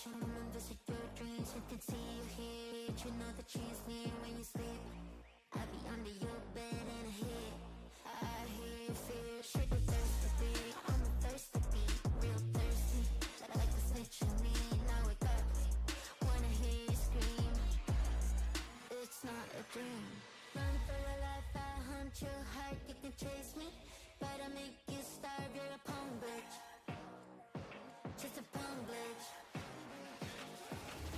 vision, visit your dreams. You can see you hear it. You know that she's near when you sleep. I be under your bed and I hear your fear. Shake the thirsty beat, I'm a thirsty beat, real thirsty, like a snitch on me. Now wake up, wanna hear you scream. It's not a dream. Run for your life, I hunt you hard. You can chase me, but I make you starve. You're a pawn bitch, just a pawn bitch.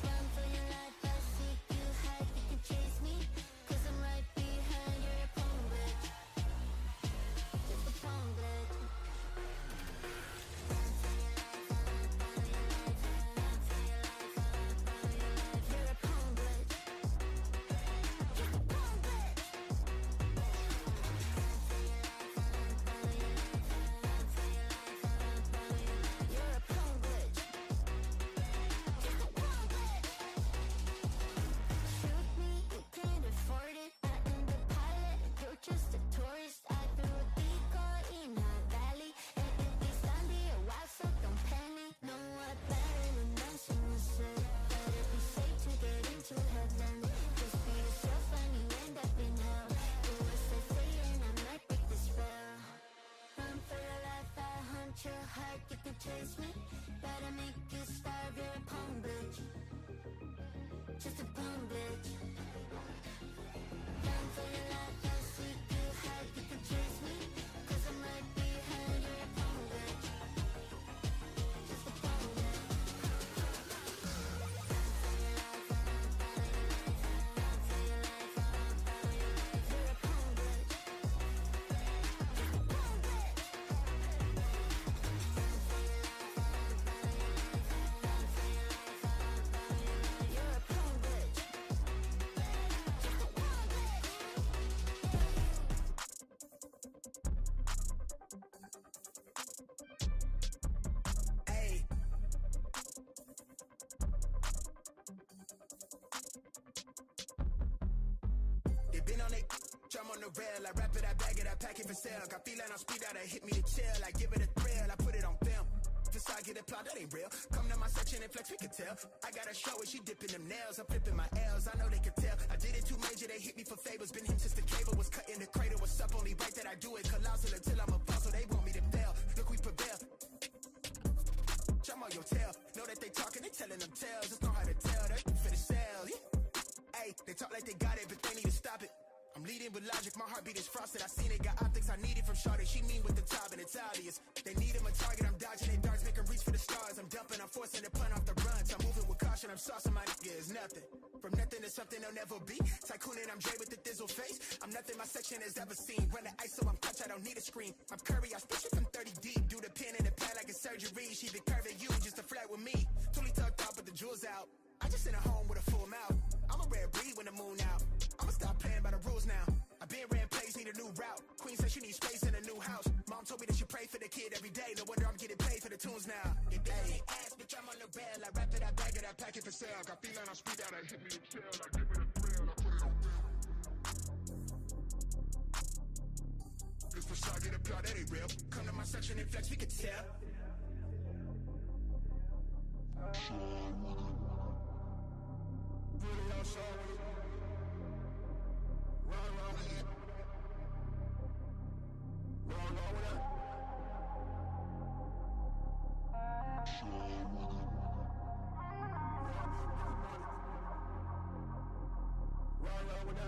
Run for your life, I seek you hide. You can chase me, 'cause I'm right behind. You're a pawn bitch, just a pawn bitch. Run for your life, run for your life, run for your life, run for your life. You're a pawn bitch, just a pawn bitch. Run for your life, run for your life, run for your life, run for your life. You're a pawn bitch, just a pawn bitch. Shoot me, you can't afford it. I am the pilot, you're just a tourist. I threw a decoy in a valley, and if we stand here a while, so don't panic. No, I'm better than dancing myself. Better be safe to get into heaven. Just be yourself and you end up in hell. Do as I say and I might break the spell. Run for your life, I hunt your heart. You can chase me, but I make you starve. You're a pawn bitch, just a pawn bitch. Run for your life, I seek you hide. You can chase me, 'cause I'm right behind. You're a pawn bitch, just a pawn bitch. Run for your life, run for your life, run for your life, run for your life. You're a pawn bitch, just a pawn bitch. Run for your life, run for your life, run for your life, run for your life. You're a pawn bitch, just a pawn bitch. Ayy. They been on it, drum on the rail. I wrap it, I bag it, I pack it for sale. Got feeling on speed out, hit me to chill. I give it a thrill, I put it on film. This I get applaud, that ain't real. Come to my section and flex, we can tell. I gotta show it, she dipping them nails. I'm flipping my L's, I know they can tell. I did it too major, they hit me for favors. Been him since the cable was cut in the cradle. What's up, only right that I do it. Colossal until I'm a boss, so they want me to fail. Look, we prevail. Jump on your tail. Know that they talking, they telling them tales. Just know how to tell, that for the sale. Hey, they talk like they got it, but they need to stop it. I'm leading with logic, my heartbeat is frosted. I seen it, got optics, I need it from Shorty. She mean with the top and it's obvious. They need him a target, I'm dodging their darts, make 'em reach for the stars. I'm dumping, I'm forcing the punt off the runs. I'm moving with caution, I'm saucing my nigga is nothing. From nothing to something they'll never be. Tycooning, I'm Dre with the thizzle face. I'm nothing my section has ever seen. Run the ice so I'm clutch, I don't need a screen. I'm Curry, I stretch it from 30 deep. Do the pin in the pad like a surgery. She been curving you just to flirt with me. Totally tucked out, but the jewels out. I just in a home with a full mouth. I'm a rare breed when the moon out. I'ma stop playing by the rules now. I been ran plays, need a new route. Queen said she needs space in a new house. Mom told me that she pray for the kid every day. No wonder I'm getting paid for the tunes now. They ass, bitch, I'm on the rail. I wrap it, I bag it, I pack it for sale. Got feeling on speed out, I hit me to chill. I give it a thrill, I put it on film. This for sure, get applaud, that ain't real. Come to my section and flex, we can tell. Really outside with it. Run with it. Run with it. Run with it.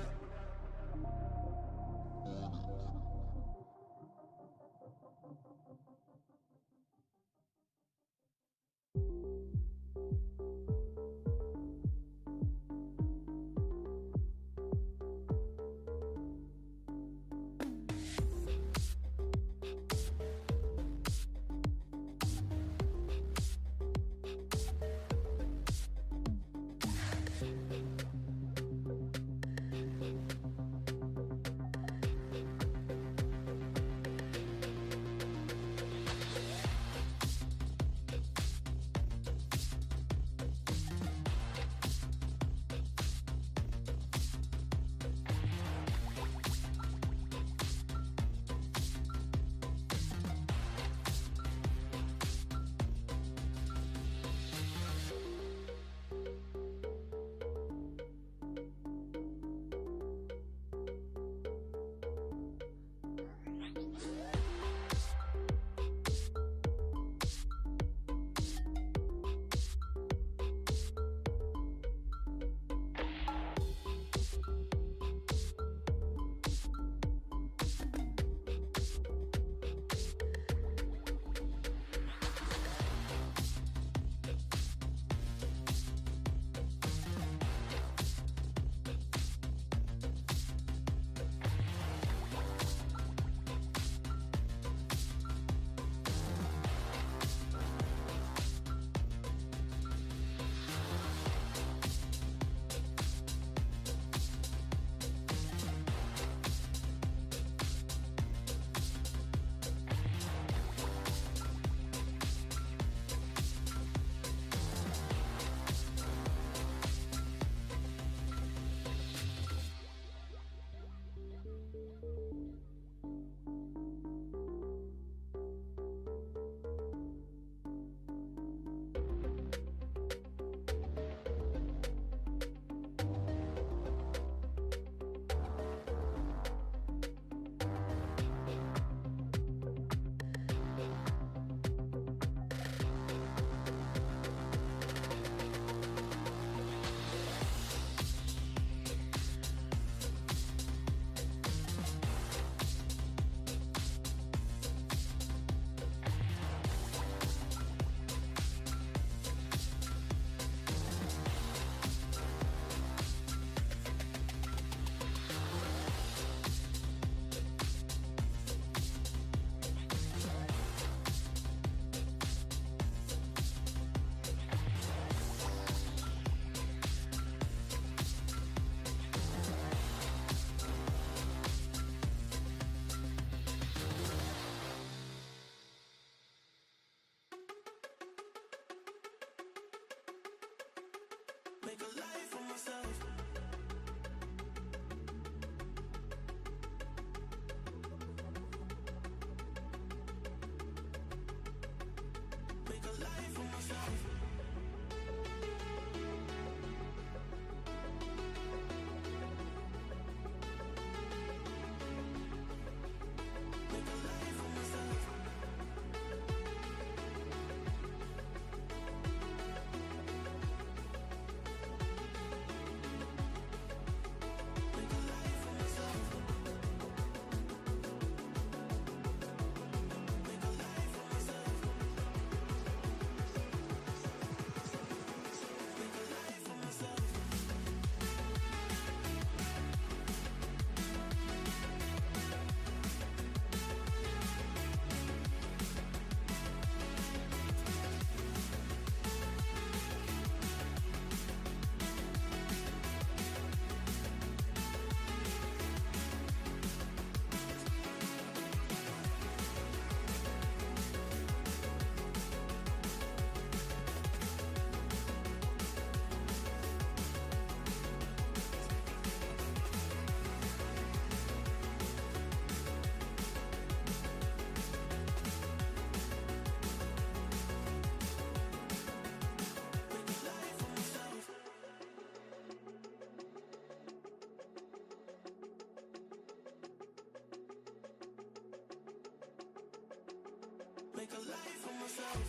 make a life for myself.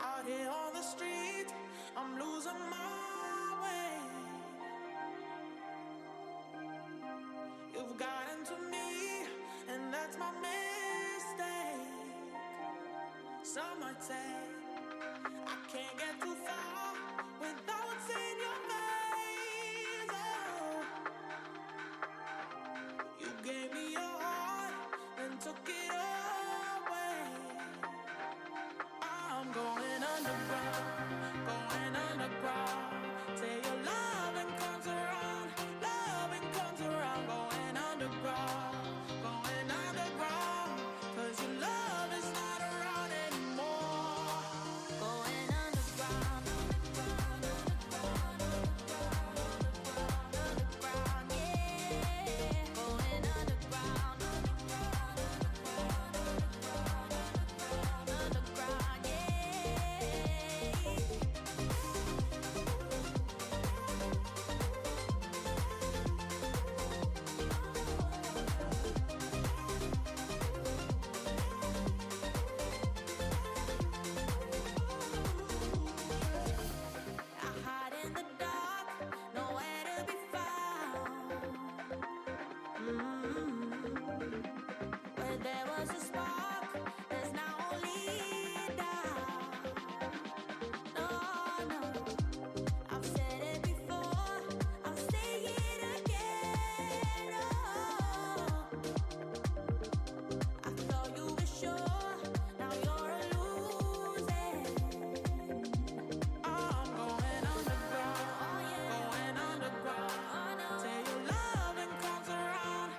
Out here on the street, I'm losing my way. You've gotten to me, and that's my mistake. Some might say I can't get too far without seeing your face. Oh, you gave me your heart and took it away. I'm going underground, going underground. Till your loving comes around, going underground, going underground. 'Cause your love is not around anymore. Going underground, underground, underground, underground, underground, yeah. Going underground, underground, underground, underground, yeah. I hide in the dark, nowhere to be found. Where there was a spark, there's now only doubt. No, no, I've said it before, I'll say it again. Oh, I thought you were sure, now you're a losing. I'm going underground, going underground. Till your loving comes around,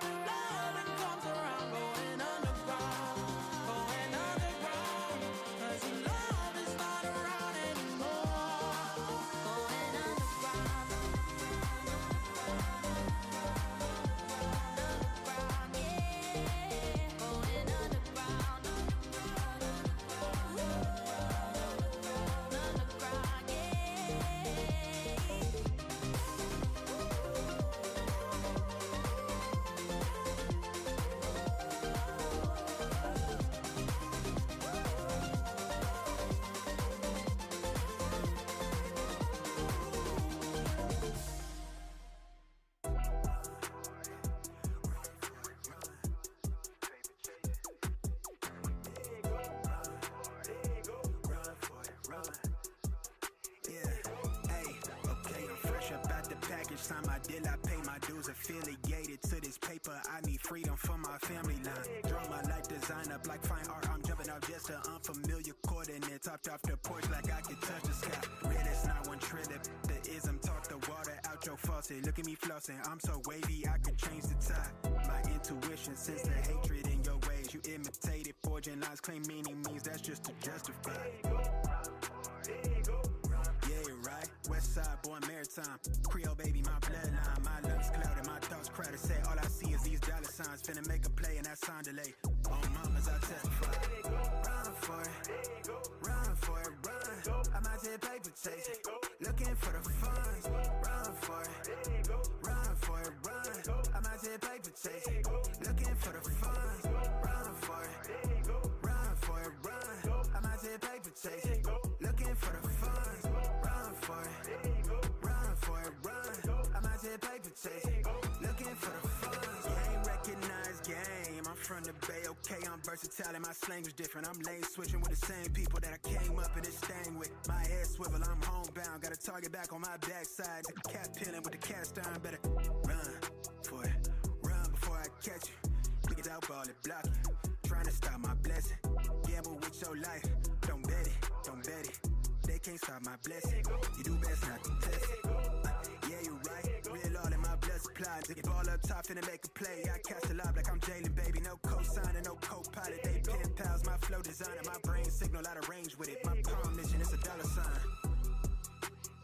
going underground, going underground. 'Cause your love is not around anymore. Going underground, underground, yeah. Going underground, underground, yeah. Yeah, hey, okay, I'm fresh up out the package. Sign my deal, I pay my dues. Affiliated to this paper, I need freedom for my family line. Draw my life design up like fine art. I'm jumping off just an unfamiliar coordinates. Hopped off the porch like I could touch the sky. Red is not one trillion. The ism talk the water out your faucet. Look at me flossing, I'm so wavy, I could change the tide. My intuition sense the hatred in your ways. You imitated, forging lines, claim meaning means that's just to justify. Yeah, you're right. West side, born maritime. Creole baby, my bloodline. My love's clouded, my thoughts crowded. Say all I see is these dollar signs. Finna make a play and that sound delay. On mamas, I testify. Run for it, run for it, run. I'm out here paper chasing, looking for the funds. Run for it, run for it, run. I'm out here paper chasing, looking for the funds. Run for it. from the Bay, okay, I'm versatile and my slang was different. I'm lane switching with the same people that I came up in this thing with. My head swivel, I'm homebound, got a target back on my backside. The cat peeling with the cast iron, better run for it. Run before I catch you. Niggas out ball it, block it. Trying to stop my blessing. Gamble with your life. Don't bet it, don't bet it. They can't stop my blessing. You do best not to test it. Yeah, you're right. Real all in my blood supply. Dig it ball up top, finna make a play. I catch a lob like I'm Jalen, baby. No cosigner, no co-pilot. They pen pals, my flow designer. My brain signal out of range with it. My palm mission is a dollar sign.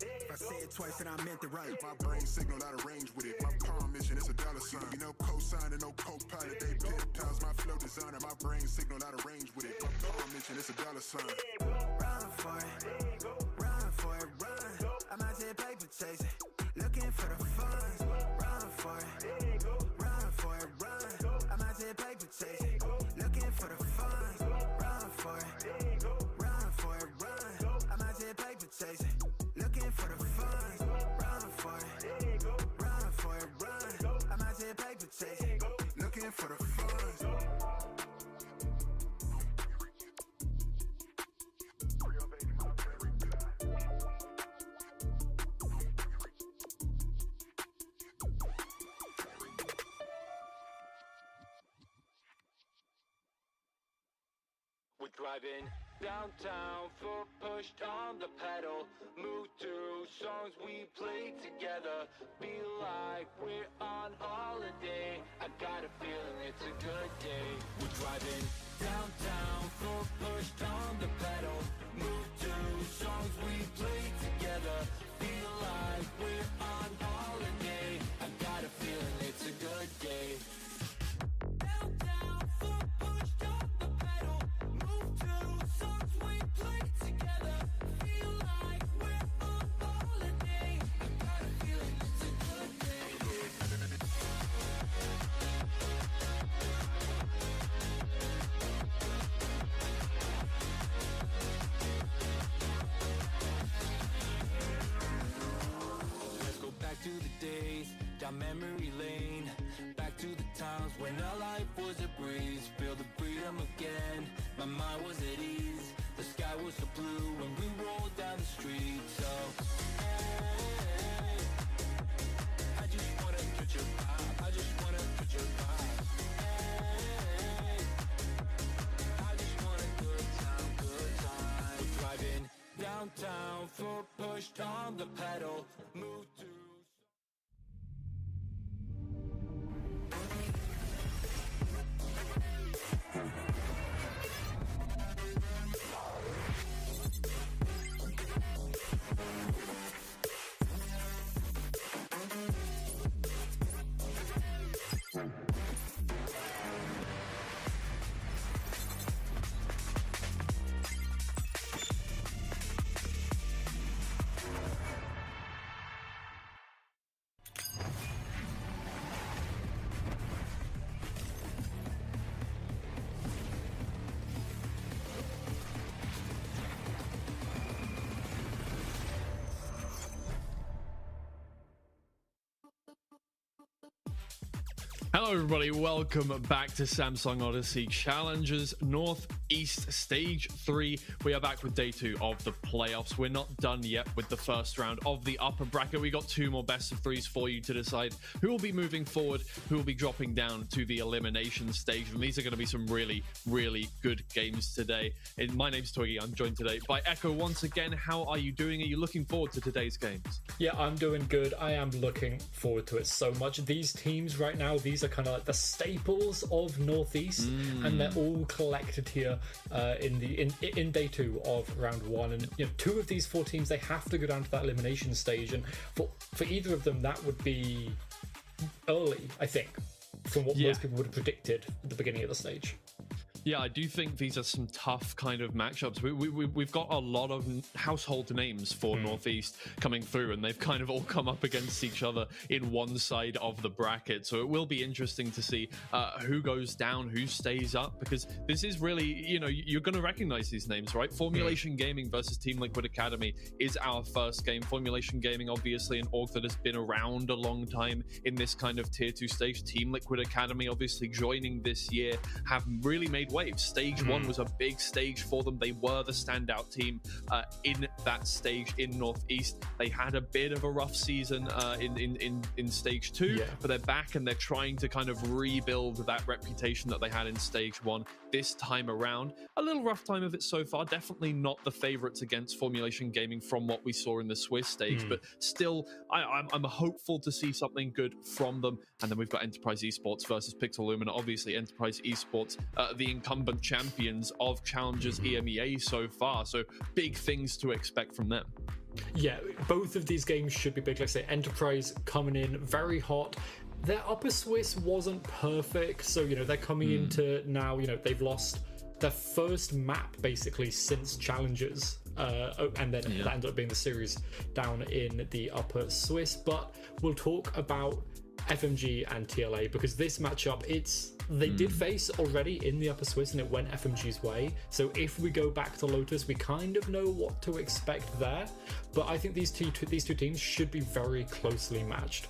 If I say it twice, then I meant it right. My brain signal out of range with it. My palm mission is a dollar sign. You know cosigner, no co-pilot. They pen pals, my flow designer. My brain signal out of range with it. My palm mission is a dollar sign. Run for it. Run for it, run. I'm out here paper chasing. Looking for the funds. Run for it. Run for it, run. I'm out here paper chasing. Looking for the funds. Run for it. Run for it, run. I'm out here paper chasing. Looking for the funds. Run for it. Run for it, run. I'm out here paper chasing. Looking for the funds. We're driving downtown, foot pushed on the pedal. Move to songs we play together. Feel like we're on holiday. I got a feeling it's a good day. We're driving downtown, foot pushed on the pedal. Move to songs we play together. Feel like we're on holiday. I got a feeling it's a good day. Downtown, foot pushed on the pedal. Move to songs we play together. Feel like we're on holiday. I got a feeling it's a good day. Let's go back to the days, down memory lane. Back to the times when our life was a breeze. Feel the freedom again, my mind was at ease. The sky was so blue when we rolled down the street. So, hey, I just wanna touch your vibe. I just wanna touch your vibe. Hey, I just want a good time, good time. We're driving downtown, foot pushed on the pedal. Move to Hello everybody, welcome back to Samsung Odyssey Challengers Northeast Stage 3. We are back with day 2 of the playoffs. We're not done yet with the first round of the upper bracket. We got 2 more best of 3s for you to decide who will be moving forward, who will be dropping down to the elimination stage. And these are going to be some really, really good games today. My name's Twiggy. I'm joined today by Echo once again. How are you doing? Are you looking forward to today's games? Yeah, I'm doing good. I am looking forward to it so much. These teams right now, these are kind of like the staples of Northeast, and they're all collected here in day 2 of round 1. And you know, 2 of these 4 teams, they have to go down to that elimination stage, and for either of them, that would be early, I think, from what most people would have predicted at the beginning of the stage. Yeah, I do think these are some tough kind of matchups. We've got a lot of household names for Northeast coming through, and they've kind of all come up against each other in one side of the bracket. So it will be interesting to see who goes down, who stays up, because this is really, you know, you're going to recognize these names, right? Formulation Gaming versus Team Liquid Academy is our first game. Formulation Gaming, obviously, an org that has been around a long time in this kind of tier 2 stage. Team Liquid Academy, obviously, joining this year, have really made waves. Stage 1 was a big stage for them. They were the standout team in that stage in Northeast. They had a bit of a rough season in stage 2, but they're back and they're trying to kind of rebuild that reputation that they had in stage 1 this time around. A little rough time of it so far. Definitely not the favorites against Formulation Gaming from what we saw in the Swiss stage, but still, I'm hopeful to see something good from them. And then we've got Enterprise Esports versus Pixel Lumina. Obviously, Enterprise Esports, the incumbent champions of Challengers EMEA so far, so big things to expect from them. Yeah, both of these games should be big. Like I say, Enterprise coming in very hot. Their upper Swiss wasn't perfect, so, you know, they're coming into now, you know, they've lost their first map basically since Challengers, and then that ended up being the series down in the upper Swiss. But we'll talk about FMG and TLA, because this matchup, they did face already in the upper Swiss and it went FMG's way. So if we go back to Lotus, we kind of know what to expect there. But I think these two teams should be very closely matched.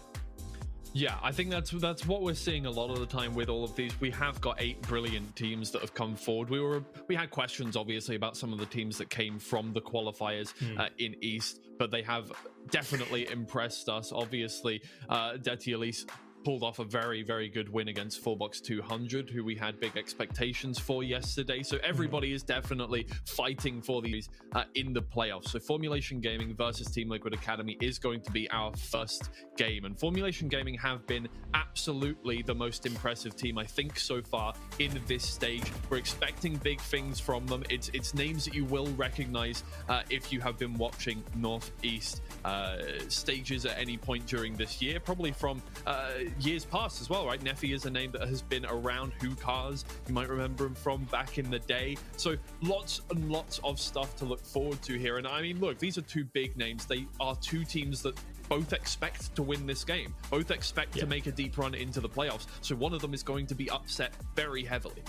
Yeah, I think that's what we're seeing a lot of the time with all of these. We have got 8 brilliant teams that have come forward. We had questions, obviously, about some of the teams that came from the qualifiers in East, but they have definitely impressed us. Obviously, Deti Elise pulled off a very, very good win against Fullbox 200, who we had big expectations for yesterday. So everybody is definitely fighting for these in the playoffs. So Formulation Gaming versus Team Liquid Academy is going to be our first game. And Formulation Gaming have been absolutely the most impressive team, I think, so far in this stage. We're expecting big things from them. It's names that you will recognize if you have been watching Northeast stages at any point during this year, probably from years past as well, right? Neffy is a name that has been around. Hookahs, you might remember him from back in the day. So lots and lots of stuff to look forward to here. And I mean, look, these are two big names. They are two teams that both expect to win this game, both expect to make a deep run into the playoffs. So one of them is going to be upset very heavily.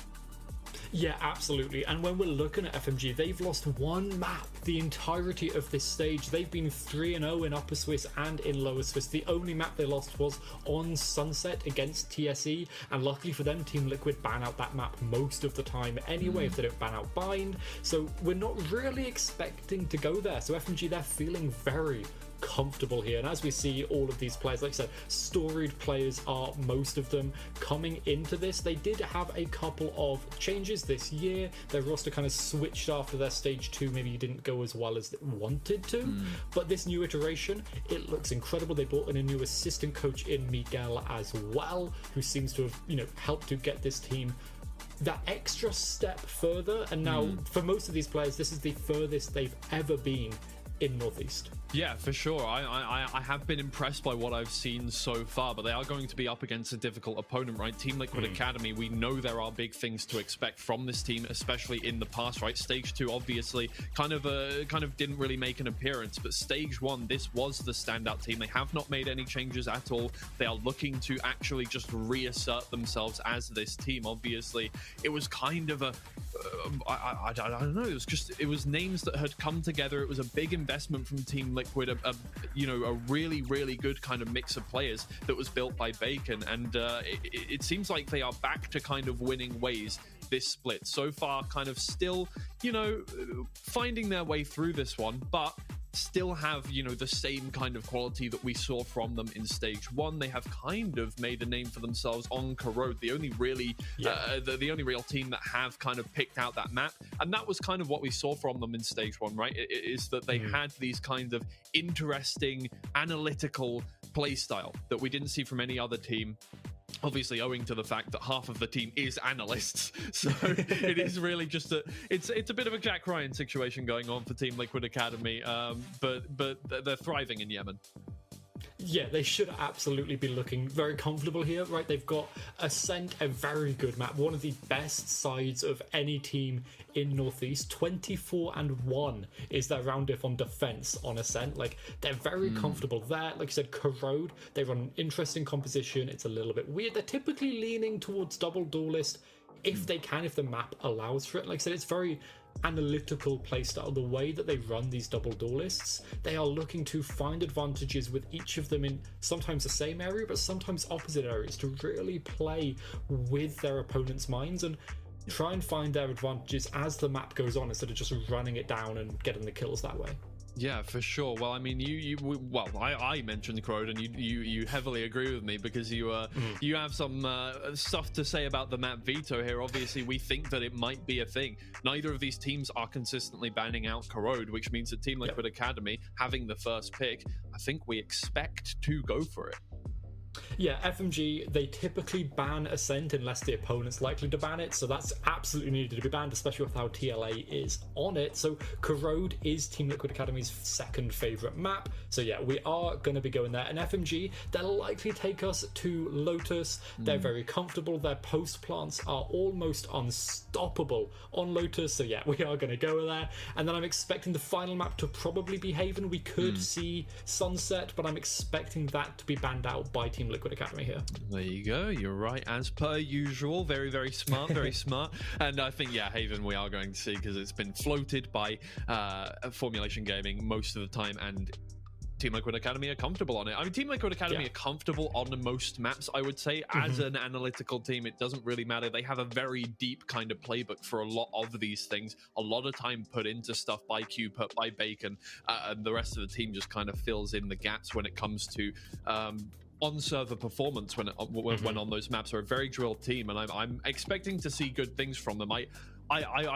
Yeah, absolutely. And when we're looking at FMG, they've lost one map the entirety of this stage. They've been 3-0 in Upper Swiss and in Lower Swiss. The only map they lost was on Sunset against TSE, and luckily for them, Team Liquid ban out that map most of the time anyway, if they don't ban out Bind. So we're not really expecting to go there. So FMG, they're feeling very comfortable here. And as we see all of these players, like I said, storied players are most of them coming into this. They did have a couple of changes this year. Their roster kind of switched after their stage 2 maybe didn't go as well as it wanted to, but this new iteration, it looks incredible. They brought in a new assistant coach in Miguel as well, who seems to have, you know, helped to get this team that extra step further. And now for most of these players, this is the furthest they've ever been in Northeast. Yeah, for sure. I have been impressed by what I've seen so far, but they are going to be up against a difficult opponent, right? Team Liquid Academy, we know there are big things to expect from this team, especially in the past, right? Stage 2, obviously, kind of didn't really make an appearance, but Stage 1, this was the standout team. They have not made any changes at all. They are looking to actually just reassert themselves as this team. Obviously, it was kind of a, I don't know, it was names that had come together. It was a big investment from Team Liquid, a really, really good kind of mix of players that was built by Bacon, and it seems like they are back to kind of winning ways this split. So far, kind of still, finding their way through this one, but still have, the same kind of quality that we saw from them in Stage 1. They have kind of made a name for themselves on Corrode, the only really, the only real team that have kind of picked out that map. And that was kind of what we saw from them in Stage 1, right? Is that they had these kind of interesting, analytical play style that we didn't see from any other team. Obviously, owing to the fact that half of the team is analysts, so it is really just it's a bit of a Jack Ryan situation going on for Team Liquid Academy, but they're thriving in Yemen. Yeah, they should absolutely be looking very comfortable here, right? They've got Ascent, a very good map, one of the best sides of any team in Northeast. 24-1 is their round diff on defense on Ascent. Like, they're very comfortable there. Like you said, Corrode, they run an interesting composition. It's a little bit weird. They're typically leaning towards double duelist if they can, if the map allows for it. Like I said, it's very analytical playstyle. The way that they run these double duelists, they are looking to find advantages with each of them in sometimes the same area, but sometimes opposite areas, to really play with their opponent's minds and try and find their advantages as the map goes on, instead of just running it down and getting the kills that way. Yeah, for sure. Well, I mean, I mentioned Corrode, and you heavily agree with me because you have some stuff to say about the map veto here. Obviously, we think that it might be a thing. Neither of these teams are consistently banning out Corrode, which means that Team Liquid Academy having the first pick, I think we expect to go for it. Yeah, FMG, they typically ban Ascent unless the opponent's likely to ban it, so that's absolutely needed to be banned, especially with how TLA is on it. So Corrode is Team Liquid Academy's second favourite map, so yeah, we are going to be going there. And FMG, they'll likely take us to Lotus. They're very comfortable. Their post plants are almost unstoppable on Lotus, so yeah, we are going to go there. And then I'm expecting the final map to probably be Haven. We could see Sunset, but I'm expecting that to be banned out by Team Liquid Academy here. There you go. You're right, as per usual. Very, very smart. Very smart. And I think, yeah, Haven we are going to see, because it's been floated by Formulation Gaming most of the time, and Team Liquid Academy are comfortable on it. I mean, Team Liquid Academy are comfortable on most maps, I would say. As an analytical team, it doesn't really matter. They have a very deep kind of playbook for a lot of these things. A lot of time put into stuff by Cupid, by Bacon, and the rest of the team just kind of fills in the gaps when it comes to on-server performance when on those maps. Are a very drilled team, and I'm expecting to see good things from them. I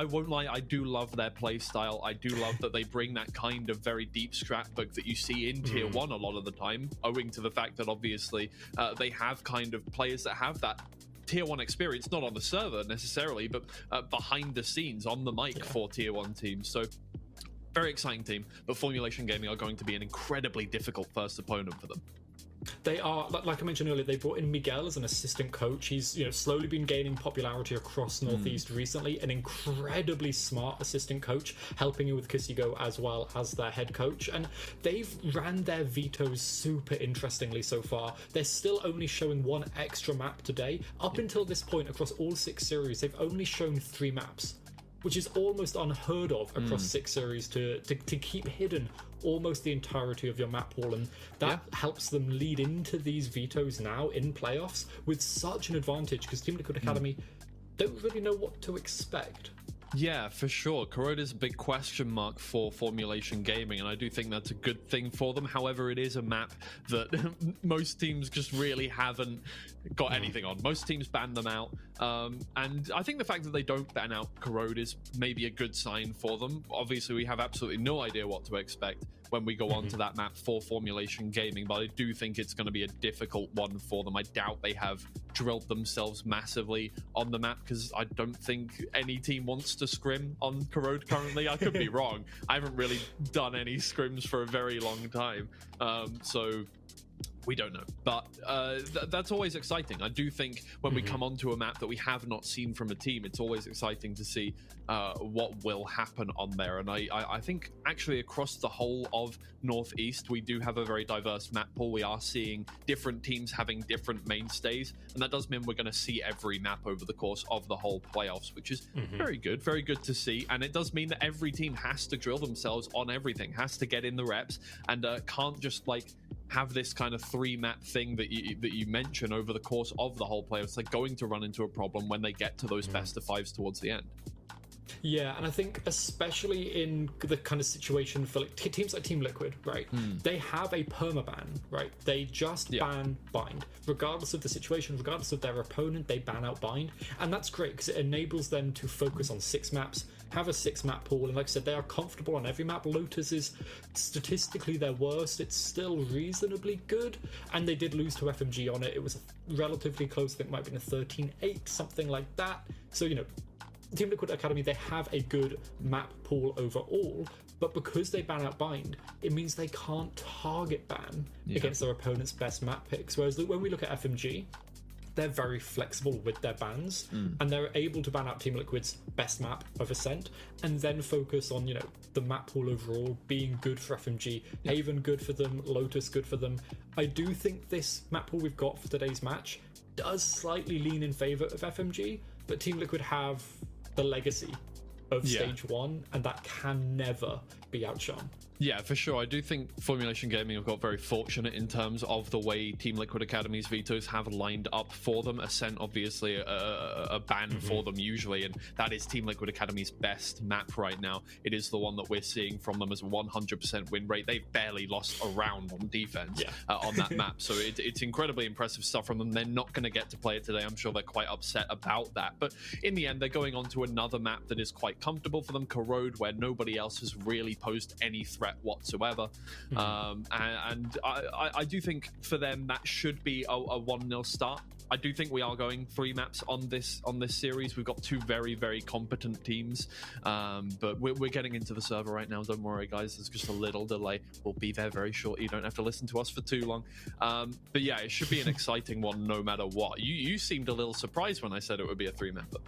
won't lie, I do love their play style. I do love that they bring that kind of very deep scrapbook that you see in Tier 1 a lot of the time, owing to the fact that obviously they have kind of players that have that Tier 1 experience, not on the server necessarily, but behind the scenes on the mic for Tier 1 teams. So very exciting team, but Formulation Gaming are going to be an incredibly difficult first opponent for them. They are, like I mentioned earlier, they brought in Miguel as an assistant coach. He's slowly been gaining popularity across Northeast recently. An incredibly smart assistant coach, helping you with Kisigo as well as their head coach. And they've ran their vetoes super interestingly so far. They're still only showing one extra map today. Up until this point, across all 6 series, they've only shown 3 maps, which is almost unheard of across 6 series to keep hidden almost the entirety of your map pool, and that helps them lead into these vetoes now in playoffs with such an advantage, because Team Liquid Academy don't really know what to expect. Yeah, for sure. Corrode is a big question mark for Formulation Gaming, and I do think that's a good thing for them. However, it is a map that most teams just really haven't got anything on. Most teams ban them out, and I think the fact that they don't ban out Corrode is maybe a good sign for them. Obviously, we have absolutely no idea what to expect when we go on to that map for Formulation Gaming, but I do think it's going to be a difficult one for them. I doubt they have drilled themselves massively on the map, because I don't think any team wants to scrim on Corrode currently. I could be wrong. I haven't really done any scrims for a very long time, so we don't know, but that's always exciting. I do think when we come onto a map that we have not seen from a team, it's always exciting to see what will happen on there. And I think actually across the whole of Northeast, we do have a very diverse map pool. We are seeing different teams having different mainstays, and that does mean we're going to see every map over the course of the whole playoffs, which is very good to see. And it does mean that every team has to drill themselves on everything, has to get in the reps, and can't just like have this kind of 3-map thing that you mention over the course of the whole playoffs. They're going to run into a problem when they get to those best of 5s towards the end. Yeah, and I think especially in the kind of situation for like teams like Team Liquid, right? They have a permaban, right? They just ban bind. Regardless of the situation, regardless of their opponent, they ban out bind. And that's great, because it enables them to focus on 6 maps, have a 6-map pool, and like I said, they are comfortable on every map. Lotus is statistically their worst. It's still reasonably good, and they did lose to FMG on it. It was relatively close. I think it might have been a 13-8, something like that. So, Team Liquid Academy, they have a good map pool overall, but because they ban out bind, it means they can't target ban against their opponent's best map picks. Whereas when we look at FMG, they're very flexible with their bans, and they're able to ban out Team Liquid's best map of Ascent, and then focus on, the map pool overall being good for FMG. Haven good for them, Lotus good for them. I do think this map pool we've got for today's match does slightly lean in favor of FMG, but Team Liquid have the legacy of stage 1, and that can never be outshone. Yeah, for sure. I do think Formulation Gaming have got very fortunate in terms of the way Team Liquid Academy's vetoes have lined up for them. Ascent, obviously, a ban for them usually, and that is Team Liquid Academy's best map right now. It is the one that we're seeing from them as a 100% win rate. They've barely lost a round on defense on that map, so it's incredibly impressive stuff from them. They're not going to get to play it today. I'm sure they're quite upset about that, but in the end, they're going on to another map that is quite comfortable for them, Corrode, where nobody else has really posed any threat whatsoever. And I do think for them that should be a 1-0 start. I do think we are going 3 maps on this series. We've got 2 very, very competent teams, but we're getting into the server right now. Don't worry, guys. There's just a little delay. We'll be there very shortly. You don't have to listen to us for too long. But yeah, it should be an exciting one no matter what. You seemed a little surprised when I said it would be a 3-mapper.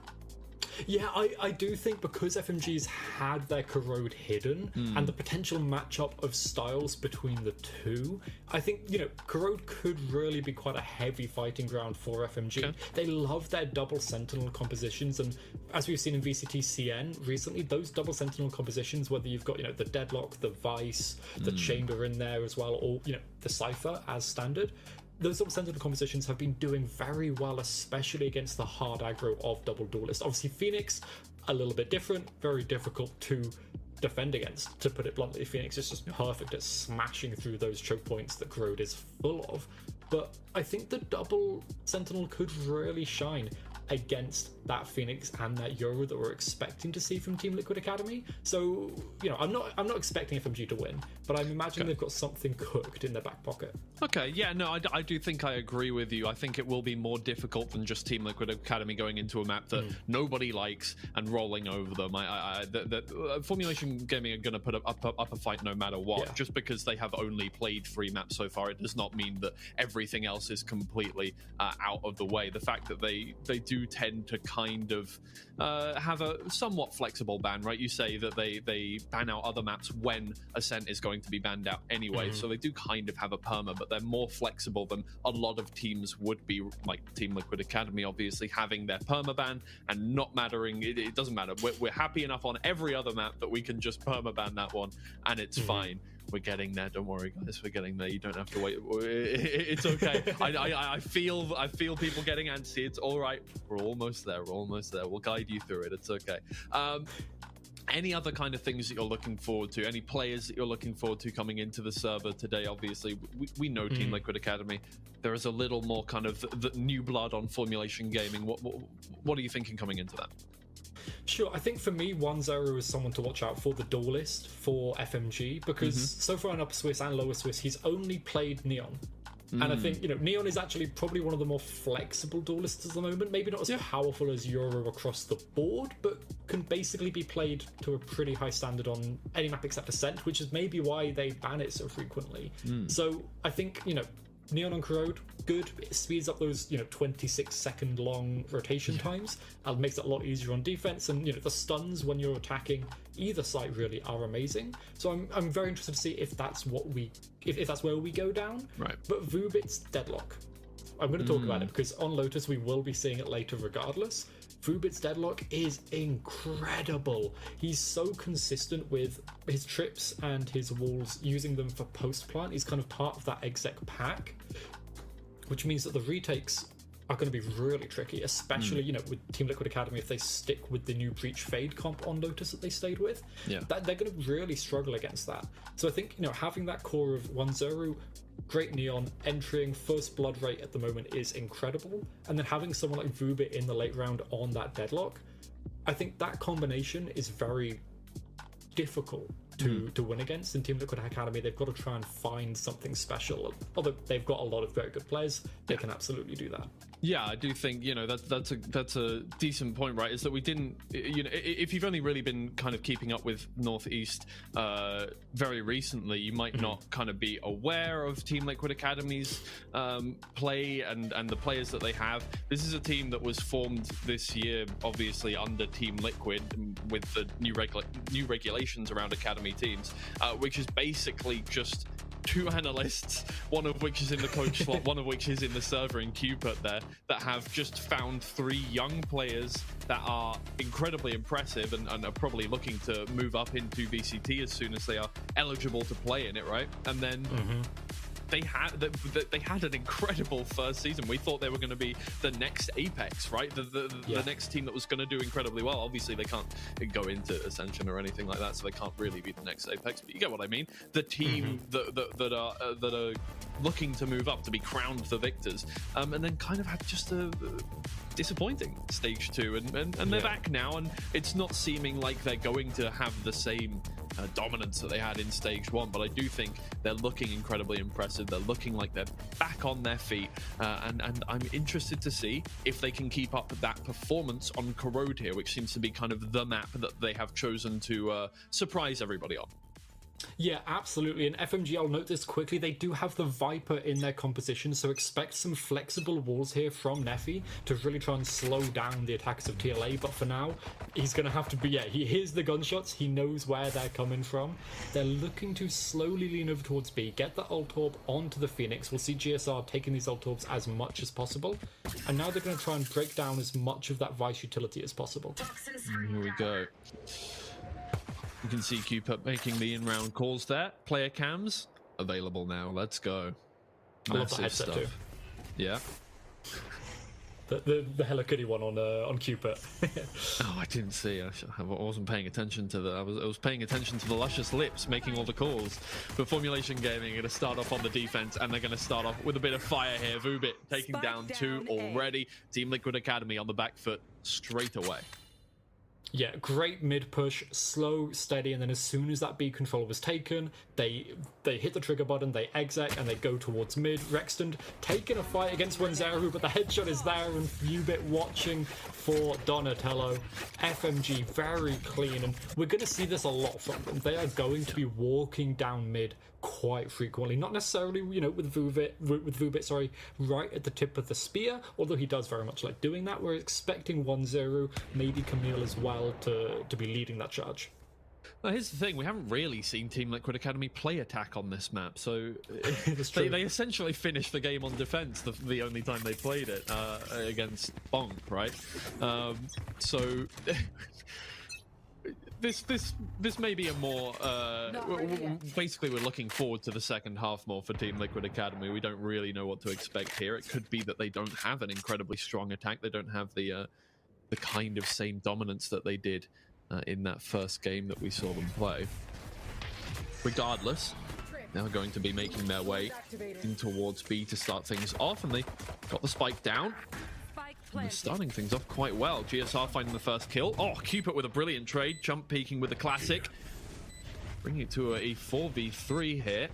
Yeah, I do think because FMG's had their Corrode hidden and the potential matchup of styles between the two, I think, Corrode could really be quite a heavy fighting ground for FMG. Okay. They love their double Sentinel compositions, and as we've seen in VCT CN recently, those double Sentinel compositions, whether you've got, the Deadlock, the Vice, the Chamber in there as well, or, the Cypher as standard, those double Sentinel compositions have been doing very well, especially against the hard aggro of Double Duelist. Obviously, Phoenix, a little bit different, very difficult to defend against, to put it bluntly. Phoenix is just perfect at smashing through those choke points that Corrode is full of. But I think the double Sentinel could really shine against that Phoenix and that Euro that we're expecting to see from Team Liquid Academy. So, I'm not expecting FMG to win, but I'm imagining they've got something cooked in their back pocket. Okay, yeah, no, I do think I agree with you. I think it will be more difficult than just Team Liquid Academy going into a map that nobody likes and rolling over them. Formulation Gaming are going to put up a fight no matter what. Just because they have only played 3 maps so far, it does not mean that everything else is completely out of the way. The fact that they do tend to kind of have a somewhat flexible ban, right? You say that they ban out other maps when Ascent is going to be banned out anyway, so they do kind of have a perma, but they're more flexible than a lot of teams would be, like Team Liquid Academy, obviously having their perma ban and not mattering. It doesn't matter. We're happy enough on every other map that we can just perma ban that one, and it's fine. We're getting there. Don't worry, guys. We're getting there. You don't have to wait. It's okay. I feel people getting antsy. It's all right. We're almost there. We'll guide you through it. It's okay. Any other kind of things that you're looking forward to? Any players that you're looking forward to coming into the server today? Obviously, we know Team Liquid Academy. There is a little more kind of the new blood on Formulation Gaming. What are you thinking coming into that? Sure, I think for me, 1-0 is someone to watch out for, the duelist for FMG, because so far in Upper Swiss and Lower Swiss, he's only played Neon. And I think, Neon is actually probably one of the more flexible duelists at the moment. Maybe not as powerful as Euro across the board, but can basically be played to a pretty high standard on any map except Ascent, which is maybe why they ban it so frequently. So I think, Neon on Corrode, good. It speeds up those, 26-second long rotation times and makes it a lot easier on defense. And, the stuns when you're attacking either side really are amazing. So I'm very interested to see if that's if that's where we go down. Right. But Vubit's Deadlock, I'm going to talk about it because on Lotus we will be seeing it later regardless. Vubit's Deadlock is incredible. He's so consistent with his trips and his walls, using them for post-plant. He's kind of part of that exec pack, which means that the retakes are going to be really tricky, especially, with Team Liquid Academy, if they stick with the new Breach Fade comp on Lotus that they stayed with. They're going to really struggle against that. So I think, having that core of 1-0, great Neon, entering first blood rate at the moment is incredible, and then having someone like Vubit in the late round on that Deadlock, I think that combination is very difficult to win against. In Team Liquid Academy, they've got to try and find something special. Although they've got a lot of very good players, they can absolutely do that. Yeah, I do think, you know, that's a decent point, right? Is that we didn't, you know, if you've only really been kind of keeping up with Northeast very recently, you might not kind of be aware of Team Liquid Academy's play and the players that they have. This is a team that was formed this year, obviously under Team Liquid, with the new regulations around academy teams, which is basically just 2 analysts, one of which is in the coach slot, one of which is in the server in Cupid there, that have just found 3 young players that are incredibly impressive and are probably looking to move up into VCT as soon as they are eligible to play in it, right? And then they had an incredible first season. We thought they were going to be the next Apex, right? The next team that was going to do incredibly well. Obviously, they can't go into Ascension or anything like that, so they can't really be the next Apex. But you get what I mean. The team that are looking to move up to be crowned the victors, and then kind of had just a disappointing stage 2, and they're back now, and it's not seeming like they're going to have the same dominance that they had in stage 1, but I do think they're looking incredibly impressive. They're looking like they're back on their feet, and I'm interested to see if they can keep up that performance on Corrode here, which seems to be kind of the map that they have chosen to surprise everybody on. Yeah, absolutely. And FMG, I'll note this quickly, they do have the Viper in their composition, so expect some flexible walls here from Neffy to really try and slow down the attacks of TLA. But for now, he's going to have to be, he hears the gunshots, he knows where they're coming from. They're looking to slowly lean over towards B, get the ult orb onto the Phoenix. We'll see GSR taking these ult orbs as much as possible. And now they're going to try and break down as much of that Vice utility as possible. Here we go. You can see Cupid making the in-round calls there. Player cams available now. Let's go. I love that headset too. Yeah. The Hello Kitty one on Cupid. Oh, I didn't see. I wasn't paying attention to the. I was paying attention to the luscious lips making all the calls. But Formulation Gaming are going to start off on the defense, and they're going to start off with a bit of fire here. Vubit taking down 2 already. Team Liquid Academy on the back foot straight away. Yeah, great mid push, slow, steady, and then as soon as that B control was taken, they hit the trigger button, they exec, and they go towards mid. Rexton taking a fight against Wenzeru, but the headshot is there, and Fubit watching for Donatello. FMG very clean, and we're going to see this a lot from them. They are going to be walking down mid quite frequently, not necessarily, you know, with Vubit, right at the tip of the spear, although he does very much like doing that. We're expecting 1-0, maybe Camille as well, to be leading that charge. Now, here's the thing, we haven't really seen Team Liquid Academy play attack on this map, so they essentially finished the game on defense the only time they played it against Bonk, right? So this may be a more basically we're looking forward to the second half more for Team Liquid Academy. We don't really know what to expect here. It could be that they don't have an incredibly strong attack. They don't have the kind of same dominance that they did in that first game that we saw them play. Regardless, they're going to be making their way in towards B to start things off, and they got the spike down. And they're starting things off quite well. GSR finding the first kill. Oh, Cupid with a brilliant trade. Jump peeking with the classic. Bringing it to a 4v3 here.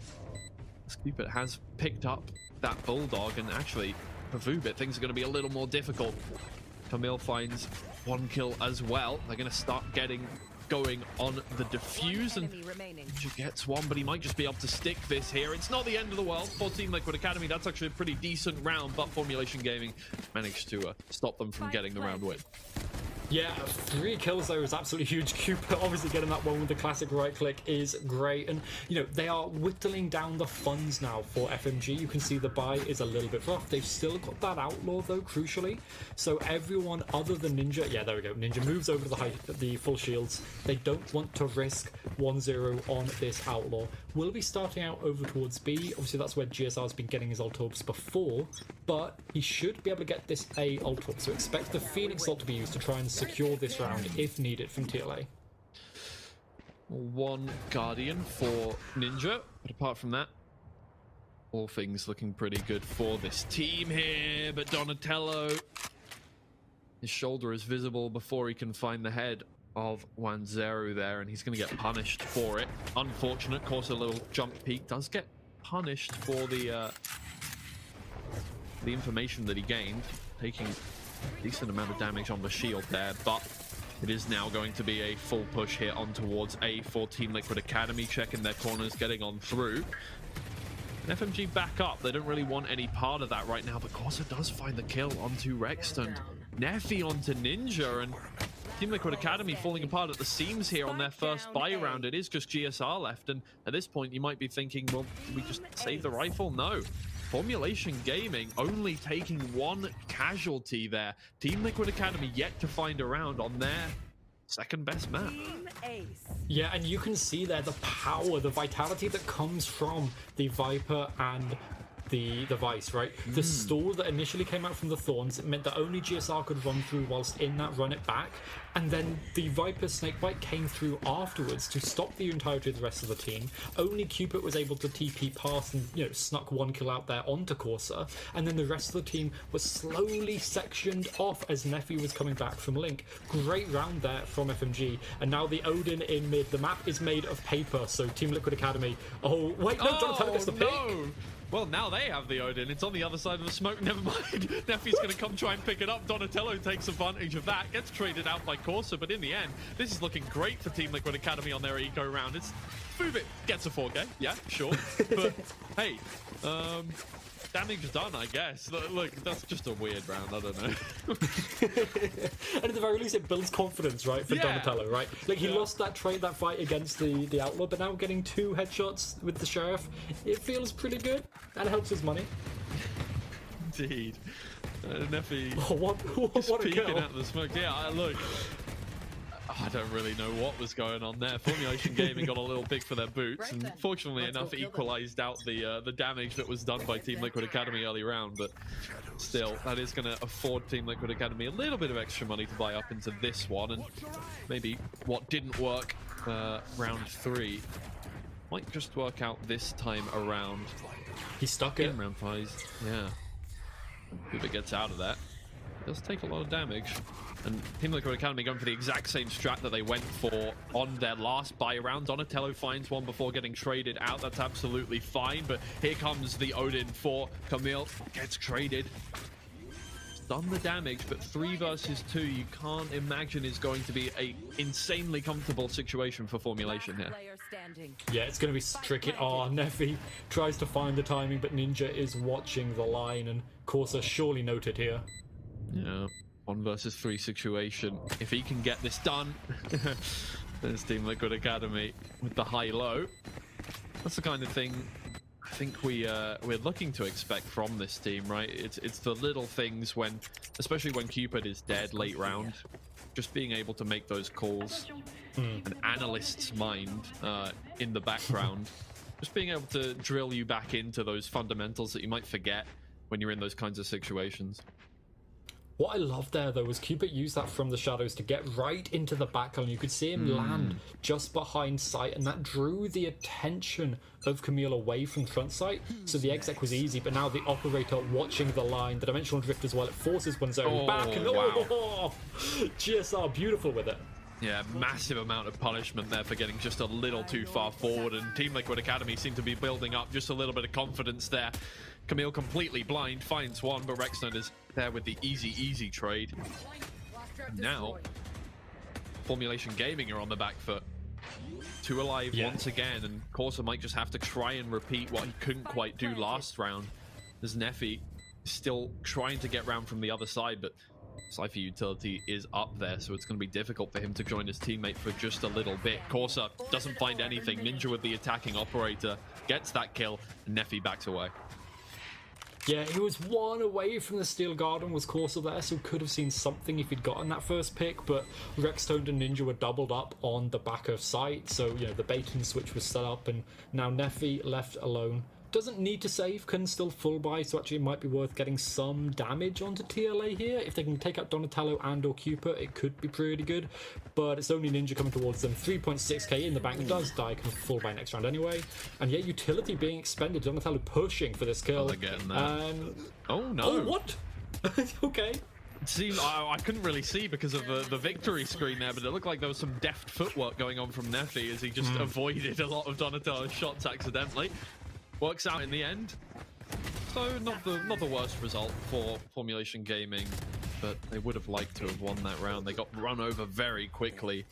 Cupid has picked up that Bulldog, and actually, for Vubit, things are going to be a little more difficult. Camille finds 1 kill as well. They're going to start getting going on the defuse, and Ninja gets 1, but he might just be able to stick this here. It's not the end of the world for Team Liquid Academy. That's actually a pretty decent round, but Formulation Gaming managed to stop them from getting the round win. Yeah, 3 kills there is absolutely huge. Cupid obviously getting that one with the classic right click is great. And, you know, they are whittling down the funds now for FMG. You can see the buy is a little bit rough. They've still got that Outlaw, though, crucially. So everyone other than Ninja, yeah, there we go. Ninja moves over to the full shields. They don't want to risk 1-0 on this Outlaw. Will be starting out over towards B. Obviously, that's where GSR has been getting his ult orbs before, but he should be able to get this A ult orb. So expect the Phoenix ult to be used to try and secure this round if needed from TLA. 1 Guardian for Ninja, but apart from that, all things looking pretty good for this team here. But Donatello, his shoulder is visible before he can find the head of Wanzero there, and he's going to get punished for it. Unfortunate. Of course, a little jump peak does get punished for the information that he gained, taking a decent amount of damage on the shield there, but it is now going to be a full push here on towards A for Team Liquid Academy, checking their corners, getting on through. And FMG back up. They don't really want any part of that right now, but Corsa does find the kill onto Rexton. Neffy onto Ninja, and Team Liquid Academy falling apart at the seams here on their first buy round. It is just GSR left, and at this point you might be thinking, well, did we just save the rifle? No. Formulation Gaming only taking one casualty there. Team Liquid Academy yet to find a round on their second best map. Yeah, and you can see there the power, the vitality that comes from the Viper and the Vice, right? The stall that initially came out from the Thorns, it meant that only GSR could run through whilst in that run it back, and then the Viper Snakebite came through afterwards to stop the entirety of the rest of the team. Only Cupid was able to TP past and, you know, snuck one kill out there onto Corsa, and then the rest of the team was slowly sectioned off as Neffy was coming back from Link. Great round there from FMG, and now the Odin in mid. The map is made of paper, so Team Liquid Academy. Oh, wait, no, Donatello gets the pick. Well, now they have the Odin. It's on the other side of the smoke. Never mind. Neffy's going to come try and pick it up. Donatello takes advantage of that. Gets traded out by Corsa. But in the end, this is looking great for Team Liquid Academy on their eco round. It's Foobit gets a 4K. Yeah, sure. But hey, damage done, I guess. Look, that's just a weird round. I don't know. And at the very least, it builds confidence, right, for Donatello, right? Like, he lost that fight against the Outlaw, but now getting 2 headshots with the Sheriff, it feels pretty good. And helps his money. Indeed. Neffy what a peeking kill. out the smoke. Yeah, look. I don't really know what was going on there. Formulation Gaming got a little big for their boots, and fortunately enough, it equalized out the damage that was done by Team Liquid Academy early round. But still, that is going to afford Team Liquid Academy a little bit of extra money to buy up into this one, and maybe what didn't work round 3 might just work out this time around. He stuck it. In round 5, yeah. If it gets out of that, it does take a lot of damage. And Team Liquid Academy going for the exact same strat that they went for on their last buy round. Donatello finds one before getting traded out. That's absolutely fine. But here comes the Odin for Camille. Gets traded. Done the damage, but 3 versus 2, you can't imagine is going to be a insanely comfortable situation for Formulation here. Yeah, it's going to be tricky. Oh, Neffy tries to find the timing, but Ninja is watching the line, and Corsa surely noted here. Yeah, 1 versus 3 situation. If he can get this done, there's Team Liquid Academy with the high-low. That's the kind of thing I think we're looking to expect from this team, right? It's the little things when, especially when Cupid is dead late round, just being able to make those calls. An analyst's mind in the background, just being able to drill you back into those fundamentals that you might forget when you're in those kinds of situations. What I love there, though, was Cupid used that from the shadows to get right into the back line. You could see him land just behind sight, and that drew the attention of Camille away from front sight, so the exec was easy. But now the operator watching the line, the dimensional drift as well, it forces Wanzero back, and GSR beautiful with it. Yeah, massive amount of punishment there for getting just a little too far forward, and Team Liquid Academy seem to be building up just a little bit of confidence there. Camille completely blind, finds one, but Rexton is there with the easy trade. Now, Formulation Gaming are on the back foot. 2 alive once again, and Corsa might just have to try and repeat what he couldn't quite do last round. As Neffy is still trying to get round from the other side, but Cypher utility is up there, so it's going to be difficult for him to join his teammate for just a little bit. Corsa doesn't find anything. Ninja with the attacking operator gets that kill, and Neffy backs away. Yeah, he was 1 away from the Steel Garden, was Corsa there, so could have seen something if he'd gotten that first pick, but Rexstone and Ninja were doubled up on the back of site, so, you know, the bait and switch was set up, and now Neffy left alone. Doesn't need to save, can still full buy, so actually it might be worth getting some damage onto TLA here. If they can take out Donatello and or Cupid, it could be pretty good, but it's only Ninja coming towards them. 3.6k in the bank, does die, can full buy next round anyway. And yeah, utility being expended, Donatello pushing for this kill. Oh, they're getting that. Oh no. Oh, what? Okay. seemed I couldn't really see because of the victory screen there, but it looked like there was some deft footwork going on from Neffy as he just avoided a lot of Donatello's shots accidentally. Works out in the end. So not the worst result for Formulation Gaming, but they would have liked to have won that round. They got run over very quickly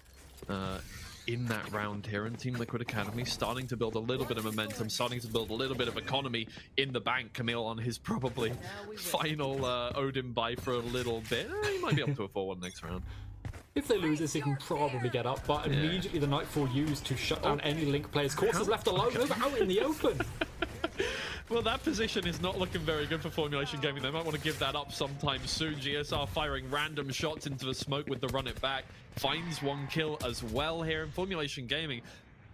in that round here, and Team Liquid Academy starting to build a little bit of momentum, starting to build a little bit of economy in the bank. Camille on his probably final Odin buy for a little bit. He might be up to a 4-1 next round. If they lose this, he can probably get up, but immediately the Nightfall used to shut down any Link players. Course is left alone, over out in the open. Well, that position is not looking very good for Formulation Gaming. They might want to give that up sometime soon. GSR firing random shots into the smoke with the run it back. Finds one kill as well here in Formulation Gaming.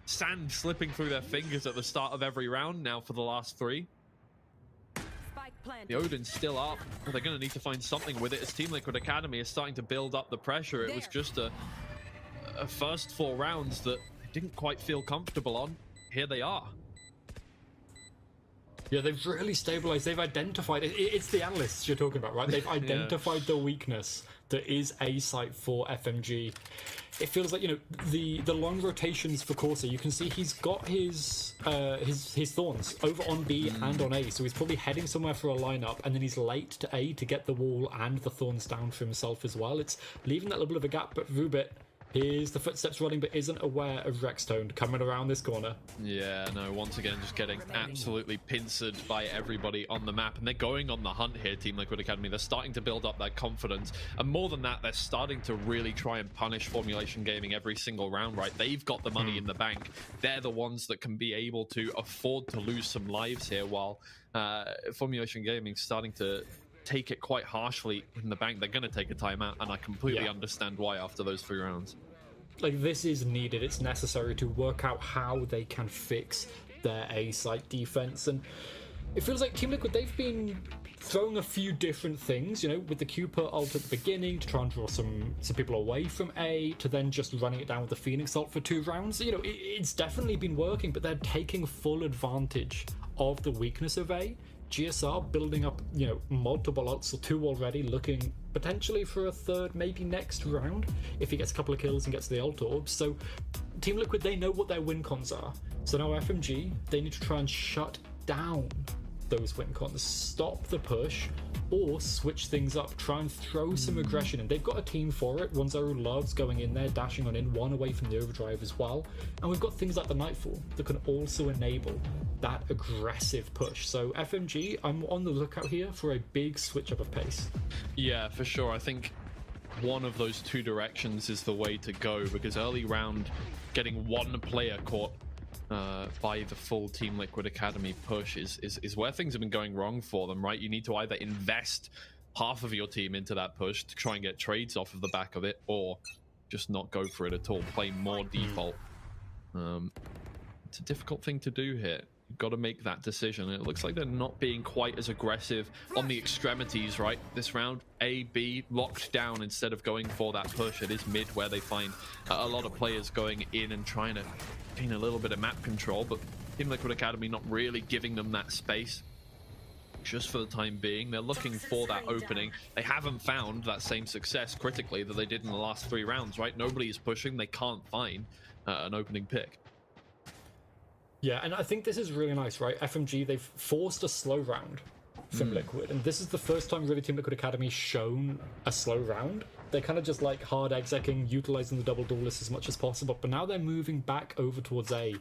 Sand slipping through their fingers at the start of every round now for the last 3. The Odin's still up. Well, they're going to need to find something with it as Team Liquid Academy is starting to build up the pressure. It was just a first 4 rounds that they didn't quite feel comfortable on. Here they are. Yeah, they've really stabilized. They've identified it. It's the analysts you're talking about, right? They've identified the weakness that is A site for FMG. It feels like, you know, the long rotations for Corsa, you can see he's got his thorns over on B and on A, so he's probably heading somewhere for a lineup, and then he's late to A to get the wall and the thorns down for himself as well. It's leaving that little bit of a gap, but Vubit, here's the footsteps running, but isn't aware of Rexstone coming around this corner. Yeah, no, once again, just getting absolutely pincered by everybody on the map. And they're going on the hunt here, Team Liquid Academy. They're starting to build up that confidence. And more than that, they're starting to really try and punish Formulation Gaming every single round, right? They've got the money in the bank. They're the ones that can be able to afford to lose some lives here, while Formulation Gaming starting to take it quite harshly in the bank. They're going to take a timeout, and I completely understand why after those 3 rounds. Like, this is needed. It's necessary to work out how they can fix their A-site defense. And it feels like Team Liquid, they've been throwing a few different things, you know, with the Q-put ult at the beginning to try and draw some people away from A, to then just running it down with the Phoenix ult for 2 rounds. You know, it's definitely been working, but they're taking full advantage of the weakness of A. GSR building up, you know, multiple ults, so 2 already, looking potentially for a 3rd, maybe next round, if he gets a couple of kills and gets the ult orbs. So Team Liquid, they know what their win cons are. So now FMG, they need to try and shut down those win cons, stop the push, or switch things up, try and throw some aggression in. They've got a team for it. 1-0 loves going in there, dashing on in, 1 away from the overdrive as well. And we've got things like the Nightfall that can also enable that aggressive push. So FMG, I'm on the lookout here for a big switch up of pace. Yeah, for sure. I think one of those 2 directions is the way to go, because early round, getting 1 player caught by the full Team Liquid Academy push is where things have been going wrong for them, right? You need to either invest half of your team into that push to try and get trades off of the back of it, or just not go for it at all, play more default. It's a difficult thing to do here. You've got to make that decision. It looks like they're not being quite as aggressive on the extremities, right? This round, A, B, locked down instead of going for that push. It is mid where they find a lot of players going in and trying to gain a little bit of map control, but Team Liquid Academy not really giving them that space. Just for the time being, they're looking for that opening. They haven't found that same success critically that they did in the last 3 rounds, right? Nobody is pushing. They can't find an opening pick. Yeah, and I think this is really nice, right? FMG, they've forced a slow round from Liquid, and this is the first time really Team Liquid Academy shown a slow round. They're kind of just like hard execing, utilizing the double duelist as much as possible, but now they're moving back over towards A.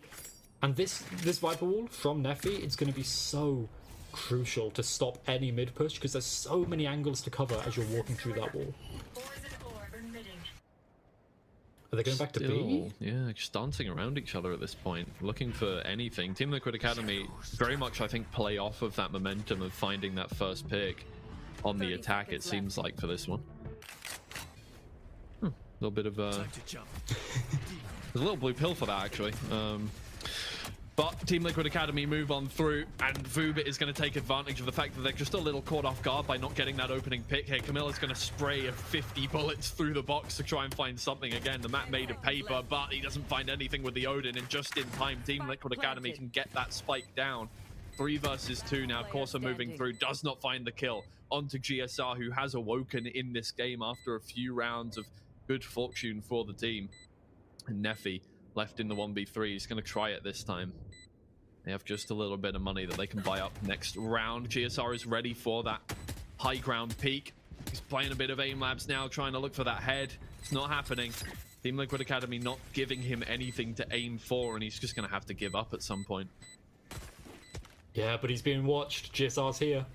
And this Viper wall from Neffy, it's going to be so crucial to stop any mid push, because there's so many angles to cover as you're walking through that wall. Are they going back to B? Yeah, just dancing around each other at this point, looking for anything. Team Liquid Academy very much, I think, play off of that momentum of finding that first pick on the attack, it seems like, for this one. A little bit of there's a little blue pill for that, actually. But Team Liquid Academy move on through, and Vubit is going to take advantage of the fact that they're just a little caught off guard by not getting that opening pick here. Camilla's going to spray 50 bullets through the box to try and find something. Again, the map made of paper, but he doesn't find anything with the Odin, and just in time, Team Liquid Academy can get that spike down. 3 versus 2 now. Corsa moving through, does not find the kill. Onto GSR, who has awoken in this game after a few rounds of good fortune for the team. And Neffy left in the 1v3. He's going to try it this time. They have just a little bit of money that they can buy up next round. GSR is ready for that high ground peak. He's playing a bit of aim labs now, trying to look for that head. It's not happening. Team Liquid Academy not giving him anything to aim for, and he's just going to have to give up at some point. Yeah, but he's being watched. GSR's here.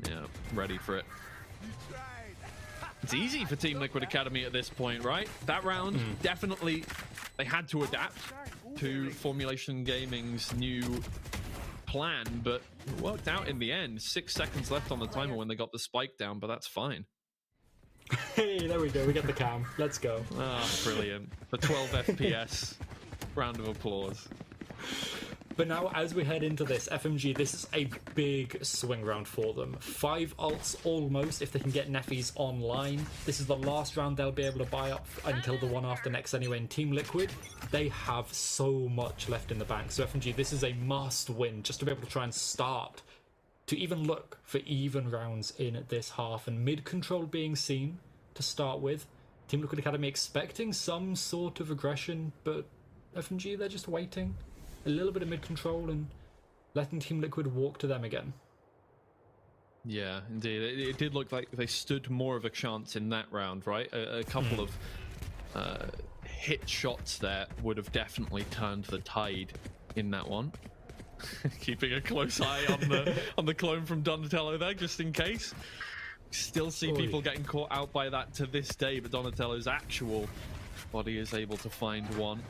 Yeah, ready for it. It's easy for Team Liquid Academy at this point, right? That round, definitely, they had to adapt to Formulation Gaming's new plan, but it worked out in the end. 6 seconds left on the timer when they got the spike down, but that's fine. Hey, there we go. We get the cam. Let's go. Ah, brilliant. The 12 FPS. Round of applause. But now, as we head into this, FMG, this is a big swing round for them. 5 ults almost, if they can get Neffy's online. This is the last round they'll be able to buy up until the one after next anyway. In Team Liquid, they have so much left in the bank. So FMG, this is a must win, just to be able to try and start to even look for even rounds in this half. And mid control being seen to start with. Team Liquid Academy expecting some sort of aggression, but FMG, they're just waiting. A little bit of mid control and letting Team Liquid walk to them again. Yeah, indeed. It did look like they stood more of a chance in that round, right? A couple of hit shots there would have definitely turned the tide in that one. Keeping a close eye on the clone from Donatello there, just in case. Still see people getting caught out by that to this day, but Donatello's actual body is able to find one.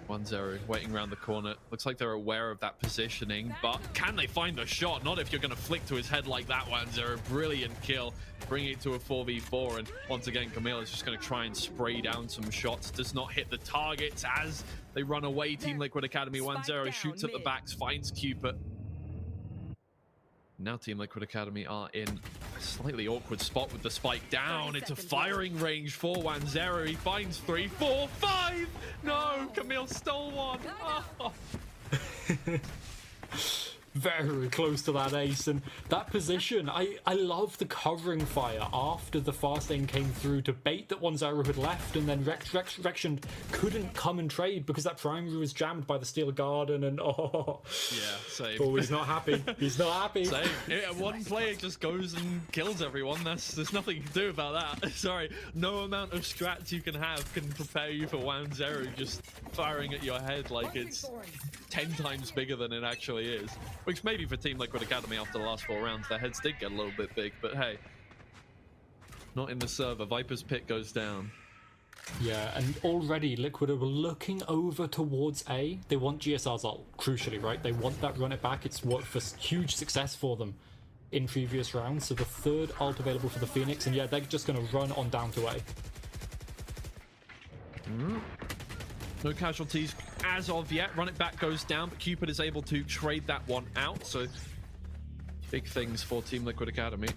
1-0, waiting around the corner. Looks like they're aware of that positioning, but can they find a shot? Not if you're going to flick to his head like that. 1-0, brilliant kill, bringing it to a 4v4, and once again, Camille is just going to try and spray down some shots. Does not hit the targets as they run away. Team Liquid Academy 1-0, shoots at the backs, finds Cupid. Now Team Liquid Academy are in a slightly awkward spot with the spike down. It's a firing range for 1-0. He finds 3, 4, 5. No, Camille stole one. Oh. Very close to that ace, and that position, I love the covering fire after the fast lane came through to bait that 1-0 had left, and then Rection couldn't come and trade because that primary was jammed by the Steel Garden, and yeah, same. Oh, he's not happy. He's not happy. Same. Yeah, one player just goes and kills everyone. There's nothing you can do about that. Sorry, no amount of strats you can have can prepare you for 1-0 just firing at your head like it's 10 times bigger than it actually is. Which maybe for Team Liquid Academy after the last 4 rounds, their heads did get a little bit big, but hey, not in the server. Viper's Pit goes down. Yeah, and already Liquid are looking over towards A. They want GSR's ult, crucially, right? They want that run it back. It's worked for huge success for them in previous rounds. So the 3rd ult available for the Phoenix, and yeah, they're just going to run on down to A. No casualties as of yet. Run it back goes down, but Cupid is able to trade that one out. So big things for Team Liquid Academy.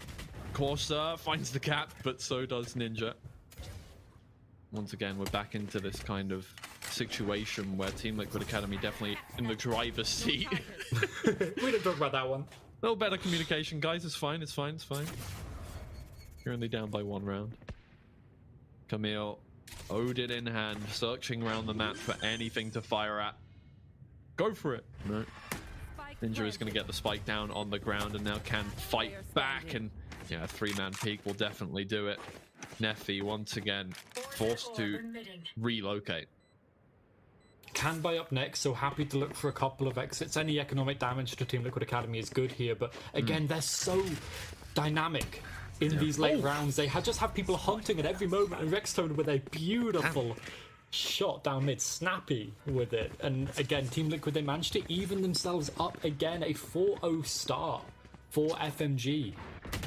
Corsa finds the gap, but so does Ninja. Once again, we're back into this kind of situation where Team Liquid Academy definitely in the driver's seat. We didn't talk about that one. A little better communication, guys. It's fine. It's fine. It's fine. You're only down by 1 round. Camille, Odin in hand, searching around the map for anything to fire at. Go for it. No. Ninja is going to get the spike down on the ground and now can fight back, and yeah, a 3-man peek will definitely do it. Neffy once again forced to relocate. Can buy up next, so happy to look for a couple of exits. Any economic damage to Team Liquid Academy is good here, but again, they're so dynamic in these late rounds. They just have people hunting at every moment, and Rextone with a beautiful shot down mid, snappy with it. And again, Team Liquid, they managed to even themselves up again, a 4-0 start for FMG.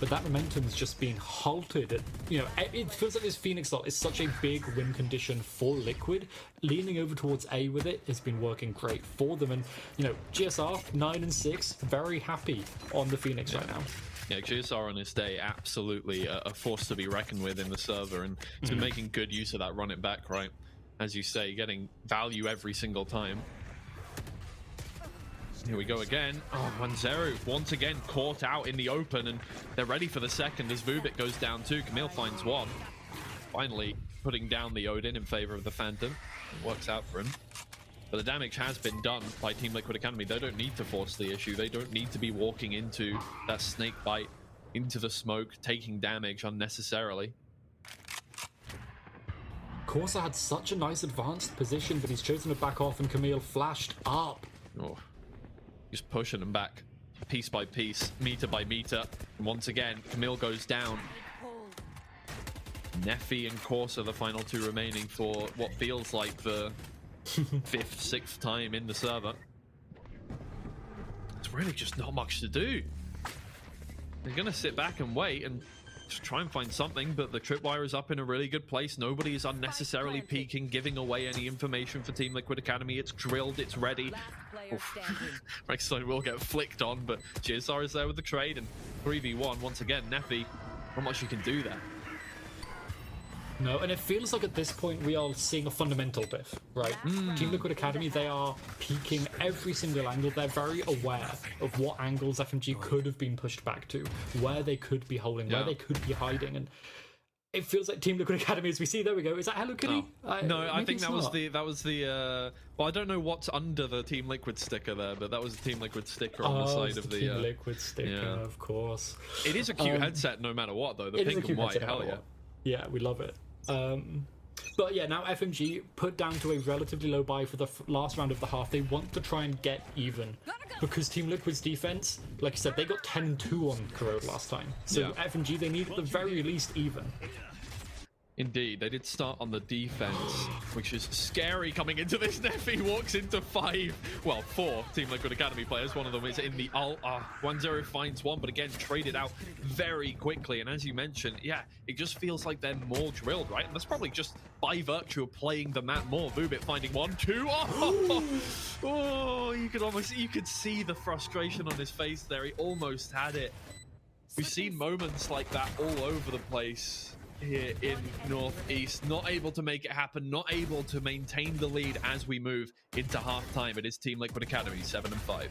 But that momentum's just been halted. You know, it feels like this Phoenix ult is such a big win condition for Liquid. Leaning over towards A with it has been working great for them. And, you know, GSR 9-6, very happy on the Phoenix right now. Yeah, GSR on his day, absolutely a force to be reckoned with in the server, and he's been making good use of that run it back, right? As you say, getting value every single time. Here we go again. Oh, 1-0 once again caught out in the open, and they're ready for the second as Vubik goes down too. Camille finds one. Finally putting down the Odin in favor of the Phantom. It works out for him. But the damage has been done by Team Liquid Academy. They don't need to force the issue. They don't need to be walking into that snake bite, into the smoke, taking damage unnecessarily. Corsa had such a nice advanced position, but he's chosen to back off, and Camille flashed up. Oh, just pushing them back piece by piece, meter by meter. And once again, Camille goes down. Neffy and Corsa, the final two remaining for what feels like the fifth, sixth time in the server. There's really just not much to do. They're going to sit back and wait and just try and find something, but the tripwire is up in a really good place. Nobody is unnecessarily peeking, giving away any information for Team Liquid Academy. It's drilled, it's ready. Rexstone will get flicked on, but GSR is there with the trade, and 3v1 once again. Neffy, not much you can do there. No, and it feels like at this point we are seeing a fundamental diff, right? Team Liquid Academy, they are peeking every single angle. They're very aware of what angles FMG could have been pushed back to, where they could be holding, where they could be hiding, and it feels like Team Liquid Academy, as we see, there we go. Is that Hello Kitty? No, I think that was the well, I don't know what's under the Team Liquid sticker there, but that was the Team Liquid sticker on the side of the Team Liquid sticker, of course. It is a cute headset no matter what, though. The pink and white, hell yeah. Yeah, we love it. But yeah, now FMG put down to a relatively low buy for the last round of the half. They want to try and get even, because Team Liquid's defense, like I said, they got 10-2 on Corrode last time. So FMG, they need at the very least even. Indeed, they did start on the defense, which is scary coming into this. Neffy walks into 4 Team Liquid Academy players. One of them is in the ult. 1-0 finds one, but again, traded out very quickly. And as you mentioned, yeah, it just feels like they're more drilled, right? And that's probably just by virtue of playing the map more. Vubik finding 1-2. Oh, you could see the frustration on his face there. He almost had it. We've seen moments like that all over the place here in Northeast, not able to make it happen, not able to maintain the lead as we move into halftime. It is Team Liquid Academy 7-5.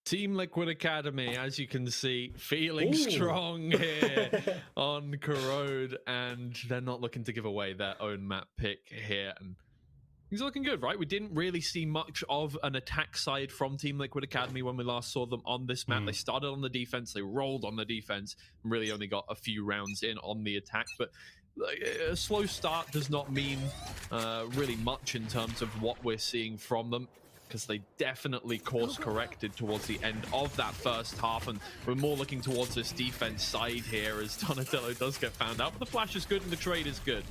Team Liquid Academy, as you can see, feeling strong here on Corrode, and they're not looking to give away their own map pick here. And he's looking good, right? We didn't really see much of an attack side from Team Liquid Academy when we last saw them on this map. They started on the defense, they rolled on the defense, and really only got a few rounds in on the attack. But a slow start does not mean really much in terms of what we're seeing from them, because they definitely course corrected towards the end of that first half, and we're more looking towards this defense side here as Donatello does get found out. But the flash is good and the trade is good.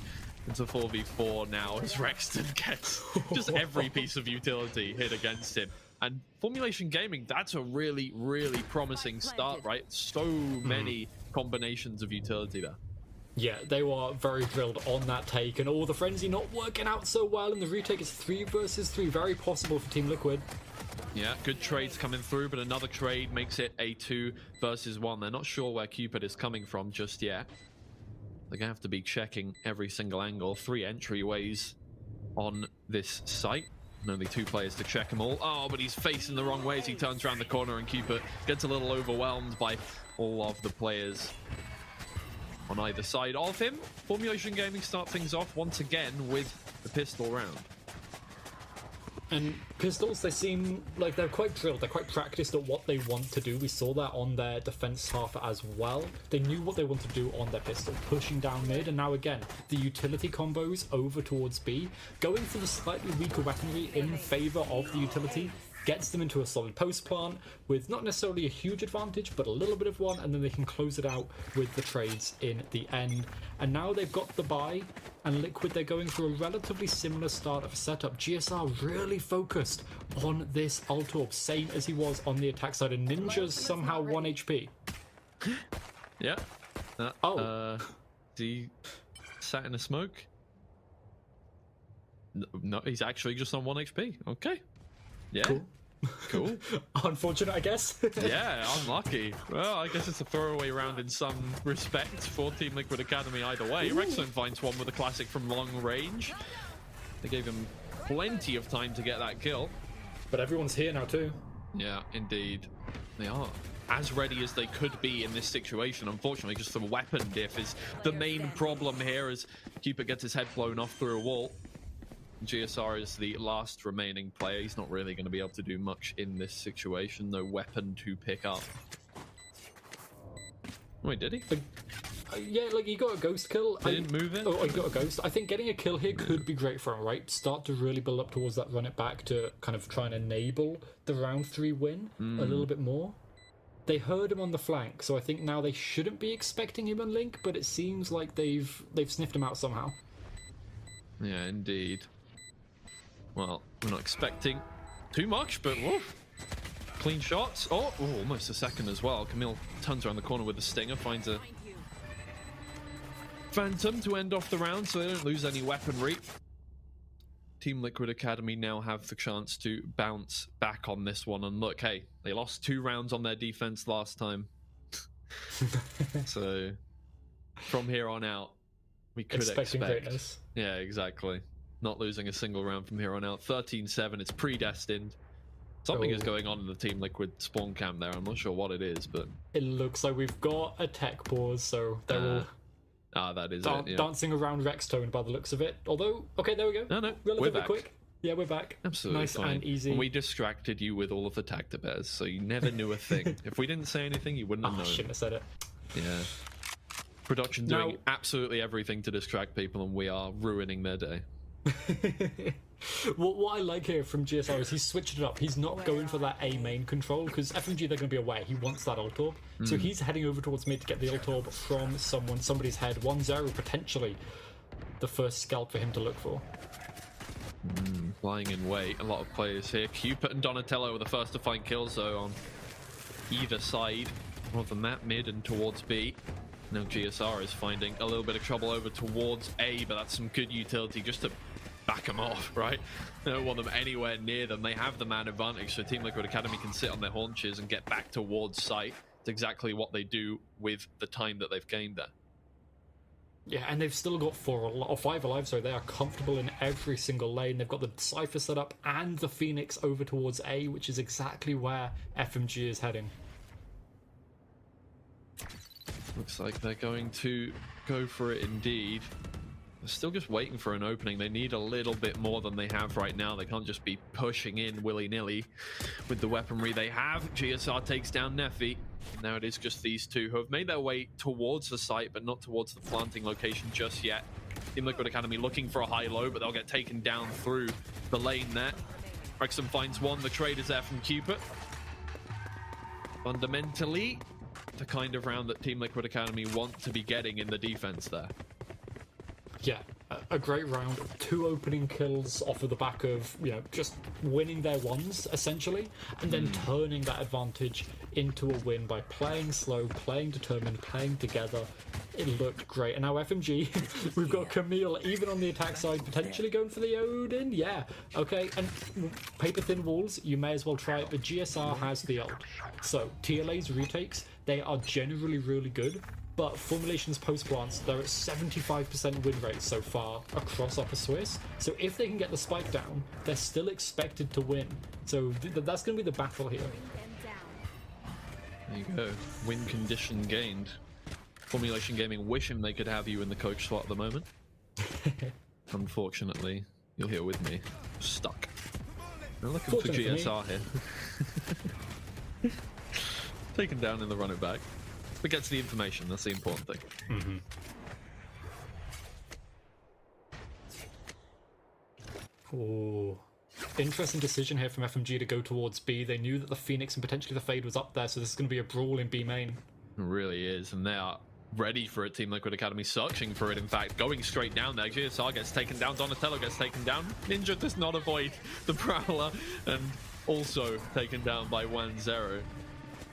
It's a 4v4 now as Rexton gets just every piece of utility hit against him. And Formulation Gaming, that's a really, really promising start, right? So many combinations of utility there. Yeah, they were very drilled on that take, and all the frenzy not working out so well, and the retake is 3 versus 3, very possible for Team Liquid. Yeah, good trades coming through, but another trade makes it a 2 versus 1. They're not sure where Cupid is coming from just yet. They're going to have to be checking every single angle. 3 entryways on this site. And only 2 players to check them all. Oh, but he's facing the wrong way as he turns around the corner, and Cupid gets a little overwhelmed by all of the players on either side of him. Formulation Gaming start things off once again with the pistol round. And Pistols, they seem like they're quite drilled, they're quite practiced at what they want to do. We saw that on their defense half as well. They knew what they want to do on their pistol, pushing down mid, and now again, the utility combos over towards B, going for the slightly weaker weaponry in favor of the utility, gets them into a solid post plant with not necessarily a huge advantage, but a little bit of one, and then they can close it out with the trades in the end. And now they've got the buy, and Liquid, they're going through a relatively similar start of a setup. GSR really focused on this ult orb, same as he was on the attack side, and Ninja's somehow 1 HP. Yeah. He sat in a smoke? No, he's actually just on 1 HP. Okay. Yeah. Cool. Unfortunate, I guess. Yeah, unlucky. Well, I guess it's a throwaway round in some respects for Team Liquid Academy either way. Rexone finds one with a classic from long range. They gave him plenty of time to get that kill. But everyone's here now too. Yeah, indeed. They are as ready as they could be in this situation. Unfortunately, just the weapon diff is the main problem here as Cupid gets his head blown off through a wall. GSR is the last remaining player. He's not really going to be able to do much in this situation. No weapon to pick up. Wait, did he? Yeah, like he got a ghost kill. They didn't move it? Oh, he got a ghost. I think getting a kill here could be great for him, right? Start to really build up towards that run it back to kind of try and enable the round 3 win a little bit more. They heard him on the flank, so I think now they shouldn't be expecting him on Link, but it seems like they've sniffed him out somehow. Yeah, indeed. Well, we're not expecting too much, but woof. Clean shots. Oh, almost a second as well. Camille turns around the corner with the stinger, finds a phantom to end off the round so they don't lose any weaponry. Team Liquid Academy now have the chance to bounce back on this one. And look, hey, they lost 2 rounds on their defense last time. So from here on out, we could Expecting expect greatness. Yeah, exactly. Not losing a single round from here on out. 13-7, it's predestined. Something is going on in the Team Liquid spawn camp there. I'm not sure what it is, but It looks like we've got a tech pause, so they're all that is it. Yeah. dancing around Rextone by the looks of it. Although, okay, there we go. No, Relatively we're back. quick. Yeah, we're back. Absolutely nice fine. and easy. We distracted you with all of the tactibears, so you never knew a thing. If we didn't say anything, you wouldn't have I known. shouldn't have said it. Yeah. Production doing absolutely everything to distract people, and we are ruining their day. What I like here from GSR is he's switched it up. He's not going for that A main control because FMG, they're going to be away. He wants that ult orb. So he's heading over towards mid to get the ult orb from somebody's head. 1-0 potentially the first scalp for him to look for. Lying in wait. A lot of players here. Cupid and Donatello were the first to find kills, though, on either side of the map, mid and towards B. Now GSR is finding a little bit of trouble over towards A, but that's some good utility just to back them off, right? They don't want them anywhere near them. They have the man advantage, so Team Liquid Academy can sit on their haunches and get back towards site. It's exactly what they do with the time that they've gained there. Yeah, and they've still got 5 alive, so they are comfortable in every single lane. They've got the Cypher set up and the Phoenix over towards A, which is exactly where FMG is heading. Looks like they're going to go for it indeed. They're still just waiting for an opening. They need a little bit more than they have right now. They can't just be pushing in willy-nilly with the weaponry they have. GSR takes down Neffy. Now it is just these two who have made their way towards the site, but not towards the planting location just yet. Team Liquid Academy looking for a high-low, but they'll get taken down through the lane there. Rexon finds one. The trade is there from Cupid. Fundamentally, the kind of round that Team Liquid Academy want to be getting in the defense there. Yeah, a great round, 2 opening kills off of the back of, you know, just winning their ones, essentially, and then turning that advantage into a win by playing slow, playing determined, playing together. It looked great. And now FMG, we've got Camille, even on the attack side, potentially going for the Odin. Yeah, okay. And paper thin walls, you may as well try it, but GSR has the ult. So TLA's retakes, they are generally really good, but Formulation's post-plants, they're at 75% win rate so far across Upper Swiss. So if they can get the spike down, they're still expected to win. So that's going to be the battle here. There you go. Win condition gained. Formulation Gaming wishing they could have you in the coach slot at the moment. Unfortunately, you're here with me. Stuck. We're looking for GSR here. Taken down in the run it back. But get to the information, that's the important thing. Oh, interesting decision here from FMG to go towards B. They knew that the Phoenix and potentially the Fade was up there, so this is going to be a brawl in B main. It really is, and they are ready for it. Team Liquid Academy searching for it, in fact, going straight down there. GSR gets taken down, Donatello gets taken down. Ninja does not avoid the Prowler, and also taken down by 1-0.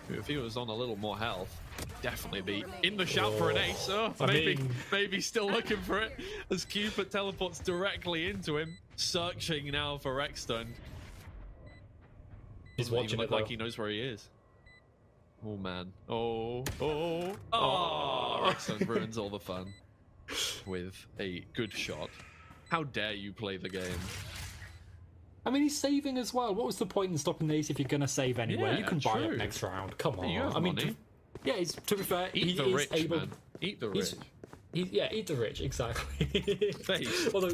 If he was on a little more health, definitely be in the shout for an ace. Oh, maybe still looking for it as Cupid teleports directly into him, searching now for Rexton. He's Doesn't watching even look it, like he knows where he is. Oh man. Oh. Rexton ruins all the fun with a good shot. How dare you play the game? I mean, he's saving as well. What was the point in stopping these if you're going to save anyway? Yeah, you can buy true. up next round. Come on. You have I mean, money. to be fair, Eat the rich, man. Eat the rich. Eat the rich, exactly. Face. Although,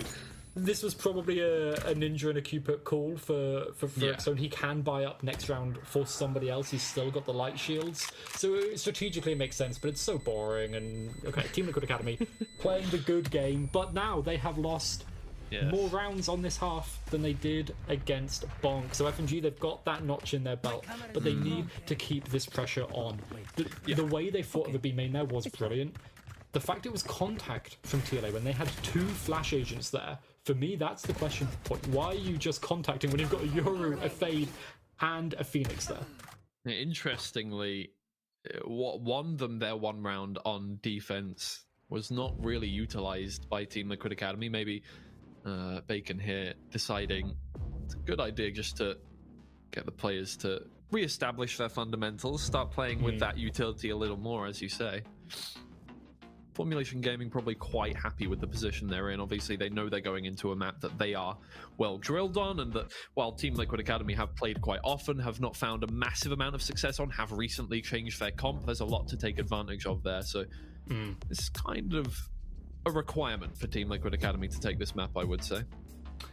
this was probably a Ninja and a Cupid call for Yeah. Rexton. He can buy up next round for somebody else. He's still got the light shields. So strategically it makes sense, but it's so boring. And, okay, Team Liquid Academy playing the good game, but now they have lost more rounds on this half than they did against Bonk. So FMG, they've got that notch in their belt, but they need to keep this pressure on. The way they fought at the B main there was brilliant. The fact it was contact from TLA when they had 2 flash agents there, for me, that's the question point. Why are you just contacting when you've got a Yoru, a Fade, and a Phoenix there? Interestingly, what won them their 1 round on defense was not really utilized by Team Liquid Academy. Maybe Bacon here deciding it's a good idea just to get the players to re-establish their fundamentals, start playing with that utility a little more, as you say. Formulation Gaming probably quite happy with the position they're in. Obviously, they know they're going into a map that they are well drilled on, and that while Team Liquid Academy have played quite often, have not found a massive amount of success on, have recently changed their comp. There's a lot to take advantage of there, so it's kind of a requirement for Team Liquid Academy to take this map, I would say.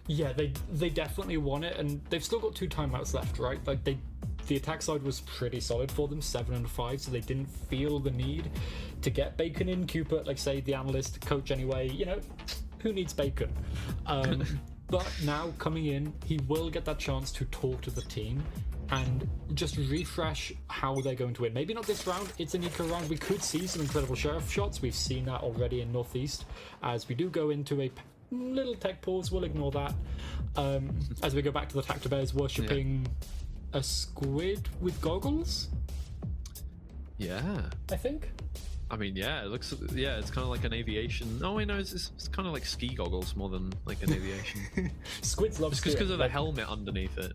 Yeah, they definitely won it, and they've still got 2 timeouts left, right? Like the attack side was pretty solid for them, 7 and 5, so they didn't feel the need to get Bacon in. Cupid, like say the analyst coach anyway, you know, who needs Bacon? But now coming in, he will get that chance to talk to the team and just refresh how they're going to win. Maybe not this round, it's an eco round. We could see some incredible sheriff shots. We've seen that already in Northeast. As we do go into a little tech pause, we'll ignore that. As we go back to the Tactor Bears worshipping a squid with goggles? Yeah. I think. I mean, yeah, it looks, it's kind of like an aviation. Oh, wait, no, it's kind of like ski goggles more than like an aviation. Squids love It's just because of the helmet underneath it.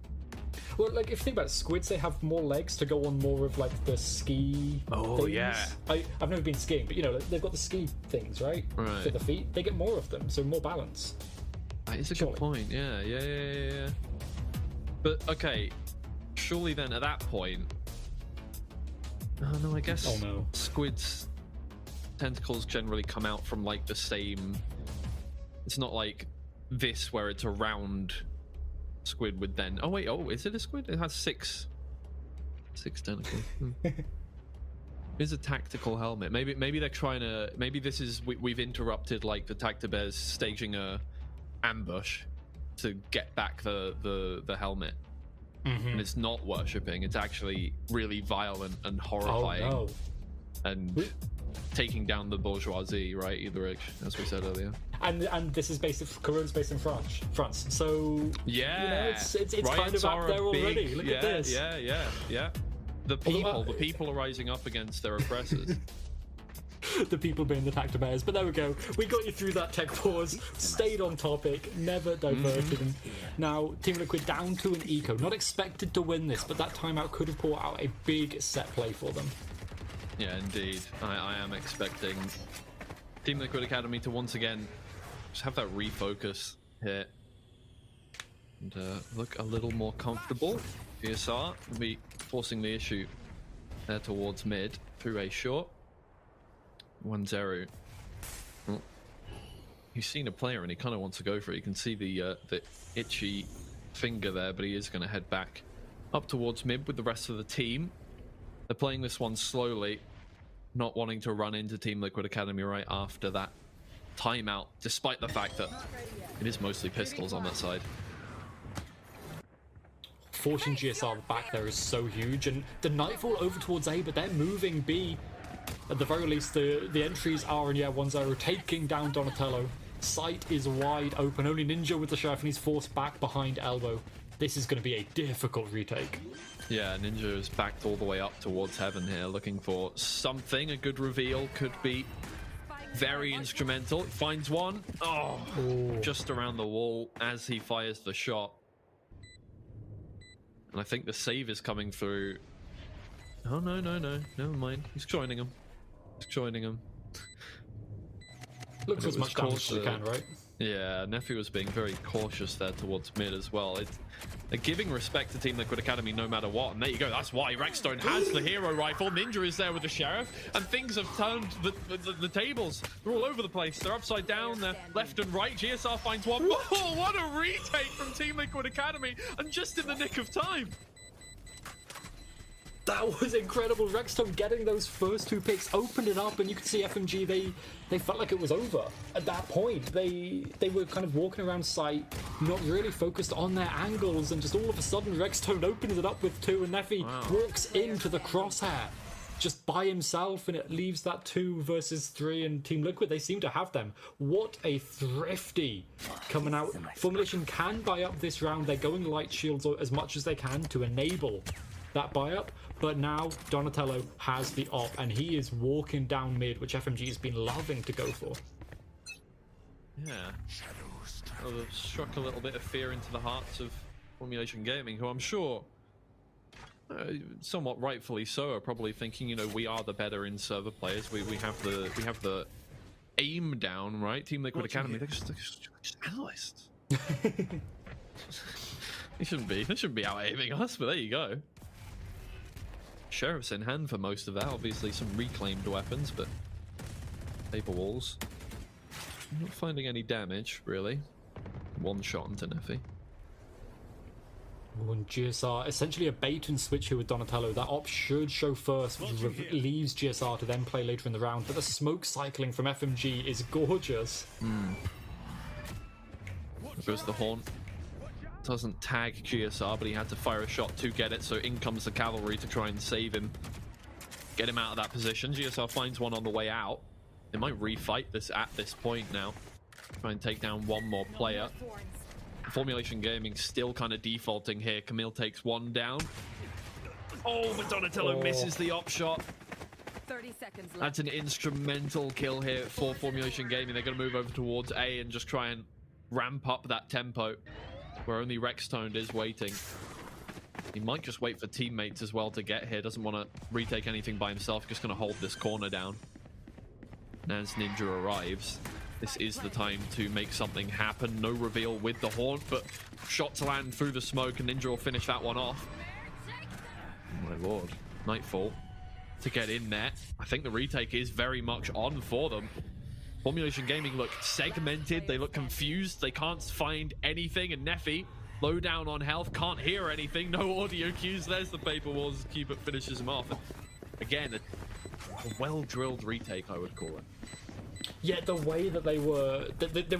Well, like, if you think about it, squids, they have more legs to go on more of, like, the ski things. Yeah. I've never been skiing, but, you know, they've got the ski things, right? Right. For the feet. They get more of them, so more balance. That is a good point, yeah. But, okay, surely then at that point... Oh, no, I guess squids' tentacles generally come out from, like, the same... It's not like this, where it's a round... squid would then is it a squid? It has six tentacles. It's a tactical helmet. Maybe they're trying to, maybe this is we've interrupted like the Tactor Bears staging a ambush to get back the helmet. And it's not worshipping, it's actually really violent and horrifying and taking down the bourgeoisie, right? Either as we said earlier. and this is Corrode's based in France. So Yeah, it's kind of out there already. Look at this. Yeah. The people are rising up against their oppressors. The people being the tactibears. But there we go. We got you through that tech pause. Stayed on topic. Never diverted. And now Team Liquid down to an eco. Not expected to win this, but that timeout could have brought out a big set play for them. Yeah, indeed. I am expecting Team Liquid Academy to once again just have that refocus here and look a little more comfortable. PSR will be forcing the issue there towards mid through a short. 1-0. Oh. He's seen a player and he kind of wants to go for it. You can see the itchy finger there, but he is going to head back up towards mid with the rest of the team. They're playing this one slowly, not wanting to run into Team Liquid Academy right after that timeout, despite the fact that it is mostly pistols on that side. Forcing GSR back there is so huge, and the Nightfall over towards A, but they're moving B. At the very least, the entries are in 1-0, taking down Donatello. Sight is wide open, only Ninja with the Sheriff, and he's forced back behind Elbow. This is going to be a difficult retake. Yeah, Ninja is backed all the way up towards heaven here, looking for something. A good reveal could be very instrumental. Finds one. Oh, just around the wall as he fires the shot. And I think the save is coming through. Oh, no. Never mind. He's joining him. Looks as much damage as you can, right? Yeah, Neffy was being very cautious there towards mid as well. They're giving respect to Team Liquid Academy no matter what. And there you go. That's why Rexstone has the hero rifle. Ninja is there with the Sheriff. And things have turned the tables. They're all over the place. They're upside down. They're left and right. GSR finds one. Oh, what a retake from Team Liquid Academy. And just in the nick of time. That was incredible. Rexstone getting those first two picks, opened it up, and you could see FMG, they felt like it was over at that point. They were kind of walking around site, not really focused on their angles, and just all of a sudden Rexstone opens it up with two, and Neffy walks into the crosshair just by himself, and it leaves that 2 versus 3, and Team Liquid, they seem to have them. What a thrifty coming out. Formulation can buy up this round. They're going light shields as much as they can to enable that buy up, but now Donatello has the op and he is walking down mid, which FMG has been loving to go for. Yeah, well, they've struck a little bit of fear into the hearts of Formulation Gaming, who I'm sure, somewhat rightfully so, are probably thinking, we are the better in server players. We have the aim down, right? Team Liquid Academy, they're just analysts. They shouldn't be out aiming us, but there you go. Sheriff's in hand for most of that. Obviously some reclaimed weapons, but paper walls. Not finding any damage, really. One shot into Neffy. And GSR, essentially a bait and switch here with Donatello. That op should show first, which leaves GSR to then play later in the round. But the smoke cycling from FMG is gorgeous. There goes the horn. Doesn't tag GSR, but he had to fire a shot to get it, so in comes the cavalry to try and save him, get him out of that position. GSR finds one on the way out. They might refight this at this point now, try and take down one more player. Formulation Gaming still kind of defaulting here. Camille takes one down. Oh, but Donatello misses the op shot. 30 seconds left. That's an instrumental kill here for Formulation Gaming. They're going to move over towards A and just try and ramp up that tempo, where only Rexstone is waiting. He might just wait for teammates as well to get here. Doesn't want to retake anything by himself. Just going to hold this corner down. And as Ninja arrives, this is the time to make something happen. No reveal with the horn, but shots land through the smoke, and Ninja will finish that one off. Oh my lord. Nightfall to get in there. I think the retake is very much on for them. Formulation Gaming look segmented, they look confused, they can't find anything, and Neffy, low down on health, can't hear anything, no audio cues. There's the paper walls, Cupid finishes him off. And again, a well-drilled retake, I would call it. Yeah, the way that they were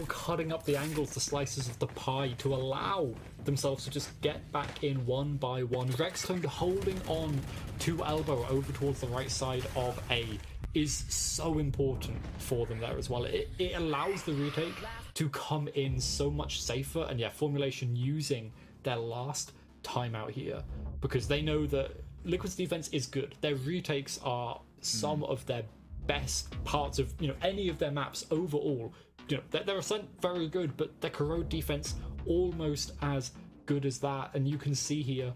cutting up the angles, the slices of the pie to allow themselves to just get back in one by one. Rextone holding on to elbow over towards the right side of A is so important for them there as well. It allows the retake to come in so much safer, and yeah, Formulation using their last timeout here because they know that Liquid's defense is good. Their retakes are some of their best parts of any of their maps overall. Their Ascent very good, but their Corrode defense almost as good as that, and you can see here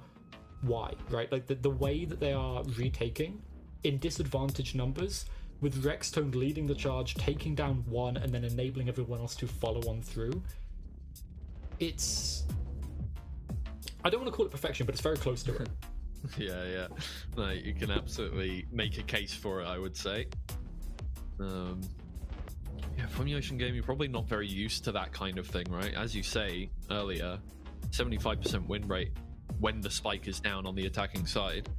why, right? Like the way that they are retaking in disadvantaged numbers, with Rextone leading the charge, taking down one, and then enabling everyone else to follow on through. It's, I don't want to call it perfection, but it's very close to it. Yeah. No, you can absolutely make a case for it, I would say. Yeah, Formulation Gaming, probably not very used to that kind of thing, right? As you say earlier, 75% win rate when the spike is down on the attacking side,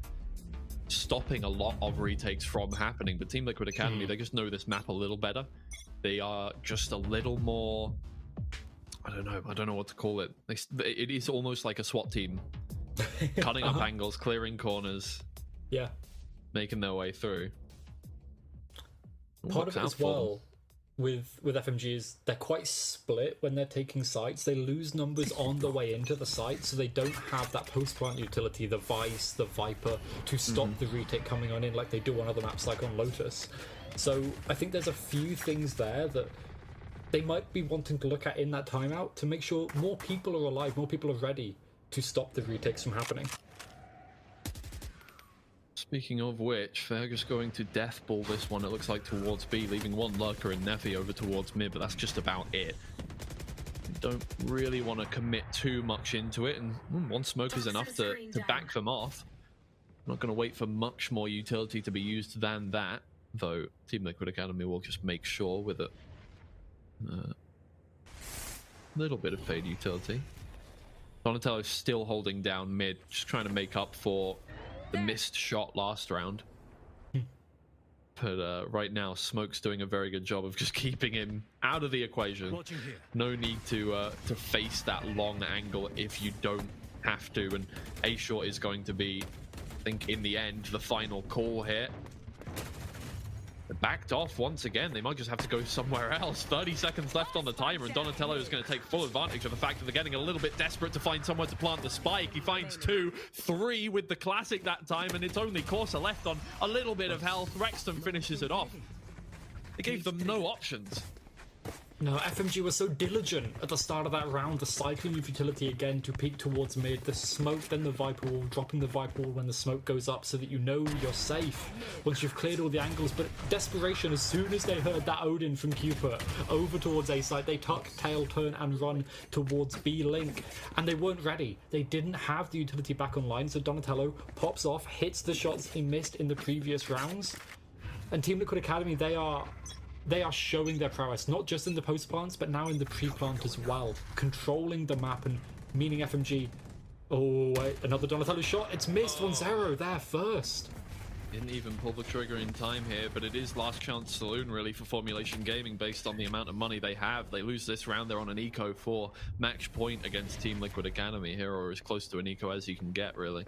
stopping a lot of retakes from happening. But Team Liquid Academy, they just know this map a little better. They are just a little more, I don't know what to call it. It is almost like a SWAT team, cutting up angles, clearing corners, yeah, making their way through. Part of it as well with FMG is they're quite split when they're taking sites. They lose numbers on the way into the site, so they don't have that post-plant utility, the Vice, the Viper, to stop the retake coming on in like they do on other maps like on Lotus. So I think there's a few things there that they might be wanting to look at in that timeout to make sure more people are alive, more people are ready to stop the retakes from happening. Speaking of which, they're just going to death ball this one, it looks like, towards B, leaving one lurker and Nefi over towards mid, but that's just about it. Don't really want to commit too much into it, and one smoke is enough to back them off. Not going to wait for much more utility to be used than that, though Team Liquid Academy will just make sure with a little bit of fade utility. Donatello still holding down mid, just trying to make up for the missed shot last round. But right now, Smoke's doing a very good job of just keeping him out of the equation. No need to face that long angle if you don't have to. And A-Short is going to be, I think, in the end, the final call here. They're backed off once again. They might just have to go somewhere else. 30 seconds left on the timer, and Donatello is going to take full advantage of the fact that they're getting a little bit desperate to find somewhere to plant the spike. He finds 2, 3 with the classic that time, and it's only Corsa left on a little bit of health. Rexton finishes it off. They gave them no options. No, FMG was so diligent at the start of that round, the cycling of utility again to peek towards mid, the smoke, then the Viper wall, dropping the Viper wall when the smoke goes up so that you know you're safe once you've cleared all the angles. But desperation, as soon as they heard that Odin from Cupid over towards A site, they tuck, tail, turn and run towards B link, and they weren't ready. They didn't have the utility back online, so Donatello pops off, hits the shots he missed in the previous rounds. And Team Liquid Academy, they are showing their prowess, not just in the post-plants, but now in the pre-plant as well. Controlling the map, and meaning FMG... Oh, wait, another Donatello shot. It's missed 1-0 there first. Didn't even pull the trigger in time here, but it is last chance saloon, really, for Formulation Gaming based on the amount of money they have. They lose this round, they're on an eco for match point against Team Liquid Academy here, or as close to an eco as you can get, really.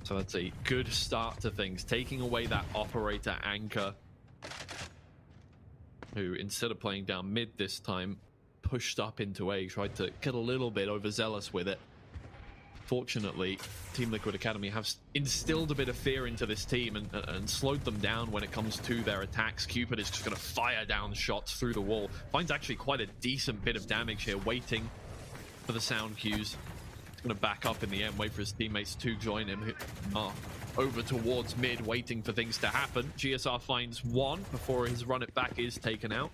So that's a good start to things. Taking away that operator anchor, who, instead of playing down mid this time, pushed up into A, tried to get a little bit overzealous with it. Fortunately, Team Liquid Academy have instilled a bit of fear into this team and slowed them down when it comes to their attacks. Cupid is just going to fire down shots through the wall. Finds actually quite a decent bit of damage here, waiting for the sound cues. He's going to back up in the end, wait for his teammates to join him. Over towards mid, waiting for things to happen. GSR finds one before his run it back is taken out.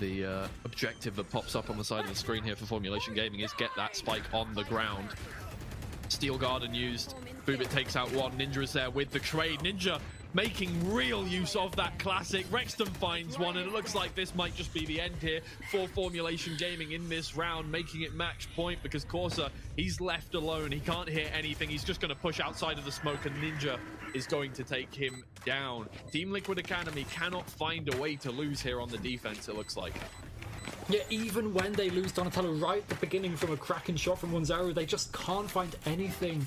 The objective that pops up on the side of the screen here for Formulation Gaming is get that spike on the ground. Steel Garden used. Boobit takes out one. Ninja is there with the trade. Ninja making real use of that classic. Rexton finds one, and it looks like this might just be the end here for Formulation Gaming in this round, making it match point because Corsa, he's left alone. He can't hear anything. He's just going to push outside of the smoke, and Ninja is going to take him down. Team Liquid Academy cannot find a way to lose here on the defense, it looks like. Yeah, even when they lose Donatello right at the beginning from a cracking shot from 1-0, they just can't find anything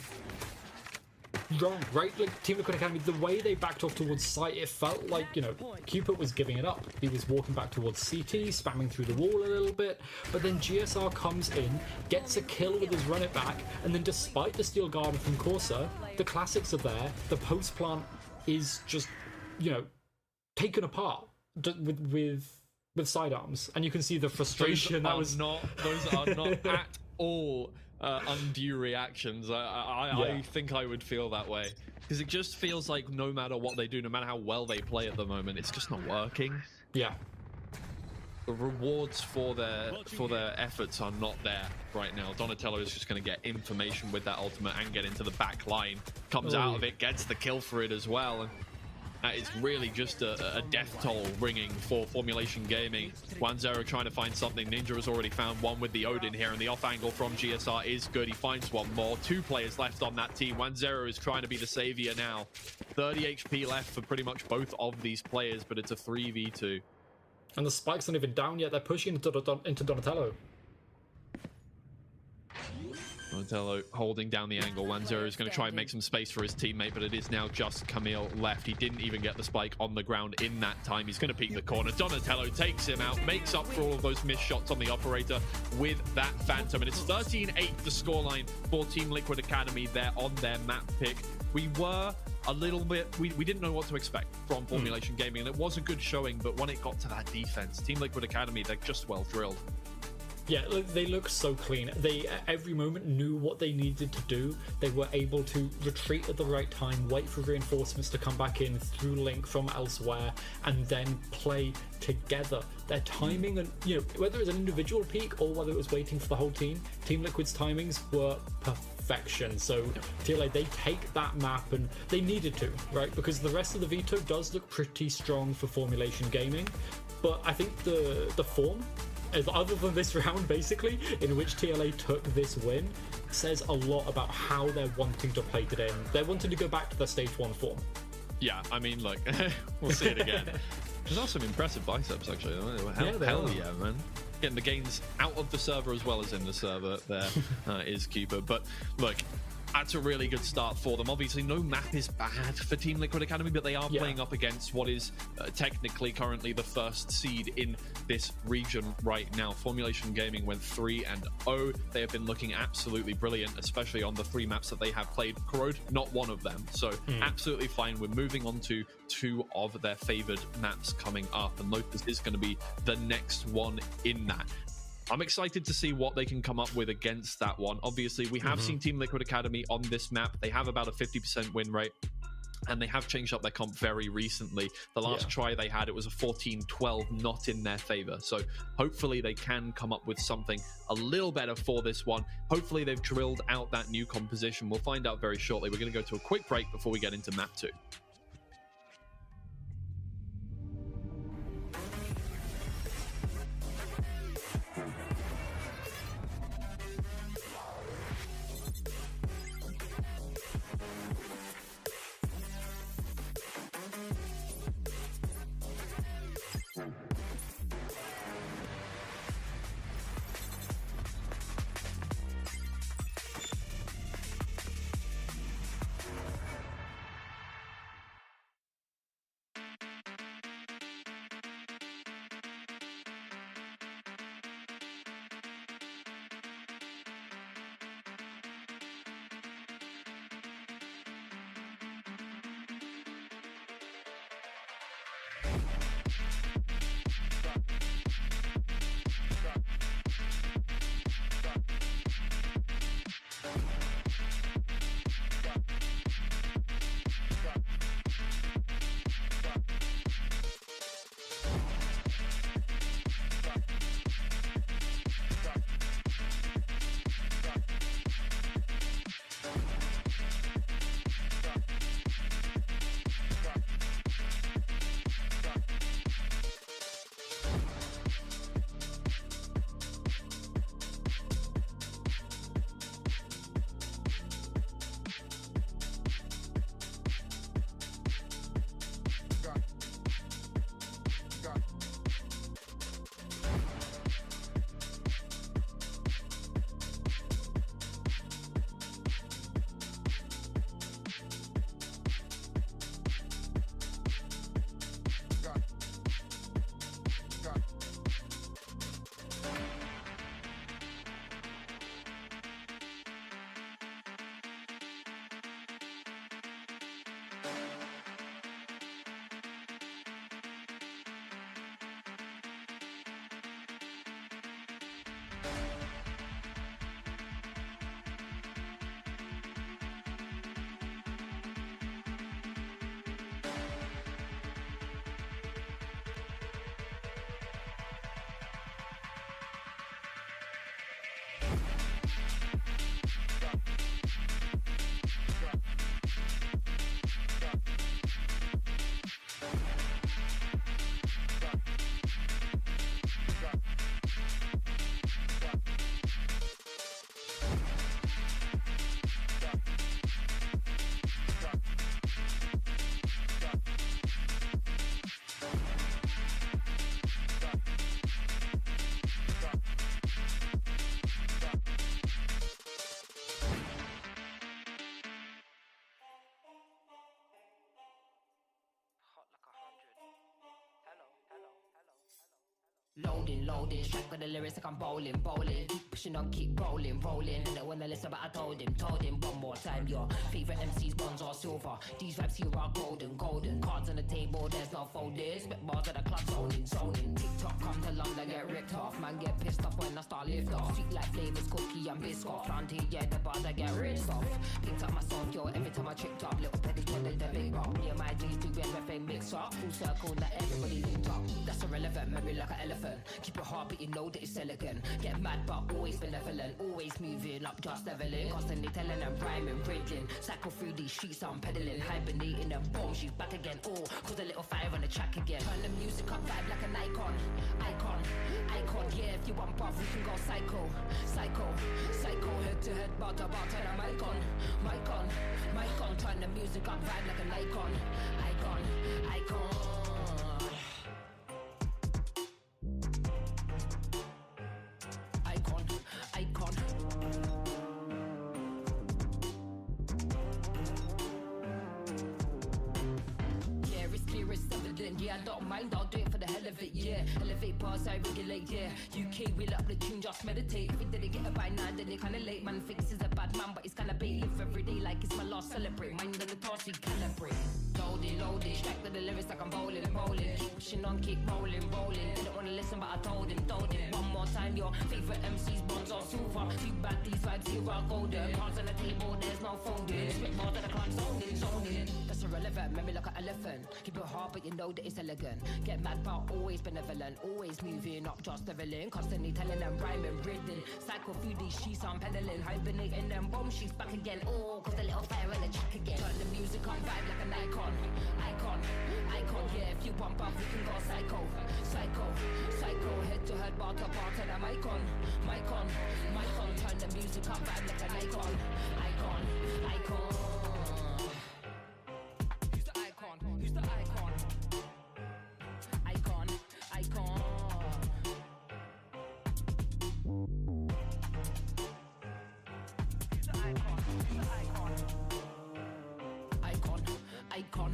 wrong, right? Like, Team Liquid Academy, the way they backed off towards site, it felt like, you know, Cupid was giving it up. He was walking back towards CT, spamming through the wall a little bit, but then GSR comes in, gets a kill with his run it back, and then despite the Steel Garden from Corsa, the classics are there, the post plant is just, you know, taken apart with sidearms, and you can see the frustration. Those are not at all undue reactions. I think I would feel that way because it just feels like no matter what they do, no matter how well they play at the moment, it's just not working. Yeah, the rewards for their efforts are not there right now. Donatello is just going to get information with that ultimate and get into the back line. Comes out of it, gets the kill for it as well, and that is really just a death toll ringing for Formulation Gaming. 1-0 trying to find something. Ninja has already found one with the Odin here, and the off angle from GSR is good. He finds one more. 2 players left on that team. 1-0 is trying to be the savior now. 30 HP left for pretty much both of these players, but it's a 3v2. And the spike's not even down yet. They're pushing into Donatello. Donatello holding down the angle. 1-0 is going to try and make some space for his teammate, but it is now just Camille left. He didn't even get the spike on the ground in that time. He's going to peek the corner. Donatello takes him out, makes up for all of those missed shots on the operator with that Phantom. And it's 13-8 the scoreline for Team Liquid Academy there on their map pick. We were a little bit, we didn't know what to expect from Formulation Gaming, and it was a good showing, but when it got to that defense, Team Liquid Academy, they're just well drilled. Yeah, they look so clean. They, at every moment, knew what they needed to do. They were able to retreat at the right time, wait for reinforcements to come back in through Link from elsewhere, and then play together. Their timing, and you know, whether it was an individual peak or whether it was waiting for the whole team, Team Liquid's timings were perfection. So TLA, they take that map, and they needed to, right? Because the rest of the veto does look pretty strong for Formulation Gaming, but I think the form, other than this round basically, in which TLA took this win, says a lot about how they're wanting to play today, and they're wanting to go back to their stage 1 form. Yeah, I mean, look, we'll see it again. There's also some impressive biceps, actually. Hell yeah, man. Getting the gains out of the server as well as in the server there is Keeper. But look, that's a really good start for them. Obviously, no map is bad for Team Liquid Academy, but they are playing up against what is technically currently the first seed in this region right now. Formulation Gaming went 3-0. They have been looking absolutely brilliant, especially on the 3 maps that they have played. Corrode, not one of them. So absolutely fine. We're moving on to 2 of their favored maps coming up, and Lotus is going to be the next one in that. I'm excited to see what they can come up with against that one. Obviously, we have seen Team Liquid Academy on this map. They have about a 50% win rate, and they have changed up their comp very recently. The last try they had, it was a 14-12, not in their favor. So hopefully they can come up with something a little better for this one. Hopefully they've drilled out that new composition. We'll find out very shortly. We're going to go to a quick break before we get into map 2. Loading, strike with the lyrics like I'm bowling. Keep pushing on, keep rolling. I don't wanna listen, but I told him one more time. Your favorite MCs, bronze or silver. These vibes here are golden. Cards on the table, there's no folding. Spit bars at the club, zoning. TikTok comes along, I get ripped off. Man get pissed off when I start lift off. Sweet like flavors, cookie and biscuit. Planty, yeah, the bars I get ripped off. Picked up my song, yo, every time I tripped up. Little petty, the big rock. Me and my G's do everything mix up. Full circle, now everybody linked up. That's irrelevant, memory like an elephant. Keep your heart, but you know that it's elegant. Get mad, but always benevolent. Always moving up, just leveling. Constantly telling them rhyming, riddling. Cycle through these streets, I'm pedaling. Hibernating and boom, she's back again. Oh, cause a little fire on the track again. Turn the music up, vibe like an icon. Yeah, if you want buff, we can go psycho. Head to head, bar to bar, turn the mic on. Turn the music up, vibe like an icon. Yeah, it's clear, it's evident. Yeah, I don't mind, I'll do it for the hell of it. Yeah, elevate bars, I regulate. Yeah, UK, wheel up the tune, just meditate. If it didn't get it by 9, then it kinda late. Man thinks he's a bad man, but he's kinda bait. Live every day like it's my last, celebrate. Mind on the task, we calibrate. Loaded, strike with the lyrics like I'm bowling. Keep pushing on, keep rolling. Didn't wanna listen, but I told him. One more time, your favorite MCs, bronze or silver. Too bad these vibes here are golden. Cards on the table, there's no folding. Spit bars that I can't zoning. That's irrelevant, memory like an elephant. Keep it hard, but you know that it's elegant. Get mad, but always benevolent. Always moving up, just leveling. Constantly telling them rhyming, riddling. Cycle through these sheets, I'm pedaling. Hibernating them boom, she's back again. Oh, cause a little fire in the track again. Turn the music on, vibe like an icon. Yeah, if you want buff, we can go psycho. Head to head, bar to bar, turn the mic on. Turn the music up, vibe like an icon. Who's the icon? Who's the icon? Icon. Who's the icon? Who's the icon? Icon. Icon.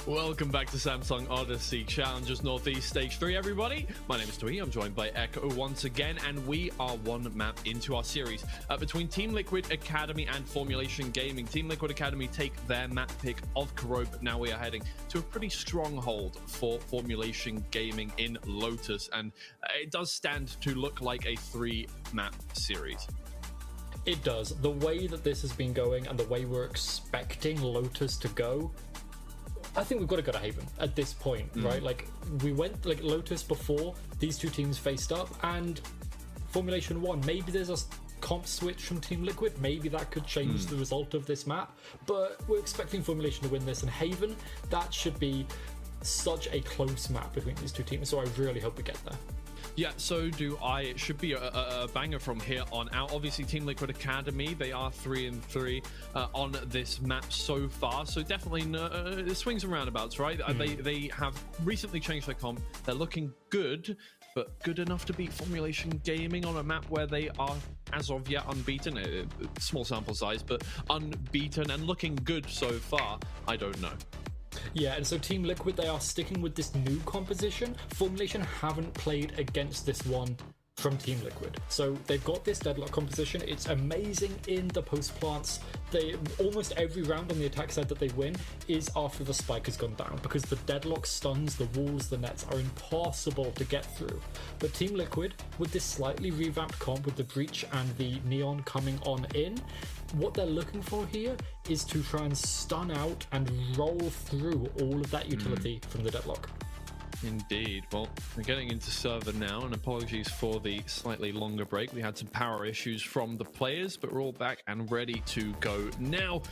Welcome back to Samsung Odyssey Challengers Northeast Stage 3, everybody. My name is Dwee. I'm joined by Echo once again, and we are one map into our series between Team Liquid Academy and Formulation Gaming. Team Liquid Academy take their map pick of Corrode, but now we are heading to a pretty stronghold for Formulation Gaming in Lotus, and it does stand to look like a 3-map series. It does. The way that this has been going and the way we're expecting Lotus to go, I think we've got to go to Haven at this point, right? Like, we went like Lotus before these two teams faced up, and Formulation 1, maybe there's a comp switch from Team Liquid, maybe that could change the result of this map, but we're expecting Formulation to win this, and Haven, that should be such a close map between these two teams, so I really hope we get there. Yeah, so do I. It should be a banger from here on out. Obviously, Team Liquid Academy, they are 3-3 on this map so far. So definitely swings and roundabouts, right? They have recently changed their comp. They're looking good, but good enough to beat Formulation Gaming on a map where they are, as of yet, unbeaten. Small sample size, but unbeaten and looking good so far. I don't know. Yeah, and so Team Liquid, they are sticking with this new composition. Formulation haven't played against this one from Team Liquid. So they've got this deadlock composition. It's amazing in the post plants. They almost every round on the attack side that they win is after the spike has gone down, because the deadlock stuns, the walls, the nets are impossible to get through. But Team Liquid, with this slightly revamped comp with the breach and the neon coming on in, what they're looking for here is to try and stun out and roll through all of that utility from the deadlock. Indeed. Well, we're getting into server now, and apologies for the slightly longer break. We had some power issues from the players, but we're all back and ready to go now.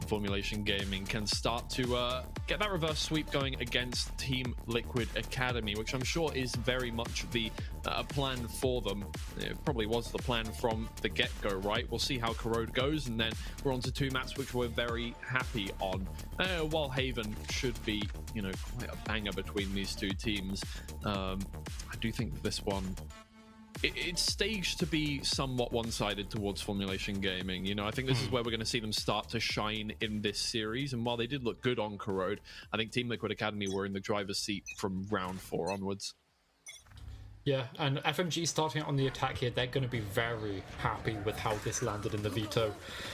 Formulation Gaming can start to get that reverse sweep going against Team Liquid Academy, which I'm sure is very much the plan for them. It probably was the plan from the get-go, right? We'll see how Corrode goes, and then we're on to 2 maps which we're very happy on. While Haven should be, quite a banger between these two teams, I do think that this one, it's staged to be somewhat one-sided towards Formulation Gaming. I think this is where we're going to see them start to shine in this series, and while they did look good on Corrode, I think Team Liquid Academy were in the driver's seat from round 4 onwards. Yeah, and FMG starting out on the attack here, they're going to be very happy with how this landed in the veto,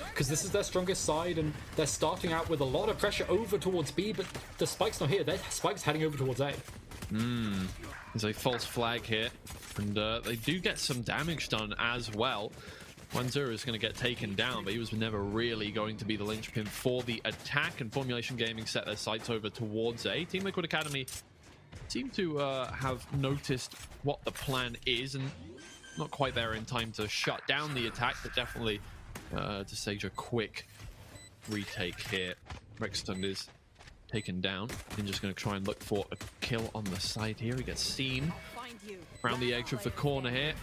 because this is their strongest side, and they're starting out with a lot of pressure over towards B, but the spike's not here. Their spike's heading over towards A. There's a false flag here, and they do get some damage done as well. 1-0 is going to get taken down, but he was never really going to be the linchpin for the attack, and Formulation Gaming set their sights over towards A. Team Liquid Academy seem to have noticed what the plan is, and not quite there in time to shut down the attack, but definitely to stage a quick retake here. Rexton is taken down. Ninja's going to try and look for a kill on the side here. He gets seen around the edge of the corner here.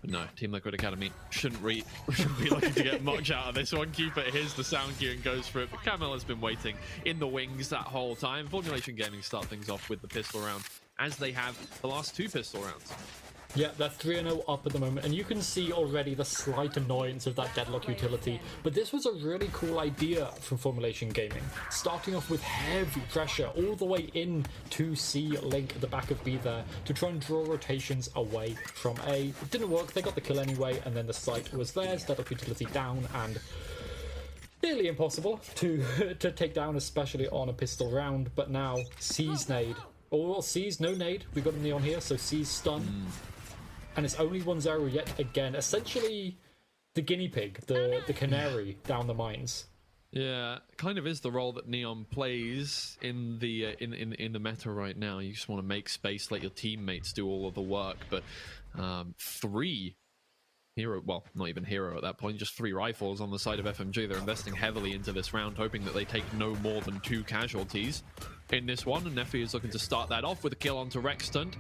But no, Team Liquid Academy shouldn't be looking to get much out of this one. Keeper hears the sound cue and goes for it, but Camel has been waiting in the wings that whole time. Formulation Gaming start things off with the pistol round, as they have the last 2 pistol rounds. Yeah, they're 3-0 up at the moment, and you can see already the slight annoyance of that deadlock utility, but this was a really cool idea from Formulation Gaming, starting off with heavy pressure all the way in to C link at the back of B there to try and draw rotations away from A. It didn't work, they got the kill anyway, and then the site was theirs, deadlock utility down, and nearly impossible to take down, especially on a pistol round. But now C's nade, or C's no nade, we got a neon here, so C's stun. And it's only 1-0 yet again. Essentially, the guinea pig, the canary down the mines. Yeah, kind of is the role that Neon plays in the meta right now. You just want to make space, let your teammates do all of the work. But 3 hero, well, not even hero at that point, just 3 rifles on the side of FMG. They're investing heavily into this round, hoping that they take no more than 2 casualties in this one. And Neffy is looking to start that off with a kill onto Rexton.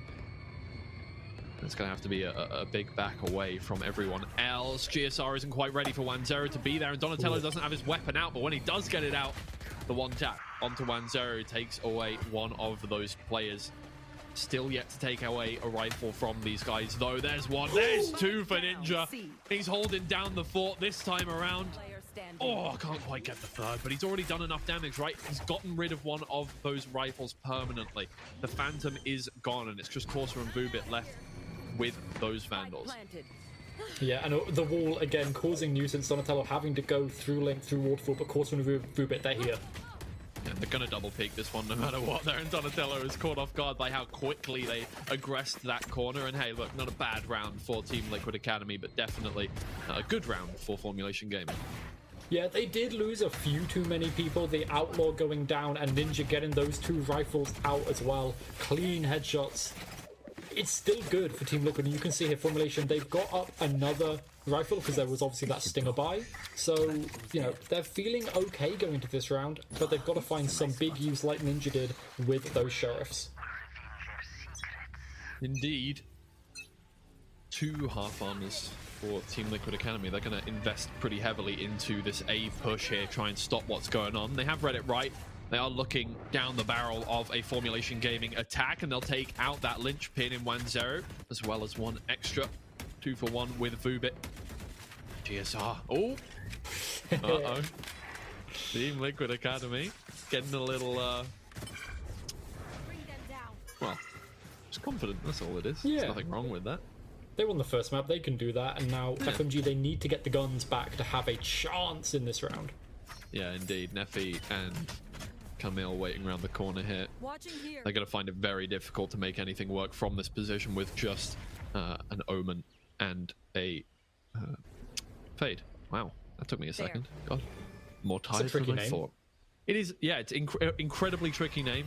It's going to have to be a big back away from everyone else. GSR isn't quite ready for 1-0 to be there, and Donatello doesn't have his weapon out, but when he does get it out, the one tap onto 1-0 takes away one of those players. Still yet to take away a rifle from these guys, though. There's one. There's 2 for Ninja. He's holding down the fort this time around. Oh, can't quite get the third, but he's already done enough damage, right? He's gotten rid of one of those rifles permanently. The Phantom is gone, and it's just Corsair and Vubit left with those Vandals. Yeah, and the wall, again, causing nuisance. Donatello having to go through Link, through Waterfall, but Corsair and Vubit, they're here. Yeah, they're going to double peek this one no matter what there, and Donatello is caught off guard by how quickly they aggressed that corner. And hey, look, not a bad round for Team Liquid Academy, but definitely a good round for Formulation Gaming. Yeah, they did lose a few too many people. The Outlaw going down and Ninja getting those 2 rifles out as well. Clean headshots. It's still good for Team Liquid, and you can see here, Formulation, they've got up another rifle because there was obviously that Stinger buy. So, you know, they're feeling okay going into this round, but they've got to find some big use like Ninja did with those Sheriffs. Indeed. 2 half armors for Team Liquid Academy. They're going to invest pretty heavily into this A push here, try and stop what's going on. They have read it right. They are looking down the barrel of a Formulation Gaming attack, and they'll take out that linchpin in 1-0, as well as 1 extra. 2 for 1 with Vubit. GSR. Oh! Uh-oh. Team Liquid Academy getting a little, well, just confident, that's all it is. Yeah. There's nothing wrong with that. They won the first map, they can do that, and now FMG, they need to get the guns back to have a chance in this round. Yeah, indeed. Neffy and Camille waiting around the corner here. They're going to find it very difficult to make anything work from this position with just an Omen and a Fade. Wow, that took me a second. God, more tired than I thought. It is, yeah, it's incredibly tricky name.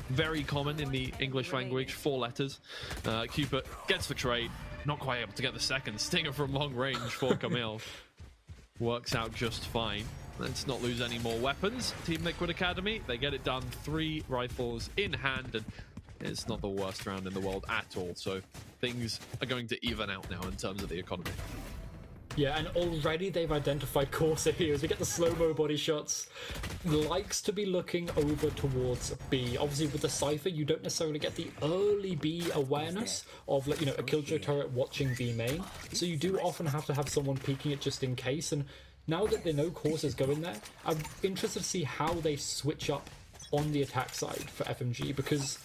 Very common in the English language, 4 letters. Cupid gets the trade, not quite able to get the second. Stinger from long range for Camille. Works out just fine. Let's not lose any more weapons. Team Liquid Academy, they get it done. 3 rifles in hand, and it's not the worst round in the world at all. So things are going to even out now in terms of the economy. Yeah, and already they've identified Corsair here as we get the slow-mo body shots. Likes to be looking over towards B. Obviously, with the Cypher, you don't necessarily get the early B awareness of, like, you know, a Killjoy turret watching B main. So you do often have to have someone peeking it just in case. And now that they know Corsair's going there, I'm interested to see how they switch up on the attack side for FMG, because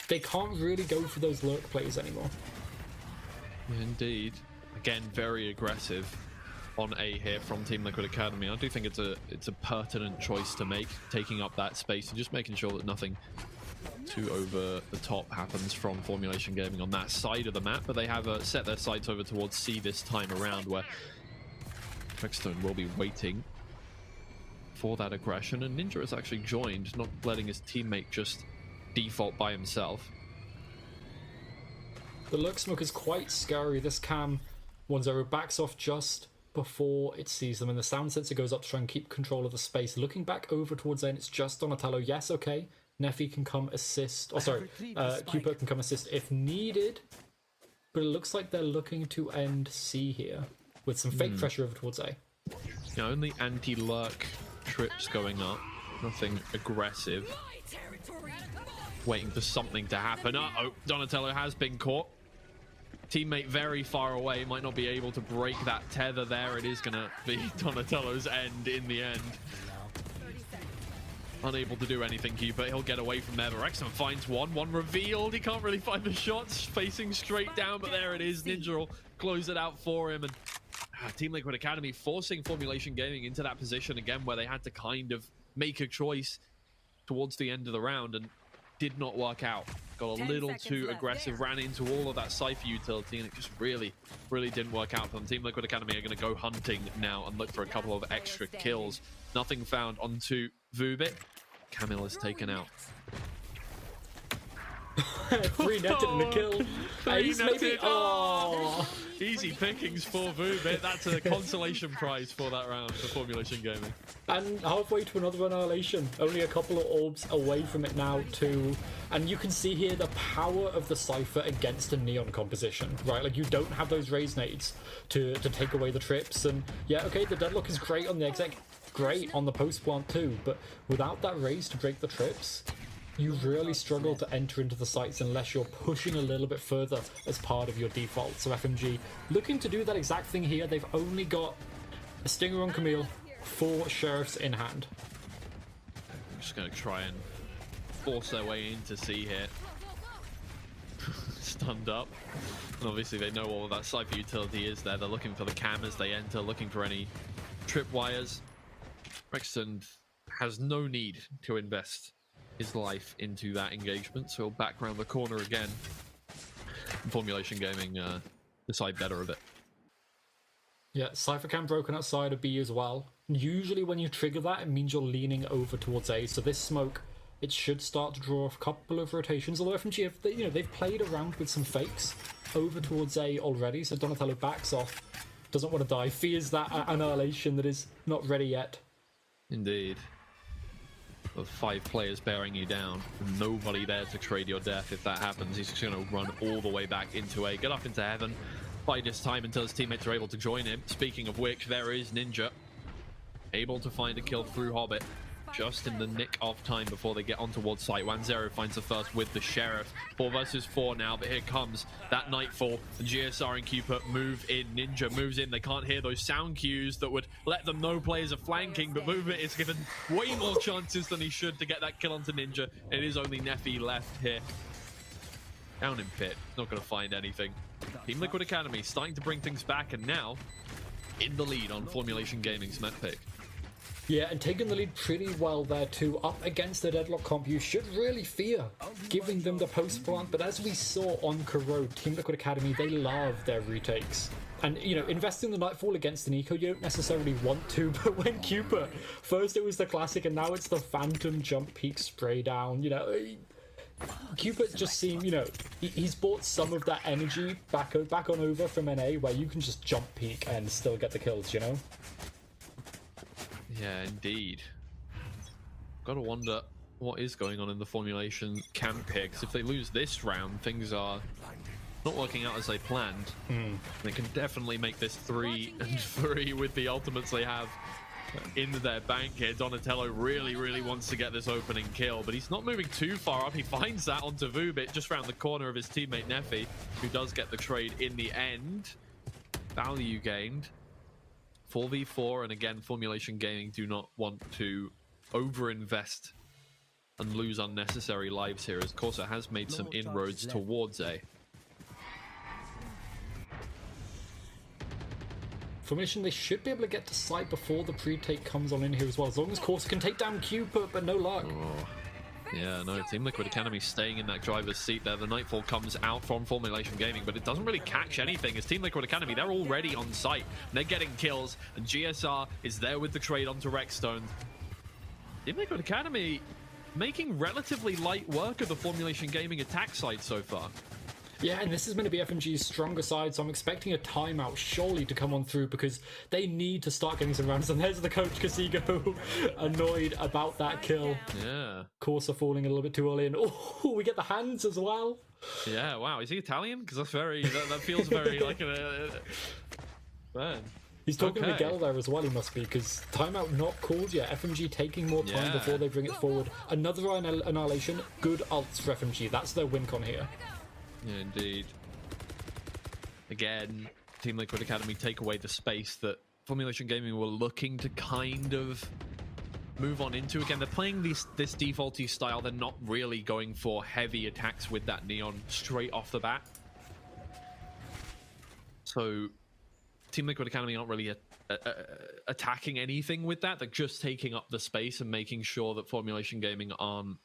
they can't really go for those lurk plays anymore. Indeed. Again, very aggressive on A here from Team Liquid Academy. I do think it's a pertinent choice to make, taking up that space and just making sure that nothing too over the top happens from Formulation Gaming on that side of the map. But they have set their sights over towards C this time around, where Trickstone will be waiting for that aggression. And Ninja has actually joined, not letting his teammate just default by himself. The lurk smoke is quite scary. This cam 1-0 backs off just before it sees them, and the sound sensor goes up to try and keep control of the space. Looking back over towards A, and it's just Donatello. Yes, okay. Neffy can come assist. Oh, sorry. Cupid can come assist if needed. But it looks like they're looking to end C here with some fake pressure over towards A. Yeah, only anti-lurk trips going up. Nothing aggressive. Waiting for something to happen. Uh-oh, Donatello has been caught. Teammate very far away, might not be able to break that tether there. It is going to be Donatello's end in the end. Unable to do anything, Cupid. He'll get away from there. But Rexham finds one revealed. He can't really find the shots, facing straight down, but there it is. Ninja will close it out for him. And Team Liquid Academy forcing Formulation Gaming into that position again, where they had to kind of make a choice towards the end of the round, and did not work out. Got a little too aggressive, ran into all of that Cypher utility, and it just really didn't work out for them. Team Liquid Academy are going to go hunting now and look for a couple of extra kills. Nothing found onto Vubit. Camille is taken out. 3 netted and a kill. Ace maybe. Oh, easy pickings for Vubit. That's a consolation prize for that round for Formulation Gaming. And halfway to another annihilation. Only a couple of orbs away from it now too. And you can see here the power of the Cypher against a Neon composition, right? Like, you don't have those raise nades to take away the trips. And yeah, okay, the deadlock is great on the exec, great on the post plant too, but without that raise to break the trips, you really struggle to enter into the sites unless you're pushing a little bit further as part of your default. So FMG looking to do that exact thing here. They've only got a Stinger on Camille, 4 sheriffs in hand. I'm just going to try and force their way into C here. Stunned up. And obviously they know all that Cypher utility is there. They're looking for the cam as they enter, looking for any tripwires. Rexton has no need to invest his life into that engagement, so he'll back around the corner again. And Formulation Gaming decide better of it. Yeah, Cypher cam broken outside of B as well. Usually when you trigger that, it means you're leaning over towards A, so this smoke, it should start to draw a couple of rotations, although FMG, they've played around with some fakes over towards A already, so Donatello backs off, doesn't want to die, fears that annihilation that is not ready yet. Indeed. With 5 players bearing you down, and nobody there to trade your death. If that happens, he's just going to run all the way back into A, get up into heaven, bide his time until his teammates are able to join him. Speaking of which, there is Ninja, able to find a kill through Hobbit, just in the nick of time before they get on towards site. 1-0 finds the first with the Sheriff. 4 versus 4 now, but here comes that Nightfall. The GSR and Cupid move in. Ninja moves in. They can't hear those sound cues that would let them know players are flanking, but Movement is given way more chances than he should to get that kill onto Ninja. It is only Neffy left here. Down in pit. Not going to find anything. Team Liquid Academy starting to bring things back, and now in the lead on Formulation Gaming's map pick. Yeah, and taking the lead pretty well there too. Up against the Deadlock comp, you should really fear giving them the post-plant, but as we saw on Corrode, Team Liquid Academy, they love their retakes. And, investing the Nightfall against an eco, you don't necessarily want to, but when Cupid, first it was the classic, and now it's the Phantom jump peak spray down, Cupid just seemed, he's bought some of that energy back on over from NA, where you can just jump peak and still get the kills, Yeah, indeed. Gotta wonder what is going on in the Formulation camp here, because if they lose this round, things are not working out as they planned. They can definitely make this 3-3 with the ultimates they have in their bank here. Donatello really wants to get this opening kill, but he's not moving too far up. He finds that onto Vubit just around the corner of his teammate Neffy, who does get the trade in the end. Value gained. 4v4, and again, Formulation Gaming do not want to overinvest and lose unnecessary lives here, as Corsa has made some inroads towards A. Formation, they should be able to get to site before the pre-take comes on in here as well, as long as Corsa can take down Cupid, but no luck. Oh. Yeah, no, Team Liquid Academy staying in that driver's seat there. The Nightfall comes out from Formulation Gaming, but it doesn't really catch anything, as Team Liquid Academy, they're already on site. They're getting kills, and GSR is there with the trade onto Rexstone. Team Liquid Academy making relatively light work of the Formulation Gaming attack side so far. Yeah, and this is going to be FMG's stronger side, so I'm expecting a timeout surely to come on through, because they need to start getting some rounds. And there's the coach, Casigo, annoyed about that kill. Yeah. Corsa falling a little bit too early, and we get the hands as well. Yeah, wow. Is he Italian? Because that's that feels very like a... Man. He's talking to Miguel there as well, he must be, because timeout not called yet. FMG taking more time before they bring it forward. Another annihilation. Good ults for FMG. That's their win con here. Yeah, indeed. Again, Team Liquid Academy take away the space that Formulation Gaming were looking to kind of move on into. Again, they're playing this defaulty style. They're not really going for heavy attacks with that Neon straight off the bat. So Team Liquid Academy aren't really attacking anything with that. They're just taking up the space and making sure that Formulation Gaming aren't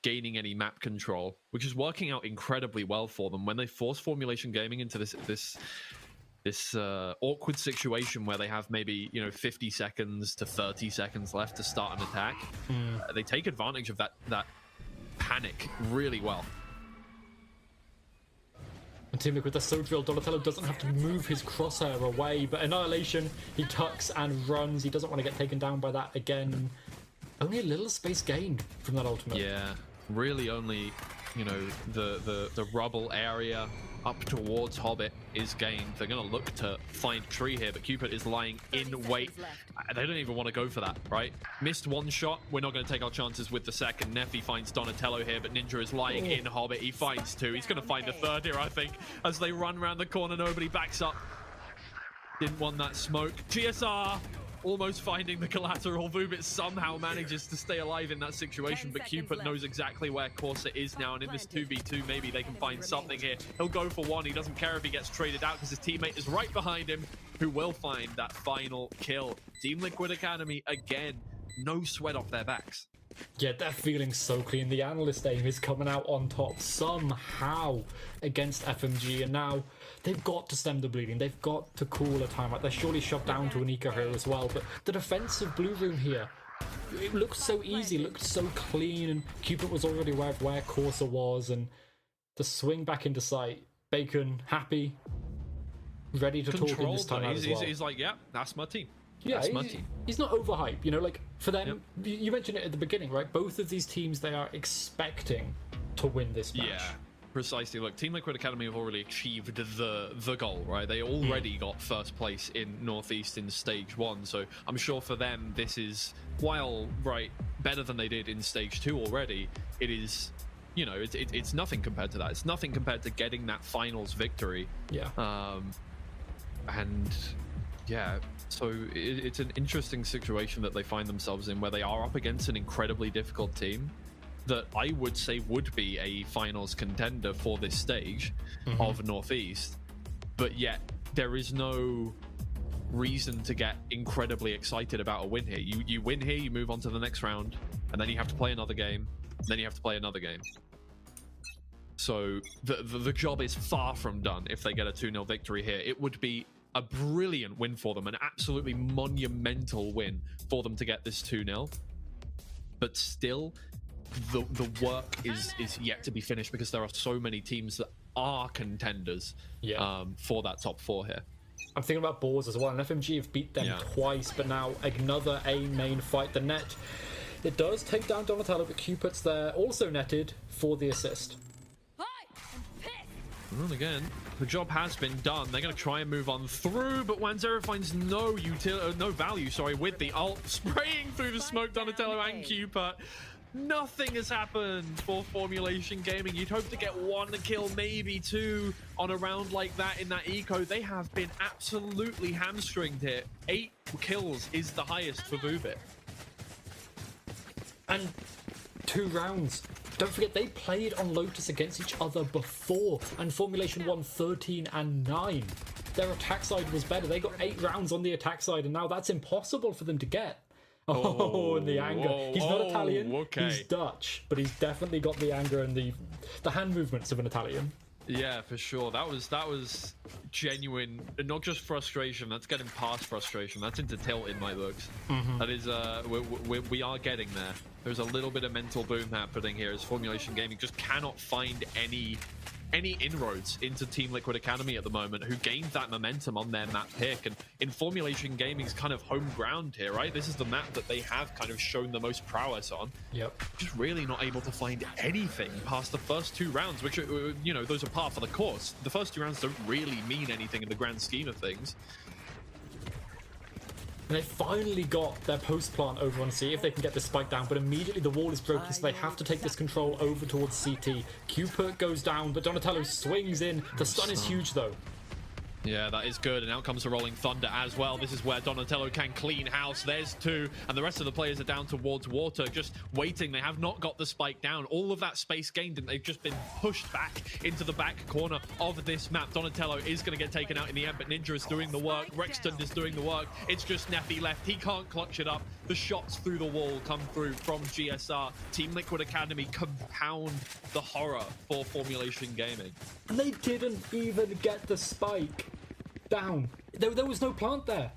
gaining any map control, which is working out incredibly well for them. When they force Formulation Gaming into this awkward situation where they have maybe 50 seconds to 30 seconds left to start an attack, they take advantage of that panic really well. And Team Liquid, they're so drilled. Donatello doesn't have to move his crosshair away, but Annihilation, he tucks and runs. He doesn't want to get taken down by that again. Only a little space gained from that ultimate. Yeah, really only, the rubble area up towards Hobbit is gained. They're going to look to find Tree here, but Cupid is lying in wait. They don't even want to go for that, right? Missed one shot. We're not going to take our chances with the second. Neffy finds Donatello here, but Ninja is lying in Hobbit. He finds two. He's going to find a third here, I think, as they run around the corner. Nobody backs up. Didn't want that smoke. GSR almost finding the collateral. Vubit somehow manages to stay alive in that situation, but Cupid knows exactly where Corsa is now, and in this 2v2, maybe they can find something here. He'll go for one. He doesn't care if he gets traded out because his teammate is right behind him, who will find that final kill. Team Liquid Academy, again, no sweat off their backs. Yeah, they're feeling so clean. The analyst aim is coming out on top somehow against FMG, and now they've got to stem the bleeding. They've got to call a timeout. They're surely shoved down to an eco here as well, but the defensive blue room here, it looked so easy, looked so clean, and Cupid was already aware of where Corsa was, and the swing back into sight. Bacon happy, ready to talk in this time as well. He's like, yeah, that's my team. Yeah, he's not overhyped, you know, like for them, you mentioned it at the beginning, right? Both of these teams, they are expecting to win this match. Yeah, precisely. Look, Team Liquid Academy have already achieved the goal, right? They already got first place in Northeast in stage 1, so I'm sure for them this is, while, right, better than they did in stage 2 already, it is, you know, it's nothing compared to that. It's nothing compared to getting that finals victory. Yeah. And yeah, so it's an interesting situation that they find themselves in, where they are up against an incredibly difficult team that I would say would be a finals contender for this stage of Northeast, but yet there is no reason to get incredibly excited about a win here. You win here, you move on to the next round, and then you have to play another game, and then you have to play another game. So the job is far from done if they get a 2-0 victory here. It would be a brilliant win for them, an absolutely monumental win for them to get this 2-0. But still, the work is yet to be finished, because there are so many teams that are contenders for that top 4 here. I'm thinking about Boars as well, and FMG have beat them twice, but now another A main fight. The net, it does take down Donatello, but Cupid's there, also netted for the assist. Well, again, the job has been done. They're going to try and move on through, but Wanzero finds no value with the ult. Spraying through the smoke, Donatello and Cupid. Nothing has happened for Formulation Gaming. You'd hope to get 1 kill, maybe 2 on a round like that in that eco. They have been absolutely hamstringed here. 8 kills is the highest for Vubit. And 2 rounds. Don't forget, they played on Lotus against each other before, and Formulation won 13-9. Their attack side was better. They got 8 rounds on the attack side, and now that's impossible for them to get. Oh, and the anger. He's not Italian, he's Dutch, but he's definitely got the anger and the hand movements of an Italian. Yeah, for sure. That was genuine, not just frustration. That's getting past frustration. That's into tilt in my books. That is, we are getting there. There's a little bit of mental boom happening here as Formulation Gaming just cannot find any inroads into Team Liquid Academy at the moment, who gained that momentum on their map pick. And in Formulation Gaming's kind of home ground here, right? This is the map that they have kind of shown the most prowess on. Yep. Just really not able to find anything past the first 2 rounds, which, you know, those are par for the course. The first 2 rounds don't really mean anything in the grand scheme of things. And they finally got their post plant over on C if they can get this spike down, but immediately the wall is broken, so they have to take this control over towards CT. Cupid goes down, but Donatello swings in. The stun is huge though. Yeah, that is good, and out comes the Rolling Thunder as well. This is where Donatello can clean house. There's 2, and the rest of the players are down towards water, just waiting. They have not got the spike down. All of that space gained, and they've just been pushed back into the back corner of this map. Donatello is going to get taken out in the end, but Ninja is doing the work. Rexton is doing the work. It's just Neffy left. He can't clutch it up. The shots through the wall come through from GSR. Team Liquid Academy compound the horror for Formulation Gaming. And they didn't even get the spike down. There was no plant there.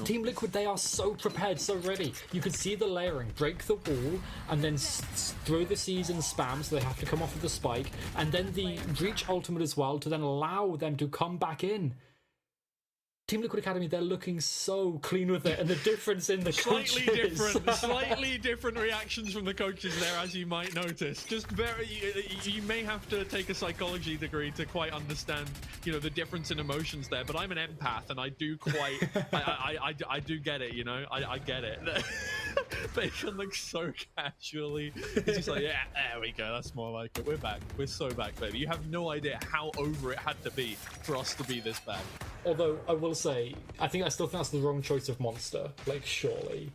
Team Liquid, they are so prepared, so ready. You could see the layering, break the wall, and then throw the C's and spam, so they have to come off of the spike, and then the breach ultimate as well to then allow them to come back in. Team Liquid Academy, they're looking so clean with it, and the difference in the coaches. Slightly different reactions from the coaches there, as you might notice. Just you may have to take a psychology degree to quite understand, you know, the difference in emotions there. But I'm an empath, and I do quite, I do get it, you know, I get it. Bacon looks so casually. He's just like, yeah, there we go. That's more like it. We're back. We're so back, baby. You have no idea how over it had to be for us to be this bad. Although I will say, I still think that's the wrong choice of monster. Like, surely.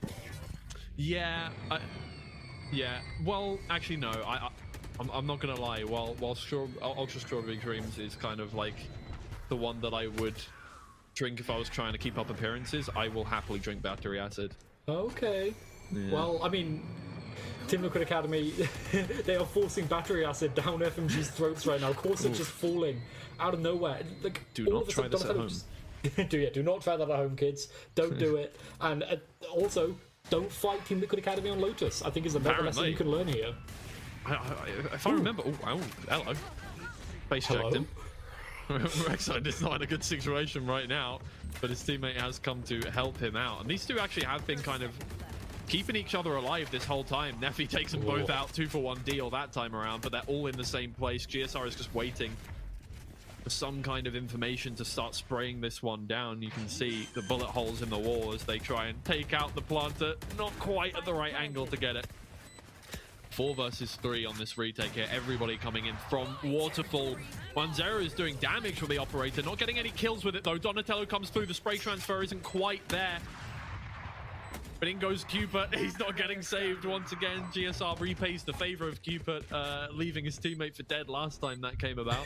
Yeah, yeah. Well, actually, no. I'm not gonna lie. While Ultra Strawberry Dreams is kind of like the one that I would drink if I was trying to keep up appearances, I will happily drink Battery Acid. Okay. Yeah. Well, I mean, Team Liquid Academy, they are forcing Battery Acid down FMG's throats right now. Corsa just falling out of nowhere. Like, Do all not of a try sudden, this at Donatello home. do not try that at home, kids. Don't do it. And also, don't fight Team Liquid Academy on Lotus. I think is a better lesson you can learn here. If I remember... Oh, hello. Face checked him. Rek'Sai is not in a good situation right now, but his teammate has come to help him out. And these two actually have been kind of keeping each other alive this whole time. Neffy takes them both out, 2-for-1 deal that time around, but they're all in the same place. GSR is just waiting for some kind of information to start spraying this one down. You can see the bullet holes in the wall as they try and take out the planter. Not quite at the right angle to get it. 4 versus 3 on this retake here. Everybody coming in from Waterfall. 1-0 is doing damage with the operator. Not getting any kills with it though. Donatello comes through. The spray transfer isn't quite there. But in goes Cupid. He's not getting saved once again. GSR repays the favor of Cupid, leaving his teammate for dead last time that came about.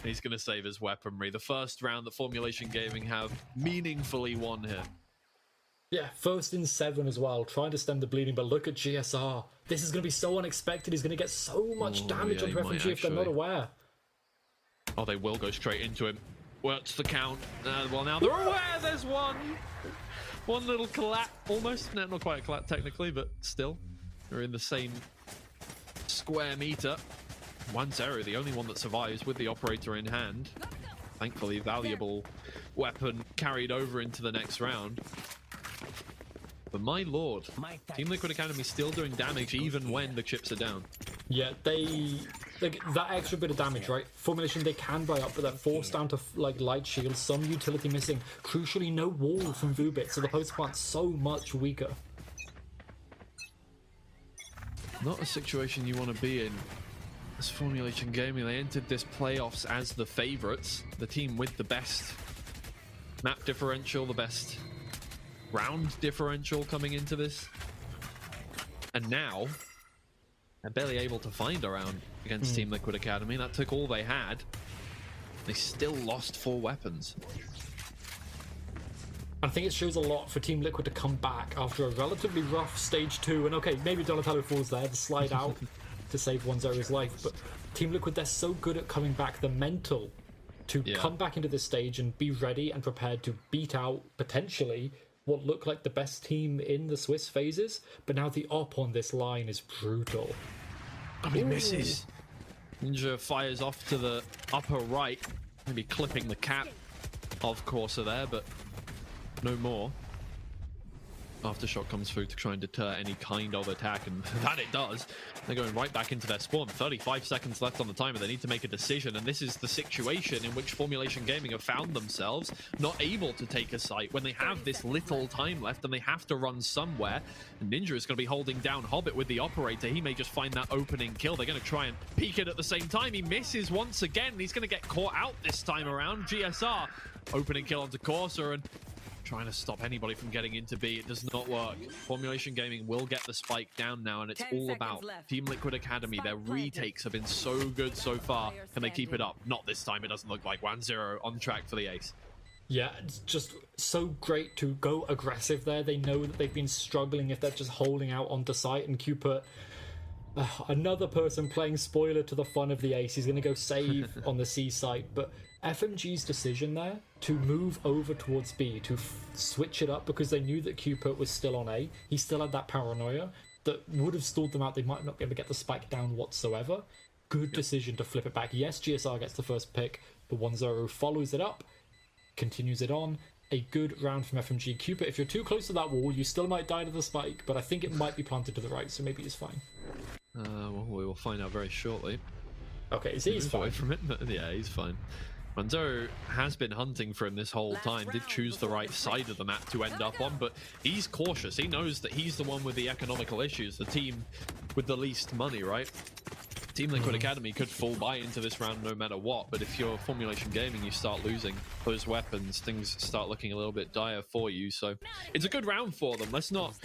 He's going to save his weaponry. The first round that Formulation Gaming have meaningfully won here. Yeah, first in 7 as well, trying to stem the bleeding, but look at GSR. This is going to be so unexpected. He's going to get so much damage onto FMG if they're not aware. Oh, they will go straight into him. What's the count? Well, now they're aware. There's one little collat, almost. No, not quite a collat technically, but still. They're in the same square meter. 1-0, the only one that survives with the operator in hand. Thankfully, valuable weapon carried over into the next round. But my lord, Team Liquid Academy still doing damage even when the chips are down. Yeah, that extra bit of damage, right? Formulation, they can buy up, but they're forced down to like light shields, some utility missing. Crucially, no wall from Vubit, so the post plant's so much weaker. Not a situation you want to be in. As Formulation Gaming, they entered this playoffs as the favorites, the team with the best map differential, the best round differential coming into this, and now they're barely able to find a round against Team Liquid Academy. That took all they had. They still lost 4 weapons. I think it shows a lot for Team Liquid to come back after a relatively rough stage 2, and okay, maybe Donatello falls there to slide out to save 1-0's life, but Team Liquid, they're so good at coming back. The mental to come back into this stage and be ready and prepared to beat out potentially what looked like the best team in the Swiss phases, but now the op on this line is brutal. Oh, he misses. Ninja fires off to the upper right, maybe clipping the cap of Corsa there, but no more. Aftershock comes through to try and deter any kind of attack, and that it does. They're going right back into their spawn. 35 seconds left on the timer. They need to make a decision, and this is the situation in which Formulation Gaming have found themselves, not able to take a site when they have this little time left and they have to run somewhere. And Ninja is going to be holding down Hobbit with the operator. He may just find that opening kill. They're going to try and peek it at the same time. He misses once again. He's going to get caught out this time around. GSR opening kill onto Corsa, and trying to stop anybody from getting into B. It does not work. Formulation Gaming will get the spike down now, and it's all about Team Liquid Academy. Their retakes have been so good so far. Can they keep it up? Not this time. It doesn't look like. 1-0 on track for the ace. Yeah, it's just so great to go aggressive there. They know that they've been struggling if they're just holding out onto site, and Cupid, another person playing spoiler to the fun of the ace. He's going to go save on the C site, but FMG's decision there to move over towards B, to switch it up because they knew that Cupid was still on A. He still had that paranoia that would have stalled them out. They might not be able to get the spike down whatsoever. Good decision to flip it back. Yes, GSR gets the first pick, but 1-0 follows it up, continues it on. A good round from FMG. Cupid, if you're too close to that wall, you still might die to the spike, but I think it might be planted to the right, so maybe it's fine. Well, we will find out very shortly. Okay, he's fine. Away from it, but yeah, he's fine. Manzo has been hunting for him this whole time, did choose the right side of the map to end up on, but he's cautious. He knows that he's the one with the economical issues, the team with the least money, right? Team Liquid Academy could fall by into this round no matter what, but if you're Formulation Gaming, you start losing those weapons, things start looking a little bit dire for you. So it's a good round for them. Let's not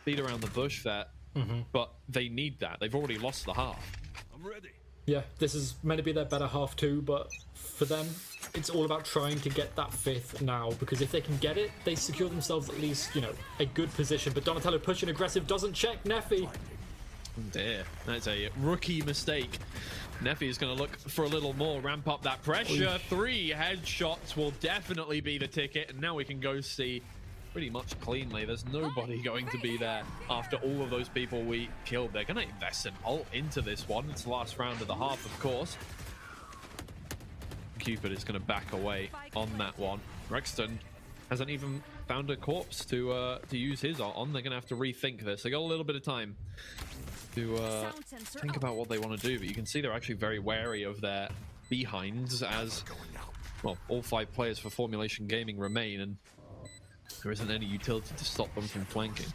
beat around the bush there, but they need that. They've already lost the half. I'm ready. Yeah, this is meant to be their better half too, but for them, it's all about trying to get that 5th now, because if they can get it, they secure themselves at least, you know, a good position. But Donatello pushing aggressive, doesn't check Neffy. Dear, that's a rookie mistake. Neffy is going to look for a little more, ramp up that pressure. 3 headshots will definitely be the ticket, and now we can go see pretty much cleanly. There's nobody going to be there after all of those people we killed. They're going to invest an ult into this one. It's the last round of the half, of course. Cupid is going to back away on that one. Rexton hasn't even found a corpse to use his ult on. They're going to have to rethink this. They got a little bit of time to think about what they want to do, but you can see they're actually very wary of their behinds as, well, all 5 players for Formulation Gaming remain, and there isn't any utility to stop them from flanking.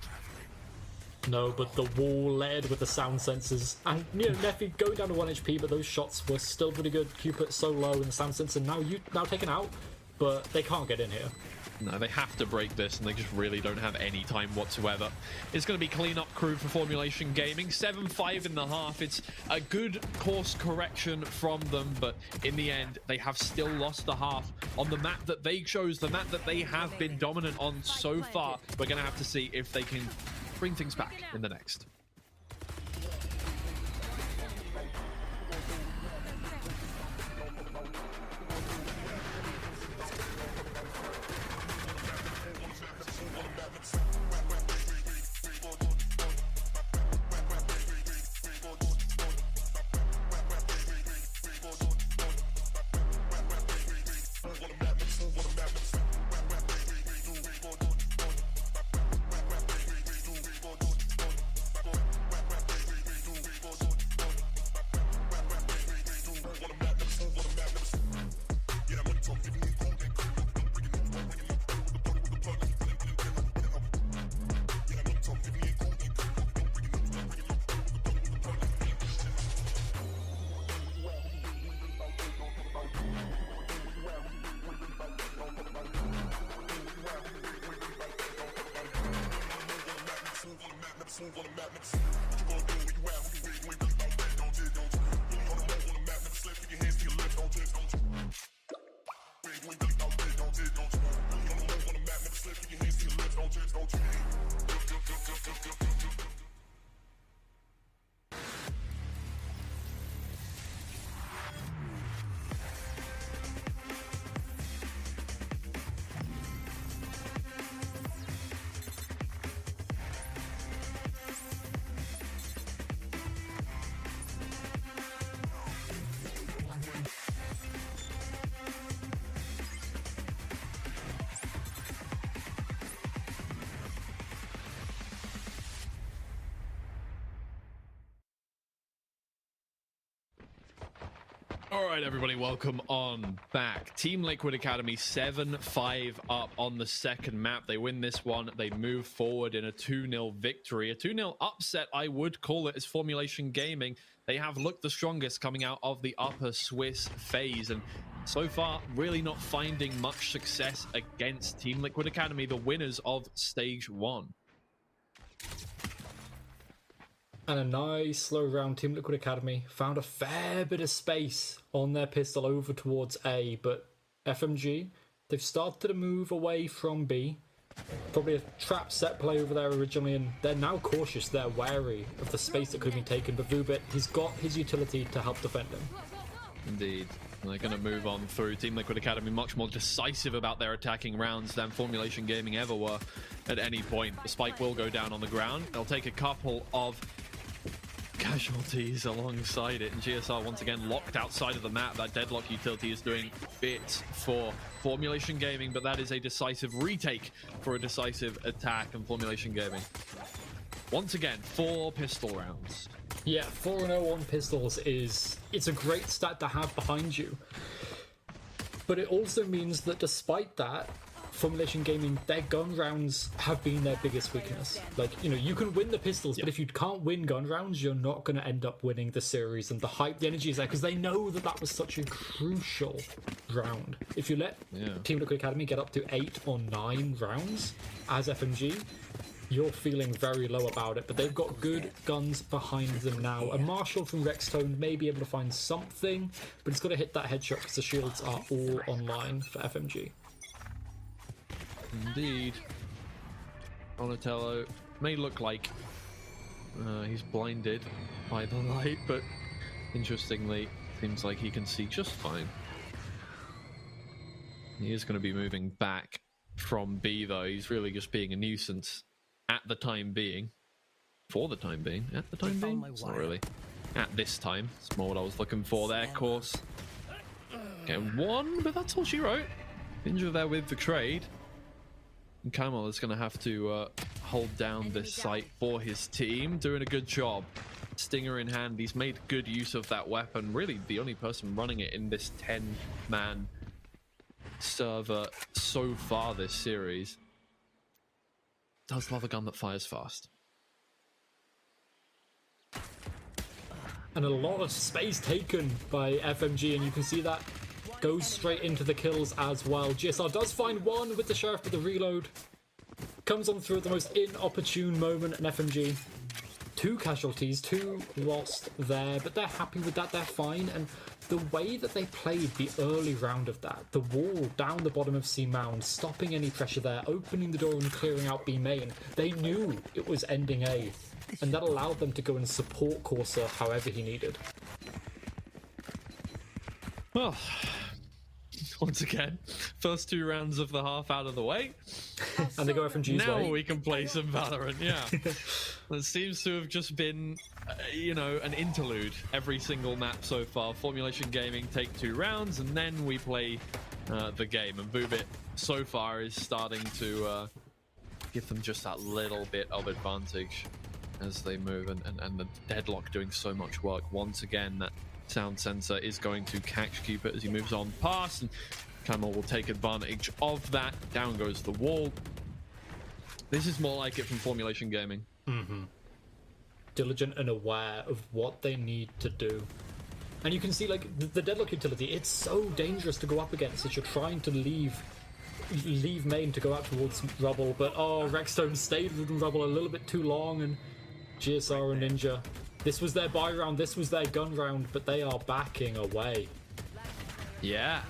No, but the wall led with the sound sensors, and you know, Neffy going down to 1 HP, but those shots were still pretty good. Cupid so low, and the sound sensor now taken out, but they can't get in here. No, they have to break this, and they just really don't have any time whatsoever. It's going to be clean-up crew for Formulation Gaming. 7-5 in the half. It's a good course correction from them, but in the end, they have still lost the half on the map that they chose, the map that they have been dominant on so far. We're going to have to see if they can bring things back in the next. All right, everybody, welcome on back. Team Liquid Academy 7-5 up on the second map. They win this one. They move forward in a 2-0 victory. A 2-0 upset, I would call it, as Formulation Gaming. They have looked the strongest coming out of the upper Swiss phase, and so far, really not finding much success against Team Liquid Academy, the winners of Stage 1. And a nice slow round. Team Liquid Academy found a fair bit of space on their pistol over towards A, but FMG, they've started to move away from B. Probably a trap set play over there originally, and they're now cautious. They're wary of the space that could be taken, but Vubit, he's got his utility to help defend him. Indeed. They're going to move on through. Team Liquid Academy much more decisive about their attacking rounds than Formulation Gaming ever were at any point. The spike will go down on the ground. They'll take a couple of casualties alongside it, and GSR once again locked outside of the map. That deadlock utility is doing bits for Formulation Gaming, but that is a decisive retake for a decisive attack on Formulation Gaming. Once again, 4 pistol rounds. Yeah, 4-0 on pistols it's a great stat to have behind you. But it also means that despite that, Formulation Gaming, their gun rounds have been their biggest weakness. Like, you know, you can win the pistols, but if you can't win gun rounds, you're not going to end up winning the series. And the hype, the energy is there because they know that that was such a crucial round. If you let Team Liquid Academy get up to 8 or 9 rounds as FMG, you're feeling very low about it, but they've got good guns behind them now. A Marshall from Rextone may be able to find something, but it's got to hit that headshot because the shields are all online for FMG. Indeed. Donatello may look like he's blinded by the light, but interestingly, seems like he can see just fine. He is going to be moving back from B, though. He's really just being a nuisance. At the time being. For the time being. At the time being? It's not really. At this time. It's more what I was looking for there, of course. Okay, 1, but that's all she wrote. Ninja there with the trade. And Camel is going to have to hold down this site for his team. Doing a good job. Stinger in hand. He's made good use of that weapon. Really the only person running it in this 10-man server so far this series. Does love a gun that fires fast. And a lot of space taken by FMG, and you can see that goes straight into the kills as well. GSR does find one with the Sheriff, but the reload comes on through at the most inopportune moment, and FMG 2 casualties, 2 lost there, but they're happy with that, they're fine. And the way that they played the early round of that, the wall down the bottom of C Mound, stopping any pressure there, opening the door and clearing out B main, they knew it was ending A, and that allowed them to go and support Corsa however he needed. Well, once again, first 2 rounds of the half out of the way. And they go FMG's now way. We can play some Valorant, yeah. It seems to have just been, you know, an interlude every single map so far. Formulation Gaming take 2 rounds, and then we play the game. And Boobit, so far, is starting to give them just that little bit of advantage as they move. And the Deadlock doing so much work. Once again, that sound sensor is going to catch Cupid as he moves on past, and Camel will take advantage of that. Down goes the wall. This is more like it from Formulation Gaming. Diligent and aware of what they need to do. And you can see, like, the Deadlock utility, it's so dangerous to go up against as you're trying to leave main to go out towards Rubble, but Rexstone stayed with Rubble a little bit too long, and GSR and Ninja, this was their buy round, this was their gun round, but they are backing away. Yeah,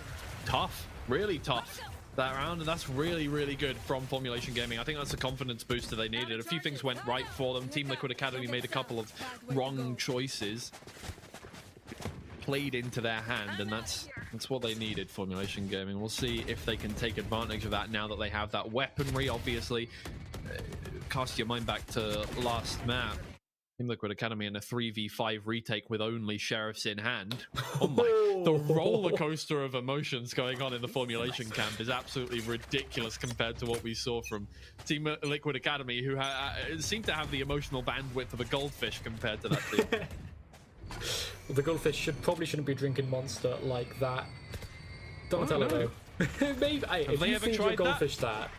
tough, really tough that round, and that's really, really good from Formulation Gaming. I think that's a confidence booster they needed. A few things went right for them. Team Liquid Academy made a couple of wrong choices, played into their hand, and that's what they needed, Formulation Gaming. We'll see if they can take advantage of that now that they have that weaponry. Obviously, cast your mind back to last map. Team Liquid Academy in a 3v5 retake with only Sheriffs in hand. Oh my, the roller coaster of emotions going on in the Formulation camp is absolutely ridiculous compared to what we saw from Team Liquid Academy, who seem to have the emotional bandwidth of a goldfish compared to that team. Well, the goldfish probably shouldn't be drinking Monster like that. Donatello, though. Maybe, if they you ever feed your tried goldfish that?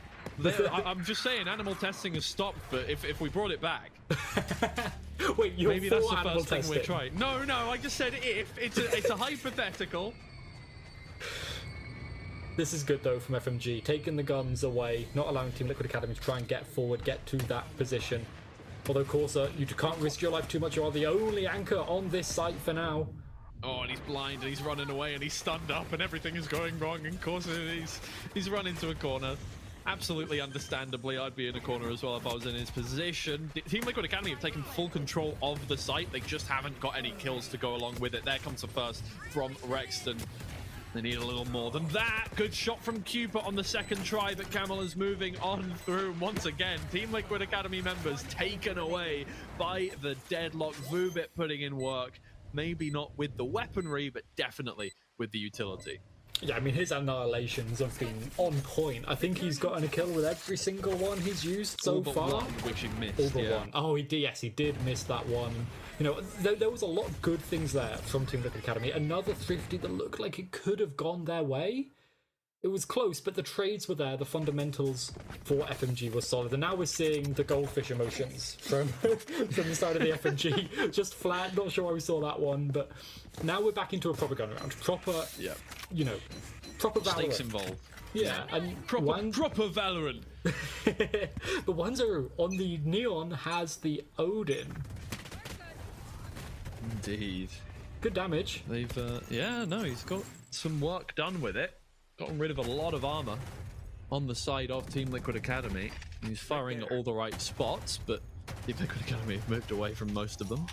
I'm just saying, animal testing has stopped, but if we brought it back... Wait, you're maybe that's the animal first thing testing? we're trying. No, I just said if. It's a hypothetical. This is good, though, from FMG. Taking the guns away, not allowing Team Liquid Academy to try and get forward, get to that position. Although, Corsa, you can't risk your life too much. You are the only anchor on this site for now. Oh, and he's blind, and he's running away, and he's stunned up, and everything is going wrong, and Corsa, he's run into a corner. Absolutely understandably, I'd be in a corner as well if I was in his position. Team Liquid Academy have taken full control of the site. They just haven't got any kills to go along with it. There comes the first from Rexton. They need a little more than that. Good shot from Cupid on the second try, but Camel is moving on through. Once again, Team Liquid Academy members taken away by the Deadlock. Vubit putting in work. Maybe not with the weaponry, but definitely with the utility. Yeah, I mean, his annihilations have been on point. I think he's gotten a kill with every single one he's used so far. One, which he missed. All but one. Oh, he did. Yes, he did miss that one. You know, there was a lot of good things there from Team Liquid Academy. Another 350 that looked like it could have gone their way. it was close, but the trades were there. The fundamentals for FMG were solid, and now we're seeing the goldfish emotions from from the side of the FMG. Just flat. Not sure why we saw that one, but now we're back into a proper gun round. Proper, you know, proper Valorant. Stakes involved. Yeah, and proper Valorant. But 1-0 on the Neon has the Odin. Indeed. Good damage. They've, he's got some work done with it. Gotten rid of a lot of armor on the side of Team Liquid Academy. He's firing at all the right spots, but Team Liquid Academy have moved away from most of them.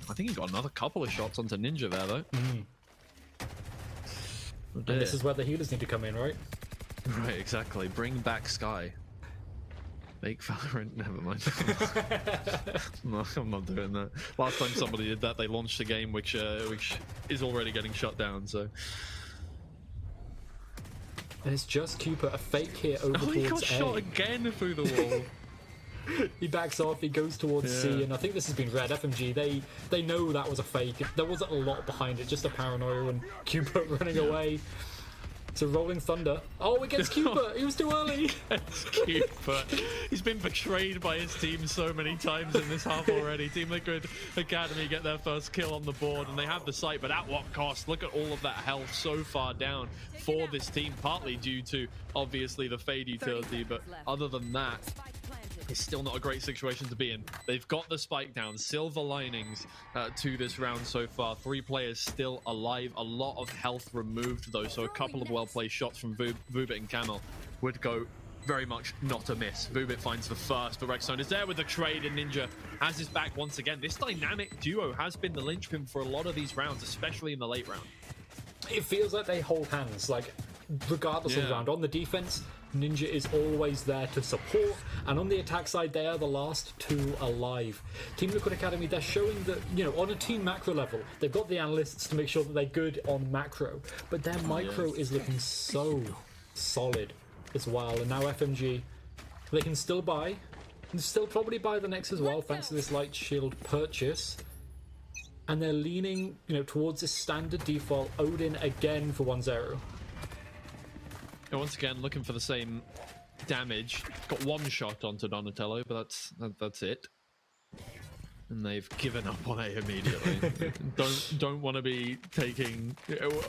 I think he got another couple of shots onto Ninja there, though. Oh, and this is where the healers need to come in, right? Right, exactly. Bring back Sky. Make Valorant. Never mind. No, I'm not doing that. Last time somebody did that, they launched a game which is already getting shut down. So. And it's just Cooper, a fake here over towards A. He got shot again through the wall. He backs off, he goes towards C, and I think this has been red. FMG, they know that was a fake. There wasn't a lot behind it, just a paranoia and Cooper running away. So Rolling Thunder. Oh, against Cooper! He was too early! Cooper. He's been betrayed by his team so many times in this half already. Team Liquid Academy get their first kill on the board, and they have the site, but at what cost? Look at all of that health so far down for this team, partly due to, obviously, the Fade utility, but other than that, it's still not a great situation to be in. They've got the spike down. Silver linings to this round so far. 3 players still alive. A lot of health removed, though, so a couple of well-placed shots from Vubit and Camel would go very much not a miss. Vubit finds the first, but Rexone is there with the trade, and Ninja has his back once again. This dynamic duo has been the linchpin for a lot of these rounds, especially in the late round. It feels like they hold hands, like, regardless of the round. On the defense, Ninja is always there to support, and on the attack side, they are the last 2 alive. Team Liquid Academy, they're showing that, you know, on a team macro level, they've got the analysts to make sure that they're good on macro, but their micro is looking so solid as well. And now FMG, they can still buy, and still probably buy the next as well, thanks to this light shield purchase. And they're leaning, you know, towards this standard default Odin again for 1-0. And once again, looking for the same damage. Got 1 shot onto Donatello, but that's it. And they've given up on A immediately. don't want to be taking.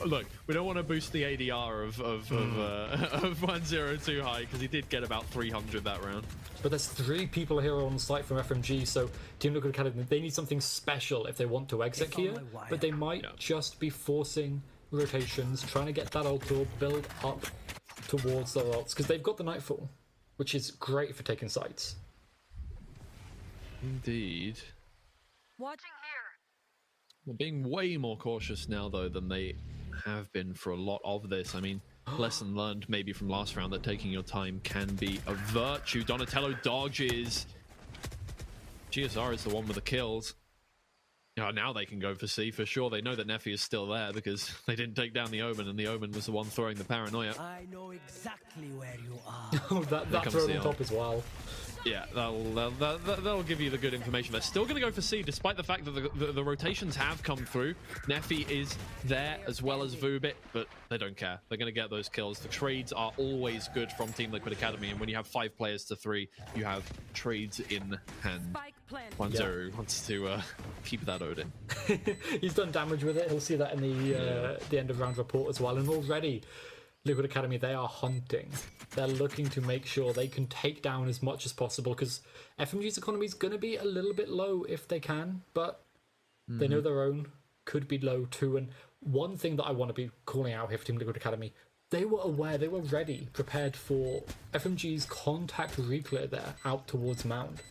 Look, we don't want to boost the ADR of 1-0 too high, because he did get about 300 that round. But there's 3 people here on site from FMG, so Team Liquid Academy, they need something special if they want to exit here. But they might just be forcing rotations, trying to get that ulti build up towards their ults, because they've got the Nightfall, which is great for taking sites. Indeed. Watching here. They're being way more cautious now, though, than they have been for a lot of this. I mean, lesson learned maybe from last round that taking your time can be a virtue. Donatello dodges. GSR is the one with the kills. Now they can go for C for sure. They know that Neffy is still there because they didn't take down the Omen, and the Omen was the one throwing the paranoia. I know exactly where you are. Oh, that throw on top as well. Yeah, that'll give you the good information. They're still going to go for C, despite the fact that the rotations have come through. Neffy is there as well as Vubit, but they don't care. They're going to get those kills. The trades are always good from Team Liquid Academy, and when you have 5 players to 3, you have trades in hand. 1-0 wants to keep that Odin. He's done damage with it. He'll see that in the end of round report as well. And already, Liquid Academy, they are hunting. They're looking to make sure they can take down as much as possible, because FMG's economy is going to be a little bit low if they can, but they know their own could be low too. And one thing that I want to be calling out here for Team Liquid Academy, they were aware, they were ready, prepared for FMG's contact reclear there out towards Mound,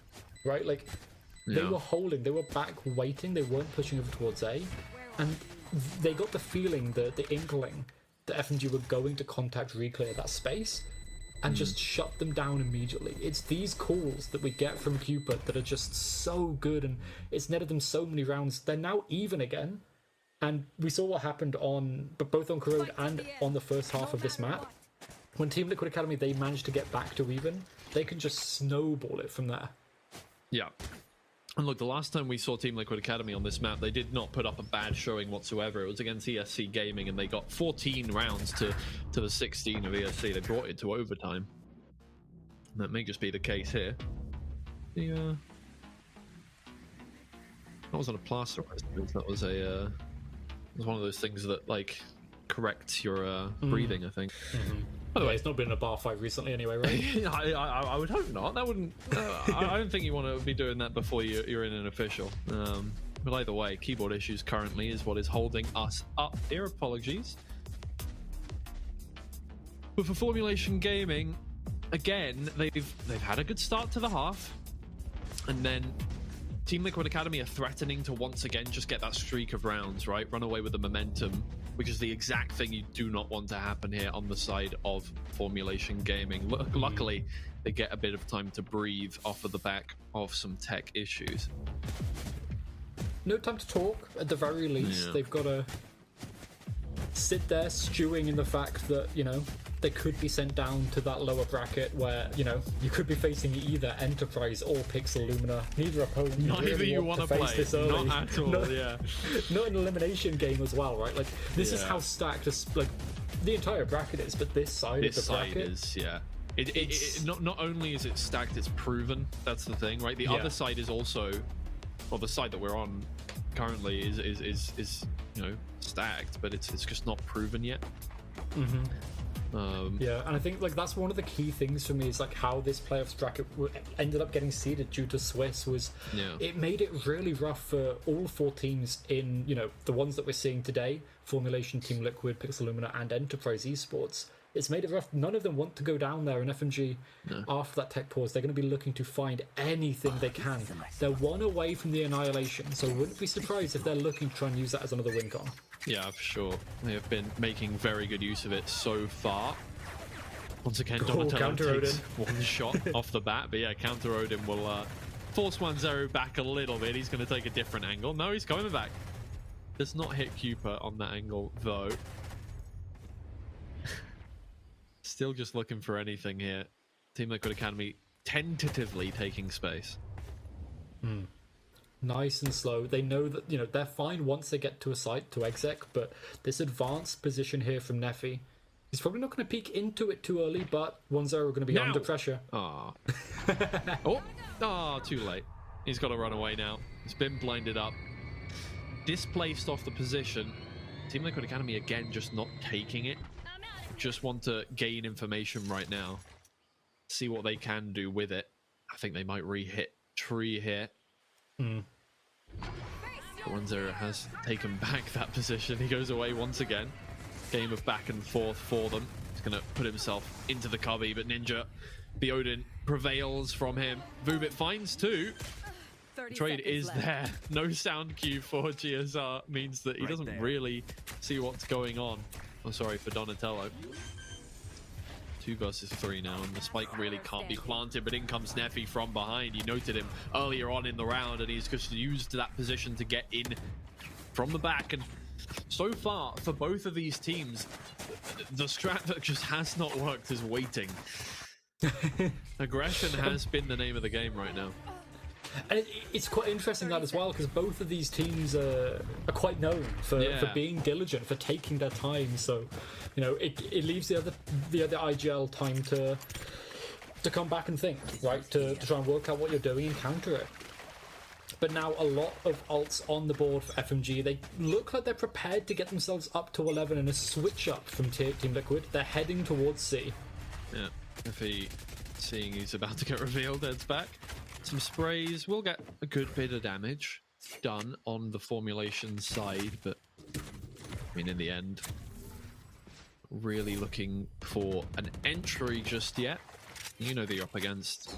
right? Like, they were holding, they were back waiting, they weren't pushing over towards A, and they got the feeling, the inkling, that FMG were going to contact reclear that space and just shut them down immediately. It's these calls that we get from Cupid that are just so good, and it's netted them so many rounds. They're now even again, and we saw what happened both on Corrode and on the first half of this map. When Team Liquid Academy, they managed to get back to even, they can just snowball it from there. Yeah. And look, the last time we saw Team Liquid Academy on this map, they did not put up a bad showing whatsoever. It was against ESC Gaming, and they got 14 rounds to the 16 of ESC. They brought it to overtime. And that may just be the case here. That wasn't a plasterized move. That was a it was one of those things that like corrects your breathing, I think. By the way, it's not been in a bar fight recently anyway, right? I would hope not. That wouldn't. I don't think you want to be doing that before you're in an official. But either way, keyboard issues currently is what is holding us up here. Apologies. But for Formulation Gaming, again, they've had a good start to the half, and then Team Liquid Academy are threatening to once again just get that streak of rounds, right? Run away with the momentum, which is the exact thing you do not want to happen here on the side of Formulation Gaming. Luckily, they get a bit of time to breathe off of the back of some tech issues. No time to talk, at the very least. Yeah. They've got to sit there stewing in the fact that, you know, they could be sent down to that lower bracket where, you know, you could be facing either Enterprise or Pixel Lumina. Neither opponent You want to face this early. Not at all, Not an elimination game as well, right? Like, this is how stacked like the entire bracket is, but this side of the bracket is, not only is it stacked, it's proven. That's the thing, right? The other side is also, well, the side that we're on currently is you know, stacked, but it's just not proven yet. Yeah, and I think like that's one of the key things for me is like how this playoffs bracket ended up getting seeded due to Swiss was it made it really rough for all four teams in, you know, the ones that we're seeing today, Formulation, Team Liquid, Pixel Lumina, and Enterprise Esports. It's made it rough. None of them want to go down there in FMG after that tech pause. They're going to be looking to find anything they can. They're one away from the annihilation, so wouldn't be surprised if they're looking to try and use that as another win con. Yeah, for sure. They have been making very good use of it so far. Once again, Donatello takes one shot off the bat, but yeah, Counter Odin will force 1-0 back a little bit. He's going to take a different angle. No, he's coming back. Does not hit Cooper on that angle, though. Still just looking for anything here. Team Liquid Academy tentatively taking space. Nice and slow. They know that, you know, they're fine once they get to a site to exec, but this advanced position here from Neffy, he's probably not going to peek into it too early, but 1-0 are going to be under pressure. Too late. He's got to run away now. He's been blinded up. Displaced off the position. Team Liquid Academy again just not taking it. Just want to gain information right now. See what they can do with it. I think they might re-hit Tree here. 1-0 has taken back that position. He goes away once again. Game of back and forth for them. He's going to put himself into the cubby, but Ninja, the Odin, prevails from him. Vubit finds two. Trade is there. No sound cue for GSR means that he doesn't really see what's going on. Oh, sorry for Donatello. 2 versus 3 now, and the spike really can't be planted, but in comes Neffy from behind. You noted him earlier on in the round, and he's just used that position to get in from the back. And so far, for both of these teams, the strat that just has not worked is waiting. Aggression has been the name of the game right now. And it's quite interesting that as well, because both of these teams are quite known for being diligent, for taking their time. So, you know, it leaves the other IGL time to come back and think, right? To try and work out what you're doing and counter it. But now a lot of ults on the board for FMG. They look like they're prepared to get themselves up to 11 and a switch up from Team Liquid. They're heading towards C. Yeah, if he, seeing he's about to get revealed, heads back. Some sprays will get a good bit of damage done on the Formulation side, but I mean, in the end, really looking for an entry just yet. You know that you're up against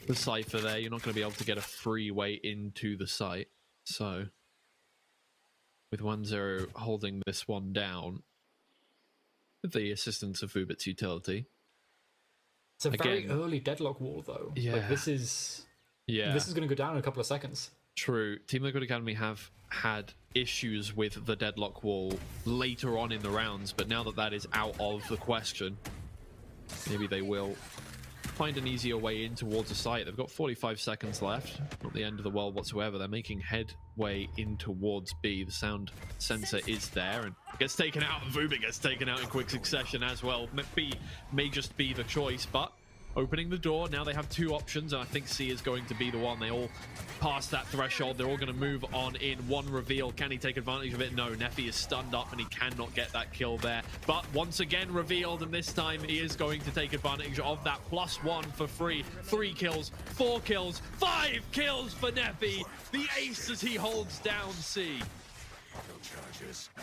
the Cypher there. You're not going to be able to get a free way into the site. So, with 1-0 holding this one down, with the assistance of Vubit's utility. It's a very early deadlock wall, though. Yeah. Like, this is going to go down in a couple of seconds. True. Team Liquid Academy have had issues with the deadlock wall later on in the rounds, but now that that is out of the question, maybe they will find an easier way in towards the site. They've got 45 seconds left. Not the end of the world whatsoever. They're making headway in towards B. The sound sensor is there and gets taken out. Vubit gets taken out in quick succession as well. B may just be the choice, but opening the door. Now they have two options, and I think C is going to be the one. They all pass that threshold. They're all going to move on in. One reveal. Can he take advantage of it? No. Neffy is stunned up, and he cannot get that kill there. But once again revealed, and this time he is going to take advantage of that +1 for free. 3 kills, 4 kills, 5 kills for Neffy. The ace as he holds down C.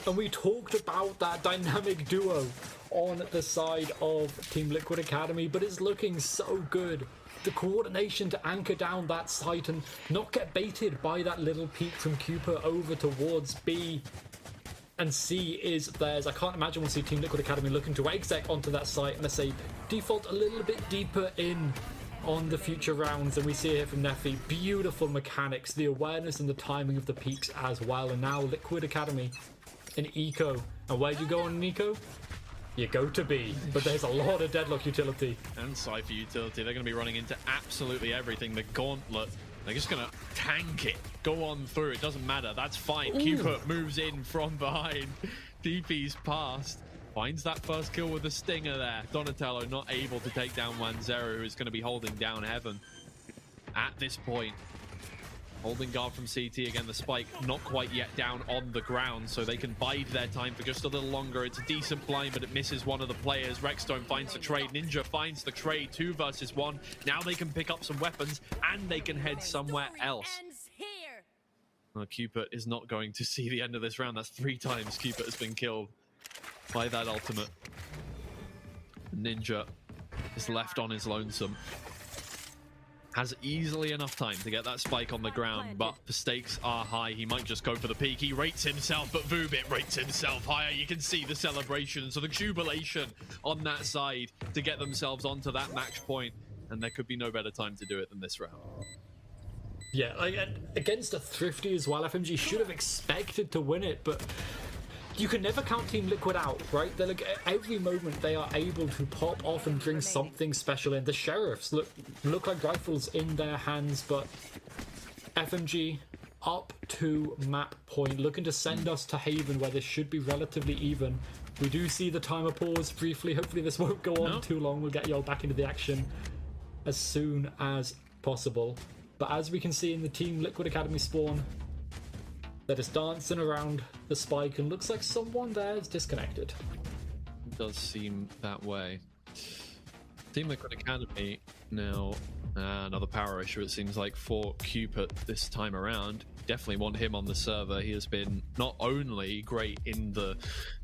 And we talked about that dynamic duo on the side of Team Liquid Academy, but it's looking so good. The coordination to anchor down that site and not get baited by that little peek from Cooper over towards B. And C is theirs. I can't imagine we'll see Team Liquid Academy looking to exec onto that site and let's say default a little bit deeper in on the future rounds, and we see it here from Neffy. Beautiful mechanics, the awareness and the timing of the peaks as well. And now Liquid Academy in Eco. And where'd you go on an Eco? You go to B, but there's a lot of Deadlock utility. And Cypher utility. They're going to be running into absolutely everything. The Gauntlet, they're just going to tank it. Go on through, it doesn't matter. That's fine. Cupid moves in from behind. DP's past. Finds that first kill with the Stinger there. Donatello not able to take down Wanzero, who is going to be holding down Heaven. At this point, holding guard from CT again. The spike not quite yet down on the ground, so they can bide their time for just a little longer. It's a decent blind, but it misses one of the players. Rexstone finds the trade. Ninja finds the trade. 2 versus 1. Now they can pick up some weapons, and they can head somewhere else. Well, Cupid is not going to see the end of this round. That's 3 times Cupid has been killed by that ultimate. Ninja is left on his lonesome. Has easily enough time to get that spike on the ground, but the stakes are high. He might just go for the peak. He rates himself, but Vubit rates himself higher. You can see the celebrations, so the jubilation on that side to get themselves onto that match point, and there could be no better time to do it than this round. Yeah, against a Thrifty as well, FMG should have expected to win it, but you can never count Team Liquid out, right? They're like, at every moment they are able to pop off and bring something special in. The Sheriffs look like rifles in their hands, but FMG up to map point, looking to send us to Haven, where this should be relatively even. We do see the timer pause briefly. Hopefully this won't go on too long. We'll get y'all back into the action as soon as possible. But as we can see in the Team Liquid Academy spawn, they're just dancing around the spike, and looks like someone there is disconnected. It does seem that way. Team Liquid Academy now, another power issue it seems like for Cupid this time around. Definitely want him on the server. He has been not only great in the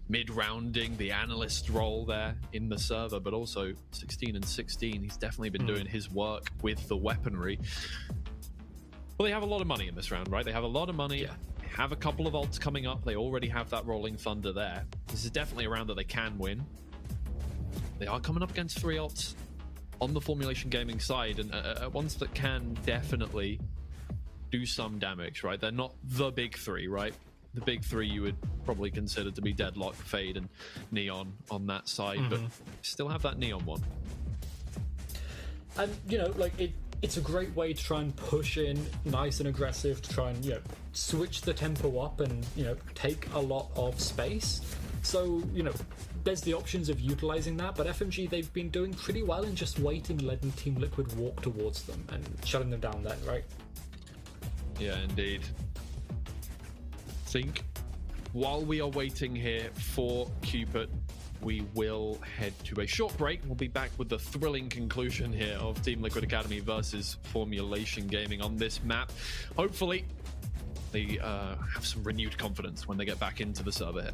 mid-rounding, the analyst role there in the server, but also 16 and 16. He's definitely been doing his work with the weaponry. Well, they have a lot of money in this round, right? They have a lot of money. Yeah. Have a couple of ults coming up. They already have that Rolling Thunder there. This is definitely a round that they can win. They are coming up against 3 ults on the Formulation Gaming side, and ones that can definitely do some damage, right? They're not the big 3, right? The big 3 you would probably consider to be Deadlock, Fade, and Neon on that side, but still have that Neon one. And, you know, like, it's a great way to try and push in nice and aggressive, to try and, you know, switch the tempo up and, you know, take a lot of space. So, you know, there's the options of utilizing that, but FMG, they've been doing pretty well in just waiting and letting Team Liquid walk towards them and shutting them down then, right? Yeah, indeed. Think while we are waiting here for Cupid, we will head to a short break. We'll be back with the thrilling conclusion here of Team Liquid Academy versus Formulation Gaming on this map. Hopefully, they have some renewed confidence when they get back into the server here.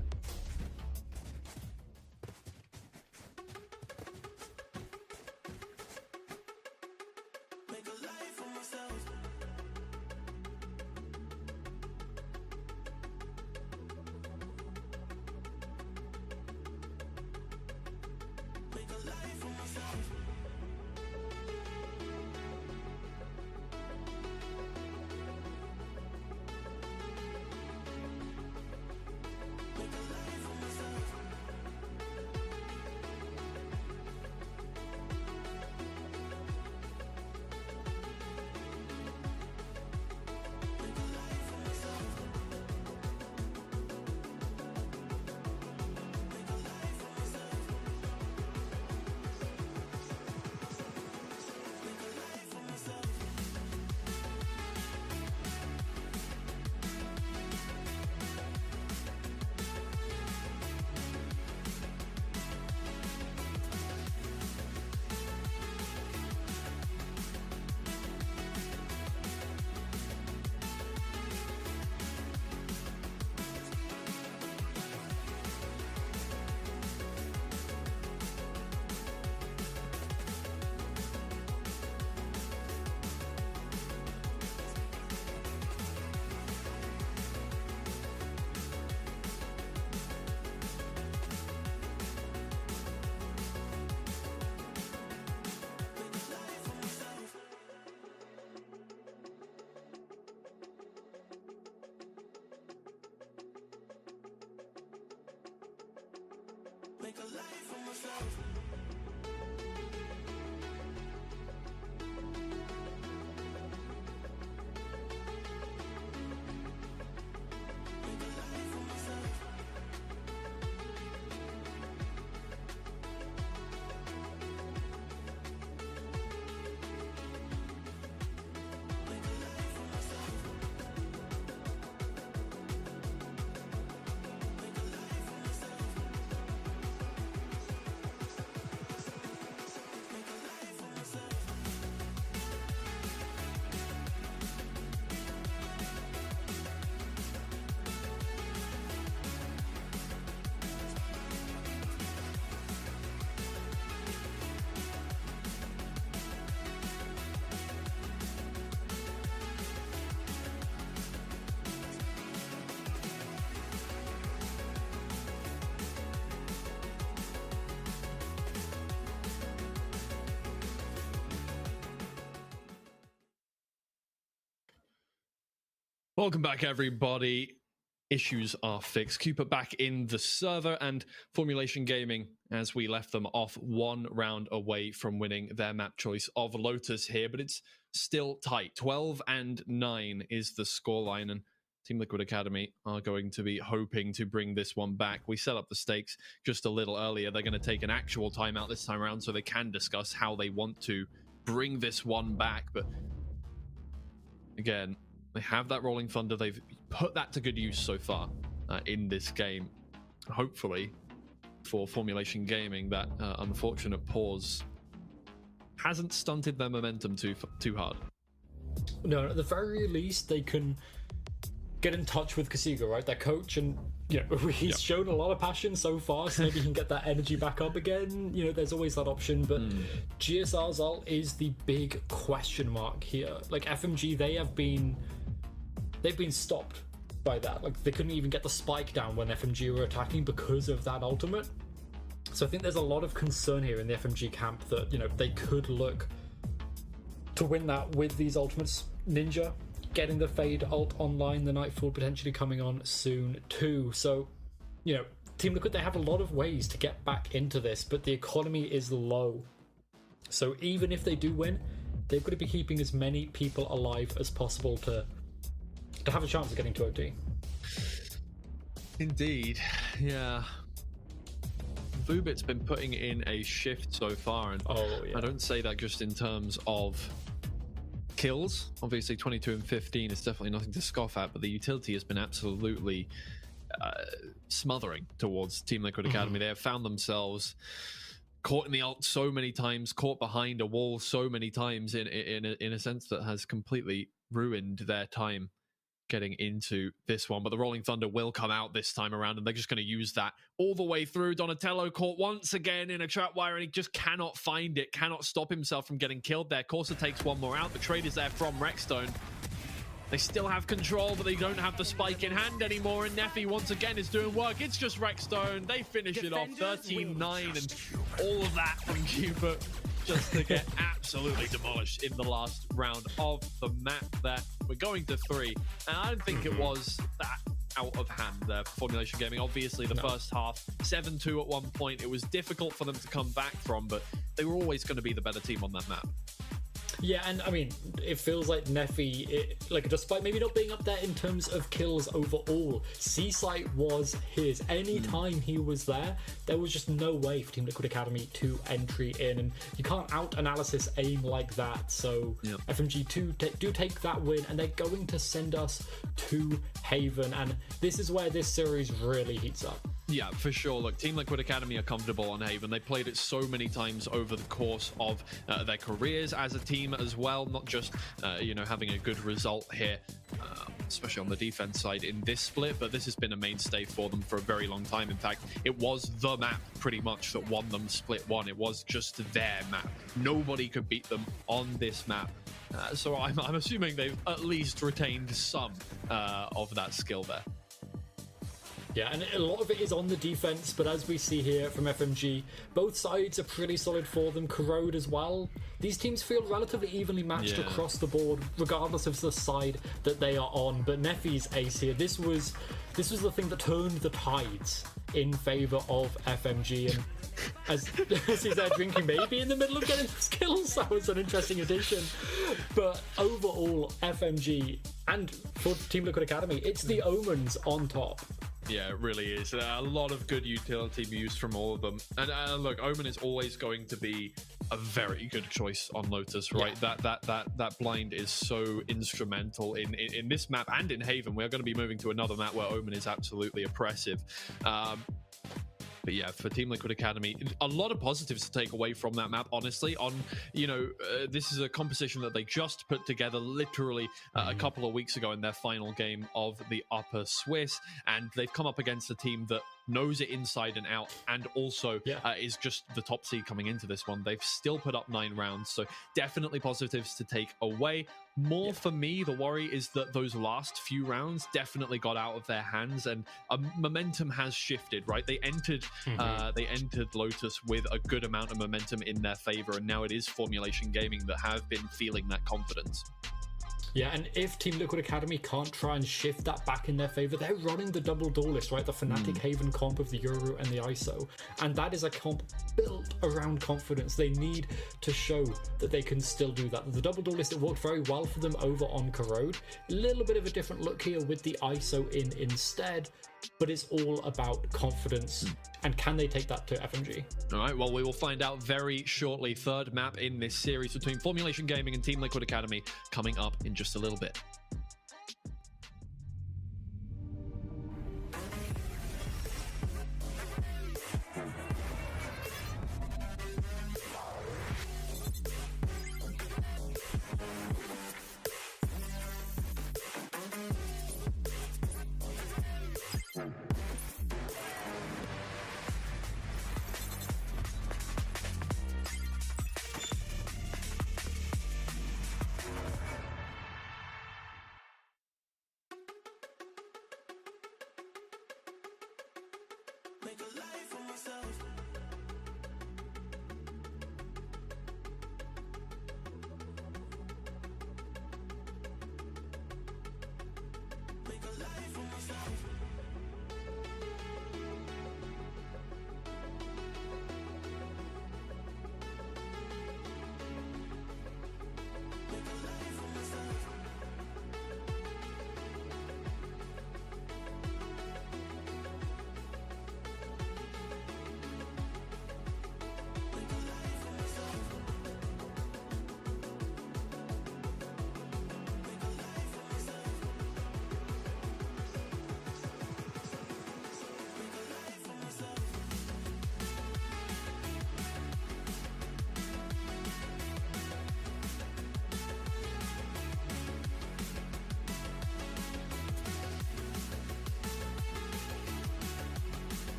Welcome back, everybody. Issues are fixed. Cooper back in the server, and Formulation Gaming, as we left them off, 1 round away from winning their map choice of Lotus here, but it's still tight. 12-9 is the scoreline, and Team Liquid Academy are going to be hoping to bring this one back. We set up the stakes just a little earlier. They're going to take an actual timeout this time around so they can discuss how they want to bring this one back, but again, they have that Rolling Thunder. They've put that to good use so far in this game. Hopefully, for Formulation Gaming, that unfortunate pause hasn't stunted their momentum too hard. No, at the very least, they can get in touch with Kasiga, right? Their coach, and he's shown a lot of passion so far, so maybe he can get that energy back up again. There's always that option, but GSR's ult is the big question mark here. Like FMG, they've been stopped by that. Like they couldn't even get the spike down when FMG were attacking because of that ultimate. So I think there's a lot of concern here in the FMG camp that they could look to win that with these ultimates. Ninja getting the Fade ult online, the Nightfall potentially coming on soon too. So Team Liquid, they have a lot of ways to get back into this, but the economy is low. So even if they do win, they've got to be keeping as many people alive as possible to have a chance of getting to OT. Indeed, yeah. Vubit's been putting in a shift so far, and I don't say that just in terms of kills. Obviously 22 and 15 is definitely nothing to scoff at, but the utility has been absolutely smothering towards Team Liquid Academy. They have found themselves caught in the ult so many times, caught behind a wall so many times in a sense that has completely ruined their time getting into this one. But the Rolling Thunder will come out this time around, and they're just going to use that all the way through. Donatello caught once again in a trapwire, and he just cannot find it, cannot stop himself from getting killed there. Corsa takes one more out. The trade is there from Rexstone. They still have control, but they don't have the spike in hand anymore, and Neffy once again is doing work. It's just Rexstone. They finish it off 13-9, and all of that from Cooper just to get absolutely demolished in the last round of the map there. We're going to 3, and I don't think it was that out of hand there for Formulation Gaming. Obviously, the first half, 7-2 at one point. It was difficult for them to come back from, but they were always going to be the better team on that map. Yeah, and I mean, it feels like Neffy, despite maybe not being up there in terms of kills overall, C-Site was his. Anytime he was there was just no way for Team Liquid Academy to entry in, and you can't out-analysis aim like that. So FMG do take that win, and they're going to send us to Haven, and this is where this series really heats up. Yeah, for sure. Look, Team Liquid Academy are comfortable on Haven. They played it so many times over the course of their careers as a team as well, not just, having a good result here, especially on the defense side in this split, but this has been a mainstay for them for a very long time. In fact, it was the map pretty much that won them split 1. It was just their map. Nobody could beat them on this map. So I'm assuming they've at least retained some of that skill there. Yeah, and a lot of it is on the defense, but as we see here from FMG, both sides are pretty solid for them. Corrode as well. These teams feel relatively evenly matched across the board, regardless of the side that they are on. But Nefi's ace here, this was the thing that turned the tides in favour of FMG. And as he's there drinking, maybe in the middle of getting his kills, that was an interesting addition. But overall, FMG and for Team Liquid Academy, it's the Omens on top. Yeah, it really is. A lot of good utility views from all of them. And look, Omen is always going to be a very good choice on Lotus, right? Yeah. That blind is so instrumental in this map and in Haven. We're going to be moving to another map where Omen is absolutely oppressive. But yeah, for Team Liquid Academy, a lot of positives to take away from that map, honestly. This is a composition that they just put together literally a couple of weeks ago in their final game of the Upper Swiss, and they've come up against a team that knows it inside and out, and also is just the top seed coming into this one. They've still put up 9 rounds, so definitely positives to take away. More for me, the worry is that those last few rounds definitely got out of their hands, and momentum has shifted, right? They entered Lotus with a good amount of momentum in their favor, and now it is Formulation Gaming that have been feeling that confidence. Yeah, and if Team Liquid Academy can't try and shift that back in their favor, they're running the double door list, right? The Fnatic Haven comp of the Euro and the ISO. And that is a comp built around confidence. They need to show that they can still do that. The double door list, it worked very well for them over on Corrode. A little bit of a different look here with the ISO in instead, but it's all about confidence. And can they take that to FMG? All right, well, we will find out very shortly. Third map in this series between Formulation Gaming and Team Liquid Academy coming up in just a little bit.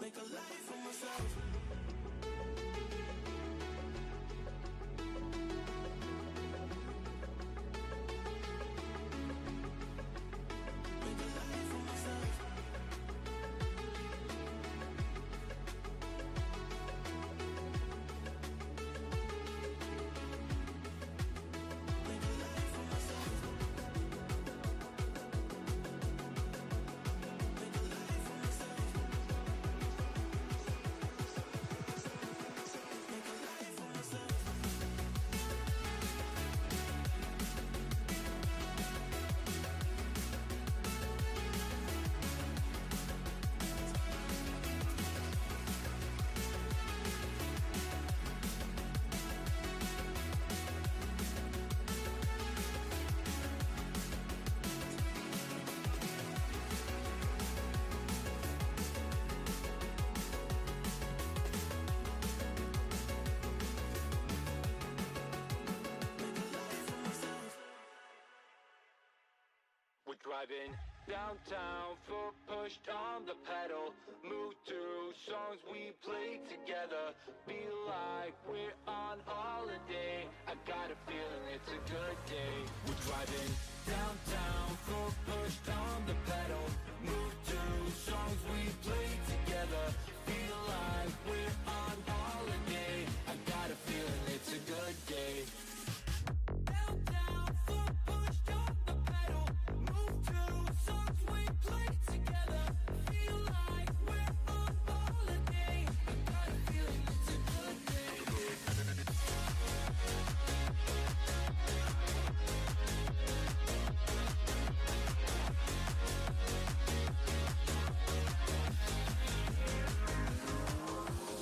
Make a life for myself. driving downtown, foot pushed on the pedal. Move through songs we play together. Feel like we're on holiday. I got a feeling it's a good day. We're driving downtown, foot pushed on the pedal. Move through songs we play together. Feel like we're on holiday. I got a feeling it's a good day. Downtown, foot pushed on the pedal. Move through songs we play together. Feel like we're on holiday. I got a feeling it's a good day.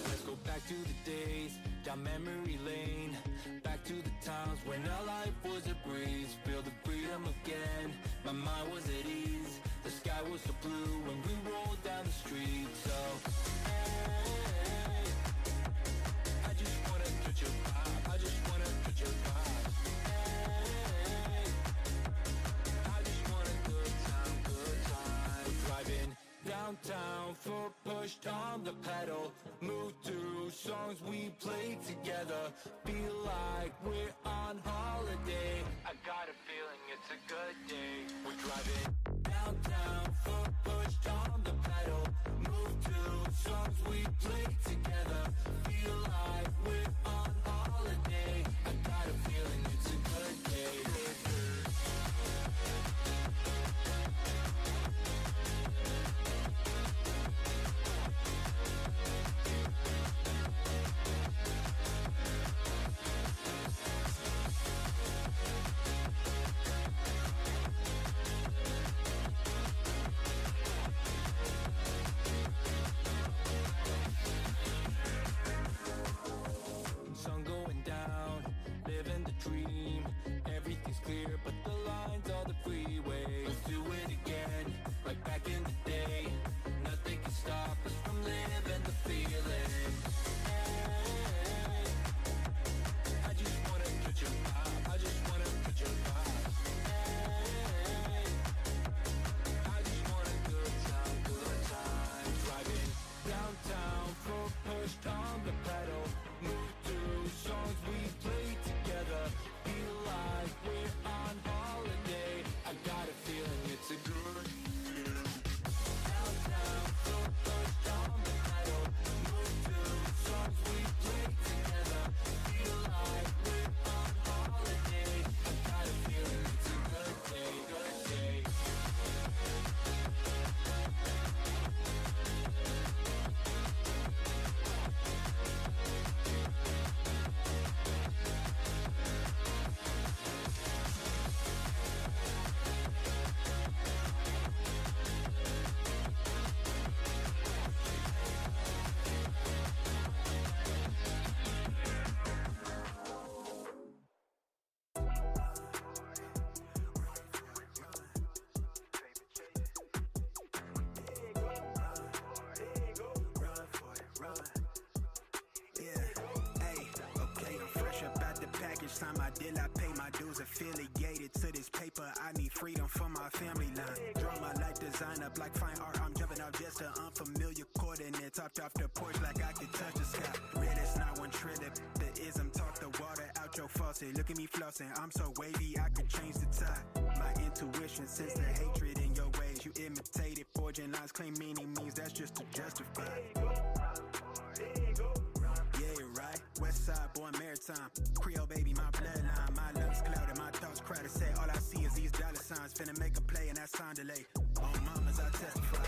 Let's go back to the days, down memory lane. Back to the times when our life was a breeze. Feel the freedom again, my mind was at ease. The sky was so blue when we rolled down the street. So, hey, I just wanna touch your vibe. I just wanna touch your vibe. Hey, I just want a good time, good time. Driving downtown, foot pushed on the pedal. Move through songs we play together. Feel like we're on holiday. I got a feeling it's a good day. We're driving downtown, foot pushed on the pedal. Move through songs we play together. Feel like we're on holiday. I got a feeling it's a good day. Sun going down, living the dream. Everything's clear, but the lines are the freeway. Let's do it again, like back in the day. Nothing can stop us from living the feeling. Hey, I just wanna touch your vibe. I just wanna touch your vibe. Hey, I just want a good time, good time. Driving downtown, foot pushed on the pedal. Move through songs we play together. Feel like we're on holiday. I got a feeling it's a good year. Downtown, foot pushed on the pedal. Move through songs we play together. Feel like we're on holiday. I got a feeling it's a good day, good day. Time I did, I pay my dues affiliated to this paper. I need freedom for my family line. Draw my life design up like fine art. I'm jumping off just an unfamiliar coordinates. Hopped off the porch like I could touch the sky. Red is not one trillip. The ism talk the water out your faucet. Look at me flossing. I'm so wavy, I could change the tide. My intuition sense the hatred in your ways. You imitated forging lines, claim meaning means that's just to justify. Right? West side, born maritime. Creole baby, my bloodline. My lungs clouded, my thoughts crowded. Say all I see is these dollar signs. Finna make a play and that sound delay. On mamas, I testify.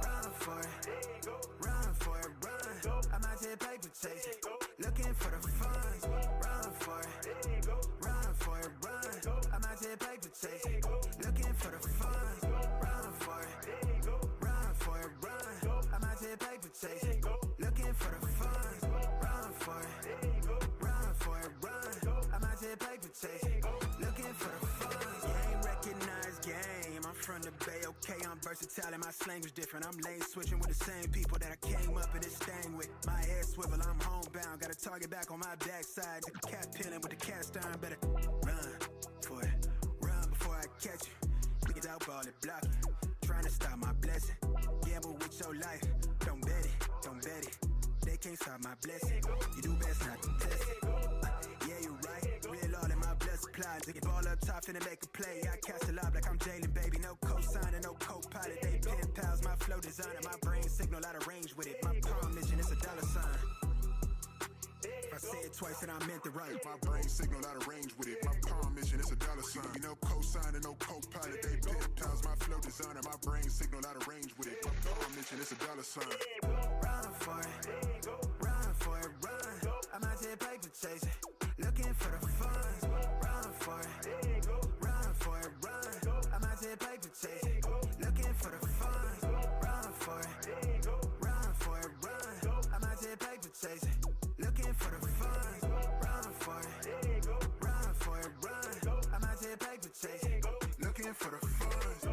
Run for it, run for it, run. I'm out here paper chasing, looking for the funds. Run for it, run for it, run. I'm out here paper chasing, looking for the funds. Run for it, run for it, run. I'm out here paper chasing, looking for the funds. Run for it, run. I'm out here paper chasing, looking for the funds. Game recognized game. I'm from the Bay, okay, I'm versatile and my slang was different. I'm lane switching with the same people that I came up in this thing with. My head swivel, I'm homebound. Got a target back on my backside. The cat peeling with the cast iron. Better run for it, run before I catch you. We can friends out ball it blocking. Trying to stop my blessing. Gamble with your life. Don't bet it, don't bet it. They can't stop my blessing. You do best not to test it. Yeah, you're right. Real all in my blood supply. Get ball up top, finna make a play. I cast a lob like I'm Jalen, baby. No cosigner, no co-pilot. They pen pals, my flow designer. My brain signal out of range with it. My palm mission is a dollar sign. If I say it twice and I meant it right. My brain signal out of range with it. My palm mission is a dollar sign. You no cosigner, no co-pilot. They pen pals, my flow designer. My brain signal out of range with it. My palm mission is a dollar sign. Run for it, run for it, run. I'm out here paper chasing, looking for the funds. Run for it, run for it, run. I'm out here paper chasing, looking for the funds. Run for it, run for it, run. I'm out here paper chasing, looking for the funds. Run for it, run for it, run. I'm out here paper chasing, looking for the funds.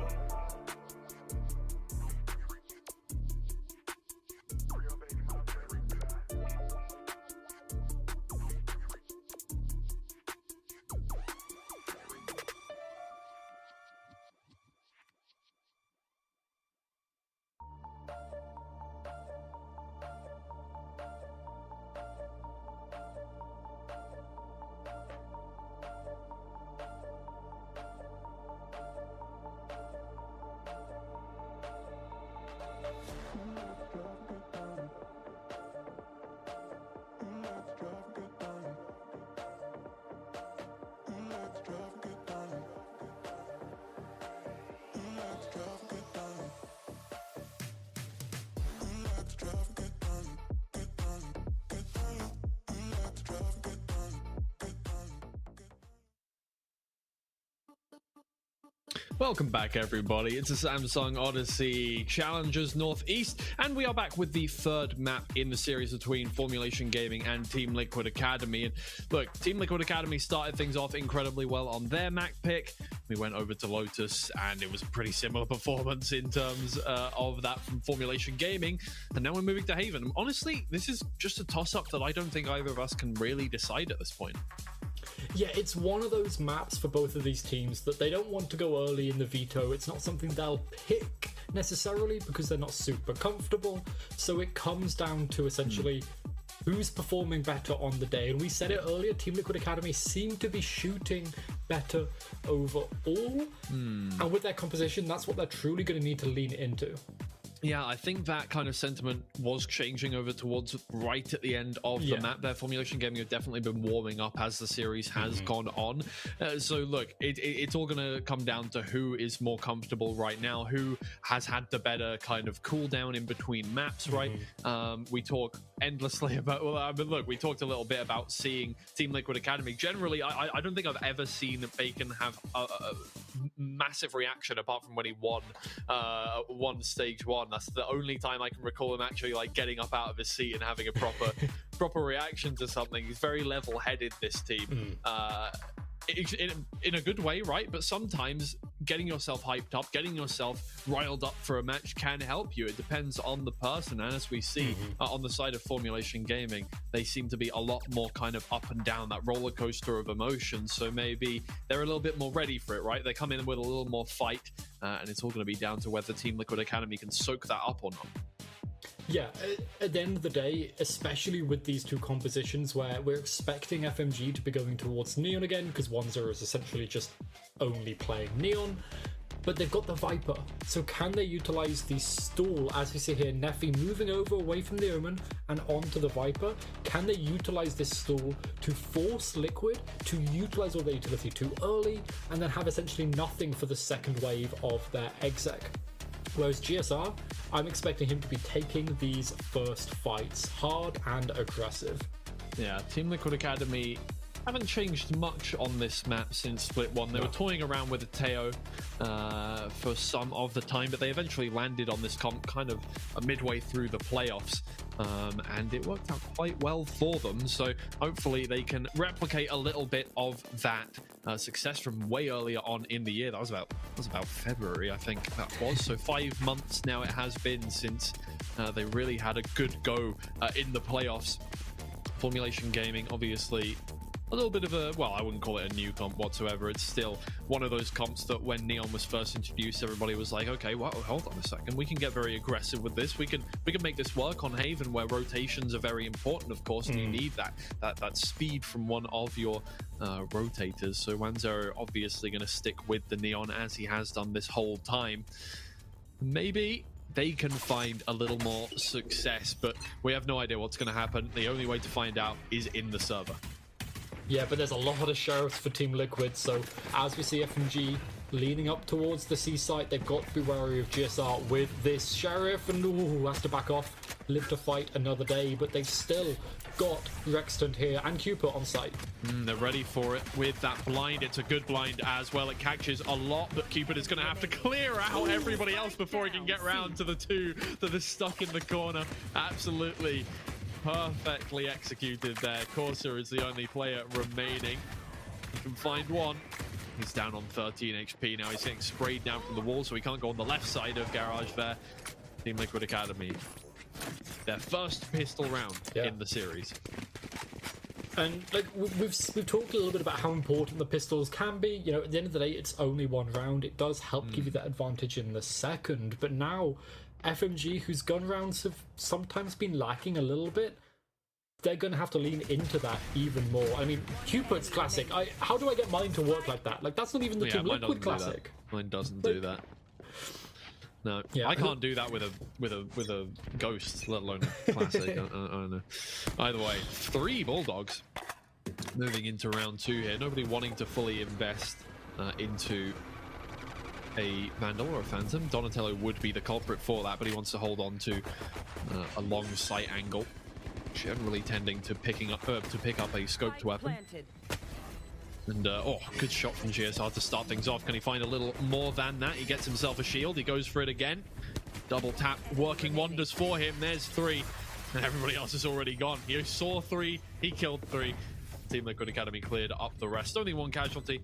Welcome back, everybody. It's a Samsung Odyssey Challengers Northeast, and we are back with the third map in the series between Formulation Gaming and Team Liquid Academy. And look, Team Liquid Academy started things off incredibly well on their map pick. We went over to Lotus, and it was a pretty similar performance in terms of that from Formulation Gaming. And now we're moving to Haven. Honestly, this is just a toss-up that I don't think either of us can really decide at this point. Yeah, it's one of those maps for both of these teams that they don't want to go early in the veto. It's not something they'll pick necessarily because they're not super comfortable. So it comes down to essentially who's performing better on the day. And we said it earlier, Team Liquid Academy seem to be shooting better overall. And with their composition, that's what they're truly going to need to lean into. Yeah, I think that kind of sentiment was changing over towards right at the end of the map. Their Formulation Gaming have definitely been warming up as the series has gone on. So look, it's all going to come down to who is more comfortable right now, who has had the better kind of cooldown in between maps, right? We talk endlessly about, look, we talked a little bit about seeing Team Liquid Academy. Generally, I don't think I've ever seen Bacon have a massive reaction apart from when he won stage one. That's the only time I can recall him actually like getting up out of his seat and having a proper reaction to something. He's very level-headed, this team. In a good way, right? But sometimes getting yourself hyped up, getting yourself riled up for a match can help you. It depends on the person. And as we see on the side of Formulation Gaming, they seem to be a lot more kind of up and down, that roller coaster of emotions. So maybe they're a little bit more ready for it, right? They come in with a little more fight, and it's all going to be down to whether Team Liquid Academy can soak that up or not. Yeah, at the end of the day, especially with these two compositions where we're expecting FMG to be going towards Neon again, because 1-0 is essentially just only playing Neon, but they've got the Viper. So can they utilize the stall, as we see here, Neffy moving over away from the Omen and onto the Viper? Can they utilize this stall to force Liquid to utilize all their utility too early and then have essentially nothing for the second wave of their exec? Whereas GSR, I'm expecting him to be taking these first fights hard and aggressive. Yeah, Team Liquid Academy haven't changed much on this map since Split 1. They were toying around with a Teo for some of the time, but they eventually landed on this comp kind of midway through the playoffs. And it worked out quite well for them, so hopefully they can replicate a little bit of that success from way earlier on in the year. That was about February, I think that was. So 5 months now it has been since they really had a good go in the playoffs. Formulation Gaming obviously a little bit of a, well, I wouldn't call it a new comp whatsoever. It's still one of those comps that when Neon was first introduced, everybody was like, okay, well, hold on a second, we can get very aggressive with this. We can make this work on Haven, where rotations are very important, of course, and you need that speed from one of your rotators. So 1-0 obviously going to stick with the Neon as he has done this whole time. Maybe they can find a little more success, but we have no idea what's going to happen. The only way to find out is in the server. Yeah, but there's a lot of sheriffs for Team Liquid, so as we see FMG leaning up towards the C site, they've got to be wary of GSR with this sheriff, and has to back off, live to fight another day, but they've still got Rexton here and Cupid on site. They're ready for it with that blind. It's a good blind as well. It catches a lot, but Cupid is going to have to clear out everybody else before he can get round to the two that are stuck in the corner. Absolutely perfectly executed there. Corsair is the only player remaining. You can find one. He's down on 13 HP now. He's getting sprayed down from the wall, so he can't go on the left side of Garage there. Team Liquid Academy, their first pistol round in the series. And like we've talked a little bit about how important the pistols can be. You know, at the end of the day, it's only one round. It does help give you that advantage in the second. But now, FMG, whose gun rounds have sometimes been lacking a little bit, they're going to have to lean into that even more. I mean, Cupid's classic. How do I get mine to work like that? Like, that's not even the Team Liquid classic. Mine doesn't do that. No, I can't do that with a ghost, let alone a classic. I don't know. Either way, 3 Bulldogs moving into round 2 here. Nobody wanting to fully invest into a Vandal or a Phantom. Donatello would be the culprit for that, but he wants to hold on to a long sight angle, generally tending to pick up a scoped weapon. And good shot from GSR to start things off. Can he find a little more than that? He gets himself a shield. He goes for it again. Double tap working wonders for him. There's 3. And everybody else is already gone. He saw 3. He killed 3. Team Liquid Academy cleared up the rest. Only 1 casualty.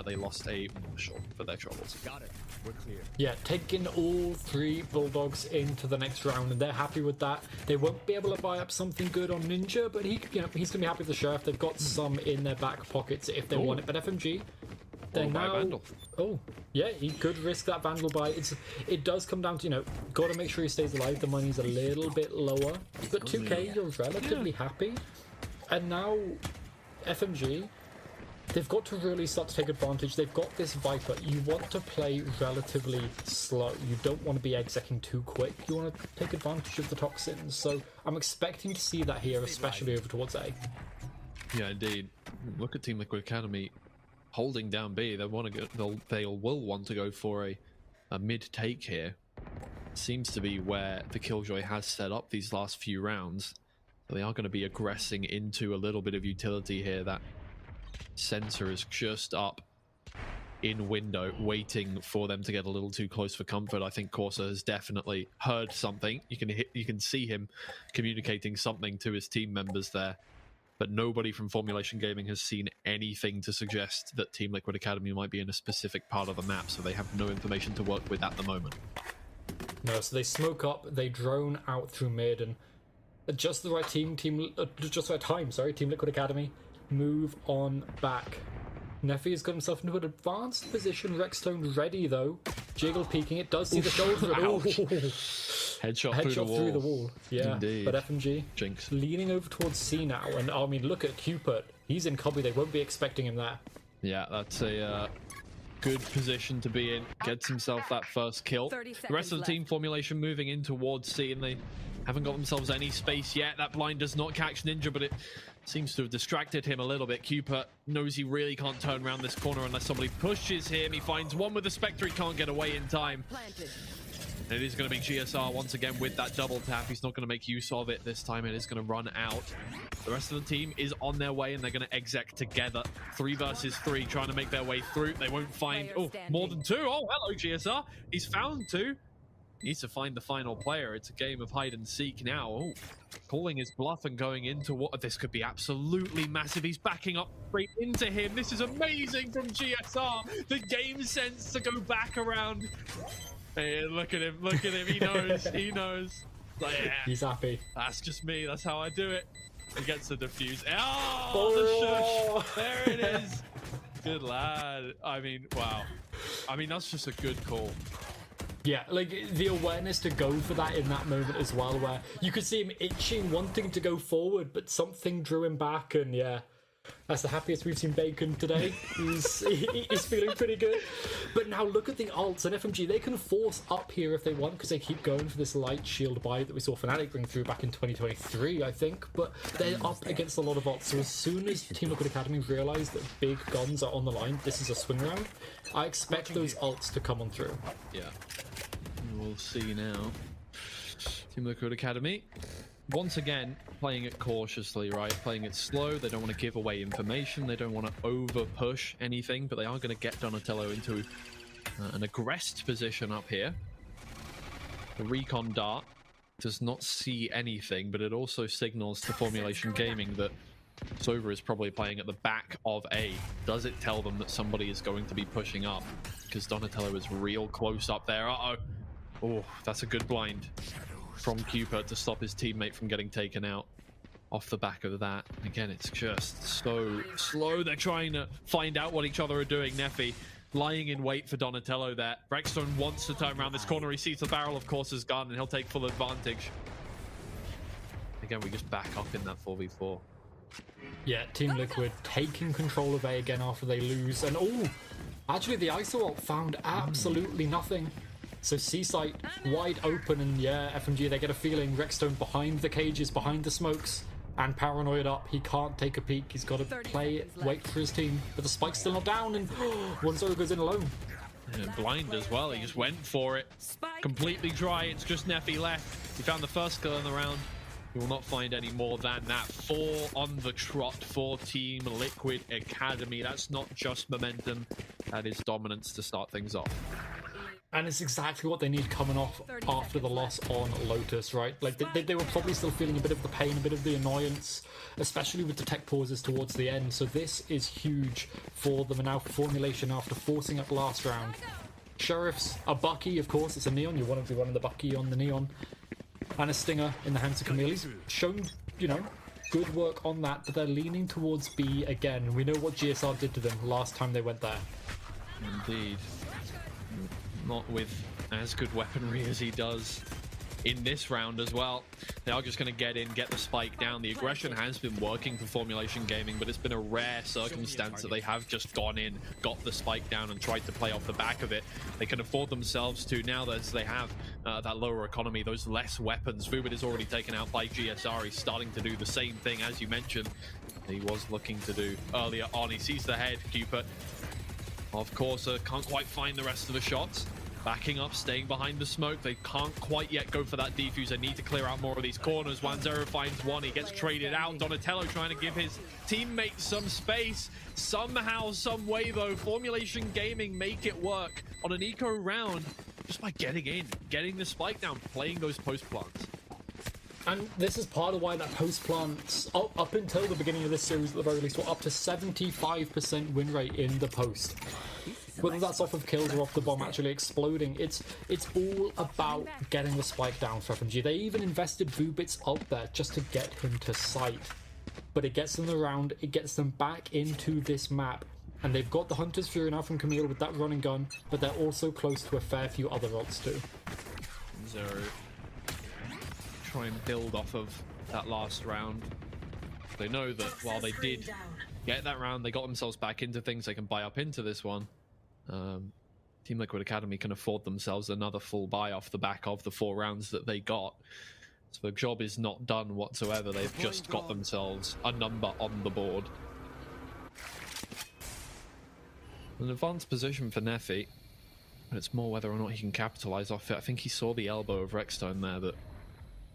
They lost a Marshal for their troubles. Got it. We're clear. Yeah, taking all 3 Bulldogs into the next round, and they're happy with that. They won't be able to buy up something good on Ninja, but he's gonna be happy with the Sheriff. They've got some in their back pockets if they want it. But FMG, they're now. Vandal. Oh, yeah, he could risk that Vandal buy. It does come down to, got to make sure he stays alive. The money's a little bit lower, but 2K, you're relatively happy. And now, FMG, they've got to really start to take advantage. They've got this Viper. You want to play relatively slow. You don't want to be execing too quick. You want to take advantage of the toxins. So I'm expecting to see that here, especially over towards A. Yeah, indeed. Look at Team Liquid Academy holding down B. They will want to go for a mid take here. Seems to be where the Killjoy has set up these last few rounds. So they are going to be aggressing into a little bit of utility here. That sensor is just up in window, waiting for them to get a little too close for comfort. I think Corsa has definitely heard something. You can see him communicating something to his team members there, but nobody from Formulation Gaming has seen anything to suggest that Team Liquid Academy might be in a specific part of the map, so they have no information to work with at the moment. No, so they smoke up, they drone out through mid, and just the right just the right time. Team Liquid Academy move on back. Neffy has got himself into an advanced position. Rexstone ready though. Jiggle peeking. It does see the shoulder. Headshot through the wall. Yeah, indeed. But FMG Jinx leaning over towards C now, and I mean, look at Cupid. He's in cubby. They won't be expecting him there. Yeah, that's a good position to be in. Gets himself that first kill. The rest of the team Formulation moving in towards C, and they haven't got themselves any space yet. That blind does not catch Ninja, but it seems to have distracted him a little bit. Cupid knows he really can't turn around this corner unless somebody pushes him. He finds one with the Spectre. He can't get away in time. And it is going to be GSR once again with that double tap. He's not going to make use of it this time. It is going to run out. The rest of the team is on their way, and they're going to exec together. 3 versus 3, trying to make their way through. They won't find more than 2. Oh, hello, GSR. He's found 2. Needs to find the final player. It's a game of hide and seek now. Oh, calling his bluff and going into what this could be absolutely massive. He's backing up straight into him. This is amazing from GSR. The game sense to go back around. Hey, look at him. Look at him. He knows. He knows. Like, yeah, he's happy. That's just me. That's how I do it. He gets the defuse. Oh, the shush. Oh, There it is. Good lad. I mean, wow. I mean, that's just a good call. yeah, like the awareness to go for that in that moment as well, where you could see him itching, wanting to go forward, but something drew him back, and yeah, that's the happiest we've seen Bacon today. He's feeling pretty good. But now look at the ults, and FMG, they can force up here if they want, because they keep going for this light shield buy that we saw Fnatic bring through back in 2023, I think. But they're up against a lot of ults, so as soon as Team Liquid Academy realise that big guns are on the line, this is a swing round, I expect those ults to come on through. Yeah. We'll see now. Team Liquid Academy, once again, playing it cautiously, right? Playing it slow. They don't want to give away information. They don't want to over-push anything, but they are going to get Donatello into an aggressed position up here. The recon dart does not see anything, but it also signals to Formulation Gaming that Sova is probably playing at the back of A. Does it tell them that somebody is going to be pushing up? Because Donatello is real close up there. Uh-oh. Oh, that's a good blind from Cupid to stop his teammate from getting taken out off the back of that. Again, it's just so slow. They're trying to find out what each other are doing. Neffy lying in wait for Donatello there. Rexstone wants to turn around this corner. He sees the barrel of course is gone, and he'll take full advantage. Again, we just back up in that 4v4. Yeah, Team Liquid taking control of A again after they lose. And oh, actually the ISO ult found absolutely nothing. So C-site wide open, and yeah, FMG, they get a feeling Rexstone behind the cages, behind the smokes, and paranoid up. He can't take a peek. He's got to play it, wait for his team. But the spike's still not down, and one Zoro goes in alone. And blind as well. He just went for it. Completely dry. It's just Neffy left. He found the first kill in the round. He will not find any more than that. 4 on the trot for Team Liquid Academy. That's not just momentum. That is dominance to start things off. And it's exactly what they need coming off after the loss on Lotus, right? Like, they were probably still feeling a bit of the pain, a bit of the annoyance, especially with the tech pauses towards the end. So this is huge for them. And now Formulation, after forcing up last round. Sheriffs, a Bucky, of course, it's a Neon. You want to be running the Bucky on the Neon. And a Stinger in the hands of Camille's. Shown, you know, good work on that, but they're leaning towards B again. We know what GSR did to them last time they went there. Indeed. Not with as good weaponry as he does in this round as well. They are just going to get in, get the spike down. The aggression has been working for Formulation Gaming, but it's been a rare circumstance that they have just gone in, got the spike down, and tried to play off the back of it. They can afford themselves to, now that they have that lower economy, those less weapons. Vubit is already taken out by GSR. He's starting to do the same thing, as you mentioned, he was looking to do earlier on. He sees the head, Cupid. Of course, can't quite find the rest of the shots. Backing up, staying behind the smoke. They can't quite yet go for that defuse. They need to clear out more of these corners. 1-0 finds one. He gets traded out. Donatello trying to give his teammates some space. Somehow, some way, though, Formulation Gaming make it work on an eco round just by getting in, getting the spike down, playing those post plants. And this is part of why that post plants, up until the beginning of this series at the very least, were up to 75% win rate in the post. Whether that's off of kills or off the bomb actually exploding, it's all about getting the spike down for FMG. They even invested Vubit's up there just to get him to sight. But it gets them around, it gets them back into this map. And they've got the Hunter's Fury now from Camille with that running gun, but they're also close to a fair few other ults too. Zero. Try and build off of that last round. They know that while they did get that round, they got themselves back into things, they can buy up into this one. Team Liquid Academy can afford themselves another full buy off the back of the 4 rounds that they got. So the job is not done whatsoever. They've just got themselves a number on the board. An advanced position for Neffy, but it's more whether or not he can capitalize off it. I think he saw the elbow of Rexstone there, but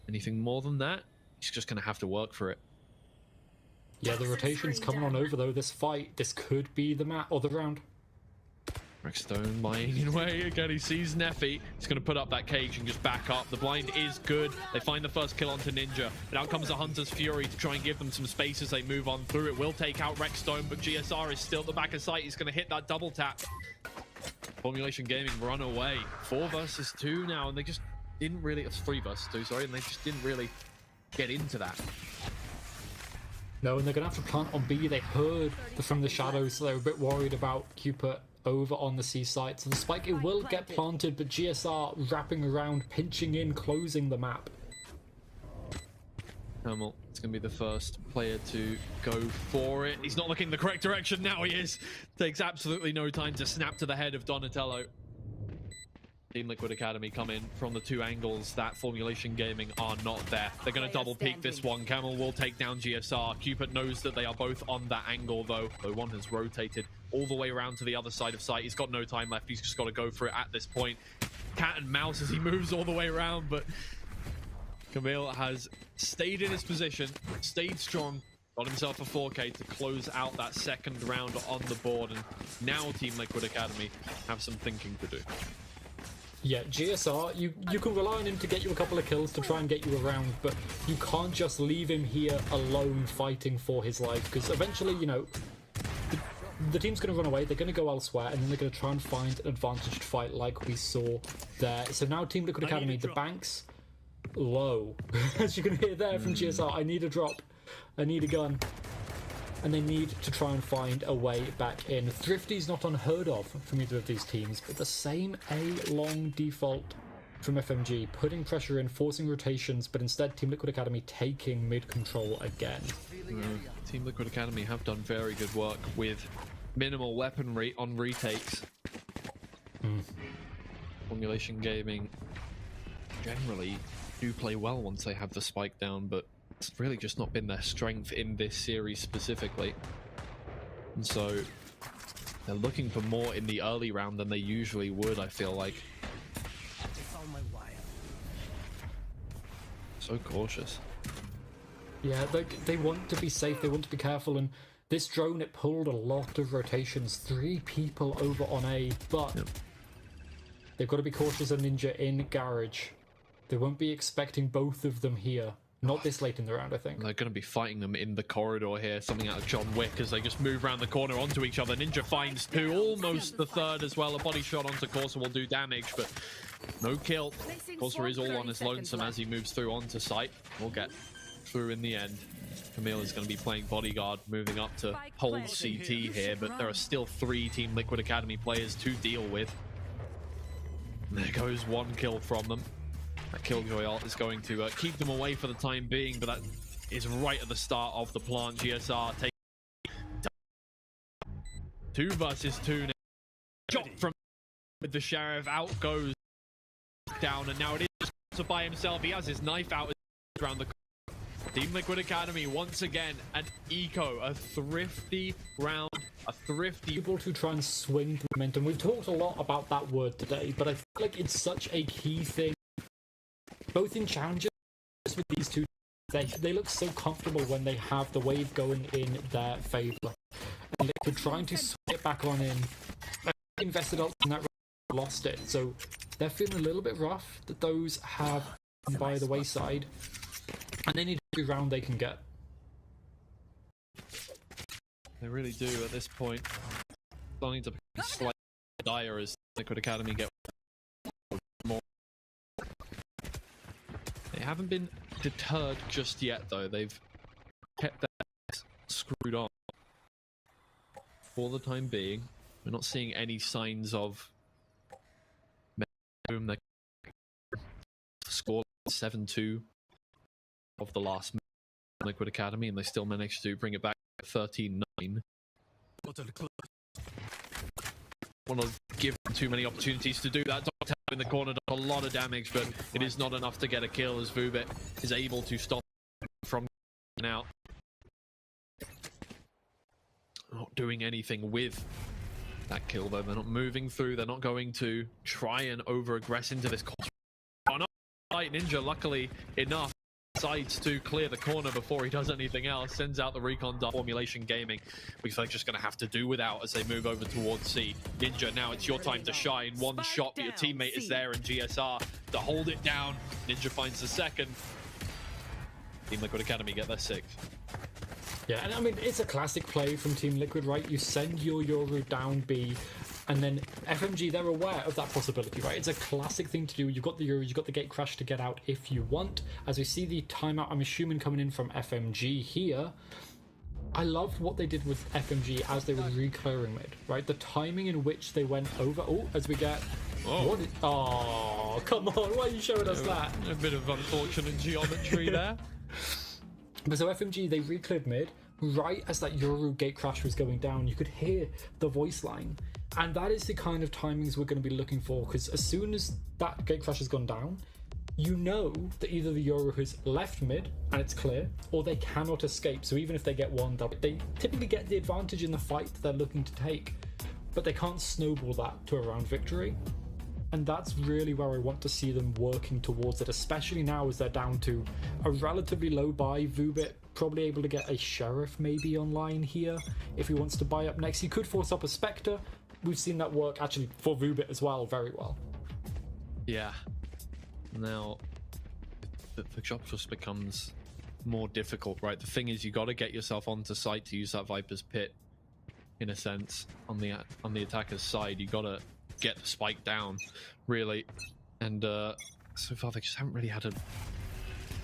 anything more than that, he's just going to have to work for it. Yeah, the rotation's coming on over though. This fight, this could be the map or the round. Rexstone lying in way again. He sees Neffy. He's going to put up that cage and just back up. The blind is good. They find the first kill onto Ninja. And out comes the Hunter's Fury to try and give them some space as they move on through. It will take out Rexstone, but GSR is still at the back of sight. He's going to hit that double tap. Formulation Gaming run away. 4 versus 2 now, and they just didn't really... It's 3 versus 2, sorry. And they just didn't really get into that. No, and they're going to have to plant on B. They heard from the shadows, so they're a bit worried about Cupid over on the C site. So the spike, it will get planted, but GSR wrapping around, pinching in, closing the map. Camel is going to be the first player to go for it. He's not looking in the correct direction. Now he is. Takes absolutely no time to snap to the head of Donatello. Team Liquid Academy come in from the two angles that Formulation Gaming are not there. They're going to double peek this one. Camel will take down GSR. Cupid knows that they are both on that angle, though. One has rotated all the way around to the other side of site. He's got no time left. He's just got to go for it at this point. Cat and mouse as he moves all the way around, but Camille has stayed in his position, stayed strong, got himself a 4K to close out that second round on the board, and now Team Liquid Academy have some thinking to do. Yeah, GSR, you can rely on him to get you a couple of kills to try and get you around, but you can't just leave him here alone fighting for his life, because eventually, you know, the team's going to run away, they're going to go elsewhere, and then they're going to try and find an advantaged fight like we saw there. So now Team Liquid Academy, the bank's low. As you can hear there from GSR, I need a drop, I need a gun. And they need to try and find a way back in. Thrifty's not unheard of from either of these teams, but the same A-long default from FMG, putting pressure in, forcing rotations, but instead Team Liquid Academy taking mid-control again. Team Liquid Academy have done very good work with minimal weaponry on retakes. Formulation Gaming generally do play well once they have the spike down, but it's really just not been their strength in this series specifically. And so they're looking for more in the early round than they usually would, I feel like. So cautious. Yeah, they want to be safe, they want to be careful, and this drone, it pulled a lot of rotations. 3 people over on A, but they've got to be cautious of Ninja in Garage. They won't be expecting both of them here. Not this late in the round, I think. They're going to be fighting them in the corridor here. Something out of John Wick as they just move around the corner onto each other. Ninja finds 2, almost the third as well. A body shot onto Corsa will do damage, but no kill. Corsa is all on his lonesome as he moves through onto site. We'll get through in the end. Camille is going to be playing bodyguard, moving up to hold CT here, but there are still 3 Team Liquid Academy players to deal with. There goes 1 kill from them. That Killjoy ult is going to keep them away for the time being, but that is right at the start of the plant. GSR takes 2 versus 2 now. Shot from the Sheriff, out goes down, and now it is by himself. He has his knife out around the corner. Team Liquid Academy once again an eco, a thrifty round, a thrifty. Able to try and swing the momentum. We've talked a lot about that word today, but I feel like it's such a key thing. Both in challenges with these two, they look so comfortable when they have the wave going in their favour. And they're trying to swing it back on in. Invested ults in that round, lost it. So they're feeling a little bit rough that those have gone by the wayside. And they need every round they can get. They really do at this point. Starting to become slightly dire as Liquid Academy get more. They haven't been deterred just yet, though. They've kept their backs screwed on for the time being. We're not seeing any signs of boom. They scored 7-2 of the last Liquid Academy, and they still managed to bring it back 13-9. Want to give them too many opportunities to do that. Dog in the corner does a lot of damage, but it is not enough to get a kill as Vubit is able to stop from getting out. Not doing anything with that kill though. They're not moving through. They're not going to try and over-aggress into this corner. Oh, no. Ninja, luckily enough, decides to clear the corner before he does anything else. Sends out the recon dart. Formulation Gaming, we feel like just going to have to do without as they move over towards C. Ninja, now it's your time to shine. One shot, but your teammate is there, and GSR to hold it down. Ninja finds the second. Team Liquid Academy get their 6th. Yeah, and I mean, it's a classic play from Team Liquid, right? You send your Yoru down B, and then FMG, they're aware of that possibility, right? It's a classic thing to do. You've got the Yoru, you've got the gate crash to get out if you want. As we see the timeout, I'm assuming coming in from FMG here, I love what they did with FMG as they were re-clearing mid, right? The timing in which they went over. Oh, as we get. Oh, come on! Why are you showing us that? A bit of unfortunate geometry there. But so FMG, they re-cleared mid right as that Yoru gate crash was going down. You could hear the voice line, and that is the kind of timings we're going to be looking for. Because as soon as that gate crash has gone down, you know that either the Yoru has left mid and it's clear, or they cannot escape. So even if they get one, they typically get the advantage in the fight that they're looking to take, but they can't snowball that to a round victory. And that's really where I want to see them working towards it, especially now as they're down to a relatively low buy. Vubit probably able to get a Sheriff maybe online here if he wants to buy up next. He could force up a Spectre. We've seen that work actually for Vubit as well, very well. Yeah. Now, the job just becomes more difficult, right? The thing is, you got to get yourself onto site to use that Viper's Pit, in a sense, on the attacker's side. You got to get the spike down, really. And so far, they just haven't really had a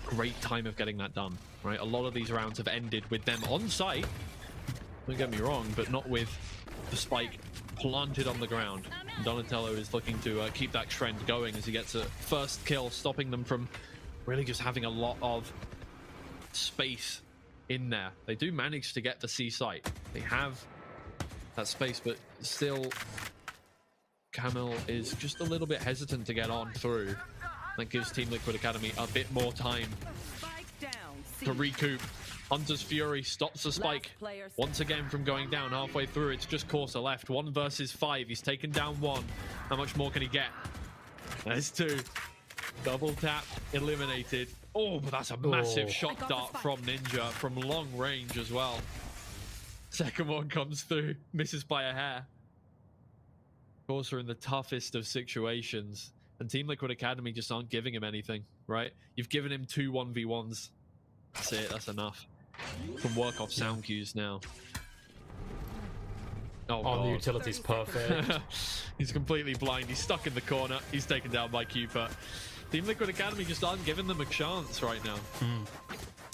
great time of getting that done, right? A lot of these rounds have ended with them on site, don't get me wrong, but not with the spike planted on the ground. Donatello is looking to keep that trend going as he gets a first kill, stopping them from really just having a lot of space in there. They do manage to get the C site. They have that space, but still Camel is just a little bit hesitant to get on through. That gives Team Liquid Academy a bit more time to recoup. Hunter's Fury stops the spike once again from going down halfway through. It's just Corsa left. 1 versus 5. He's taken down 1. How much more can he get? There's 2. Double tap eliminated. Oh, but that's a massive shot dart from Ninja from long range as well. Second one comes through, misses by a hair. Corsa in the toughest of situations, and Team Liquid Academy just aren't giving him anything, right? You've given him 2 1v1s. That's it, that's enough. Can work off sound cues now. Oh, God. The utility's perfect. He's completely blind. He's stuck in the corner. He's taken down by Cooper. Team Liquid Academy just aren't giving them a chance right now.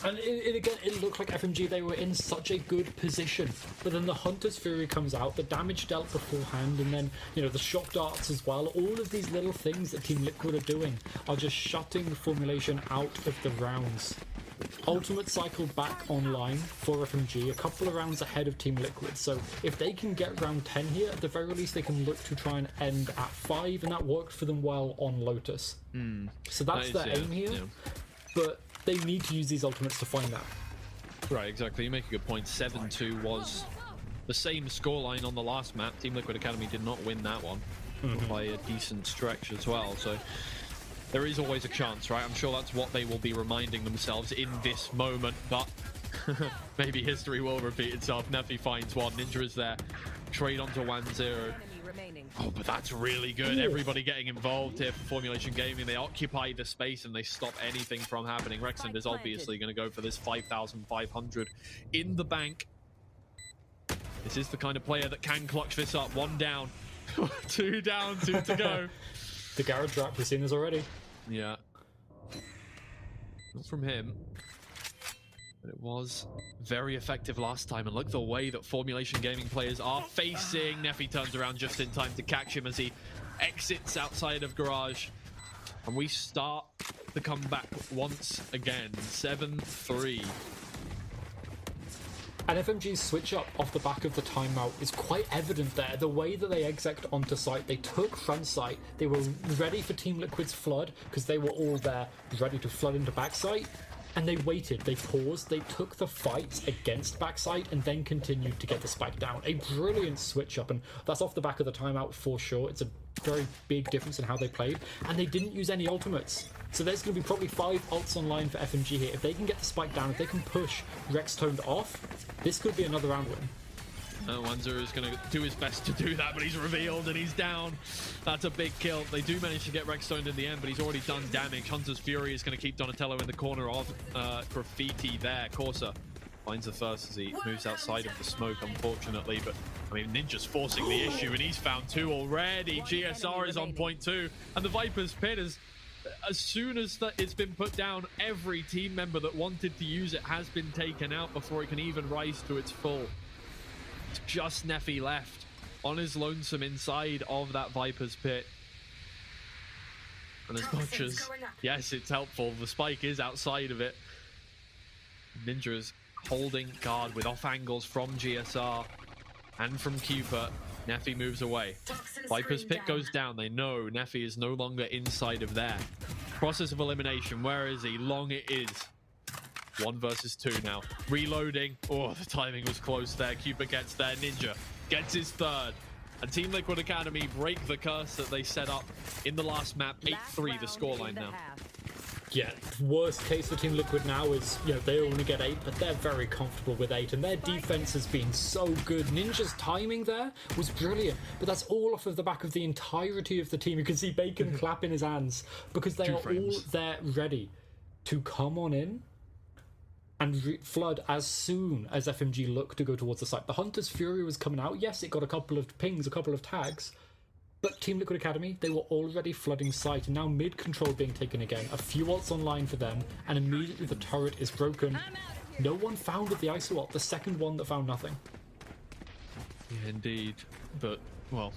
And again, it looked like FMG, they were in such a good position. But then the Hunter's Fury comes out, the damage dealt beforehand, and then, you know, the shock darts as well. All of these little things that Team Liquid are doing are just shutting the formulation out of the rounds. Ultimate cycled back online for FMG, a couple of rounds ahead of Team Liquid. So if they can get round 10 here, at the very least they can look to try and end at 5, and that worked for them well on Lotus. So that's their aim here. Yeah. But they need to use these ultimates to find that. Right, exactly. You make a good point. 7-2 was the same scoreline on the last map. Team Liquid Academy did not win that one by a decent stretch as well. So there is always a chance, right? I'm sure that's what they will be reminding themselves in this moment, but maybe history will repeat itself. Neffy finds one. Ninja is there. Trade onto 1-0. Oh, but that's really good. Everybody getting involved here for Formulation Gaming. They occupy the space and they stop anything from happening. Rexand is obviously going to go for this 5,500 in the bank. This is the kind of player that can clutch this up. 1 down, 2 down, 2 to go. The garage trap, we've seen this already. Yeah. Not from him. But it was very effective last time. And look the way that Formulation Gaming players are facing. Neffy turns around just in time to catch him as he exits outside of Garage. And we start the comeback once again. 7-3. And FMG's switch up off the back of the timeout is quite evident there. The way that they exec onto site, they took front site, they were ready for Team Liquid's flood because they were all there ready to flood into backside. And they waited, they paused, they took the fight against backside and then continued to get the spike down. A brilliant switch up, and that's off the back of the timeout for sure. It's a very big difference in how they played, and they didn't use any ultimates. So there's going to be probably 5 ults online for FMG here. If they can get the spike down, if they can push Rex toned off, this could be another round win. 1-0 is going to do his best to do that, but he's revealed and he's down. That's a big kill. They do manage to get Rex stoned in the end, but he's already done damage. Hunter's Fury is going to keep Donatello in the corner of Graffiti there. Corsa finds the first as he moves outside of the smoke, unfortunately, but I mean, Ninja's forcing the issue and he's found 2 already. GSR is on point 2, and the Viper's Pit has as soon as it's been put down, every team member that wanted to use it has been taken out before it can even rise to its full. It's just Neffy left on his lonesome inside of that Viper's pit. And as much as, yes, it's helpful, the spike is outside of it. Ninja is holding guard with off angles from GSR and from Cupid. Neffy moves away. Viper's pit goes down. They know Neffy is no longer inside of there. Process of elimination. Where is he? Long it is. 1 versus 2 now. Reloading. Oh, the timing was close there. Cupid gets there. Ninja gets his third. And Team Liquid Academy break the curse that they set up in the last map. 8-3 the scoreline now. Yeah, worst case for Team Liquid now is, you know, they only get 8, but they're very comfortable with 8, and their defense has been so good. Ninja's timing there was brilliant, but that's all off of the back of the entirety of the team. You can see Bacon clap in his hands because they are all there ready to come on in and flood as soon as FMG look to go towards the site. The Hunter's Fury was coming out. Yes, it got a couple of pings, a couple of tags, but Team Liquid Academy, they were already flooding site, and now mid-control being taken again. A few ults online for them, and immediately the turret is broken. No one found the ISO ult, the second one that found nothing. Yeah, indeed. But, well,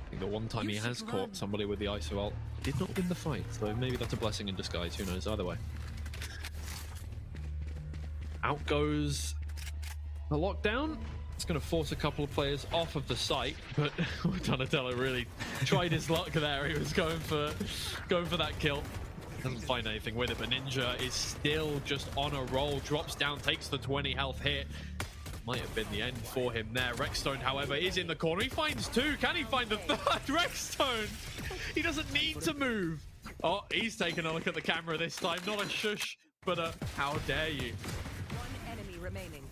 I think the one time he has caught somebody with the ISO ult, did not win the fight, so maybe that's a blessing in disguise, who knows, either way. Out goes the lockdown. It's going to force a couple of players off of the site, but Donatello really tried his luck there. He was going for that kill. Doesn't find anything with it, but Ninja is still just on a roll. Drops down, takes the 20 health hit. Might have been the end for him there. Rexstone, however, is in the corner. He finds 2. Can he find the third? Rexstone! He doesn't need to move. Oh, he's taking a look at the camera this time. Not a shush, but a how dare you. One enemy remaining.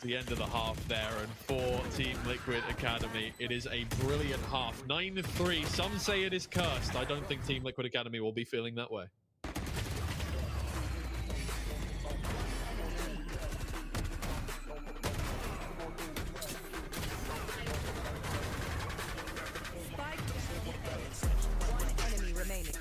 The end of the half there, and for Team Liquid Academy, it is a brilliant half. 9-3. Some say it is cursed. I don't think Team Liquid Academy will be feeling that way. One enemy remaining.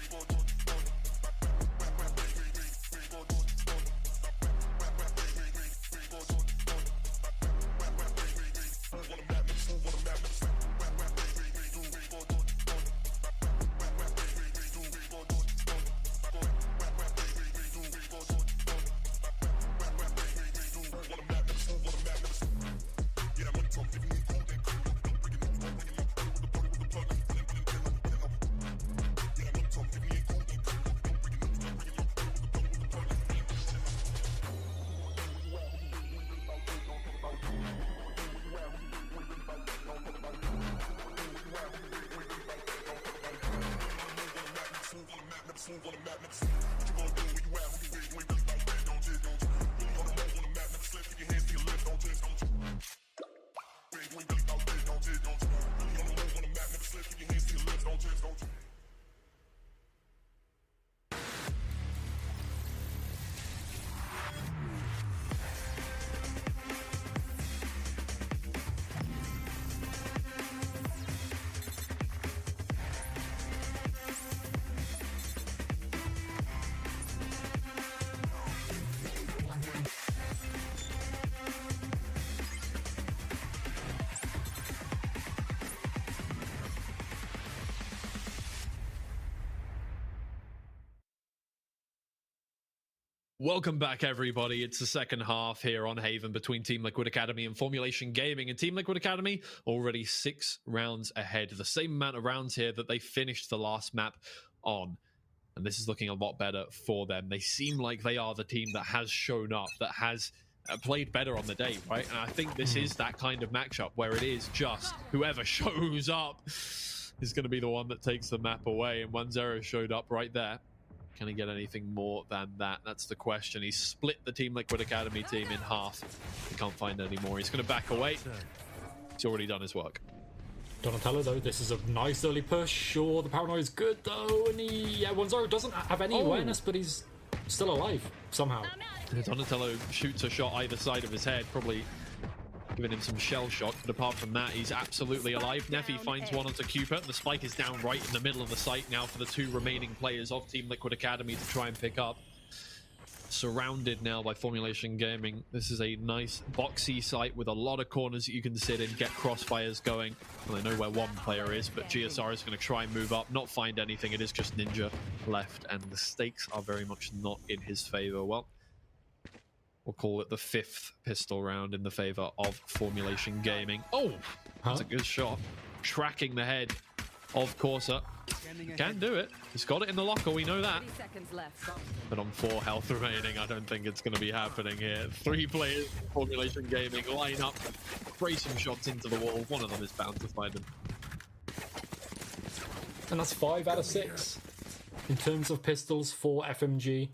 Welcome back, everybody. It's the second half here on Haven between Team Liquid Academy and Formulation Gaming. And Team Liquid Academy already 6 rounds ahead. The same amount of rounds here that they finished the last map on. And this is looking a lot better for them. They seem like they are the team that has shown up, that has played better on the day, right? And I think this is that kind of matchup where it is just whoever shows up is going to be the one that takes the map away. And 1-0 showed up right there. Can he get anything more than that? That's the question. He's split the Team Liquid Academy team in half. He can't find any more. He's going to back away. He's already done his work. Donatello, though, this is a nice early push. Sure, the paranoia is good, though, and he, 1-0 doesn't have any awareness, but he's still alive, somehow. Donatello shoots a shot either side of his head, probably giving him some shell shock. But apart from that, he's absolutely alive. Neffy finds one onto Cupid. The spike is down right in the middle of the site now for the 2 remaining players of Team Liquid Academy to try and pick up. Surrounded now by Formulation Gaming. This is a nice boxy site with a lot of corners that you can sit in, get crossfires going. Well, they know where one player is, but GSR is going to try and move up, not find anything. It is just Ninja left, and the stakes are very much not in his favor. Well, we'll call it the 5th pistol round in the favor of Formulation Gaming. Oh, that's a good shot. Tracking the head of Corsa. Can do it. He's got it in the locker, we know that. 30 seconds left. But on 4 health remaining, I don't think it's going to be happening here. 3 players, Formulation Gaming, line up, spray some shots into the wall. One of them is bound to find him. And that's 5 out of 6 in terms of pistols for FMG.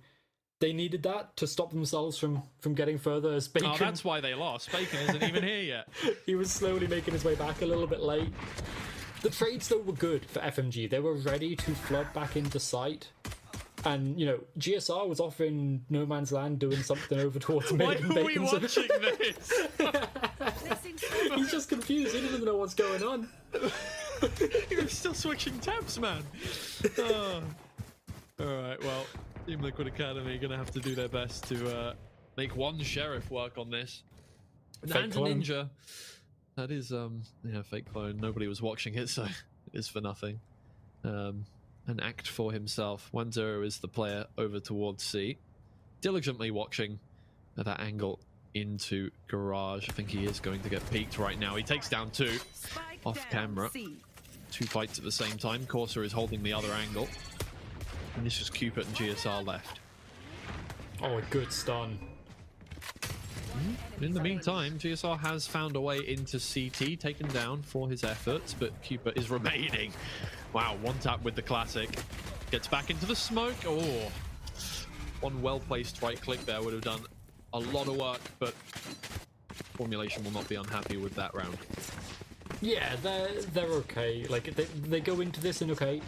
They needed that to stop themselves from getting further. As Bacon, oh, that's why they lost. Bacon isn't even here yet. He was slowly making his way back a little bit late. The trades, though, were good for FMG. They were ready to flood back into sight. And, you know, GSR was off in No Man's Land doing something over towards Why Bacon. are we watching this? He's just confused. He doesn't know what's going on. You're still switching tabs, man. Oh. Alright, well, Team Liquid Academy are going to have to do their best to make one Sheriff work on this. And Ninja. That is, yeah, fake clone. Nobody was watching it, so it is for nothing. An act for himself. 1-0 is the player over towards C. Diligently watching that angle into Garage. I think he is going to get peeked right now. He takes down 2 off camera. 2 fights at the same time. Corsa is holding the other angle. And it's just Cupid and GSR left. Oh, a good stun. In the meantime, GSR has found a way into CT, taken down for his efforts, but Cupid is remaining. Wow, 1 tap with the classic. Gets back into the smoke. Oh, one well-placed right click there would have done a lot of work, but Formulation will not be unhappy with that round. Yeah, they're okay. Like, they go into this and okay.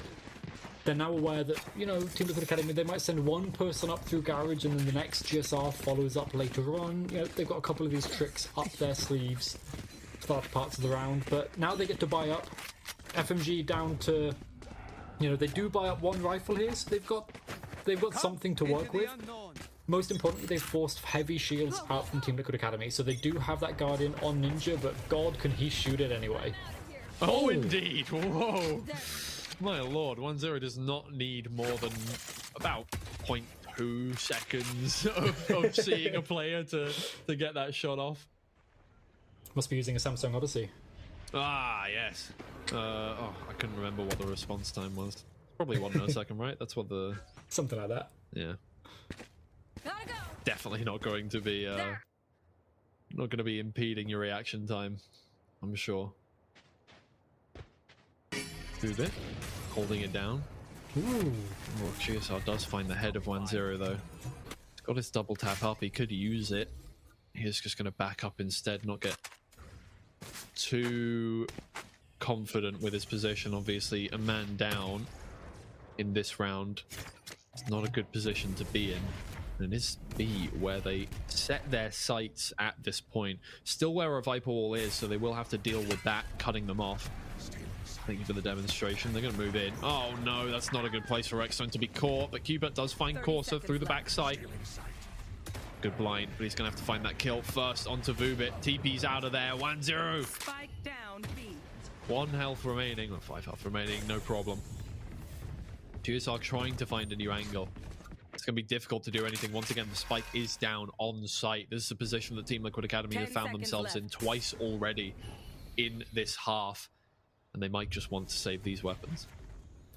They're now aware that, you know, Team Liquid Academy, they might send one person up through Garage and then the next GSR follows up later on. You know, they've got a couple of these tricks up their sleeves for large parts of the round, but now they get to buy up. FMG down to, you know, they do buy up 1 rifle here, so they've got something to work with. Most importantly, they've forced heavy shields out from Team Liquid Academy, so they do have that Guardian on Ninja, but God, can he shoot it anyway. Oh, indeed. Whoa. My lord, 1-0 does not need more than about 0.2 seconds of seeing a player to get that shot off. Must be using a Samsung Odyssey. Ah, yes. Oh, I couldn't remember what the response time was. Probably 1 millisecond, right? That's what the... Something like that. Yeah. Definitely not going to be impeding your reaction time, I'm sure. Move it, holding it down. Ooh. Well, GSR does find the head of 1-0 though. He's got his double tap up, he could use it. He's just going to back up instead, not get too confident with his position. Obviously, a man down in this round. It's not a good position to be in. And it is B where they set their sights at this point. Still where a Viper wall is, so they will have to deal with that, cutting them off. Thank you for the demonstration. They're going to move in. Oh no, that's not a good place for Rexstone to be caught, but Cupid does find Corsa through the backside. Good blind, but he's going to have to find that kill first onto Vubit. TP's out of there. 1-0. Spike down B. 1 health remaining, or 5 health remaining, no problem. GSR trying to find a new angle. It's going to be difficult to do anything. Once again, the spike is down on site. This is a position that Team Liquid Academy have found themselves in twice already in this half. And they might just want to save these weapons.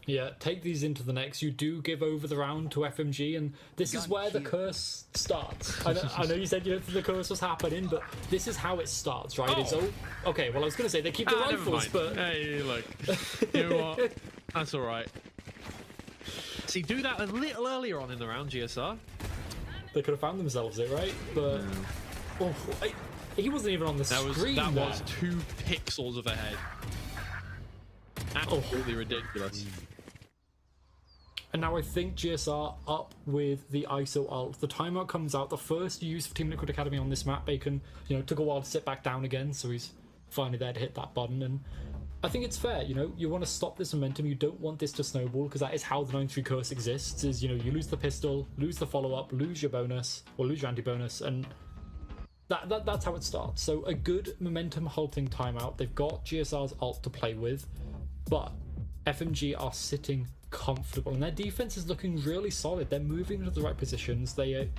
Yeah, take these into the next. You do give over the round to FMG, and this is where the curse starts. I know you said you don't think the curse was happening, but this is how it starts, right? It's okay, well, I was going to say they keep the rifles, but... Hey, look. You know what? That's all right. See, do that a little earlier on in the round, GSR. They could have found themselves it, right? But... Oh, he wasn't even on the screen. That was 2 pixels of a head. Absolutely ridiculous. And now I think GSR up with the ISO ult. The timeout comes out. The first use of Team Liquid Academy on this map. Bacon, took a while to sit back down again, so he's finally there to hit that button. And I think it's fair, you want to stop this momentum. You don't want this to snowball, because that is how the 9-3 curse exists, is, you lose the pistol, lose the follow-up, lose your bonus, or lose your anti-bonus, and that's how it starts. So a good momentum halting timeout. They've got GSR's ult to play with, but FMG are sitting comfortable, and their defense is looking really solid. They're moving into the right positions. They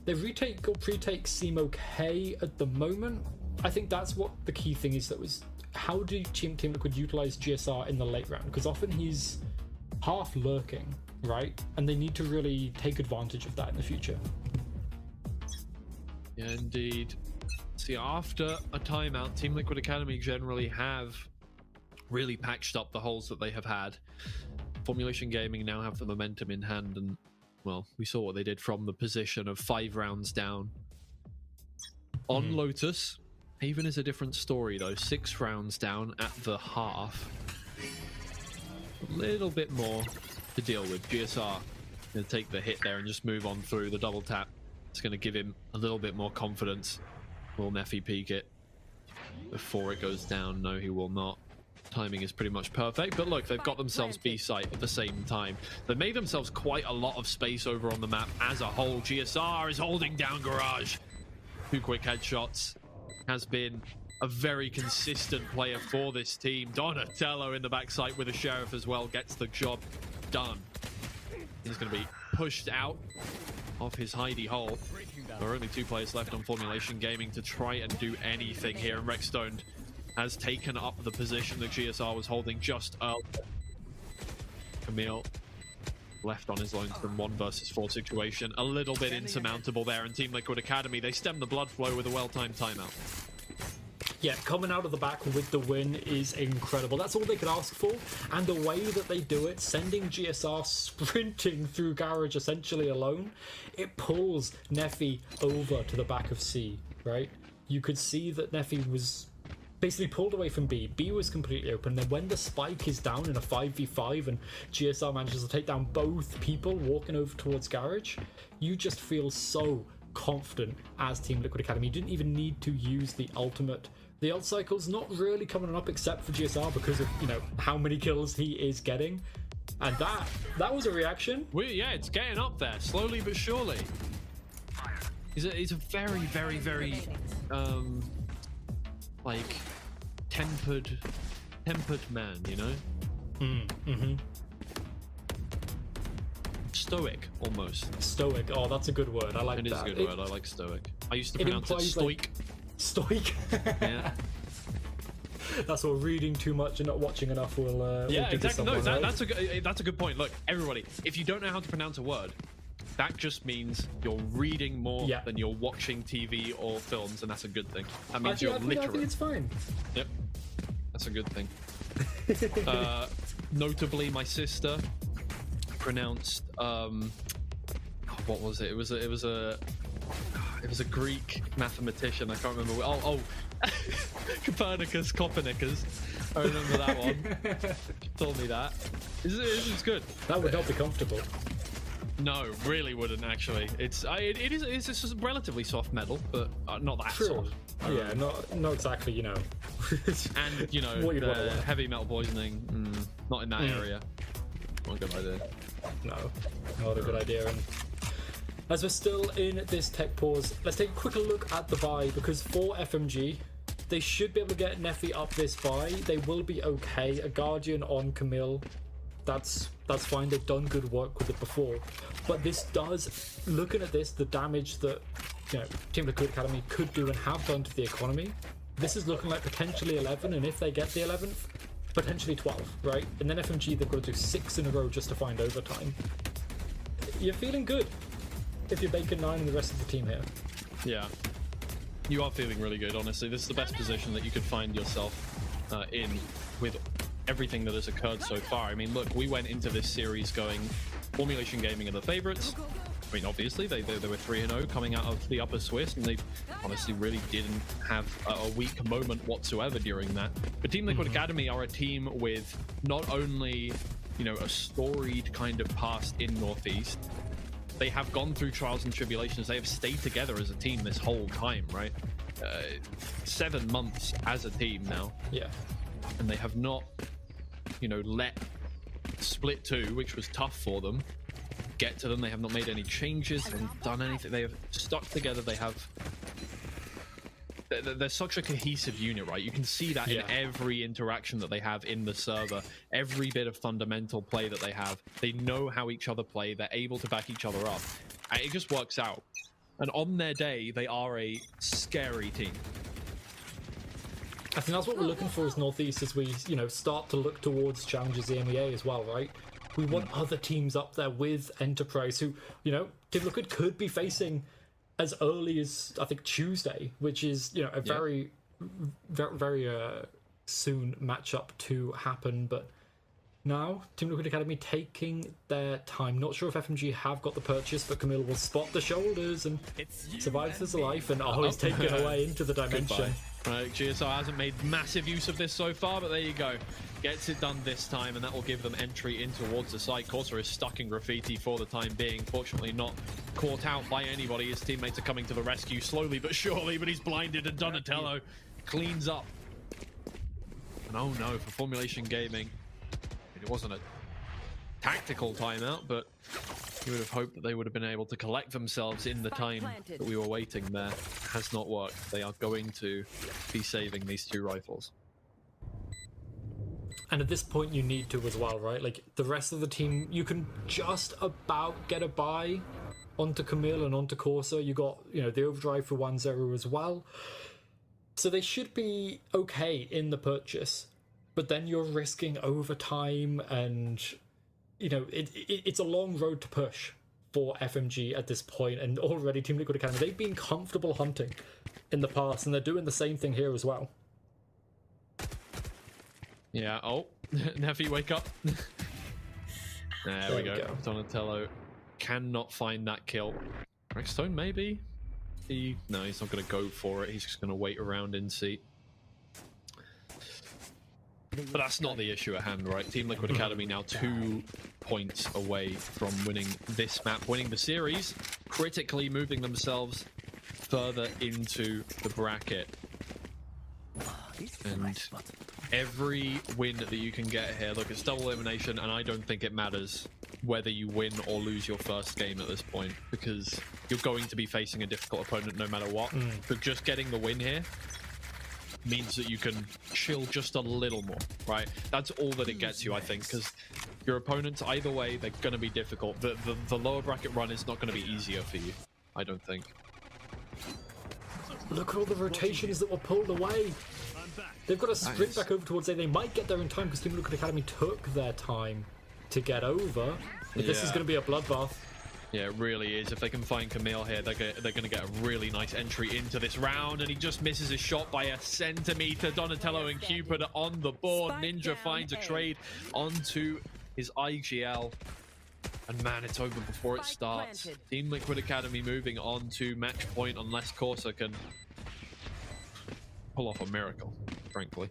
retake or pre-take seem okay at the moment. I think that's what the key thing is. That was, how do Team Liquid utilize GSR in the late round? Because often he's half lurking, right? And they need to really take advantage of that in the future. Yeah, indeed. See, after a timeout, Team Liquid Academy generally have really patched up the holes that they have had. Formulation Gaming now have the momentum in hand, and, well, we saw what they did from the position of 5 rounds down. On Lotus, Haven is a different story, though. 6 rounds down at the half. A little bit more to deal with. GSR going to take the hit there and just move on through the double tap. It's going to give him a little bit more confidence. Will Neffy peek it before it goes down? No, he will not. Timing is pretty much perfect, but look, they've got themselves B site at the same time. They've made themselves quite a lot of space over on the map as a whole. GSR is holding down Garage. 2 quick headshots. Has been a very consistent player for this team. Donatello in the backside with a Sheriff as well gets the job done. He's going to be pushed out of his hidey hole. There are only 2 players left on Formulation Gaming to try and do anything here, and Rexstone has taken up the position that GSR was holding just earlier. Camille left on his own from 1 versus 4 situation. A little bit insurmountable there, and Team Liquid Academy, they stem the blood flow with a well-timed timeout. Yeah, coming out of the back with the win is incredible. That's all they could ask for, and the way that they do it, sending GSR sprinting through Garage essentially alone, it pulls Neffy over to the back of C, right? You could see that Neffy was basically pulled away from B. B was completely open. Then when the spike is down in a 5v5 and GSR manages to take down both people walking over towards Garage, you just feel so confident as Team Liquid Academy. You didn't even need to use the ultimate. The ult cycle's not really coming up except for GSR because of, how many kills he is getting. And that was a reaction. Yeah, it's getting up there, slowly but surely. He's a very, very, very, like, tempered man, Stoic, almost. Stoic. Oh, that's a good word. I like that. It is a good word. I like stoic. I used to pronounce it stoic. Stoic. Yeah. That's what reading too much and not watching enough will. Yeah, will exactly. No, right? that's a good point. Look, everybody, if you don't know how to pronounce a word, that just means you're reading more than you're watching TV or films, and that's a good thing. That means you're literate. I think it's fine. Yep, that's a good thing. Notably, my sister pronounced what was it? It was a Greek mathematician. I can't remember. Oh, Copernicus. I remember that one. She told me that. It's good. That would not be comfortable. No, really wouldn't actually. It's a relatively soft metal, but not that soft. Yeah, not exactly. And what you'd the heavy metal poisoning, not in that area. Not a good idea. No, not a good idea. And as we're still in this tech pause, let's take a quick look at the buy, because for FMG, they should be able to get Neffy up this buy. They will be okay. A Guardian on Camille, that's fine. They've done good work with it before. But this does, looking at this, the damage that Team Liquid Academy could do and have done to the economy, this is looking like potentially 11, and if they get the 11th, potentially 12, right? And then FMG, they've got to do 6 in a row just to find overtime. You're feeling good if you're Bacon 9 and the rest of the team here. Yeah, you are feeling really good, honestly. This is the best position that you could find yourself in with everything that has occurred so far. I mean, look, we went into this series going Formulation Gaming are the favorites. I mean, obviously, they were 3-0 coming out of the Upper Swiss, and they honestly really didn't have a weak moment whatsoever during that. But Team Liquid Academy are a team with not only, a storied kind of past in Northeast. They have gone through trials and tribulations. They have stayed together as a team this whole time, right? 7 months as a team now. Yeah. And they have not, let Split 2, which was tough for them, get to them. They have not made any changes and done anything. They have stuck together. They're such a cohesive unit, right? You can see that in every interaction that they have in the server, every bit of fundamental play that they have. They know how each other play. They're able to back each other up. And it just works out. And on their day, they are a scary team. I think that's what we're looking for as Northeast as we, start to look towards challenges EMEA as well, right? We want other teams up there with Enterprise who, Team Liquid could be facing as early as, I think, Tuesday, which is, a very, very soon matchup to happen. But now, Team Liquid Academy taking their time. Not sure if FMG have got the purchase, but Camille will spot the shoulders and survives his life, and he's taken away into the dimension. Goodbye. Right, GSR hasn't made massive use of this so far, but there you go. Gets it done this time, and that will give them entry in towards the site. Corsair is stuck in graffiti for the time being. Fortunately not caught out by anybody. His teammates are coming to the rescue slowly but surely, but he's blinded, and Donatello cleans up. And oh no, for Formulation Gaming, it wasn't a tactical timeout, but you would have hoped that they would have been able to collect themselves in the time that we were waiting there. Has not worked. They are going to be saving these 2 rifles. And at this point, you need to as well, right? Like, the rest of the team, you can just about get a buy onto Camille and onto Corsair. You got, the overdrive for 1-0 as well. So they should be okay in the purchase. But then you're risking overtime and, it's a long road to push for FMG at this point. And already Team Liquid Academy, they've been comfortable hunting in the past, and they're doing the same thing here as well. Yeah, oh, Neffy, wake up. There we go. Donatello cannot find that kill. Rexstone, maybe? No, he's not going to go for it. He's just going to wait around in seat. But that's not the issue at hand, right? Team Liquid Academy now 2 points away from winning this map, winning the series, critically moving themselves further into the bracket. And every win that you can get here, look, it's double elimination, and I don't think it matters whether you win or lose your first game at this point, because you're going to be facing a difficult opponent no matter what. But just getting the win here means that you can chill just a little more, right? That's all that it gets you, I think, because your opponents, either way, they're going to be difficult. The lower bracket run is not going to be easier for you, I don't think. Look at all the rotations that were pulled away. They've got to sprint back over towards A. They might get there in time because Team Liquid Academy took their time to get over. But this is going to be a bloodbath. Yeah, it really is. If they can find Camille here, they're going to get a really nice entry into this round, and he just misses his shot by a centimeter. Donatello and Cupid are on the board. Ninja finds a trade onto his IGL. And man, it's over before it starts. Team Liquid Academy moving on to match point unless Corsair can pull off a miracle, frankly.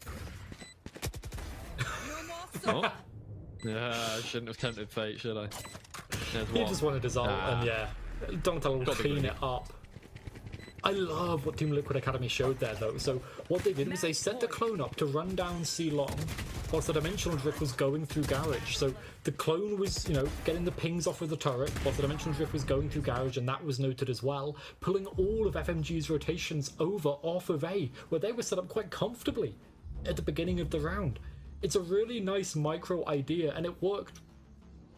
Oh. Yeah, I shouldn't have tempted fate, should I? He just wanted his ult, and yeah, Donatello will clean it up. I love what Team Liquid Academy showed there, though. So what they did was they set the clone up to run down C-Long, whilst the Dimensional Drift was going through Garage. So the clone was, getting the pings off of the turret, whilst the Dimensional Drift was going through Garage, and that was noted as well, pulling all of FMG's rotations over off of A, where they were set up quite comfortably at the beginning of the round. It's a really nice micro idea, and it worked.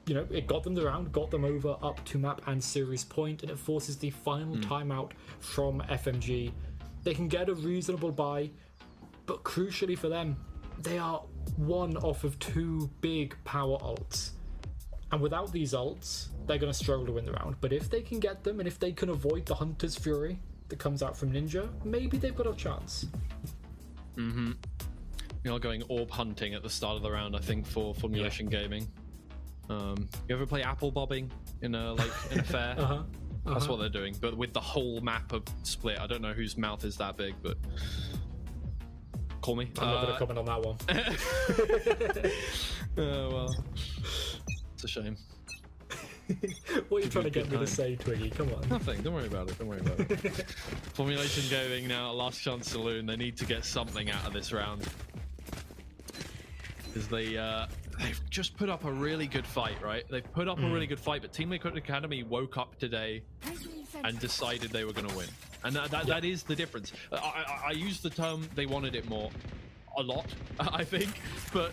It got them the round, got them over up to map and series point, and it forces the final timeout from FMG. They can get a reasonable buy, but crucially for them, they are 1 off of 2 big power ults. And without these ults, they're going to struggle to win the round. But if they can get them, and if they can avoid the Hunter's Fury that comes out from Ninja, maybe they've got a chance. We are going orb hunting at the start of the round, I think, for Formulation Gaming. You ever play apple bobbing in a fair? That's what they're doing, but with the whole map of Split. I don't know whose mouth is that big, but call me. I'm not going to comment on that one. Well, it's a shame. What are you trying to get me to say, Twiggy? Come on. Nothing. Don't worry about it. Formulation going now. Last chance saloon. They need to get something out of this round because they've just put up a really good fight, right? They've put up a really good fight, but Team Liquid Academy woke up today and decided they were going to win, and that is the difference. I use the term they wanted it more a lot, I think, but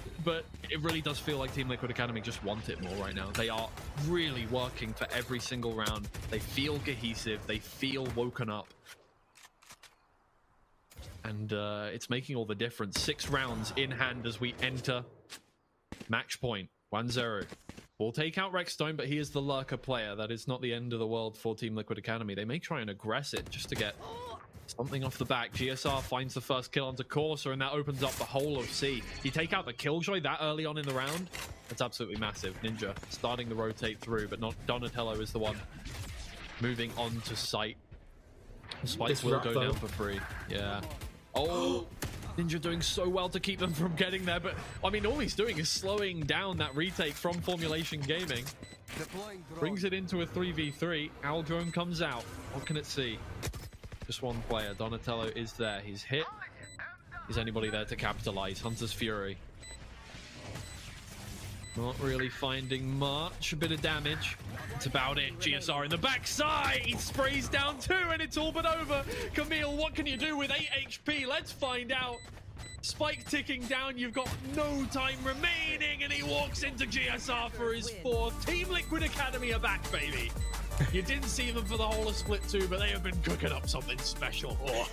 it really does feel like Team Liquid Academy just want it more right now. They are really working for every single round. They feel cohesive. They feel woken up. And it's making all the difference. 6 rounds in hand as we enter match point. 1-0. We'll take out Rexstone, but he is the lurker player. That is not the end of the world for Team Liquid Academy. They may try and aggress it just to get something off the back. GSR finds the first kill onto Corsa, and that opens up the whole of C. You take out the Killjoy that early on in the round, that's absolutely massive. Ninja starting to rotate through, but not Donatello is the one moving on to site. The spikes will go down for free. Yeah. Oh, Ninja doing so well to keep them from getting there, but I mean, all he's doing is slowing down that retake from Formulation Gaming. Brings it into a 3v3. Owl drone comes out. What can it see? Just one player. Donatello is there. He's hit. Is anybody there to capitalize? Hunter's Fury. Not really finding much. A bit of damage. That's about it. GSR in the backside. He sprays down 2 and it's all but over. Camille, what can you do with 8 HP? Let's find out. Spike ticking down. You've got no time remaining, and he walks into GSR for his 4th. Team Liquid Academy are back, baby. You didn't see them for the whole of Split 2, but they have been cooking up something special. Oh.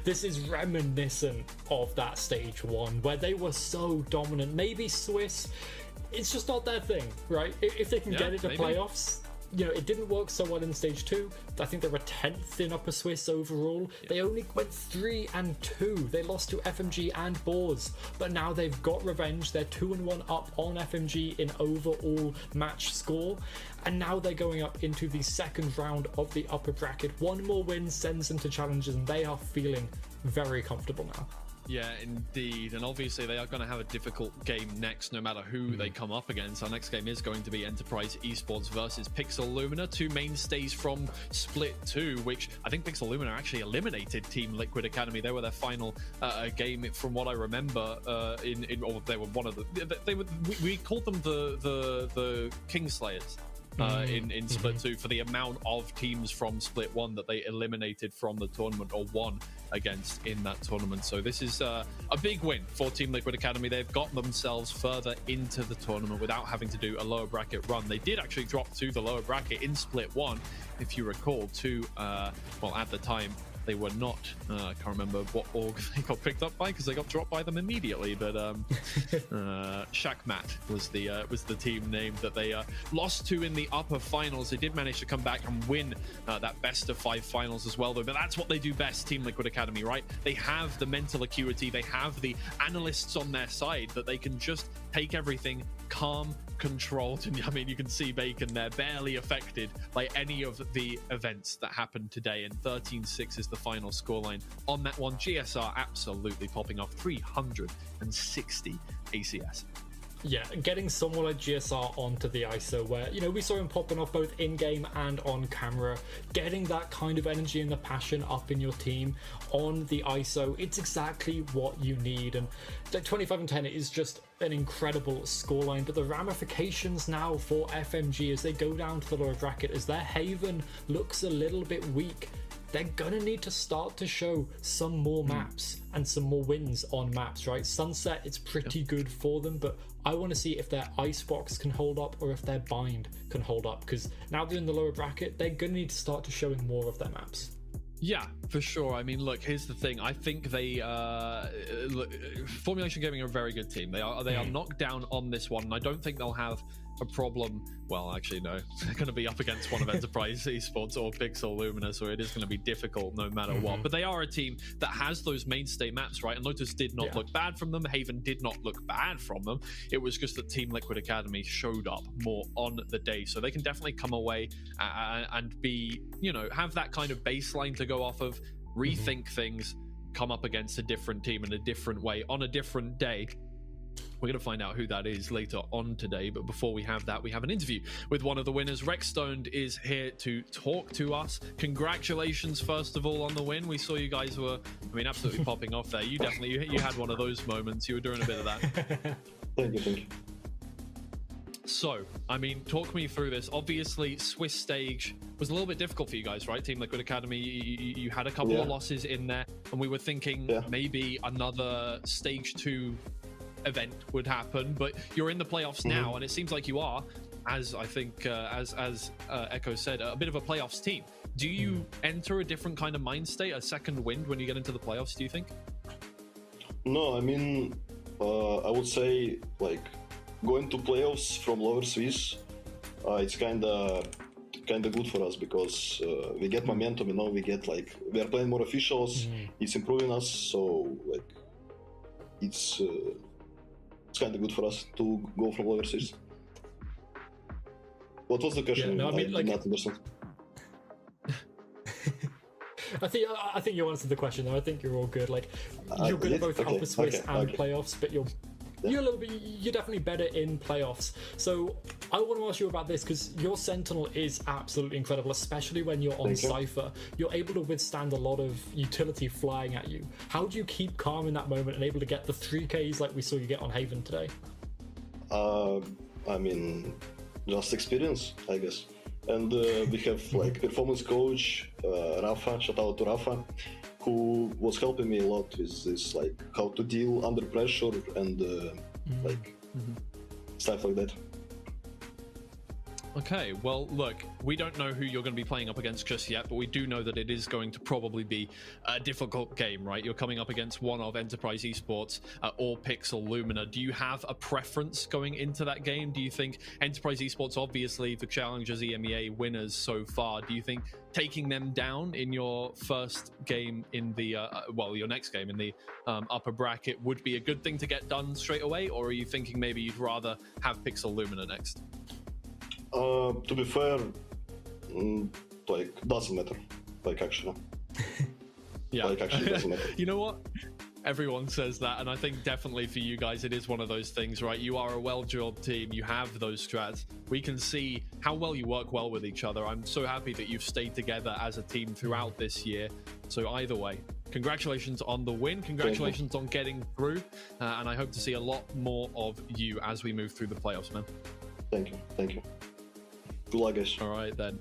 This is reminiscent of that stage 1 where they were so dominant. Maybe Swiss, it's just not their thing, right? If they can get it to playoffs, you know, it didn't work so well in stage 2. I think they were 10th in Upper Swiss overall. They only went 3-2. They lost to FMG and Boars, but now they've got revenge. They're 2-1 up on FMG in overall match score, and now they're going up into the second round of the upper bracket. One more win sends them to challenges, and they are feeling very comfortable now. Yeah, indeed. And obviously they are going to have a difficult game next, no matter who they come up against. Our next game is going to be Enterprise Esports versus Pixel Lumina, 2 mainstays from Split 2, which I think Pixel Lumina actually eliminated Team Liquid Academy. They were their final game, from what I remember. Or they were one of the. We called them the Kingslayers. In Split 2 for the amount of teams from Split 1 that they eliminated from the tournament or won against in that tournament. So this is a big win for Team Liquid Academy. They've got themselves further into the tournament without having to do a lower bracket run. They did actually drop to the lower bracket in Split 1, if you recall, well, at the time they were not, I can't remember what org they got picked up by because they got dropped by them immediately, but Shakmat was the team name that they lost to in the upper finals. They did manage to come back and win that best of 5 finals as well, though, but that's what they do best, Team Liquid Academy, right? They have the mental acuity, they have the analysts on their side that they can just take everything calm, controlled, and I mean, you can see Bacon there barely affected by any of the events that happened today, and 13-6 is the final scoreline on that one. GSR absolutely popping off 360 ACS. Yeah, getting someone like GSR onto the ISO where, you know, we saw him popping off both in-game and on camera, getting that kind of energy and the passion up in your team on the ISO, it's exactly what you need. And 25-10 is just an incredible scoreline, but the ramifications now for FMG as they go down to the lower bracket, as their Haven looks a little bit weak, they're gonna need to start to show some more maps and some more wins on maps, right? Sunset, it's pretty good for them, but I want to see if their Icebox can hold up or if their Bind can hold up, because now they're in the lower bracket, they're gonna need to start to showing more of their maps. Yeah, for sure. I mean, look, here's the thing. I think they Formulation Gaming are a very good team. They are knocked down on this one, and I don't think they'll have a problem. Well, actually, no. They're going to be up against one of Enterprise Esports or Pixel Lumina, so it is going to be difficult no matter what. But they are a team that has those mainstay maps, right? And Lotus did not look bad from them. Haven did not look bad from them. It was just that Team Liquid Academy showed up more on the day, so they can definitely come away and be, you know, have that kind of baseline to go off of, rethink things, come up against a different team in a different way on a different day. We're going to find out who that is later on today, but before we have that, we have an interview with one of the winners. Rexstoned is here to talk to us. Congratulations, first of all, on the win. We saw you guys were, absolutely popping off there. You definitely, you had one of those moments. You were doing a bit of that. Thank you. So, talk me through this. Obviously, Swiss stage was a little bit difficult for you guys, right? Team Liquid Academy, you had a couple of losses in there, and we were thinking maybe another stage 2 event would happen, but you're in the playoffs now, and it seems like you are, as I think, as Echo said, a bit of a playoffs team. Do you enter a different kind of mind state, a second wind when you get into the playoffs, do you think? No, I would say, like, going to playoffs from lower Swiss, it's kinda good for us, because we get momentum, we get, like, we are playing more officials, it's improving us, so, like, it's kind of good for us to go from lower Swiss. What was the question? I did not understand. I think you answered the question though. I think you're all good. Like, you're good at both Upper Swiss and playoffs, but you're definitely better in playoffs. So I want to ask you about this, because your Sentinel is absolutely incredible, especially when you're on Cypher. You're able to withstand a lot of utility flying at you. How do you keep calm in that moment and able to get the 3Ks like we saw you get on Haven today? Just experience, I guess. And we have like performance coach, Rafa, shout out to Rafa, who was helping me a lot with this, like how to deal under pressure and stuff like that. Okay, well, look, we don't know who you're going to be playing up against just yet, but we do know that it is going to probably be a difficult game, right? You're coming up against one of Enterprise Esports or Pixel Lumina. Do you have a preference going into that game? Do you think Enterprise Esports, obviously, the Challengers EMEA winners so far, do you think taking them down in your first game in the, your next game in the upper bracket would be a good thing to get done straight away? Or are you thinking maybe you'd rather have Pixel Lumina next? To be fair, doesn't matter. Actually. Yeah. Actually doesn't matter. You know what? Everyone says that, and I think definitely for you guys, it is one of those things, right? You are a well-drilled team. You have those strats. We can see how well you work well with each other. I'm so happy that you've stayed together as a team throughout this year. So either way, congratulations on the win. Congratulations on getting through. And I hope to see a lot more of you as we move through the playoffs, man. Thank you. Good luck, guys. All right, then.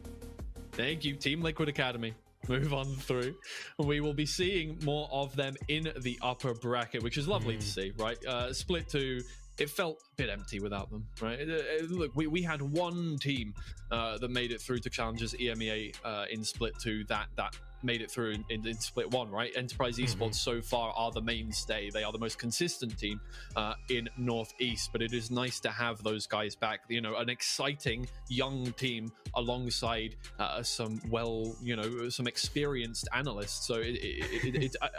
Thank you, Team Liquid Academy. Move on through. We will be seeing more of them in the upper bracket, which is lovely to see, right? Split 2, it felt a bit empty without them, right? Look, we had one team that made it through to Challengers EMEA in Split 2 that made it through in Split 1, right? Enterprise Esports so far are the mainstay. They are the most consistent team in Northeast, but it is nice to have those guys back. You know, an exciting young team alongside some some experienced analysts. So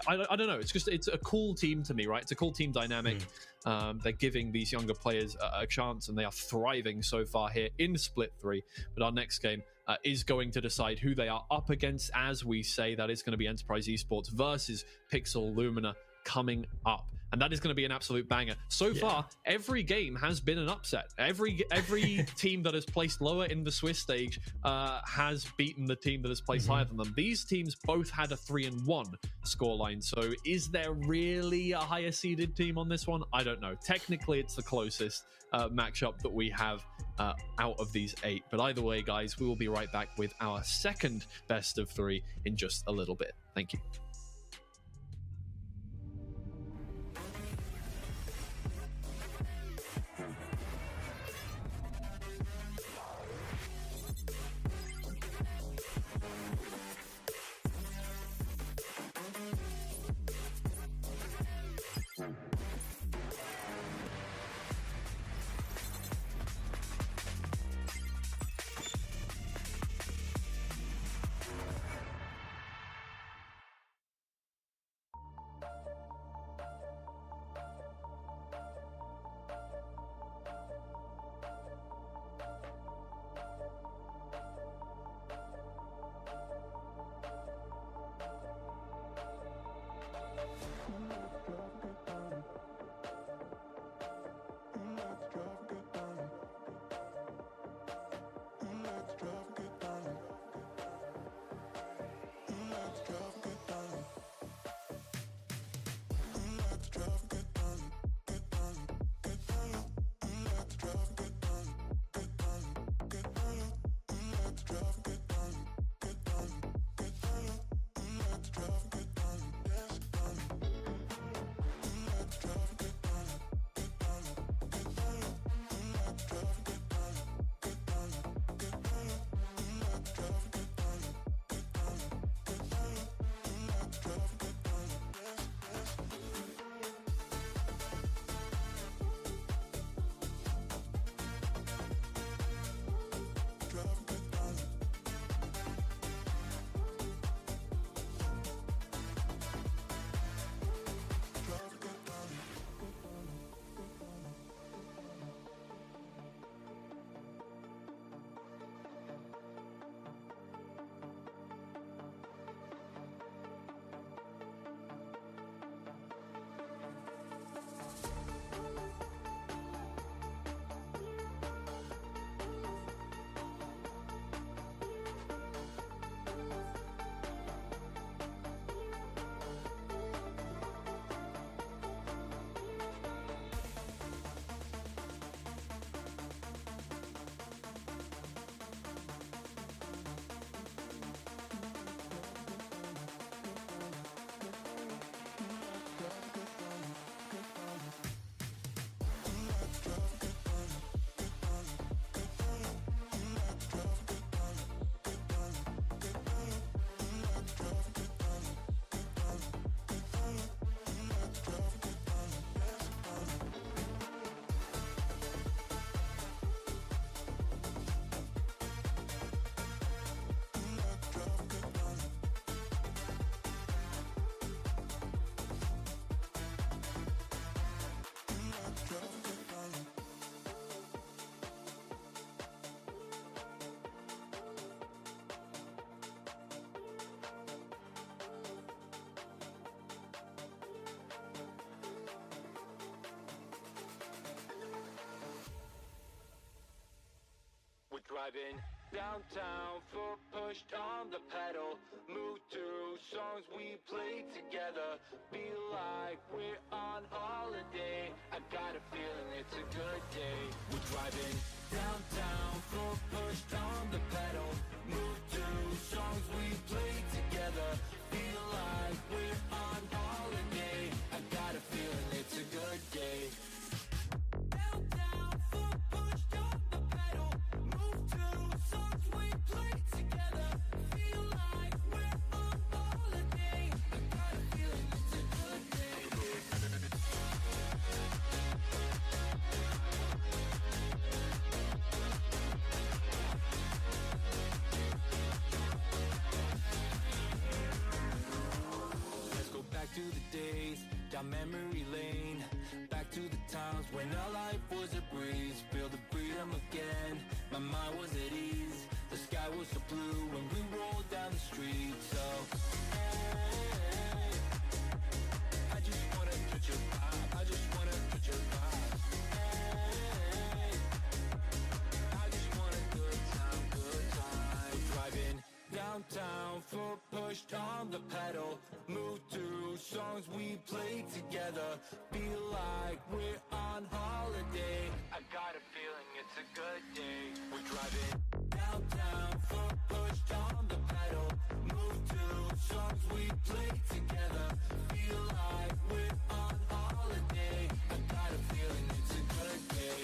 I don't know. It's a cool team to me, right? It's a cool team dynamic. They're giving these younger players a chance, and they are thriving so far here in Split 3. But our next game is going to decide who they are up against. As we say, that is going to be Enterprise Esports versus Pixel Lumina coming up. And that is going to be an absolute banger. So far, every game has been an upset. Every team that has placed lower in the Swiss stage has beaten the team that has placed higher than them. These teams both had a 3-1 scoreline. So is there really a higher seeded team on this one? I don't know. Technically, it's the closest matchup that we have out of these 8. But either way, guys, we will be right back with our second best of 3 in just a little bit. Thank you. driving downtown, foot pushed on the pedal. Move through songs we play together. Feel like we're on holiday. I got a feeling it's a good day. We're driving downtown, foot pushed on the pedal. Move through songs we play together. Feel like we're on holiday. I got a feeling it's a good day. Downtown, foot pushed on the pedal. Move through songs we play together. Feel like we're on holiday. I got a feeling it's a good day. Let's go back to the days, down memory lane. Back to the times when our life was a breeze. Feel the freedom again, my mind was at ease. The sky was so blue when we rolled down the street. So, hey, I just wanna touch your vibe. I just wanna touch your vibe. Hey, I just want a good time, good time. Driving downtown, foot pushed on the pedal. Move through songs we play together. Feel like we're on holiday. I got a feeling it's a good day. We're driving downtown, foot pushed on the pedal. Move through songs we play together. Feel like we're on holiday. I got a feeling it's a good day.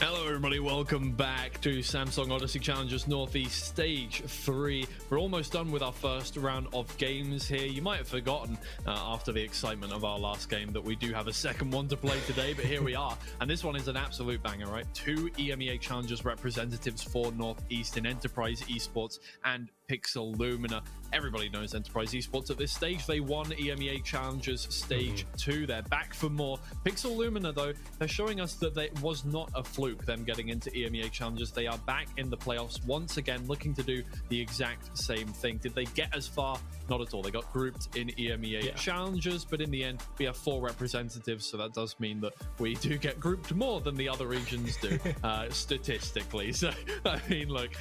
Hello everybody, welcome back to Samsung Odyssey Challengers Northeast Stage 3. We're almost done with our first round of games here. You might have forgotten after the excitement of our last game that we do have a second one to play today, but here we are. And this one is an absolute banger, right? 2 EMEA Challengers representatives for Northeast in Enterprise Esports and Pixel Lumina. Everybody knows Enterprise Esports at this stage. They won EMEA Challengers Stage 2. They're back for more. Pixel Lumina, though, they're showing us that it was not a fluke, them getting into EMEA Challengers. They are back in the playoffs once again, looking to do the exact same thing. Did they get as far? Not at all. They got grouped in EMEA Challengers, but in the end, we have 4 representatives, so that does mean that we do get grouped more than the other regions do, statistically. So, I mean, look,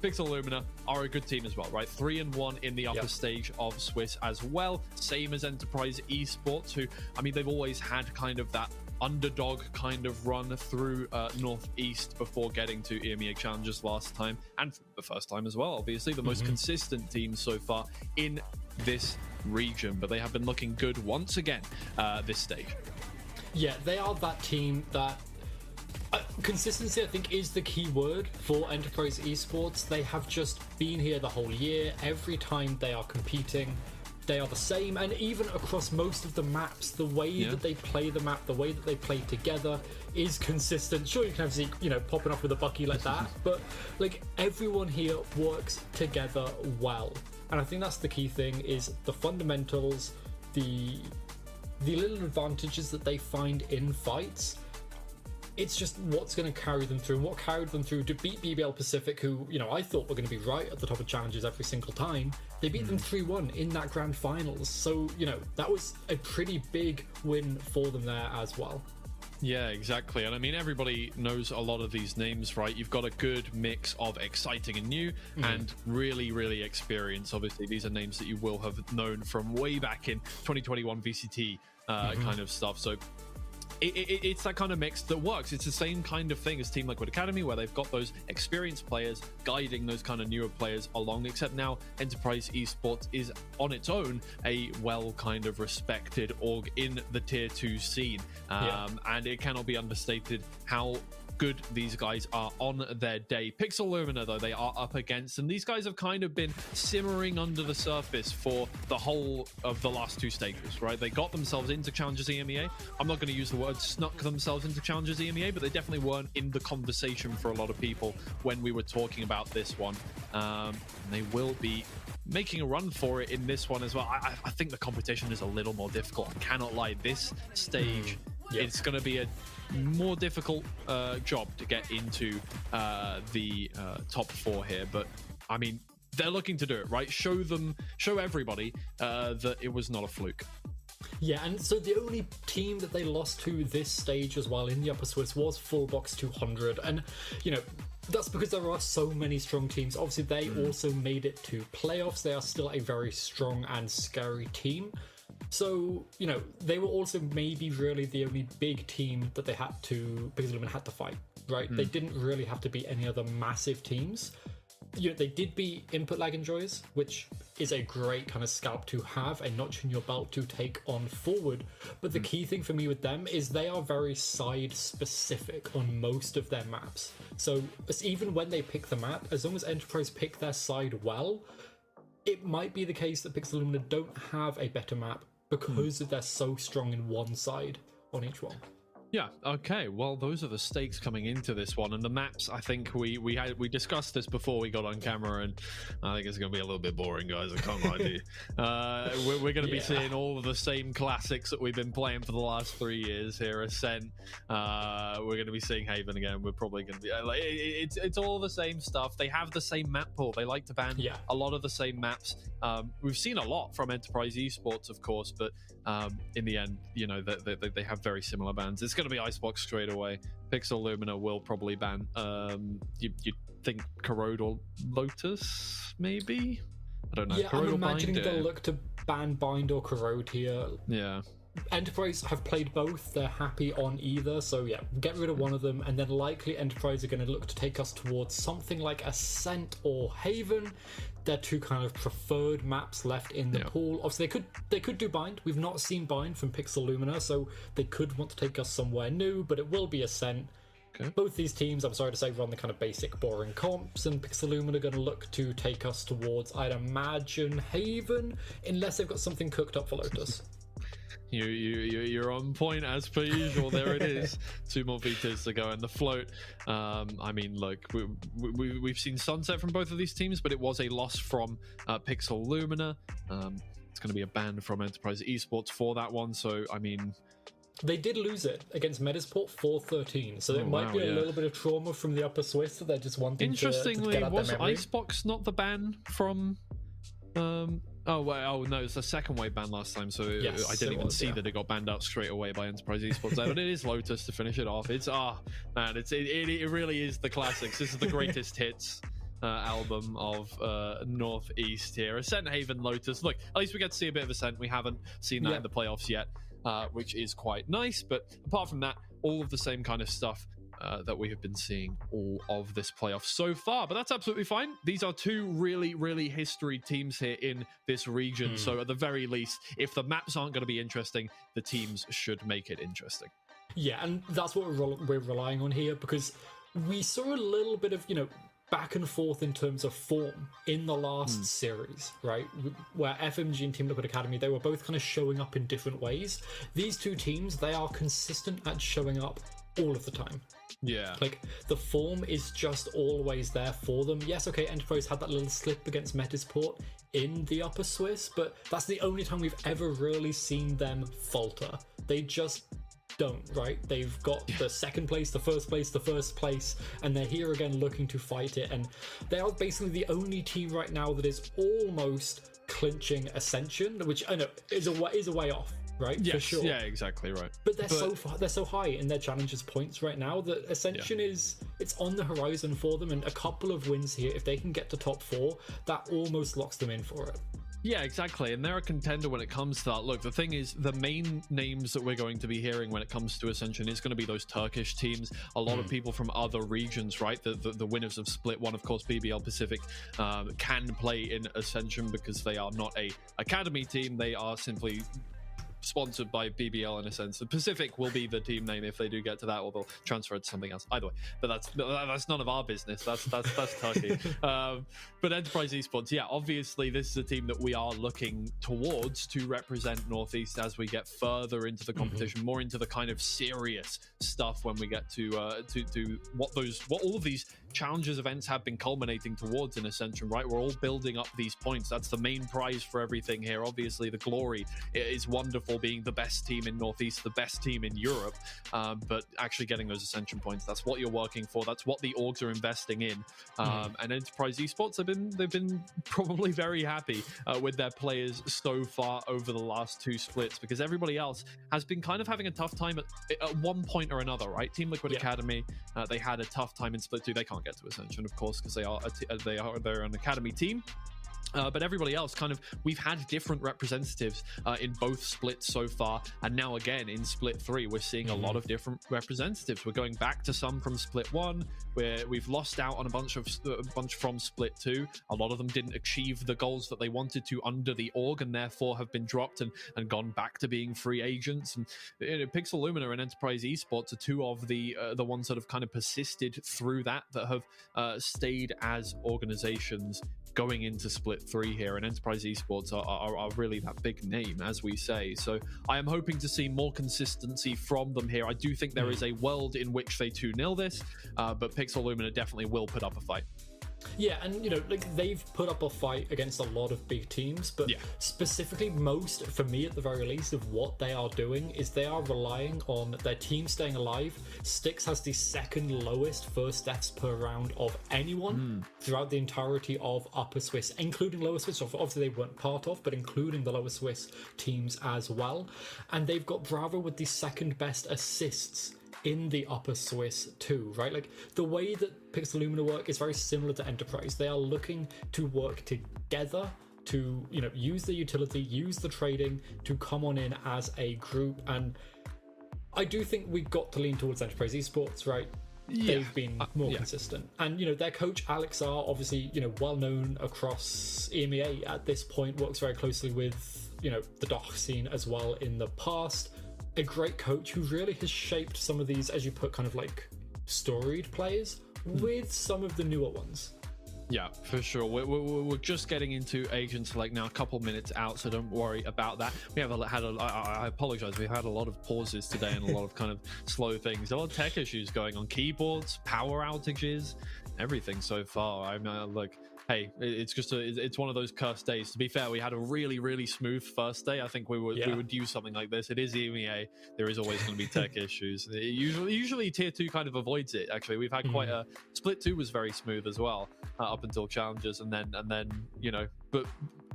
Pixel Lumina are a good team as well, right? 3-1 in the upper stage of Swiss as well. Same as Enterprise Esports, who, I mean, they've always had kind of that underdog kind of run through Northeast before getting to EMEA Challengers last time, and the first time as well, obviously. The most consistent team so far in this region, but they have been looking good once again this stage. Yeah, they are that team that consistency, I think, is the key word for Enterprise Esports. They have just been here the whole year. Every time they are competing, they are the same, and even across most of the maps, the way that they play the map, the way that they play together is consistent. Sure, you can have Zeke, popping off with a Bucky like that, but like everyone here works together well, and I think that's the key thing: is the fundamentals, the little advantages that they find in fights. It's just what's going to carry them through, and what carried them through to beat BBL Pacific, who, I thought were going to be right at the top of challenges every single time. They beat them 3-1 in that grand finals. So, that was a pretty big win for them there as well. Yeah, exactly. And I mean, everybody knows a lot of these names, right? You've got a good mix of exciting and new and really, really experienced. Obviously, these are names that you will have known from way back in 2021 VCT kind of stuff. So it's that kind of mix that works. It's the same kind of thing as Team Liquid Academy, where they've got those experienced players guiding those kind of newer players along, except now Enterprise Esports is on its own a well kind of respected org in the tier 2 scene. And it cannot be understated how good these guys are on their day. Pixel Lumina, though, they are up against, and these guys have kind of been simmering under the surface for the whole of the last 2 stages, right? They got themselves into Challengers EMEA. I'm not going to use the word snuck themselves into Challengers EMEA, but they definitely weren't in the conversation for a lot of people when we were talking about this one. And they will be making a run for it in this one as well. I think the competition is a little more difficult. I cannot lie. This stage, it's going to be a more difficult job to get into the top 4 here, but I mean, they're looking to do it, right? Show everybody that it was not a fluke. Yeah, and so the only team that they lost to this stage as well in the Upper Swiss was Fullbox 200, and that's because there are so many strong teams. Obviously, they also made it to playoffs. They are still a very strong and scary team. So, they were also maybe really the only big team that they had to, because Luminina had to fight, right? They didn't really have to beat any other massive teams. They did beat Input Lag Enjoys, which is a great kind of scalp to have, a notch in your belt to take on forward. But the key thing for me with them is they are very side specific on most of their maps. So even when they pick the map, as long as Enterprise pick their side well, it might be the case that Pixel Lumina don't have a better map because they're so strong in one side on each one. Yeah, okay, well, those are the stakes coming into this one, and the maps, I think we discussed this before we got on camera, and I think it's going to be a little bit boring, guys, I can't lie to you. We're going to be seeing all of the same classics that we've been playing for the last 3 years here. Ascent, we're going to be seeing Haven again, we're probably going to be, it's all the same stuff. They have the same map pool, they like to ban a lot of the same maps. We've seen a lot from Enterprise Esports, of course, but in the end, they have very similar bans. It's going to be Icebox straight away. Pixel Lumina will probably ban you think Corrode or Lotus, maybe? I don't know. Yeah, Corrode I'm imagining Bind, they'll look to ban Bind or Corrode here. Yeah. Enterprise have played both, they're happy on either, so yeah, get rid of one of them, and then likely Enterprise are going to look to take us towards something like Ascent or Haven. They're 2 kind of preferred maps left in the pool. Obviously, they could do Bind. We've not seen Bind from Pixel Lumina, so they could want to take us somewhere new, but it will be Ascent. Okay. Both these teams, I'm sorry to say, run the kind of basic boring comps, and Pixelumen are going to look to take us towards, I'd imagine, Haven, unless they've got something cooked up for Lotus. You're on point as per usual. There it is. 2 more Vitas to go in the float. I mean, look, we've seen Sunset from both of these teams, but it was a loss from Pixelumen. It's going to be a ban from Enterprise Esports for that one. So, I mean... They did lose it against Medisport 4-13, so it might be a little bit of trauma from the Upper Swiss that they're just wanting to get out was their memory. Icebox not the ban from... no, it's the second wave ban last time, so Yes, I didn't even see that it got banned out straight away by Enterprise Esports there, but it is Lotus to finish it off. It's, man, it really is the classics. This is the greatest hits album of Northeast here. Ascent, Haven, Lotus. Look, at least we get to see a bit of Ascent. We haven't seen that in the playoffs yet, which is quite nice, but apart from that, all of the same kind of stuff that we have been seeing all of this playoff so far, but that's absolutely fine. These are 2 really, really history teams here in this region, so at the very least, if the maps aren't going to be interesting, the teams should make it interesting. Yeah, and that's what we're relying on here, because we saw a little bit of, back and forth in terms of form in the last series, right? Where FMG and Team Liquid Academy, they were both kind of showing up in different ways. These 2 teams, they are consistent at showing up all of the time. Yeah. Like, the form is just always there for them. Yes, okay, Enterprise had that little slip against Medisport in the Upper Swiss, but that's the only time we've ever really seen them falter. They just don't, right? They've got the second place, the first place, and they're here again looking to fight it, and they are basically the only team right now that is almost clinching Ascension, which I know is a way off, right? Yes, for sure. Yeah, exactly right. But they're so high in their challenges points right now that Ascension it's on the horizon for them, and a couple of wins here, if they can get to top 4, that almost locks them in for it. Yeah, exactly. And they're a contender when it comes to that. Look, the thing is, the main names that we're going to be hearing when it comes to Ascension is going to be those Turkish teams. A lot of people from other regions, right? The winners of Split 1, of course, BBL Pacific can play in Ascension because they are not a academy team. They are simply sponsored by BBL in a sense. The Pacific will be the team name if they do get to that, or they'll transfer it to something else. Either way, but that's none of our business. That's Turkey. But Enterprise Esports, yeah, obviously this is a team that we are looking towards to represent Northeast as we get further into the competition, more into the kind of serious stuff when we get to what all of these challenges events have been culminating towards in Ascension, right? We're all building up these points. That's the main prize for everything here. Obviously, the glory is wonderful, being the best team in Northeast, the best team in Europe, but actually getting those Ascension points, that's what you're working for. That's what the orgs are investing in. And Enterprise Esports they've been probably very happy with their players so far over the last 2 splits, because everybody else has been kind of having a tough time at one point or another, right? Team Liquid Academy, they had a tough time in Split 2. They can't get to Ascension, of course, because they're an academy team. But everybody else, kind of, we've had different representatives in both splits so far, and now again in Split 3 we're seeing a lot of different representatives. We're going back to some from Split 1, where we've lost out on a bunch from Split 2. A lot of them didn't achieve the goals that they wanted to under the org, and therefore have been dropped and gone back to being free agents. And Pixelumen and Enterprise Esports are 2 of the ones that have kind of persisted through that have stayed as organizations going into Split 3 here, and Enterprise Esports are really that big name, as we say. So I am hoping to see more consistency from them here. I do think there is a world in which they 2-0 this, but Pixelumen definitely will put up a fight. Yeah, and like, they've put up a fight against a lot of big teams, but specifically most, for me at the very least, of what they are doing is they are relying on their team staying alive. Styx has the 2nd lowest first deaths per round of anyone throughout the entirety of Upper Swiss, including Lower Swiss, obviously they weren't part of, but including the Lower Swiss teams as well. And they've got Bravo with the 2nd best assists in the Upper Swiss too, right? Like, the way that Pixelumen work is very similar to Enterprise. They are looking to work together to, use the utility, use the trading to come on in as a group. And I do think we've got to lean towards Enterprise Esports, right? Yeah. They've been more consistent. And, their coach, Alex R, obviously, well known across EMEA at this point, works very closely with, the DOC scene as well in the past. A great coach who really has shaped some of these, as you put, kind of like storied players with some of the newer ones. Yeah, for sure. We're just getting into Agent Select now, a couple minutes out, so don't worry about that. We have I apologize, we've had a lot of pauses today and a lot of kind of slow things. A lot of tech issues going on, keyboards, power outages, everything so far. I'm like, hey, it's just it's one of those cursed days. To be fair, we had a really smooth first day. I think we would use something like this. It is EMEA. There is always going to be tech issues. Usually tier 2 kind of avoids it. Actually, we've had quite a split 2 was very smooth as well up until challenges, and then you know, but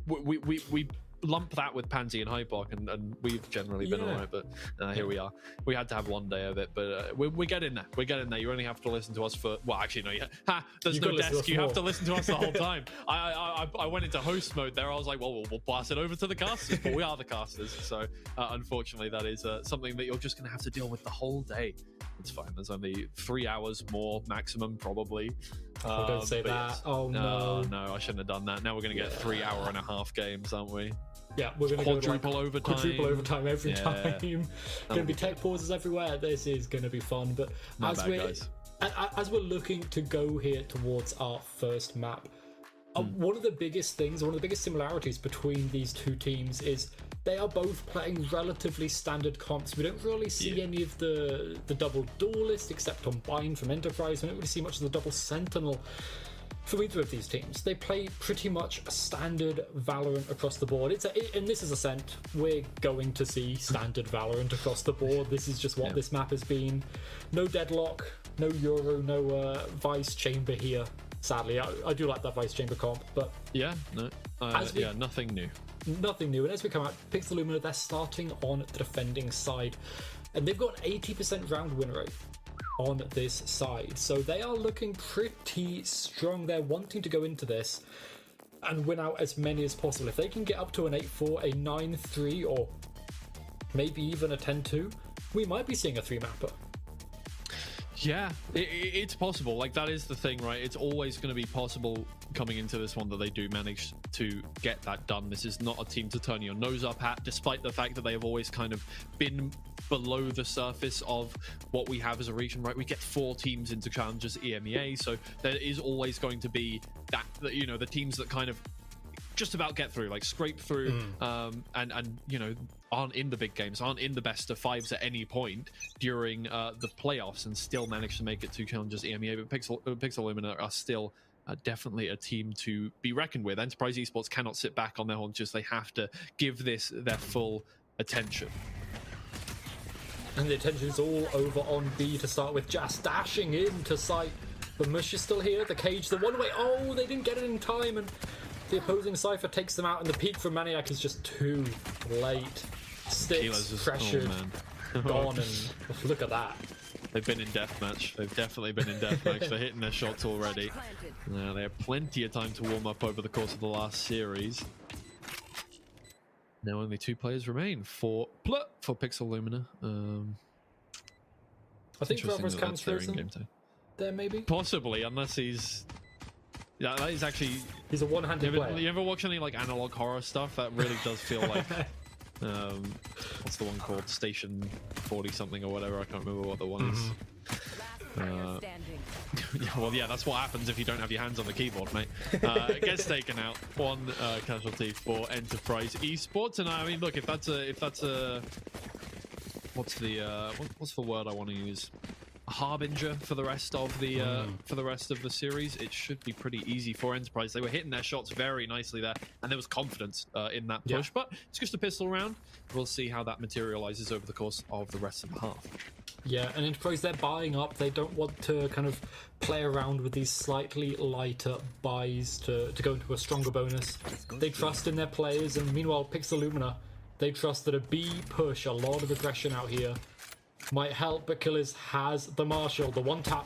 we lump that with Pansy and Hypoc, and we've generally been alright, but here we are. We had to have one day of it, but we get in there. We get in there. You only have to listen to us for, well, actually, no, there's no desk. You have to listen to us the whole time. I went into host mode there. I was like, well, we'll pass it over to the casters, but we are the casters. So unfortunately, that is something that you're just going to have to deal with the whole day. It's fine. There's only 3 hours more maximum, probably. Don't say that. Yes. Oh, no. No, I shouldn't have done that. Now we're going to get 3 hour and a half games, aren't we? Yeah, we're going to quadruple overtime. Quadruple overtime every time. Going to be tech pauses everywhere. This is going to be fun. But as we're looking to go here towards our first map, one of the biggest things, one of the biggest similarities between these two teams is they are both playing relatively standard comps. We don't really see any of the double duelist except on Bind from Enterprise. We don't really see much of the double Sentinel from either of these teams. They play pretty much a standard Valorant across the board. And this is Ascent. We're going to see standard Valorant across the board. This is just what this map has been. No Deadlock, no Euro, no Vice Chamber here. Sadly, I do like that Vice Chamber comp, but nothing new. Nothing new. And as we come out, Pixel Lumina, they're starting on the defending side, and they've got an 80% round win rate on this side, so they are looking pretty strong. They're wanting to go into this and win out as many as possible. If they can get up to an 8-4, a 9-3, or maybe even a 10-2, we might be seeing a 3-mapper. Yeah, it's possible. Like, that is the thing, right? It's always going to be possible coming into this one that they do manage to get that done. This is not a team to turn your nose up at, despite the fact that they have always kind of been below the surface of what we have as a region, right? We get 4 teams into challenges EMEA, so there is always going to be that, you know, the teams that kind of just about get through, like scrape through, and you know, aren't in the big games, aren't in the best of 5s at any point during the playoffs, and still manage to make it to challenges EMEA. But Pixel Lumina are still definitely a team to be reckoned with. Enterprise Esports cannot sit back on their haunches. They have to give this their full attention. And the attention is all over on B to start with. Just dashing into sight. The Mush is still here. The Cage, the one way. Oh, they didn't get it in time, and the opposing Cypher takes them out, and the peak from Maniac is just too late. Sticks, pressured, gone, and look at that. They've been in deathmatch. They've definitely been in deathmatch. They're hitting their shots already. They have plenty of time to warm up over the course of the last series. Now only 2 players remain for Pixel Lumina. I think Bravo's Cancer's there, maybe? Possibly, unless he's... Yeah, that is actually... He's a one-handed player. You ever watch any like analog horror stuff? That really does feel like... what's the one called? Station 40 something or whatever. I can't remember what the one is. Yeah, that's what happens if you don't have your hands on the keyboard, mate. Gets taken out. 1 casualty for Enterprise Esports, and I mean, look, if that's a what's the word I want to use? A harbinger for the rest of the series. It should be pretty easy for Enterprise. They were hitting their shots very nicely there, and there was confidence in that push. But it's just a pistol round. We'll see how that materializes over the course of the rest of the half. Yeah, and Enterprise, they're buying up. They don't want to kind of play around with these slightly lighter buys to go into a stronger bonus. They trust in their players, and meanwhile, Pixel Lumina, they trust that a B push, a lot of aggression out here, might help, but Killers has the Marshall, the one tap.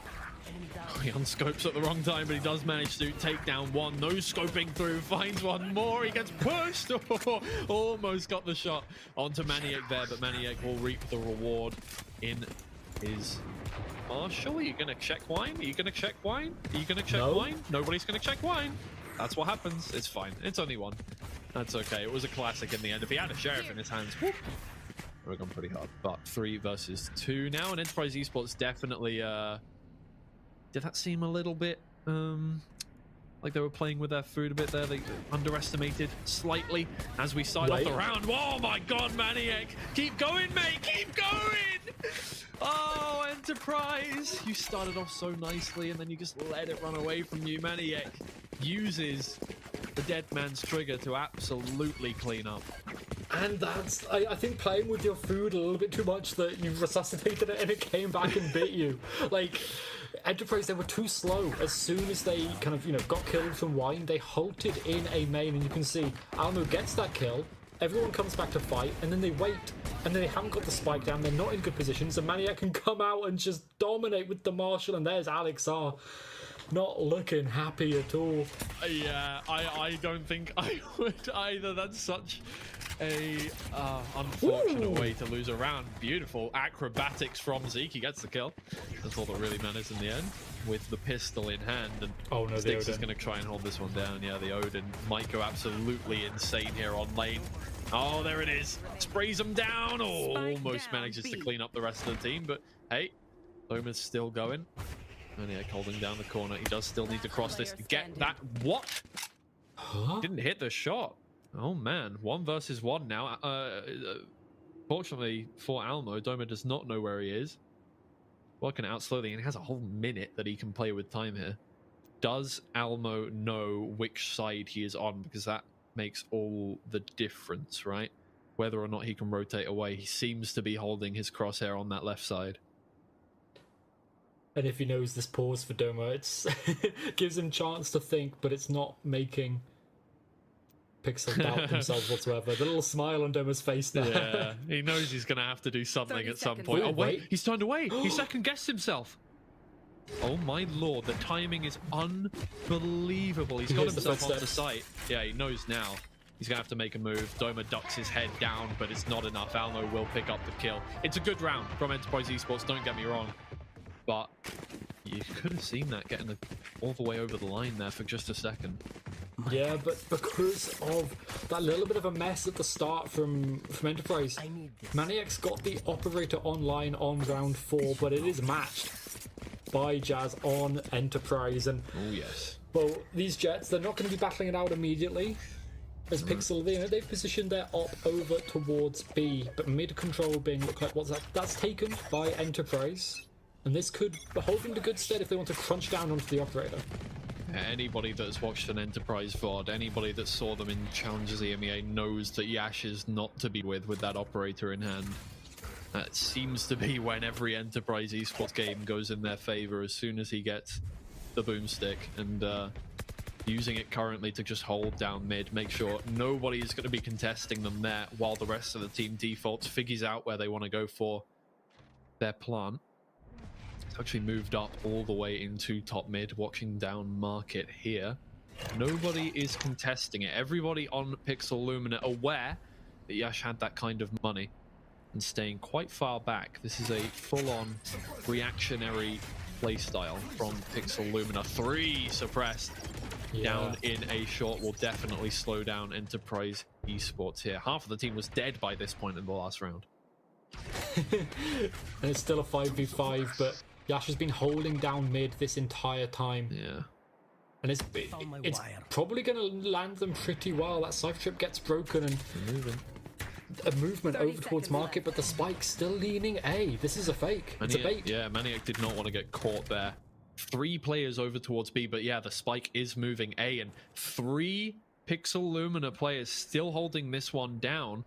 He unscopes at the wrong time, but he does manage to take down one. No scoping through, finds one more. He gets pushed. Almost got the shot onto Maniac there, but Maniac will reap the reward in his Marshall. Are you going to check wine? Are you going to check wine? Are you going to check wine? Nobody's going to check wine. That's what happens. It's fine. It's only 1. That's okay. It was a classic in the end. If he had a Sheriff in his hands, whoop, would have gone pretty hard. But 3 versus 2 now, and Enterprise Esports definitely Did that seem a little bit like they were playing with their food a bit there? They underestimated slightly as we started off the round. Oh my god, Maniac! Keep going, mate! Keep going! Oh, Enterprise! You started off so nicely and then you just let it run away from you. Maniac uses the dead man's trigger to absolutely clean up. And that's, I think, playing with your food a little bit too much that you resuscitated it and it came back and bit you. Like, Enterprise, they were too slow. As soon as they kind of, got killed from wine, they halted in a main, and you can see Almo gets that kill, everyone comes back to fight, and then they wait, and then they haven't got the spike down, they're not in good positions, and Maniac can come out and just dominate with the Marshall, and there's Alex R. Not looking happy at all. Yeah, I don't think I would either. That's such a unfortunate way to lose a round. Beautiful acrobatics from Zeke. He gets the kill. That's all that really matters in the end, with the pistol in hand. And oh no, Styx is going to try and hold this one down. Yeah, the Odin might go absolutely insane here on lane. Oh, there it is. Sprays him down. Oh, almost manages to clean up the rest of the team. But hey, Loma's still going. Maniac holding down the corner. He does still need to cross this to get that. What? Huh? Didn't hit the shot. Oh man, 1 versus 1 now. Fortunately for Almo, Doma does not know where he is. Working out slowly, and he has a whole minute that he can play with time here. Does Almo know which side he is on? Because that makes all the difference, right? Whether or not he can rotate away. He seems to be holding his crosshair on that left side. And if he knows this pause for Doma, it's gives him chance to think, but it's not making Pixel doubt themselves whatsoever. The little smile on Doma's face there. Yeah, he knows he's going to have to do something at some point. Oh, wait, he's turned away. He second-guessed himself. Oh, my lord. The timing is unbelievable. He's got himself off the site. Yeah, he knows now. He's going to have to make a move. Doma ducks his head down, but it's not enough. Almo will pick up the kill. It's a good round from Enterprise Esports, don't get me wrong. But you could have seen that getting all the way over the line there for just a second. Yeah, but because of that little bit of a mess at the start from Enterprise, Maniac's got the operator online on round 4, but it is matched by Jazz on Enterprise. And oh yes, well, these Jets, they're not going to be battling it out immediately. As Pixel, they've positioned their op over towards B, but mid control being look like what's that? That's taken by Enterprise. And this could hold them to good stead if they want to crunch down onto the operator. Anybody that's watched an Enterprise VOD, anybody that saw them in Challengers EMEA knows that Yash is not to be with that operator in hand. That seems to be when every Enterprise Esports game goes in their favor as soon as he gets the boomstick, and using it currently to just hold down mid, make sure nobody is going to be contesting them there while the rest of the team defaults, figures out where they want to go for their plant. Actually moved up all the way into top mid, watching down market here. Nobody is contesting it. Everybody on Pixel Lumina aware that Yash had that kind of money and staying quite far back. This is a full-on reactionary playstyle from Pixel Lumina. 3 suppressed down in a short will definitely slow down Enterprise Esports here. Half of the team was dead by this point in the last round. And it's still a 5v5, but Yash has been holding down mid this entire time. Yeah. And it's probably going to land them pretty well. That Cypher Trip gets broken and a movement over towards market, but the spike's still leaning A. This is a fake. It's a bait. Yeah, Maniac did not want to get caught there. 3 players over towards B, but yeah, the spike is moving A, and 3 Pixel Lumina players still holding this one down.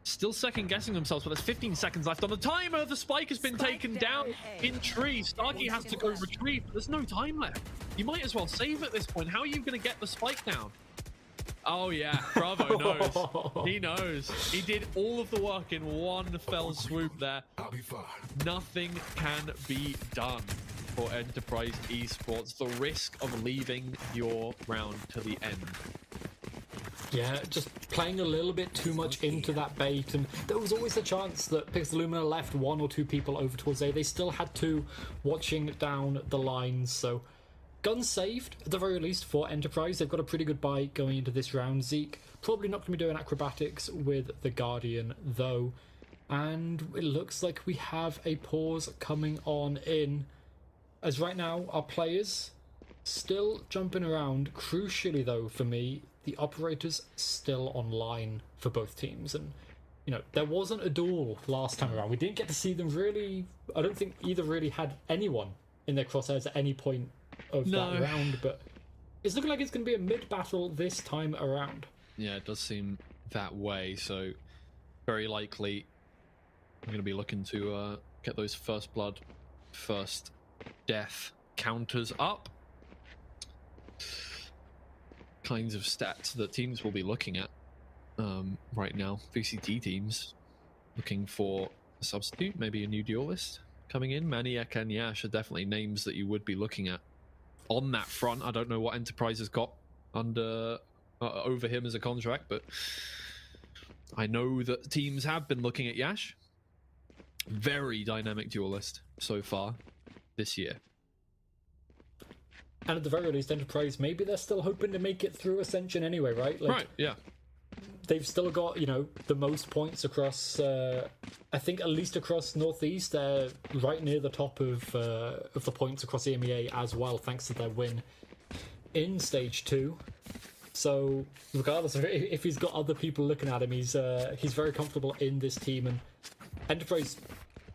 Still second-guessing themselves, but there's 15 seconds left on the timer. The spike has been taken down in tree. Starkey has to go retrieve, but there's no time left. You might as well save at this point. How are you going to get the spike down? Oh, yeah. Bravo knows. He knows. He did all of the work in one fell swoop there. I'll be fine. Nothing can be done for Enterprise Esports. The risk of leaving your round to the end. Yeah, just playing a little bit too much into that bait, and there was always a chance that Pixel Lumina left 1 or 2 people over towards A. They still had 2 watching down the lines, so guns saved at the very least for Enterprise. They've got a pretty good buy going into this round. Zeke probably not going to be doing acrobatics with the Guardian though, and it looks like we have a pause coming on in. as right now our players still jumping around. Crucially though, for me, the operators still online for both teams, and you know, there wasn't a duel last time around. We didn't get to see them really. I don't think either really had anyone in their crosshairs at any point of that round, but it's looking like it's going to be a mid battle this time around. Yeah, it does seem that way, so very likely I'm going to be looking to get those first blood, first death counters up. Kinds of stats that teams will be looking at right now. VCT teams looking for a substitute, maybe a new duelist coming in. Maniac and Yash are definitely names that you would be looking at on that front. I don't know what Enterprise has got under over him as a contract, but I know that teams have been looking at Yash. Very dynamic duelist so far this year. And at the very least, Enterprise, maybe they're still hoping to make it through Ascension anyway, right? Like, right, yeah. They've still got, you know, the most points across, I think at least across Northeast. They're right near the top of the points across EMEA as well, thanks to their win in Stage 2. So, regardless of if he's got other people looking at him, he's very comfortable in this team. And Enterprise,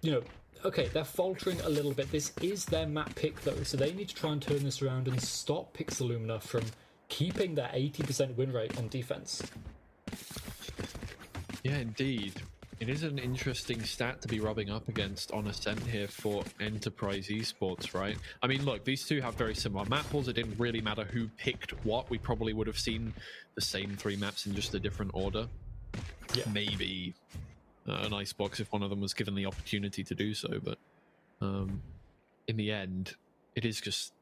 you know, okay, they're faltering a little bit. This is their map pick, though, so they need to try and turn this around and stop Pixel Lumina from keeping their 80% win rate on defense. Yeah, indeed. It is an interesting stat to be rubbing up against on Ascent here for Enterprise Esports, right? I mean, look, these two have very similar map pools. It didn't really matter who picked what. We probably would have seen the same 3 maps in just a different order. Yeah. Maybe an icebox if one of them was given the opportunity to do so, but in the end, it is just,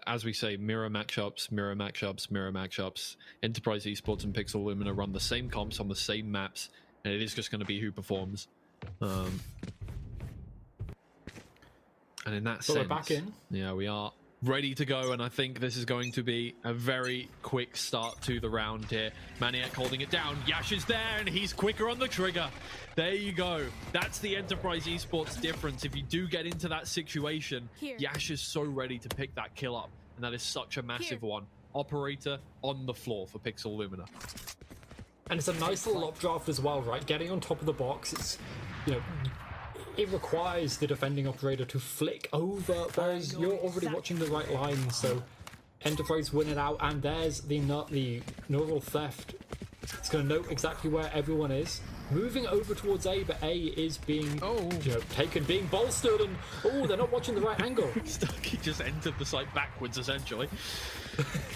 as we say, mirror matchups, mirror matchups, mirror matchups. Enterprise Esports and Pixel Lumina run the same comps on the same maps, and it is just going to be who performs. And in that sense, we're back in. Yeah, we are ready to go, and I think this is going to be a very quick start to the round here. Maniac holding it down. Yash is there, and he's quicker on the trigger. There you go. That's the Enterprise Esports difference. If you do get into that situation, Yash is so ready to pick that kill up, and that is such a massive one. Operator on the floor for Pixel Lumina. And it's a nice little updraft as well, right? Getting on top of the box, it's, you know, it requires the defending operator to flick over, whereas you're already watching the right line, so Enterprise win it out, and there's the neural theft. It's going to know exactly where everyone is. Moving over towards A, but A is being taken, being bolstered, and they're not watching the right angle. He just entered the site backwards, essentially.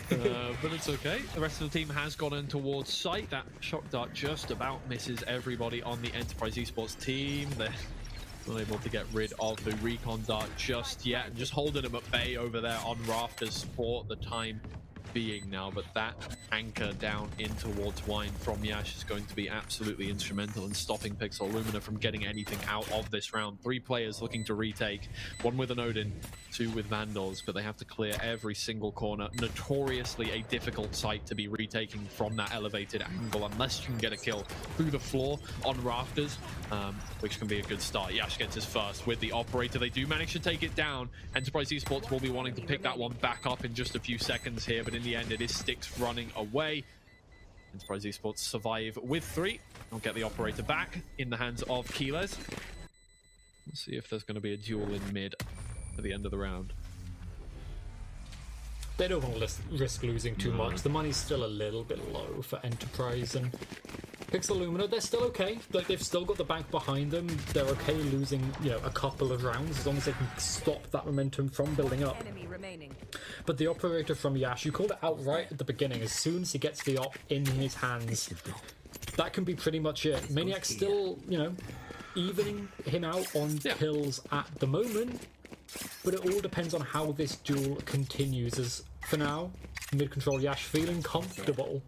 But it's okay. The rest of the team has gone in towards site. That shock dart just about misses everybody on the Enterprise Esports team. They're not able to get rid of the recon dart just yet, and just holding him at bay over there on rafters for the time being now. But that anchor down in towards Wine from Yash is going to be absolutely instrumental in stopping Pixel Lumina from getting anything out of this round. 3 players looking to retake, 1 with an Odin, 2 with Vandals, but they have to clear every single corner. Notoriously a difficult site to be retaking from that elevated angle, unless you can get a kill through the floor on rafters, which can be a good start. Yash gets his first with the operator. They do manage to take it down. Enterprise Esports will be wanting to pick that one back up in just a few seconds here, but in the end, it is Styx running away. Enterprise Esports survive with 3. I'll get the operator back in the hands of Keyless. Let's see if there's going to be a duel in mid at the end of the round. They don't want to risk losing too much. The money's still a little bit low for Enterprise, and Pixel Lumina, they're still okay. Like, they've still got the bank behind them. They're okay losing, you know, a couple of rounds as long as they can stop that momentum from building up. Enemy remaining. But the operator from Yash, you called it out right at the beginning. As soon as he gets the op in his hands, that can be pretty much it. Maniac's still, you know, evening him out on kills at the moment, but it all depends on how this duel continues. As for now, mid control Yash feeling comfortable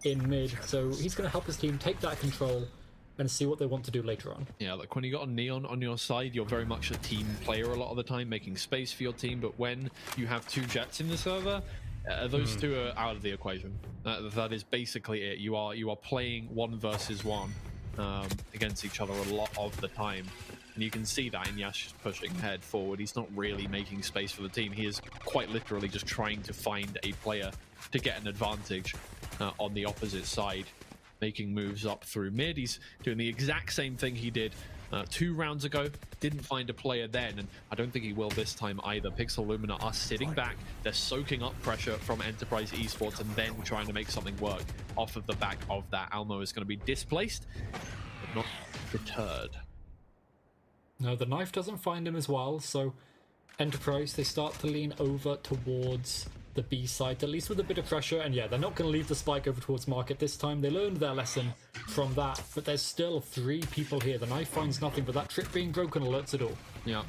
in mid, so he's going to help his team take that control and see what they want to do later on. Yeah, like when you got a Neon on your side, you're very much a team player a lot of the time, making space for your team, but when you have 2 Jets in the server, those 2 are out of the equation. That is basically it. You are playing 1 versus 1 against each other a lot of the time. And you can see that in Yash pushing head forward. He's not really making space for the team. He is quite literally just trying to find a player to get an advantage on the opposite side, making moves up through mid. He's doing the exact same thing he did 2 rounds ago. Didn't find a player then, and I don't think he will this time either. Pixel Lumina are sitting back. They're soaking up pressure from Enterprise Esports and then trying to make something work off of the back of that. Almo is going to be displaced, but not deterred. No, the knife doesn't find him as well, so Enterprise, they start to lean over towards the B side, at least with a bit of pressure. And yeah, they're not going to leave the spike over towards Market this time. They learned their lesson from that, but there's still 3 people here. The knife finds nothing, but that trip being broken alerts it all. Yeah.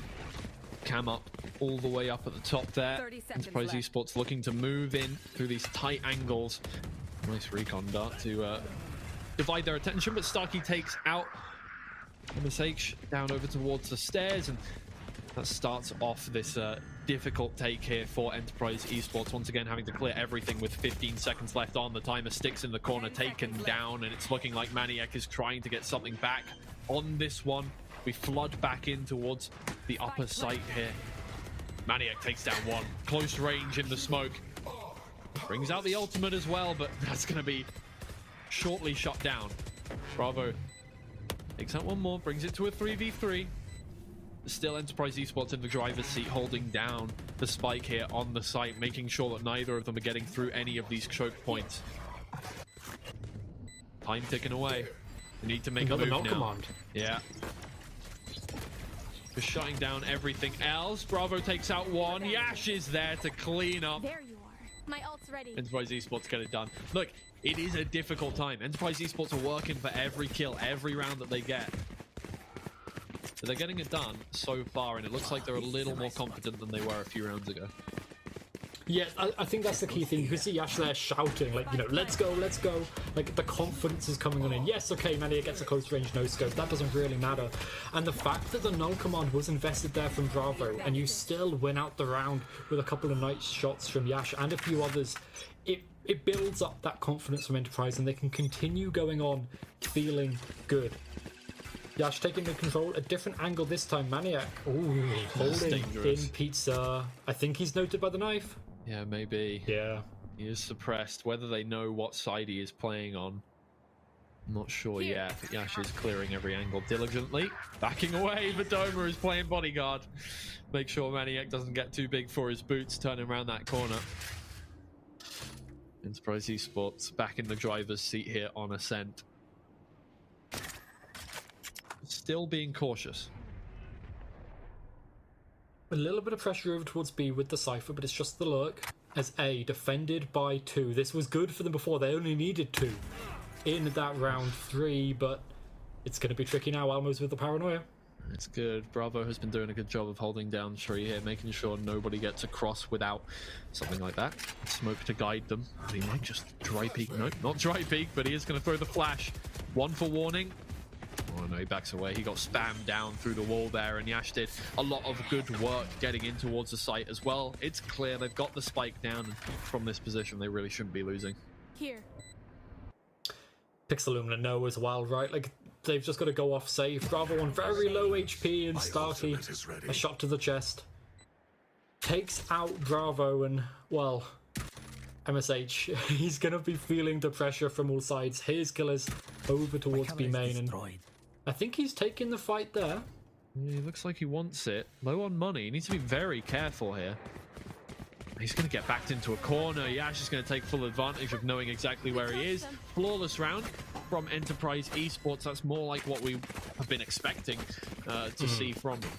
Cam up all the way up at the top there. 30 seconds Enterprise left. Esports looking to move in through these tight angles. Nice recon dart to divide their attention, but Starkey takes out MSH down over towards the stairs, and that starts off this difficult take here for Enterprise Esports. Once again, having to clear everything with 15 seconds left on. The timer sticks in the corner, taken down, and it's looking like Maniac is trying to get something back on this one. We flood back in towards the upper site here. Maniac takes down one. Close range in the smoke. Brings out the ultimate as well, but that's going to be shortly shut down. Bravo takes out one more, brings it to a 3v3. Still Enterprise Esports in the driver's seat, holding down the spike here on the site, making sure that neither of them are getting through any of these choke points. Time ticking away. We need to make a move now. Command. Yeah. Just shutting down everything else. Bravo takes out one. Yash is there to clean up. There you are. My ult's ready. Enterprise Esports get it done. Look, it is a difficult time. Enterprise Esports are working for every kill, every round that they get. But they're getting it done so far, and it looks like they're a little more confident than they were a few rounds ago. Yeah, I think that's the key thing. You can see Yash there shouting, like, you know, let's go, let's go. Like, the confidence is coming on in. Yes, okay, Mania gets a close range no scope. That doesn't really matter. And the fact that the null command was invested there from Bravo, and you still win out the round with a couple of nice shots from Yash and a few others, it builds up that confidence from Enterprise, and they can continue going on feeling good. Yash taking the control, a different angle this time. Maniac, ooh, holding in pizza. I think he's noted by the knife. Yeah, maybe. Yeah. He is suppressed. Whether they know what side he is playing on, I'm not sure yet. But Yash is clearing every angle diligently. Backing away, Vidoma is playing bodyguard. Make sure Maniac doesn't get too big for his boots, turning around that corner. Enterprise Esports back in the driver's seat here on Ascent. Still being cautious. A little bit of pressure over towards B with the Cypher, but it's just the lurk. As A, defended by 2. This was good for them before. They only needed 2 in that round 3, but it's going to be tricky now. Almo's with the paranoia. It's good. Bravo has been doing a good job of holding down Tree here, making sure nobody gets across without something like that. Smoke to guide them. But he might just dry peek. Nope, not dry peek, but he is going to throw the flash. One for warning. Oh no, he backs away. He got spammed down through the wall there, and Yash did a lot of good work getting in towards the site as well. It's clear they've got the spike down, and from this position they really shouldn't be losing. Here. Pixel Lumina know as well, right? Like, they've just got to go off safe. Bravo on very low HP, and Starkey, a shot to the chest. Takes out Bravo, and, well, MSH, he's going to be feeling the pressure from all sides. His killers over towards B main, and I think he's taking the fight there. Yeah, he looks like he wants it. Low on money. He needs to be very careful here. He's going to get backed into a corner. Yash is going to take full advantage of knowing exactly where he is. Flawless round from Enterprise Esports. That's more like what we have been expecting to see from them.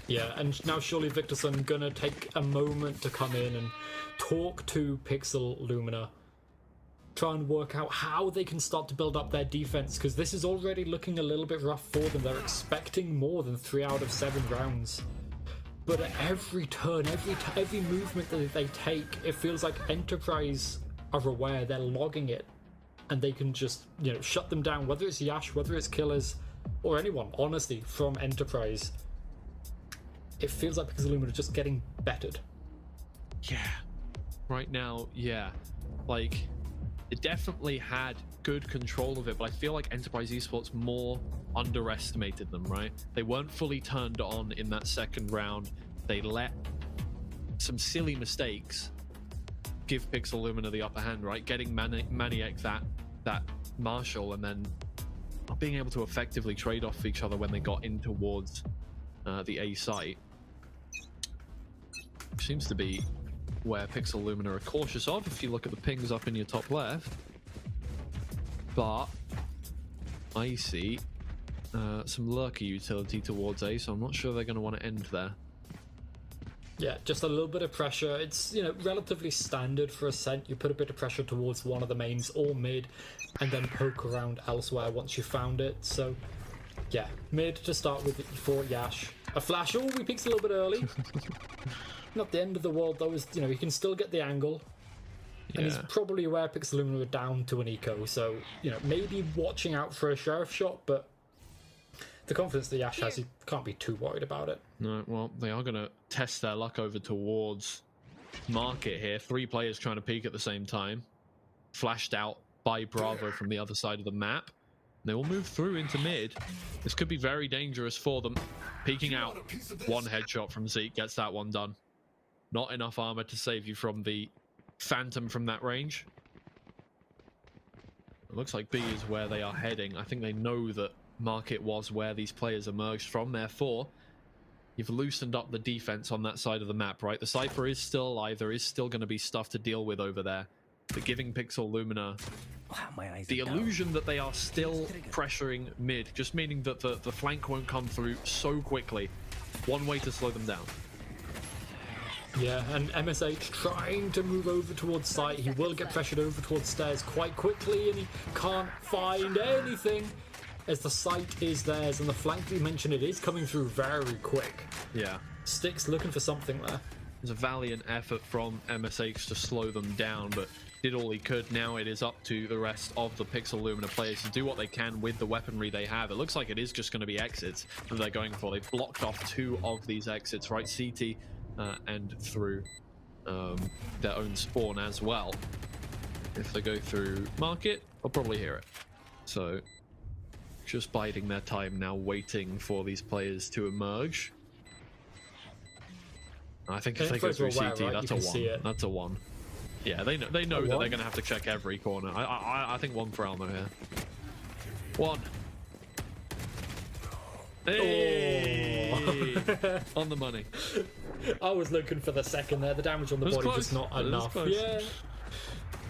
Yeah, and now surely Victorson going to take a moment to come in and talk to Pixel Lumina. Try and work out how they can start to build up their defense, because this is already looking a little bit rough for them. They're expecting more than 3 out of 7 rounds. But at every turn, every movement that they take, it feels like Enterprise are aware, they're logging it, and they can just, you know, shut them down, whether it's Yash, whether it's Killers, or anyone, honestly, from Enterprise. It feels like Pixel Lumina are just getting bettered. Yeah. Right now, yeah. Like, they definitely had good control of it, but I feel like Enterprise Esports more underestimated them, right? They weren't fully turned on in that second round. They let some silly mistakes give Pixel Lumina the upper hand, right? Getting Maniac that Marshall, and then not being able to effectively trade off each other when they got in towards the A site. Seems to be where Pixel Lumina are cautious of, if you look at the pings up in your top left. But I see some lurker utility towards A, so I'm not sure they're going to want to end there. Yeah, just a little bit of pressure. It's, you know, relatively standard for Ascent. You put a bit of pressure towards one of the mains or mid, and then poke around elsewhere once you found it. So, yeah, mid to start with for Yash. A flash. Oh, he peeks a little bit early. Not the end of the world, though. Is, you know, he can still get the angle. Yeah. And he's probably aware Pixel Lumina are down to an eco. So, you know, maybe watching out for a sheriff shot, but the confidence that Yash has, he can't be too worried about it. No, well, they are going to test their luck over towards Market here. 3 players trying to peek at the same time. Flashed out by Bravo from the other side of the map. They will move through into mid. This could be very dangerous for them. Peeking out. 1 headshot from Zeke gets that one done. Not enough armor to save you from the Phantom from that range. It looks like B is where they are heading. I think they know that Market was where these players emerged from. Therefore, you've loosened up the defense on that side of the map, right? The Cypher is still alive. There is still going to be stuff to deal with over there. But giving Pixel Lumina the illusion that they are still pressuring mid, just meaning that the flank won't come through so quickly. One way to slow them down. Yeah, and MSH trying to move over towards site. He will get pressured over towards stairs quite quickly, and he can't find anything as the site is theirs, and the flank that you mentioned, it is coming through very quick. Yeah. Sticks looking for something there. It was a valiant effort from MSH to slow them down, but did all he could. Now it is up to the rest of the Pixel Lumina players to do what they can with the weaponry they have. It looks like it is just going to be exits that they're going for. They've blocked off 2 of these exits, right? CT and through their own spawn as well. If they go through Market, they'll probably hear it. So just biding their time now, waiting for these players to emerge. I think if they go through CT, right? That's a 1. That's a 1. Yeah, they know that they're going to have to check every corner. I think 1 for Almo here. 1. Hey! Oh. On the money. I was looking for the second there. The damage on the body was not enough. Yeah.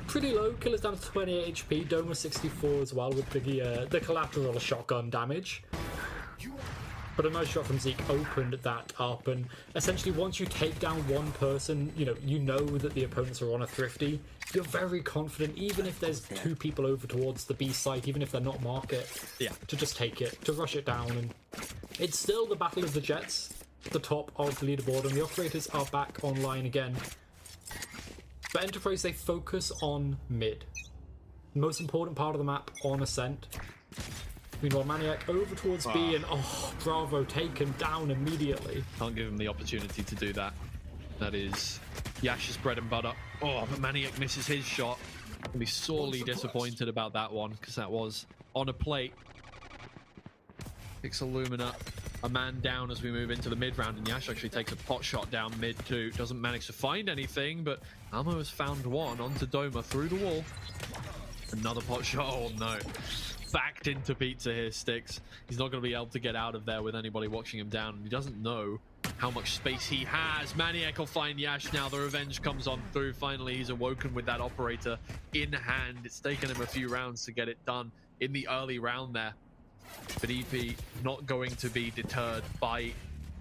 Pretty low. Killer's down to 28 HP. Doma 64 as well with the collateral shotgun damage. But a nice shot from Zeke opened that up, and essentially once you take down one person, you know that the opponents are on a thrifty. You're very confident, even if there's 2 people over towards the B site, even if they're not Market, to just take it, to rush it down. And it's still the Battle of the Jets, the top of the leaderboard, and the operators are back online again. But Enterprise, they focus on mid. The most important part of the map on Ascent. Meanwhile, Maniac over towards B, and Bravo taken down immediately. Can't give him the opportunity to do that. That is Yash's bread and butter. Oh, but Maniac misses his shot. I'll be sorely disappointed about that one, because that was on a plate. Pixel Lumina, a man down as we move into the mid round, and Yash actually takes a pot shot down mid too. Doesn't manage to find anything, but Almo has found one onto Doma through the wall. Another pot shot. Oh no. Backed into pizza here, Sticks. He's not going to be able to get out of there with anybody watching him down. He doesn't know how much space he has. Maniac will find Yash now. The revenge comes on through. Finally, he's awoken with that operator in hand. It's taken him a few rounds to get it done in the early round there. But EP not going to be deterred by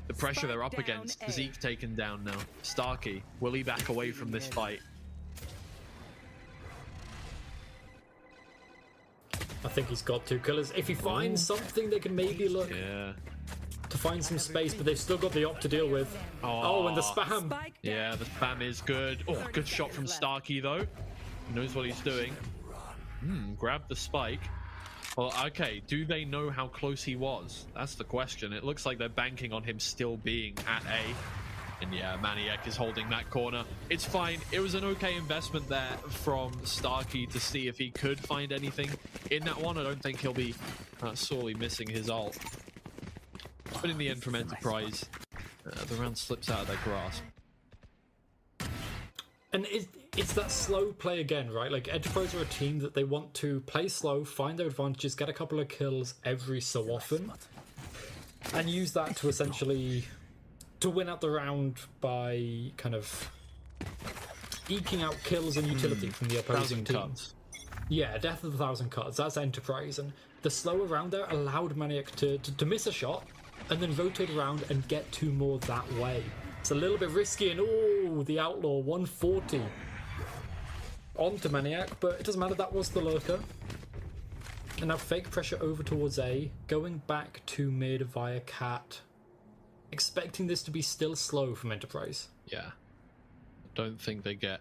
the pressure they're up against. Zeke taken down now. Starkey, will he back away from this fight? I think he's got 2 killers. If he finds something, they can maybe look to find some space, but they've still got the op to deal with. Oh, and the spam. Yeah, the spam is good. Oh, good shot from Starkey, though. He knows what he's doing. Grab the spike. Well, okay, do they know how close he was? That's the question. It looks like they're banking on him still being at A. And yeah, Maniac is holding that corner. It's fine. It was an okay investment there from Starkey to see if he could find anything in that one. I don't think he'll be sorely missing his ult. But in the end, from Enterprise, the round slips out of their grasp. And it's that slow play again, right? Like, Enterprise are a team that they want to play slow, find their advantages, get a couple of kills every so often, and use that to essentially to win out the round by kind of eking out kills and utility from the opposing team. Cuts. Yeah, death of 1,000 cuts. That's Enterprise, and the slower round there allowed Maniac to miss a shot and then rotate around and get 2 more that way. It's a little bit risky, and oh, the Outlaw 140 onto Maniac, but it doesn't matter. That was the lurker. And now fake pressure over towards A, going back to mid via Cat, expecting this to be still slow from Enterprise. Yeah, I don't think they get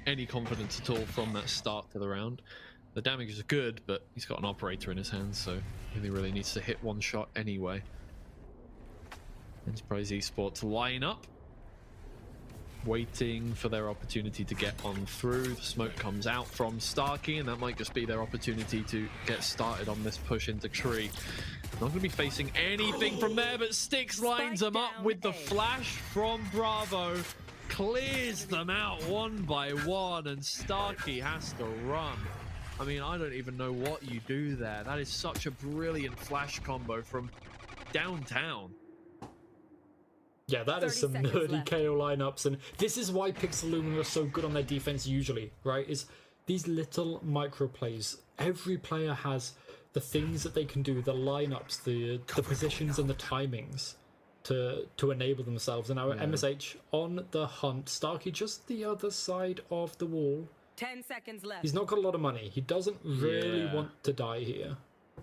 any confidence at all from that start to the round. The damage is good, but he's got an operator in his hands, so he really needs to hit one shot anyway. Enterprise Esports line up, waiting for their opportunity to get on through. The smoke comes out from Starkey, and that might just be their opportunity to get started on this push into tree. Not going to be facing anything from there, but Styx lines them up with the flash from Bravo. Clears them out one by one, and Starkey has to run. I mean, I don't even know what you do there. That is such a brilliant flash combo from downtown. Yeah, that is some nerdy KO lineups, and this is why Pixel Lumina are so good on their defense usually, right? Is these little micro plays. Every player has the things that they can do, the lineups, the positions and the timings to enable themselves. And now MSH on the hunt. Starkey just the other side of the wall. 10 seconds left. He's not got a lot of money. He doesn't really want to die here.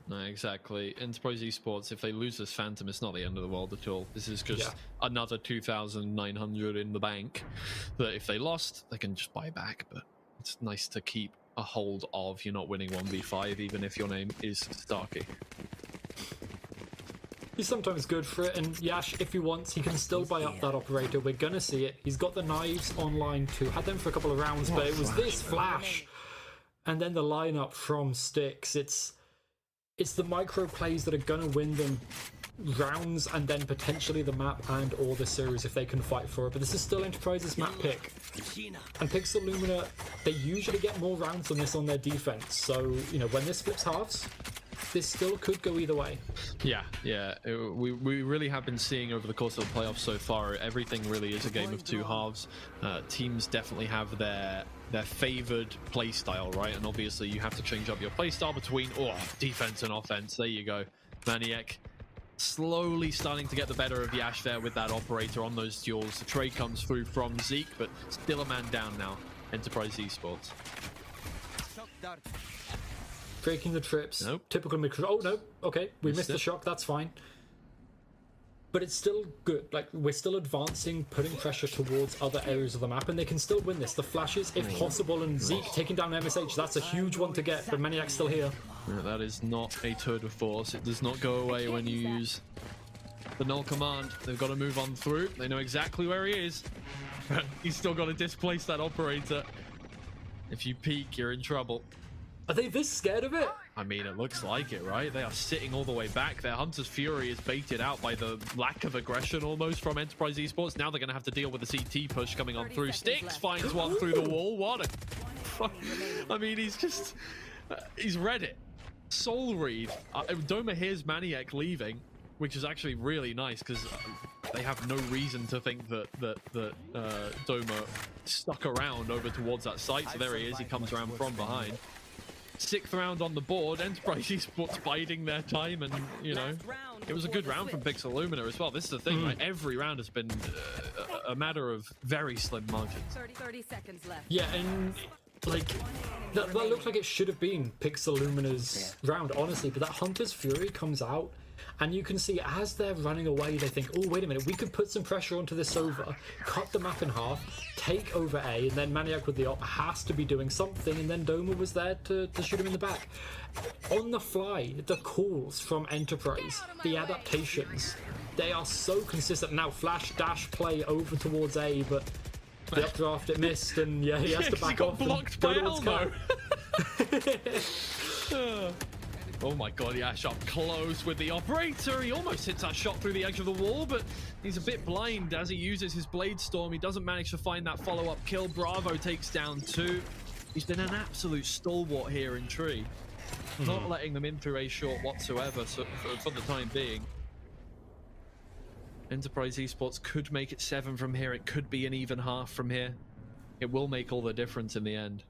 No, exactly. Enterprise Esports, if they lose this Phantom, it's not the end of the world at all. This is just another 2,900 in the bank that if they lost, they can just buy back. But it's nice to keep a hold of. You're not winning 1v5, even if your name is Starkey. He's sometimes good for it, and Yash, if he wants, he can still buy up that operator. We're gonna see it. He's got the knives online too. Had them for a couple of rounds, but it was this flash. And then the lineup from Styx. It's the micro plays that are gonna win them rounds and then potentially the map and or the series if they can fight for it. But this is still Enterprise's map pick. And Pixel Lumina, they usually get more rounds than this on their defense. So, you know, when this flips halves, this still could go either way. Yeah. We really have been seeing over the course of the playoffs so far, everything really is a game of 2 halves. Teams definitely have their favored play style, right? And obviously you have to change up your play style between defense and offense. There you go. Maniac slowly starting to get the better of Yash there with that operator on those duels. The trade comes through from Zeke, but still a man down now. Enterprise Esports. Breaking the trips. Nope. Typical mid. Oh no. Okay, we missed the shock. That's fine. But it's still good. Like, we're still advancing, putting pressure towards other areas of the map, and they can still win this. The flashes, if possible, and Zeke taking down MSH. That's a huge one to get, but Maniac's still here. Yeah, that is not a tour de force. It does not go away when you use the null command. They've got to move on through. They know exactly where he is. But he's still got to displace that operator. If you peek, you're in trouble. Are they this scared of it? I mean, it looks like it, right? They are sitting all the way back. Their Hunter's Fury is baited out by the lack of aggression almost from Enterprise Esports. Now they're going to have to deal with the CT push coming on through. Styx finds one through the wall. What a... I mean, he's just... he's read it. Soul Read. Doma hears Maniac leaving, which is actually really nice because they have no reason to think that Doma stuck around over towards that site. So there he is. He comes around from behind. 6th round on the board. Enterprise Esports biding their time, and you know, it was a good round from Pixel Lumina as well. This is the thing, right? Every round has been a matter of very slim margins. 30 seconds left. Yeah, and like that looked like it should have been Pixel Lumina's round, honestly. But that Hunter's Fury comes out, and you can see as they're running away, they think, oh, wait a minute, we could put some pressure onto this over, cut the map in half, take over A, and then Maniac with the op has to be doing something, and then Doma was there to shoot him in the back. On the fly, the calls from Enterprise, the adaptations, They are so consistent. Now flash dash play over towards A, but the updraft it missed, and yeah, he has to back off. He got blocked by Elmo. Oh my god, Yash up close with the operator. He almost hits that shot through the edge of the wall, but he's a bit blind as he uses his Blade Storm. He doesn't manage to find that follow-up kill. Bravo takes down 2. He's been an absolute stalwart here in Tree. Not letting them in through A short whatsoever, so for the time being. Enterprise Esports could make it 7 from here. It could be an even half from here. It will make all the difference in the end.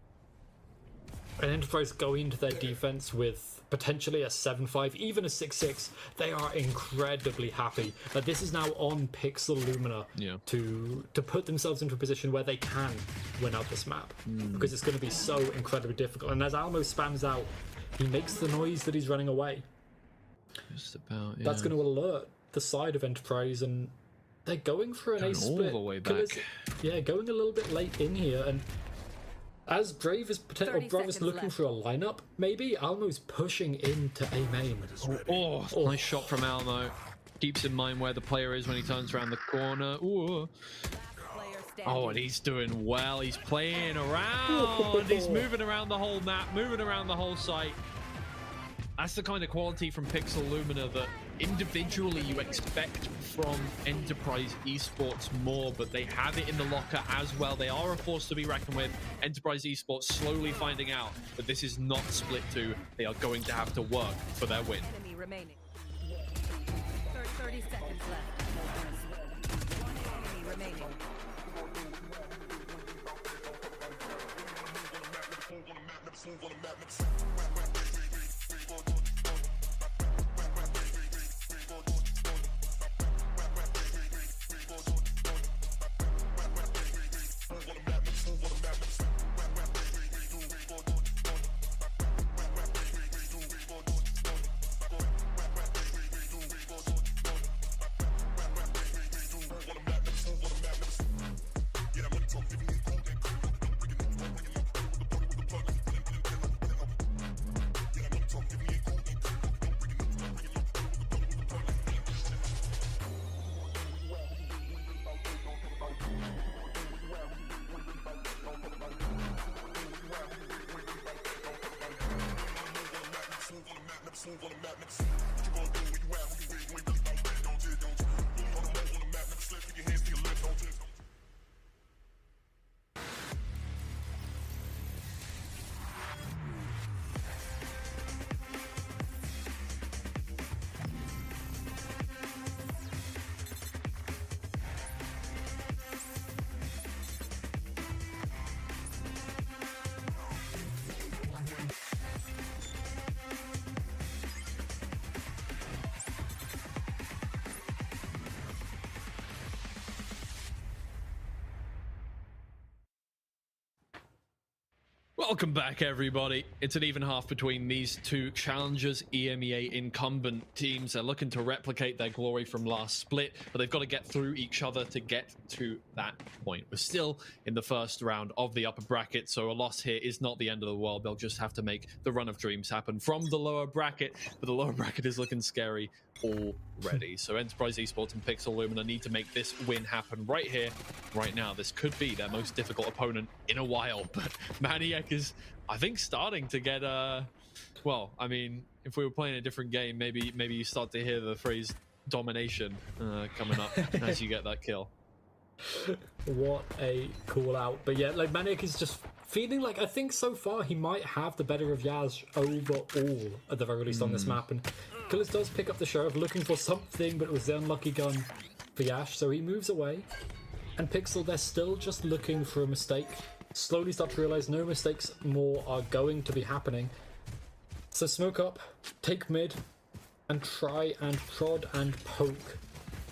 And Enterprise going into their defense with potentially a 7-5, even a 6-6. They are incredibly happy that this is now on Pixel Lumina to put themselves into a position where they can win out this map, because it's going to be so incredibly difficult. And as Almo spams out, he makes the noise that he's running away. Just about, yeah. That's going to alert the side of Enterprise, and they're going for an ace split. All the way back. Yeah, going a little bit late in here, and as Brave is Bravo's looking for a lineup, maybe Almo's pushing into A main. Oh, nice shot from Almo. Keeps in mind where the player is when he turns around the corner. Ooh. Oh, and he's doing well. He's playing around. He's moving around the whole map, moving around the whole site. That's the kind of quality from Pixel Lumina that individually you expect from Enterprise Esports more, but they have it in the locker as well. They are a force to be reckoned with. Enterprise Esports slowly finding out that this is not split 2. They are going to have to work for their win. Enemy remaining. 30 seconds left. One enemy remaining. Welcome back, everybody. It's an even half between these two challengers, EMEA incumbent teams. They're looking to replicate their glory from last split, but they've got to get through each other to get to that point. We're still in the first round of the upper bracket, so a loss here is not the end of the world. They'll just have to make the run of dreams happen from the lower bracket, but the lower bracket is looking scary already. So Enterprise Esports and Pixel Lumina need to make this win happen right here, right now. This could be their most difficult opponent in a while, but Maniac is, I think, starting to get well, I mean, if we were playing a different game, maybe you start to hear the phrase domination coming up as you get that kill. What a call out. But yeah, like, Maniac is just feeling like, I think so far he might have the better of Yaz overall at the very least on this map, and Killers does pick up the Sheriff looking for something, but it was the unlucky gun for Yash, so he moves away. And Pixel, they're still just looking for a mistake. Slowly start to realize no mistakes more are going to be happening. So smoke up, take mid, and try and prod and poke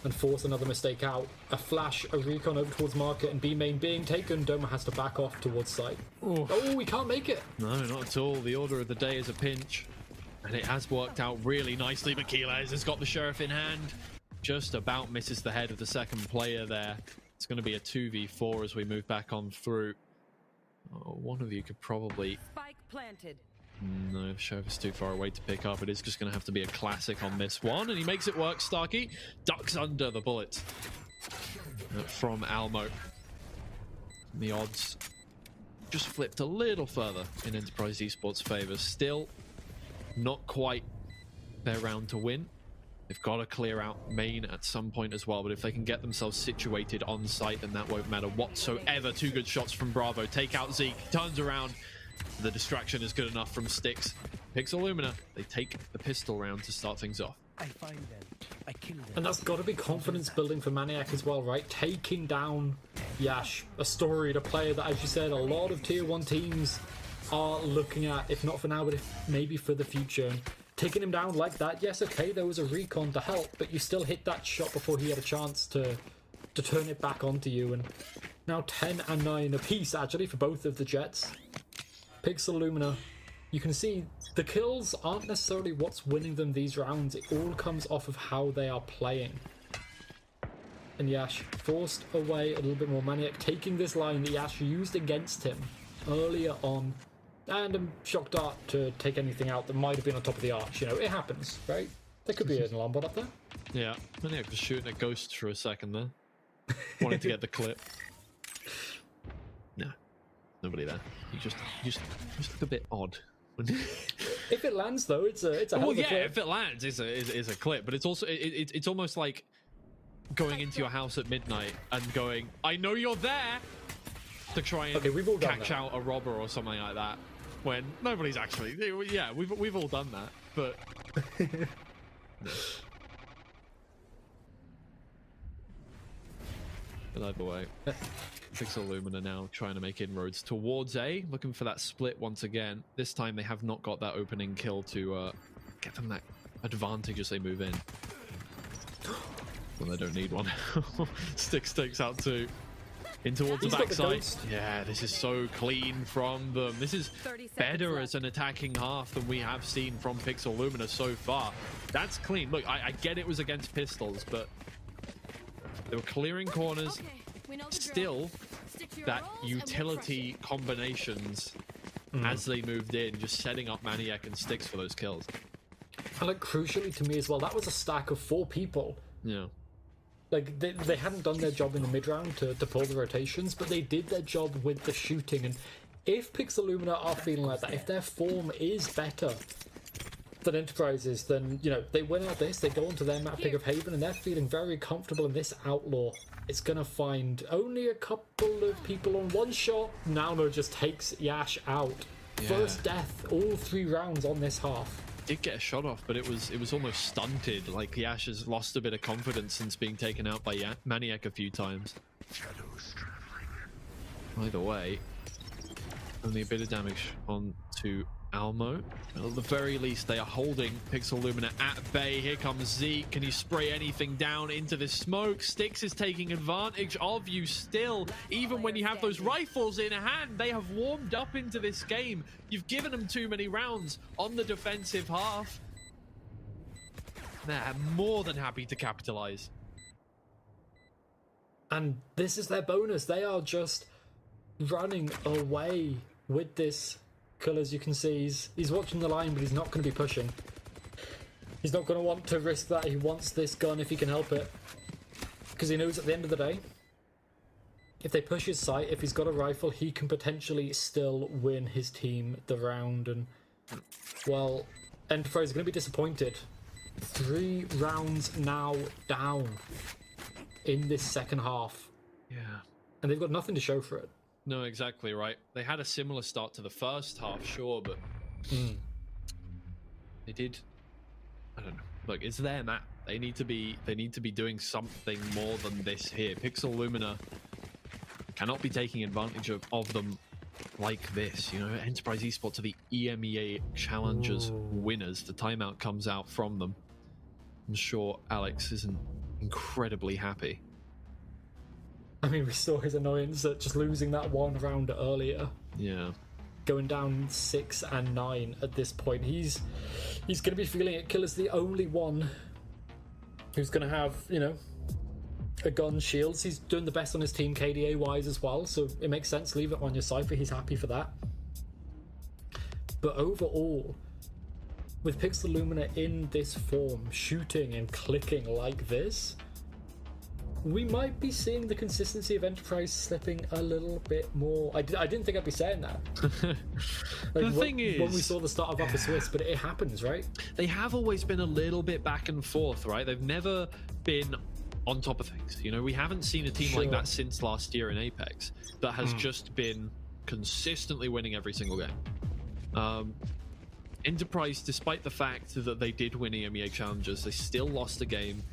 and force another mistake out. A flash, a recon over towards market, and B main being taken. Doma has to back off towards site. Ooh. Oh, we can't make it. No, not at all. The order of the day is a pinch, and it has worked out really nicely. But Keylez has got the Sheriff in hand. Just about misses the head of the second player there. It's going to be a 2v4 as we move back on through. Oh, one of you could probably Spike planted. No, Chauvin's too far away to pick up. It is just going to have to be a classic on this one, and he makes it work. Starkey ducks under the bullet from Almo. The odds just flipped a little further in Enterprise Esports' favor. Still not quite their round to win. They've got to clear out main at some point as well, but if they can get themselves situated on site, then that won't matter whatsoever. Two good shots from Bravo. Take out Zeke, turns around. The distraction is good enough from Styx. Pixel Lumina, they take the pistol round to start things off. I find them. I kill them. And that's got to be confidence building for Maniac as well, right? Taking down Yash, a storied, a player that, as you said, a lot of tier 1 teams are looking at, if not for now, but if maybe for the future. And taking him down like that, yes, okay, there was a recon to help, but you still hit that shot before he had a chance to turn it back onto you. And now 10 and 9 apiece, actually, for both of the Jets. Pixel Lumina, you can see the kills aren't necessarily what's winning them these rounds. It all comes off of how they are playing. And Yash forced away a little bit more. Maniac taking this line that Yash used against him earlier on. And a shock dart to take anything out that might have been on top of the arch. You know, it happens, right? There could be an alarm bot up there. Yeah, Maniac was shooting at ghosts for a second there. Wanted to get the clip. No, nobody there. He just looked a bit odd. If it lands though, it's a hell of a clip. If it lands, it's a clip. But it's also it's almost like going into your house at midnight and going, "I know you're there," to try and catch out a robber or something like that. When nobody's actually, yeah, we've all done that, but. No. But either way, Pixel Lumina now trying to make inroads towards A, looking for that split once again. This time they have not got that opening kill to get them that advantage as they move in. Well, they don't need one. Styx takes out 2. In towards the backside. Yeah, this is so clean from them. This is better as an attacking half than we have seen from Pixel Lumina so far. That's clean. Look, I get it was against pistols, but they were clearing corners. Still, that utility combinations as they moved in, just setting up Maniac and Styx for those kills. And like crucially to me as well, that was a stack of 4 people. Yeah. Like, they hadn't done their job in the mid-round to pull the rotations, but they did their job with the shooting. And if Pixel Lumina are feeling like that, if their form is better than Enterprise's, then, you know, they win out this, they go onto their map pick of Haven, and they're feeling very comfortable in this Outlaw. It's going to find only a couple of people on one shot. Nalno just takes Yash out. Yeah. First death, all 3 rounds on this half. Did get a shot off, but it was almost stunted. Like Yash has lost a bit of confidence since being taken out by Maniac a few times. Either way, only a bit of damage on to Almo. At the very least, they are holding Pixel Lumina at bay. Here comes Zeke. Can he spray anything down into the smoke? Styx is taking advantage of you still. Even when you have those rifles in hand, they have warmed up into this game. You've given them too many rounds on the defensive half. They're more than happy to capitalize. And this is their bonus. They are just running away with this. As you can see, he's watching the line, but he's not going to be pushing. He's not going to want to risk that. He wants this gun if he can help it, because he knows at the end of the day, if they push his sight, if he's got a rifle, he can potentially still win his team the round. And well, Enterprise is going to be disappointed. 3 rounds now down in this second half. Yeah, and they've got nothing to show for it. No, exactly right. They had a similar start to the first half, sure, but they did. I don't know. Look, it's their map. They need to be doing something more than this here. Pixel Lumina cannot be taking advantage of them like this. You know, Enterprise Esports are the EMEA Challengers winners. The timeout comes out from them. I'm sure Alex isn't incredibly happy. I mean, we saw his annoyance at just losing that 1 round earlier. Yeah. Going down 6 and 9 at this point. He's going to be feeling it. Killer's the only one who's going to have, you know, a gun, shields. He's doing the best on his team KDA-wise as well, so it makes sense. Leave it on your Cypher. He's happy for that. But overall, with Pixel Lumina in this form, shooting and clicking like this, we might be seeing the consistency of Enterprise slipping a little bit more. I didn't think I'd be saying that. The thing is, when we saw the start of Upper Swiss, but it happens, right? They have always been a little bit back and forth, right? They've never been on top of things. You know, we haven't seen a team like that since last year in Apex that has just been consistently winning every single game. Enterprise, despite the fact that they did win EMEA Challengers, they still lost a game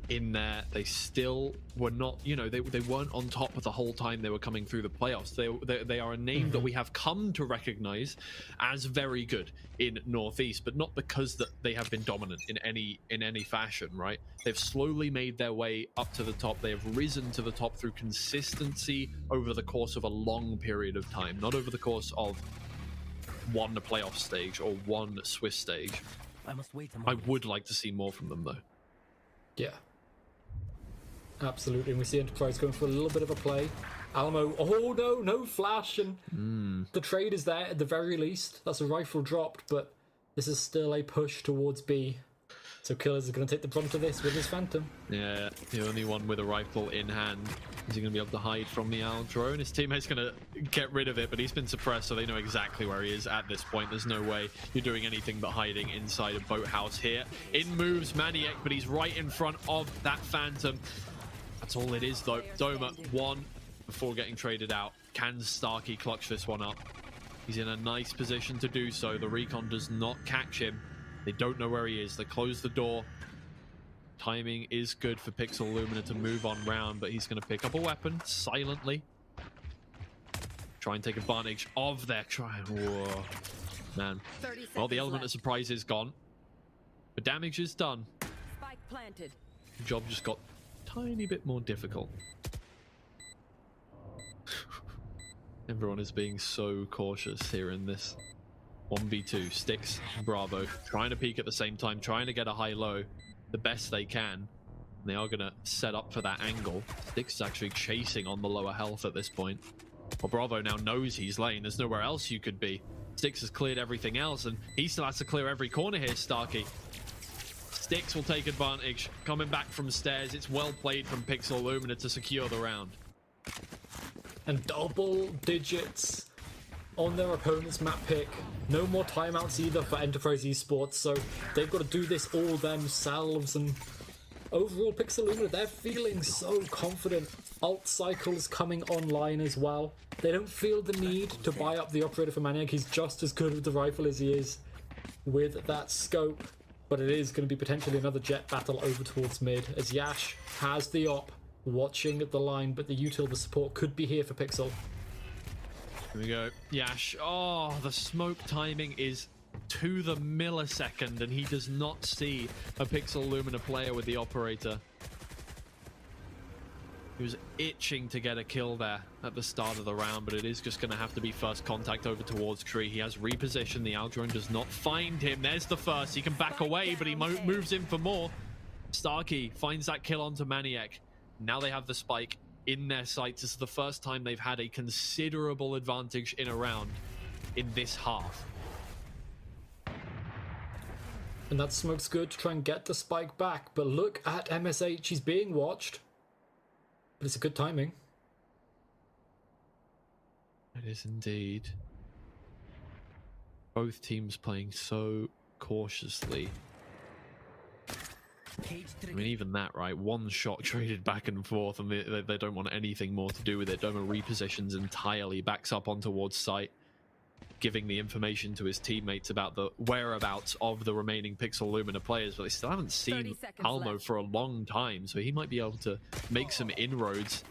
in there. They still were not, you know, they weren't on top of the whole time they were coming through the playoffs. They are a name that we have come to recognize as very good in Northeast, but not because that they have been dominant in any fashion, right? They've slowly made their way up to the top. They have risen to the top through consistency over the course of a long period of time, not over the course of one playoff stage or one Swiss stage. I must wait a I moment. would like to see more from them, though. Yeah. Absolutely. And we see Enterprise going for a little bit of a play. Alamo, oh no, no flash. And the trade is there at the very least. That's a rifle dropped, but this is still a push towards B. So Killers is going to take the brunt of this with his Phantom. Yeah, the only one with a rifle in hand. Is he going to be able to hide from the Owl drone? His teammate's going to get rid of it, but he's been suppressed, so they know exactly where he is at this point. There's no way you're doing anything but hiding inside a boathouse here. In moves Maniac, but he's right in front of that Phantom. That's all it is, though. Doma, one before getting traded out. Can Starkey clutch this one up? He's in a nice position to do so. The recon does not catch him. They don't know where he is. They close the door. Timing is good for Pixel Lumina to move on round, but he's going to pick up a weapon silently. Try and take advantage of their try. Whoa, man. Well, the element of surprise is gone. The damage is done. Spike planted. The job just got a tiny bit more difficult. Everyone is being so cautious here in this 1v2. Sticks, Bravo, trying to peek at the same time, trying to get a high-low the best they can. They are going to set up for that angle. Sticks is actually chasing on the lower health at this point. Well, Bravo now knows he's lane. There's nowhere else you could be. Sticks has cleared everything else, and he still has to clear every corner here, Starkey. Sticks will take advantage. Coming back from stairs. It's well played from Pixel Lumina to secure the round. And double digits on their opponent's map pick. No more timeouts either for Enterprise Esports, so they've got to do this all themselves. And overall, Pixel Lumina, they're feeling so confident. Alt cycles coming online as well. They don't feel the need to buy up the operator for Maniac. He's just as good with the rifle as he is with that scope. But it is going to be potentially another jet battle over towards mid, as Yash has the op watching at the line, but the util, the support could be here for Pixel. Here we go. Yash. Oh, the smoke timing is to the millisecond, and he does not see a Pixel Lumina player with the operator. He was itching to get a kill there at the start of the round, but it is just going to have to be first contact over towards Tree. He has repositioned. The Aldrone does not find him. There's the first. He can back away, but he moves in for more. Starkey finds that kill onto Maniac. Now they have the spike in their sights. This is the first time they've had a considerable advantage in a round in this half. And that smoke's good to try and get the spike back, but look at MSH. He's being watched. But it's a good timing. It is indeed. Both teams playing so cautiously. I mean, even that, right? One shot traded back and forth, and they don't want anything more to do with it. Doma repositions entirely, backs up on towards site, giving the information to his teammates about the whereabouts of the remaining Pixel Lumina players, but they still haven't seen Almo for a long time, so he might be able to make some inroads.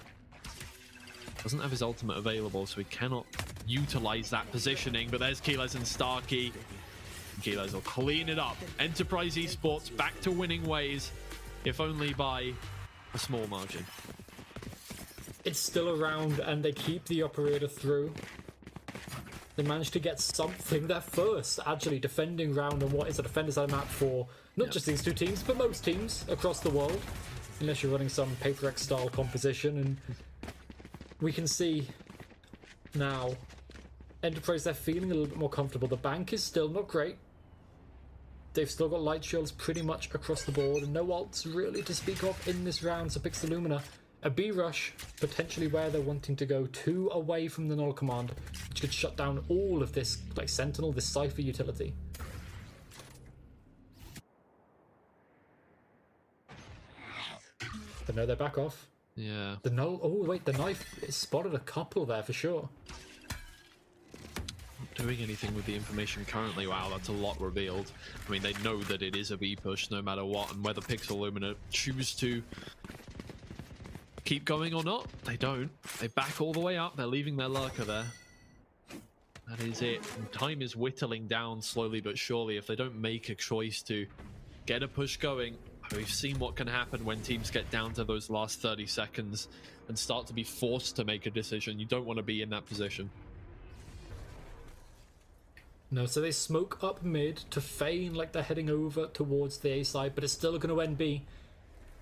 Doesn't have his ultimate available, so he cannot utilize that positioning, but there's Keyless and Starkey. Keyless will clean it up. Enterprise Esports back to winning ways, if only by a small margin. It's still around, and they keep the operator through. They managed to get something. Their first, actually, defending round on what is a defender's map for not just these two teams, but most teams across the world. Unless you're running some Paper X style composition. And we can see now Enterprise, they're feeling a little bit more comfortable. The bank is still not great. They've still got light shields pretty much across the board, and no ults really to speak of in this round. So picks the Lumina. A B rush, potentially where they're wanting to go, 2 away from the null command, which could shut down all of this, like Sentinel, this Cypher utility. But no, they're back off. Yeah. The null. Oh wait, the knife spotted a couple there for sure. Doing anything with the information currently. Wow, that's a lot revealed. I mean, they know that it is a B push no matter what, and whether Pixel Lumina choose to keep going or not, they don't. They back all the way up. They're leaving their lurker there. That is it. And time is whittling down slowly but surely. If they don't make a choice to get a push going, we've seen what can happen when teams get down to those last 30 seconds and start to be forced to make a decision. You don't want to be in that position. No, so they smoke up mid to feign like they're heading over towards the A side, but it's still going to end B.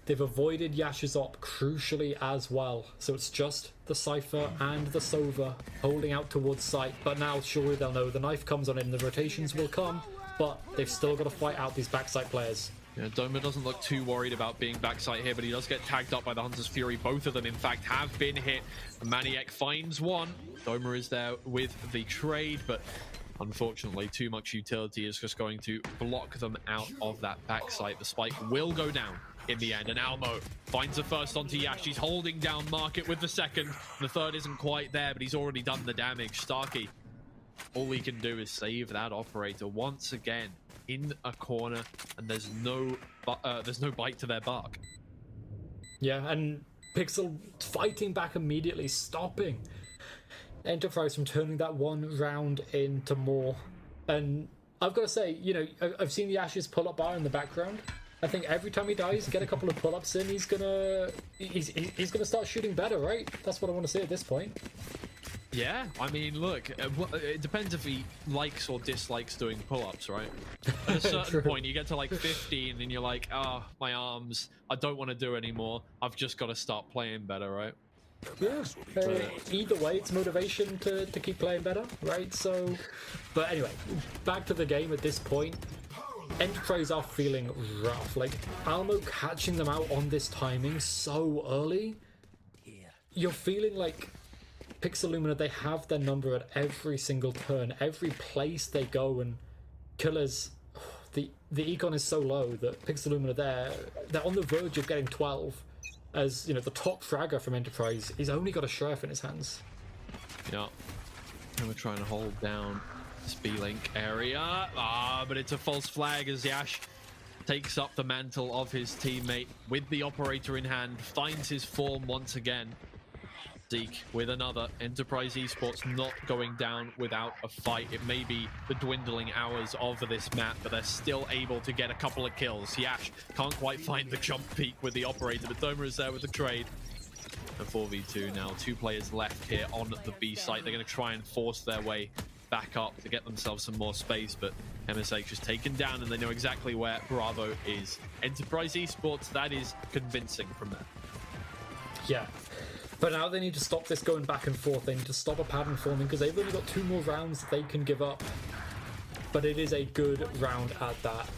They've avoided Yash's op crucially as well, so it's just the Cypher and the Sova holding out towards site, but now surely they'll know the knife comes on in, the rotations will come, but they've still got to fight out these backside players. Yeah, Doma doesn't look too worried about being backside here, but he does get tagged up by the Hunter's Fury. Both of them, in fact, have been hit. Maniac finds one. Doma is there with the trade, but unfortunately, too much utility is just going to block them out of that backside. The spike will go down in the end, and Almo finds the first onto Yash. He's holding down Market with the second. The third isn't quite there, but he's already done the damage. Starkey, all he can do is save that operator once again in a corner, and there's no bite to their bark. Yeah, and Pixel fighting back immediately, stopping Enterprise from turning that one round into more. And I've got to say, you know, I've seen the Ashes pull-up bar in the background. I think every time he dies, get a couple of pull-ups in, he's gonna start shooting better, right? That's what I want to see at this point. Yeah, I mean, look, it depends if he likes or dislikes doing pull-ups, right? At a certain point, you get to like 15 and you're like, my arms, I don't want to do anymore. I've just got to start playing better, right? Yeah, either way, it's motivation to keep playing better, right? So, but anyway, back to the game at this point. Enterprise are feeling rough. Like, Almo catching them out on this timing so early. You're feeling like Pixel Lumina, they have their number at every single turn, every place they go, and Killers, the econ is so low that Pixel Lumina, they're on the verge of getting 12. As, you know, the top fragger from Enterprise, he's only got a Sheriff in his hands. Yeah. And we're trying to hold down this B-Link area. But it's a false flag as Yash takes up the mantle of his teammate with the operator in hand, finds his form once again. Zeke with another. Enterprise Esports not going down without a fight. It may be the dwindling hours of this map, but they're still able to get a couple of kills. Yash can't quite find the jump peak with the operator, but Doma is there with the trade. A 4v2 now. 2 players left here on the B site. They're going to try and force their way back up to get themselves some more space, but MSH is taken down and they know exactly where Bravo is. Enterprise Esports, that is convincing from there. Yeah. But now they need to stop this going back and forth. They need to stop a pattern forming because they've only got 2 more rounds that they can give up. But it is a good round at that.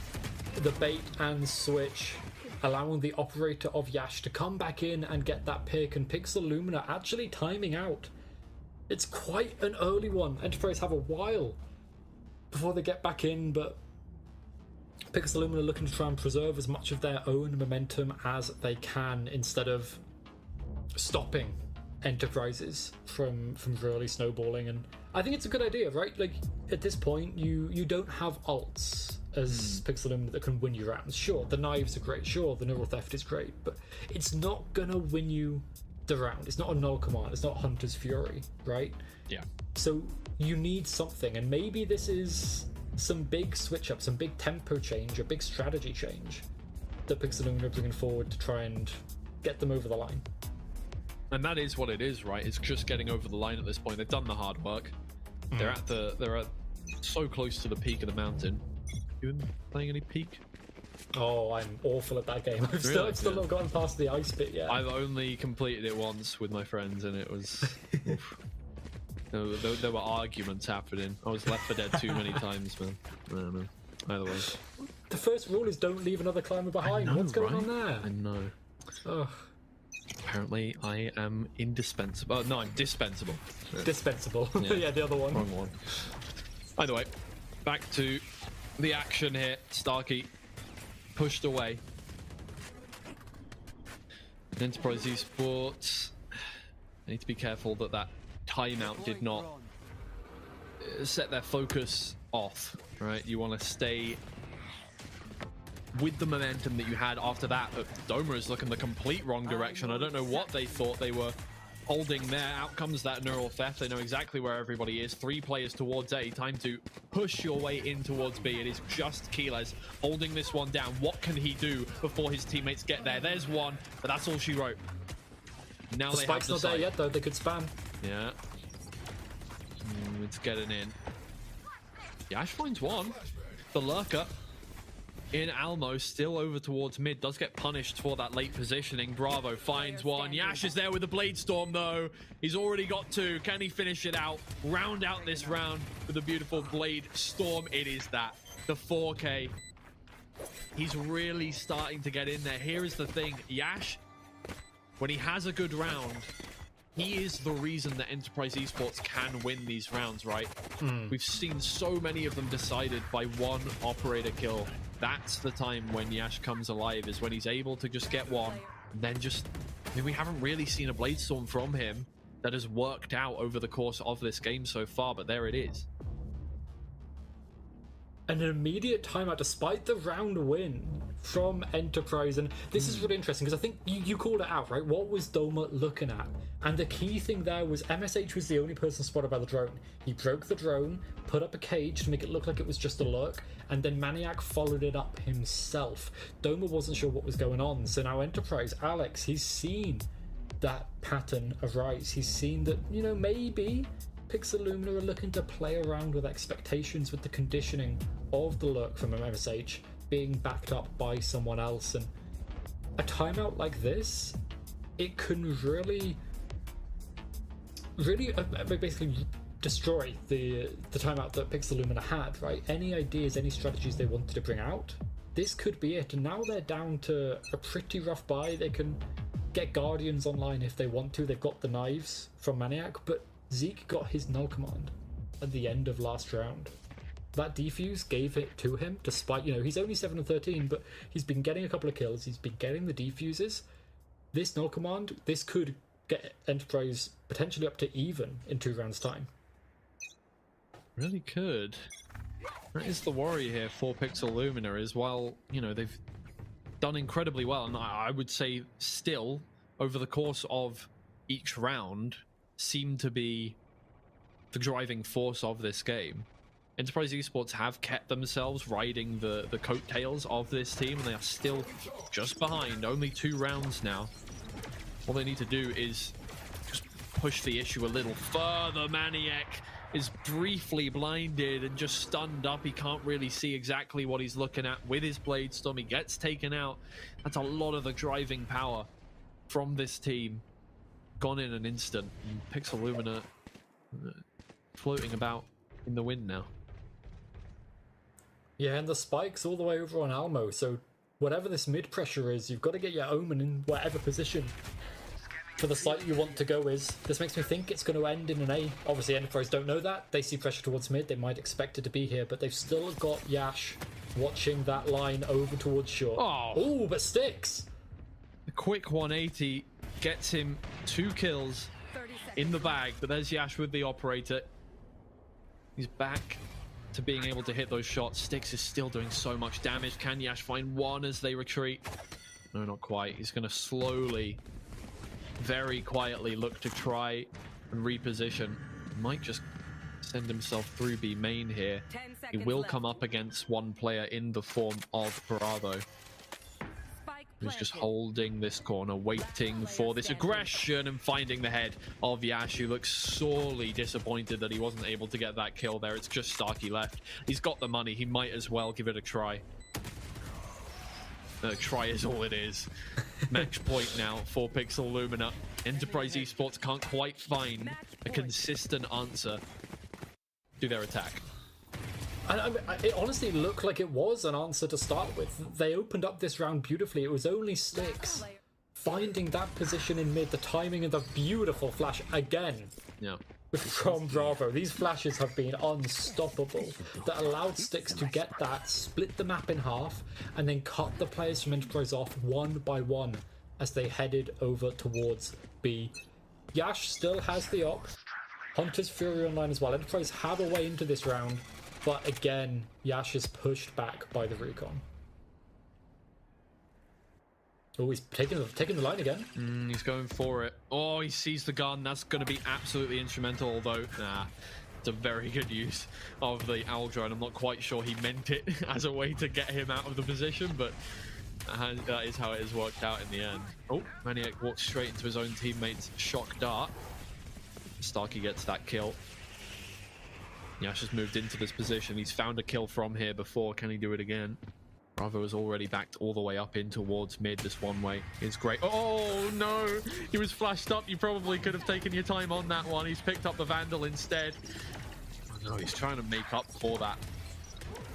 The bait and switch, allowing the operator of Yash to come back in and get that pick, and Pixel Lumina actually timing out. It's quite an early one. Enterprise have a while before they get back in, but Pixel Lumina looking to try and preserve as much of their own momentum as they can instead of stopping Enterprises from really snowballing. And I think it's a good idea, right? Like, at this point, you don't have ults as Pixel Lumina that can win you rounds. Sure, the knives are great. Sure, the neural theft is great, but it's not gonna win you the round. It's not a null command. It's not Hunter's Fury, right? Yeah. So you need something, and maybe this is some big switch up, some big tempo change, a big strategy change that Pixel Lumina are bringing forward to try and get them over the line. And that is what it is, right? It's just getting over the line at this point. They've done the hard work. They're at so close to the peak of the mountain. You been playing any peak? Oh, I'm awful at that game. I've still not gotten past the ice bit yet. I've only completed it once with my friends, and it was oof. There were arguments happening. I was Left 4 Dead too many times, man. I don't know. Either way. The first rule is don't leave another climber behind. What's going on there? I know. Ugh. Apparently, I am indispensable. Oh, no, I'm dispensable. Dispensable. Yeah, the other one. Wrong one. Either way, back to the action here. Starkey pushed away. Enterprise Esports. I need to be careful that that timeout did not set their focus off, right? You want to stay with the momentum that you had after that, but Doma is looking the complete wrong direction. I don't know what they thought they were holding there. Out comes that neural theft. They know exactly where everybody is. 3 players towards A. Time to push your way in towards B. It is just Keyless holding this one down. What can he do before his teammates get there? There's one, but that's all she wrote. Now The they spike's have not the there site. yet, though. They could spam. Yeah. It's getting in. Yash finds one. The lurker in Almo, still over towards mid, does get punished for that late positioning. Bravo finds one. Yash is there with the Blade Storm, though. He's already got 2. Can he finish it out? Round out this round with a beautiful Blade Storm. It is that. The 4K. He's really starting to get in there. Here is the thing. Yash, when he has a good round, he is the reason that Enterprise Esports can win these rounds, right? We've seen so many of them decided by one operator kill. That's the time when Yash comes alive, is when he's able to just get one, and then just... I mean, we haven't really seen a Blade Storm from him that has worked out over the course of this game so far, but there it is. An immediate timeout despite the round win from Enterprise. And this is really interesting because I think you called it out, right? What was Doma looking at? And the key thing there was MSH was the only person spotted by the drone. He broke the drone, put up a cage to make it look like it was just a lurk, and then Maniac followed it up himself. Doma wasn't sure what was going on, so now Enterprise, Alex, he's seen that pattern arise. He's seen that, you know, maybe Pixel Lumina are looking to play around with expectations with the conditioning of the lurk from MSH being backed up by someone else. And a timeout like this, it can really basically destroy the timeout that Pixel Lumina had, right? Any ideas, any strategies they wanted to bring out, this could be it. And now they're down to a pretty rough buy. They can get Guardians online if they want to. They've got the knives from Maniac, but Zeke got his null command at the end of last round. That defuse gave it to him, despite, you know, he's only 7 of 13, but he's been getting a couple of kills. He's been getting the defuses. This null command, this could get Enterprise potentially up to even in 2 rounds' time. Really could. That is the worry here for Pixel Lumina, is while, you know, they've done incredibly well, and I would say still, over the course of each round, seem to be the driving force of this game. Enterprise Esports have kept themselves riding the coattails of this team, and they are still just behind. Only 2 rounds now. All they need to do is just push the issue a little further. Maniac is briefly blinded and just stunned up. He can't really see exactly what he's looking at with his Blade Storm. He gets taken out. That's a lot of the driving power from this team gone in an instant. And Pixel Lumina floating about in the wind now. Yeah, and the spike's all the way over on Almo, so whatever this mid pressure is, you've got to get your Omen in whatever position for the site you want to go is. This makes me think it's going to end in an A. Obviously, Enterprise don't know that. They see pressure towards mid. They might expect it to be here, but they've still got Yash watching that line over towards short. Oh, but sticks! A quick 180 gets him 2 kills in the bag, but there's Yash with the operator. He's back to being able to hit those shots. Styx is still doing so much damage. Can Yash find one as they retreat? No, not quite. He's going to slowly, very quietly look to try and reposition. Might just send himself through B main here. He will come up against one player in the form of Corrado, who's just holding this corner, waiting for this aggression and finding the head of Yash, who looks sorely disappointed that he wasn't able to get that kill there. It's just Starkey left. He's got the money. He might as well give it a try. Try is all it is. Match point now for Pixel Lumina. Enterprise Esports can't quite find a consistent answer to their attack. And I mean, it honestly looked like it was an answer to start with. They opened up this round beautifully. It was only Styx finding that position in mid, the timing and the beautiful flash again. Yeah. From Bravo. These flashes have been unstoppable. That allowed Styx to get that, split the map in half, and then cut the players from Enterprise off one by one as they headed over towards B. Yash still has the op. Hunter's Fury online as well. Enterprise have a way into this round, but again, Yash is pushed back by the recon. Oh, he's taking the line again. He's going for it. Oh, he sees the gun. That's going to be absolutely instrumental, although, it's a very good use of the owl drone. I'm not quite sure he meant it as a way to get him out of the position, but that is how it has worked out in the end. Oh, Maniac walks straight into his own teammate's shock dart. Starkey gets that kill. Yash has moved into this position. He's found a kill from here before. Can he do it again? Bravo is already backed all the way up in towards mid. This one way is great. Oh no, he was flashed up. You probably could have taken your time on that one. He's picked up the Vandal instead. Oh no, he's trying to make up for that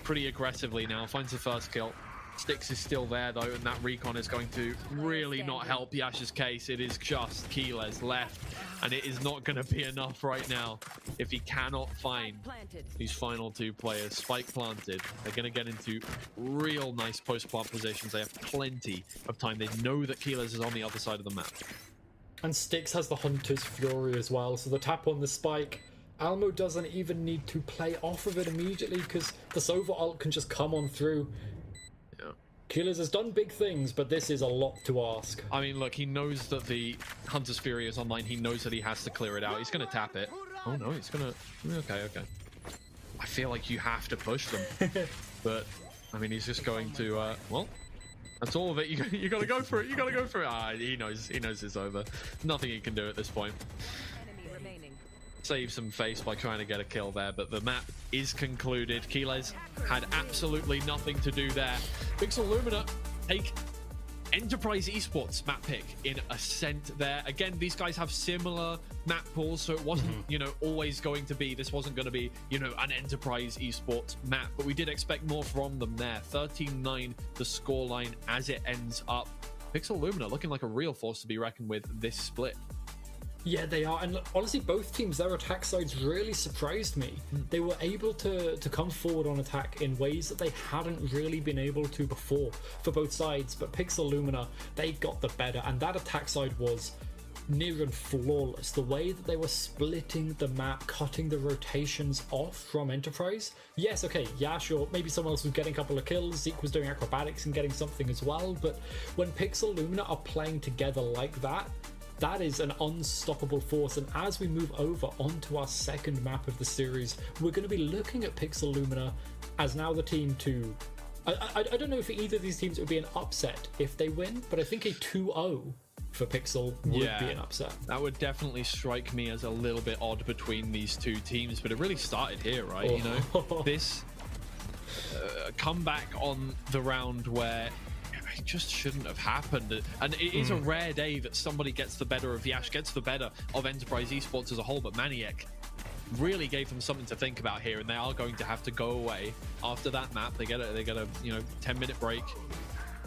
pretty aggressively now. Finds the first kill. Styx is still there though, and that recon is going to really not help Yash's case. It is just Keyless left, and it is not going to be enough right now if he cannot find these final two players. Spike planted. They're going to get into real nice post-plant positions. They have plenty of time. They know that Keyless is on the other side of the map. And Styx has the Hunter's Fury as well, so the tap on the Spike, Almo doesn't even need to play off of it immediately because the Sova ult can just come on through. Keyless has done big things, but this is a lot to ask. I mean, look, he knows that the Hunter's Fury is online. He knows that he has to clear it out. He's going to tap it. Oh, no, he's going to... Okay. I feel like you have to push them. But, I mean, he's just going to... Well, that's all of it. You got to go for it. You got to go for it. He knows it's over. Nothing he can do at this point. Save some face by trying to get a kill there, but the map is concluded. Keyless had absolutely nothing to do there. Pixel Lumina take Enterprise Esports map pick in Ascent there. Again, these guys have similar map pools, so it wasn't, always going to be, this wasn't going to be, an Enterprise Esports map, but we did expect more from them there. 13-9 the scoreline as it ends up. Pixel Lumina looking like a real force to be reckoned with this split. Yeah, they are. And honestly, both teams, their attack sides really surprised me. They were able to come forward on attack in ways that they hadn't really been able to before for both sides. But Pixel Lumina, they got the better. And that attack side was near and flawless. The way that they were splitting the map, cutting the rotations off from Enterprise. Yes, okay, yeah, sure. Maybe someone else was getting a couple of kills. Zeke was doing acrobatics and getting something as well. But when Pixel Lumina are playing together like that, that is an unstoppable force. And as we move over onto our second map of the series, we're going to be looking at Pixel Lumina as now the team to... I don't know if either of these teams would be an upset if they win, but I think a 2-0 for Pixel would be an upset. That would definitely strike me as a little bit odd between these two teams, but it really started here, right? This comeback on the round where it just shouldn't have happened, and it is a rare day that somebody gets the better of Yash, gets the better of Enterprise Esports as a whole, but Maniac really gave them something to think about here, and they are going to have to go away after that map. They get a 10-minute break.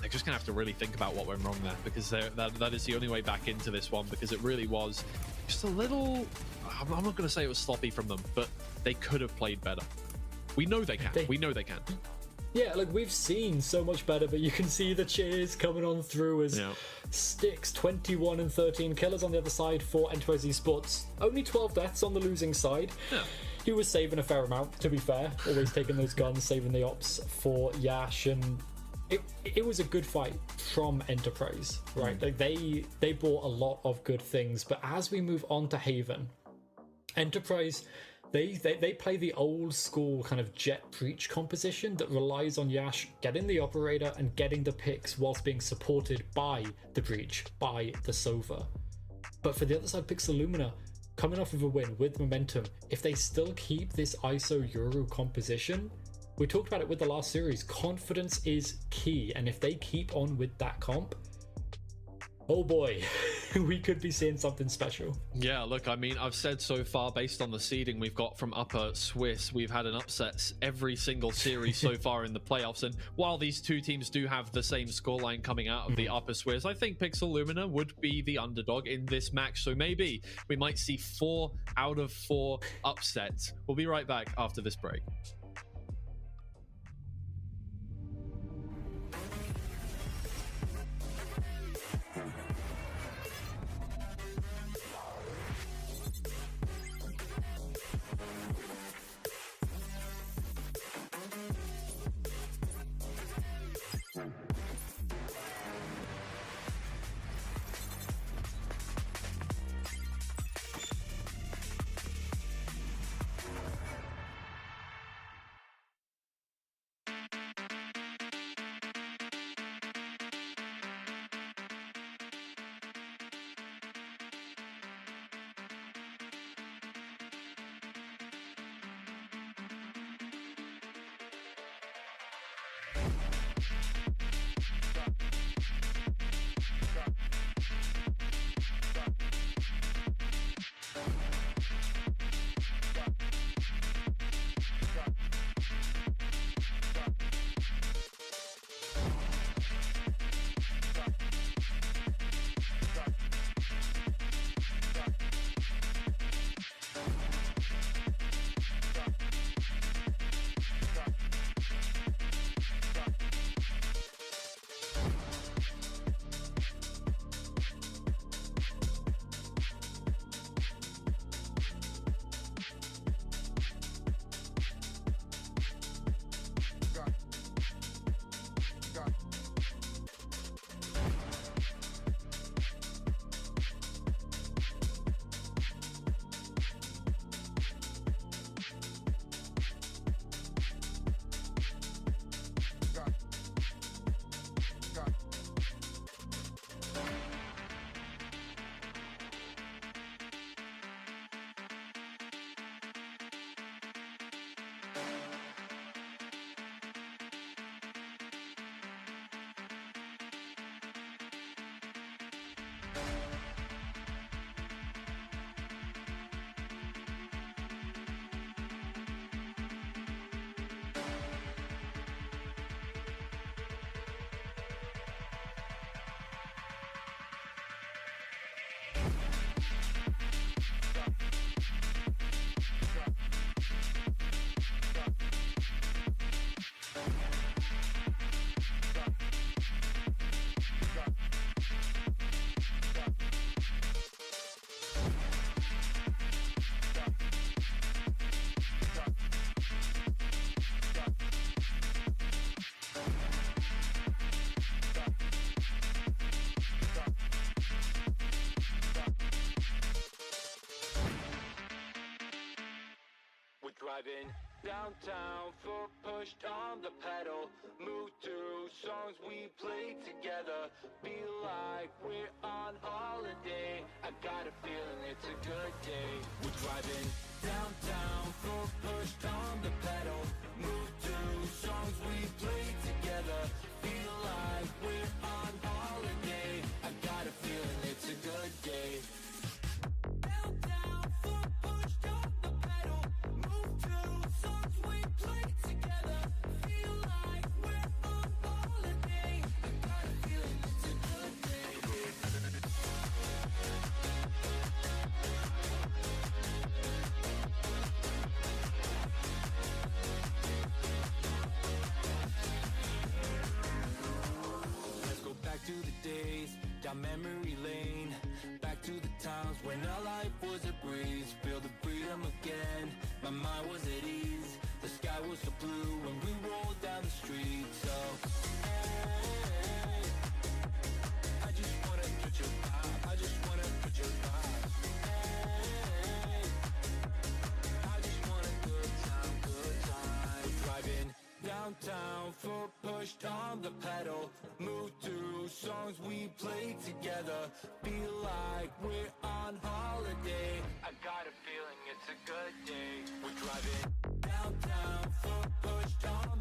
They're just gonna have to really think about what went wrong there, because that is the only way back into this one, because it really was just a little, I'm not gonna say it was sloppy from them, but they could have played better. We know they can. We know they can. Yeah, like we've seen so much better, but you can see the cheers coming on through as Styx 21 and 13 killers on the other side for Enterprise Esports. Only 12 deaths on the losing side. Yeah. He was saving a fair amount, to be fair. Always taking those guns, saving the ops for Yash, and it was a good fight from Enterprise, right? Like they brought a lot of good things, but as we move on to Haven, Enterprise, they play the old school kind of jet breach composition that relies on Yash getting the operator and getting the picks whilst being supported by the breach, by the Sova. But for the other side, Pixel Lumina, coming off of a win with momentum, if they still keep this ISO Euro composition, we talked about it with the last series. Confidence is key, and if they keep on with that comp, oh boy, we could be seeing something special. Yeah, look, I mean, I've said so far, based on the seeding we've got from Upper Swiss, we've had an upset every single series so far in the playoffs. And while these two teams do have the same scoreline coming out of the Upper Swiss, I think Pixel Lumina would be the underdog in this match. So maybe we might see 4 out of 4 upsets. We'll be right back after this break. Driving downtown, foot pushed on the pedal. Move through songs we play together. Feel like we're on holiday. I got a feeling it's a good day. We're driving downtown, foot pushed on the pedal. Move through songs we play together. Feel like we're on holiday. I got a feeling it's a good day. Downtown, foot pushed on the pedal. Move through songs we play together. Feel like we're on holiday. I got a feeling it's a good day. Let's go back to the days, down memory lane. Back to the times when our life was a breeze. Feel the freedom again, my mind was at ease. The sky was so blue when we rolled down the street. So, hey, I just wanna touch your vibe. I just wanna touch your vibe. Hey, I just want a good time, good time. Driving downtown, foot pushed on the pedal. Move through songs we play together. Feel like we're on holiday. I got a feeling it's a good day. We're driving downtown, foot pushed on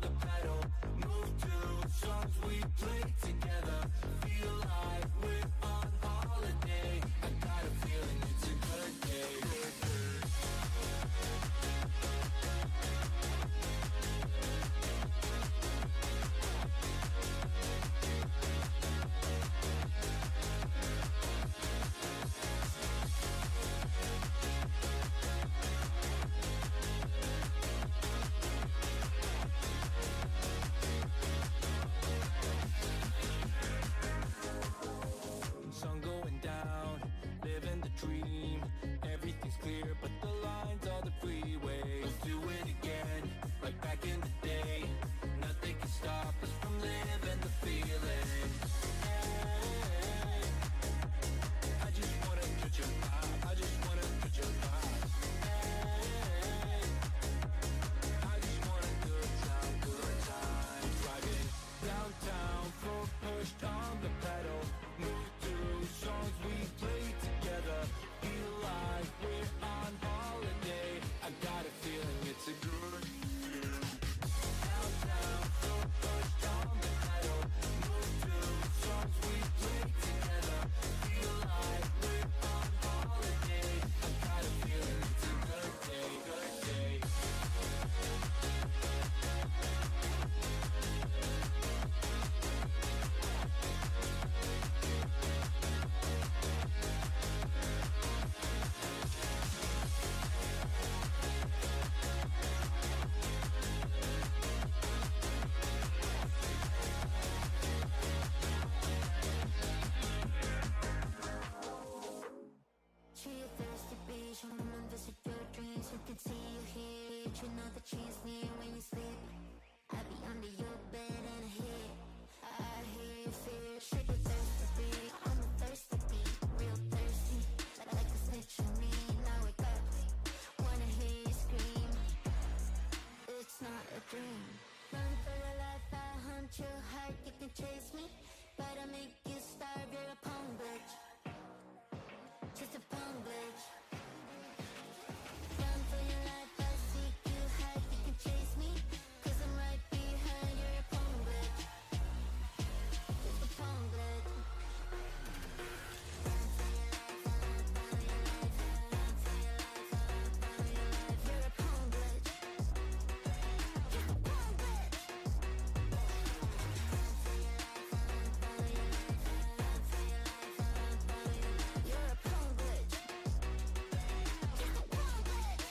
I can see you here. You know that she's near when you sleep. I be under your bed and I hear your fear. Shake your thirsty beat. I'm a thirsty beat, real thirsty. Like a snitch on me. Now wake up, wanna hear you scream. It's not a dream. Run for your life, I hunt your heart. You can chase me, but I make you starve. You're a pawn bitch, just a pawn bitch. Run for your life, I seek you hide. You can chase me, 'cause I'm right behind. You're a pawn bitch, just a pawn bitch. Run for your life, run for your life, run for your life, run for your life. You're a pawn bitch, just a pawn bitch. Run for your life, run for your life, run for your life, run for your life. You're a pawn bitch, just a pawn bitch.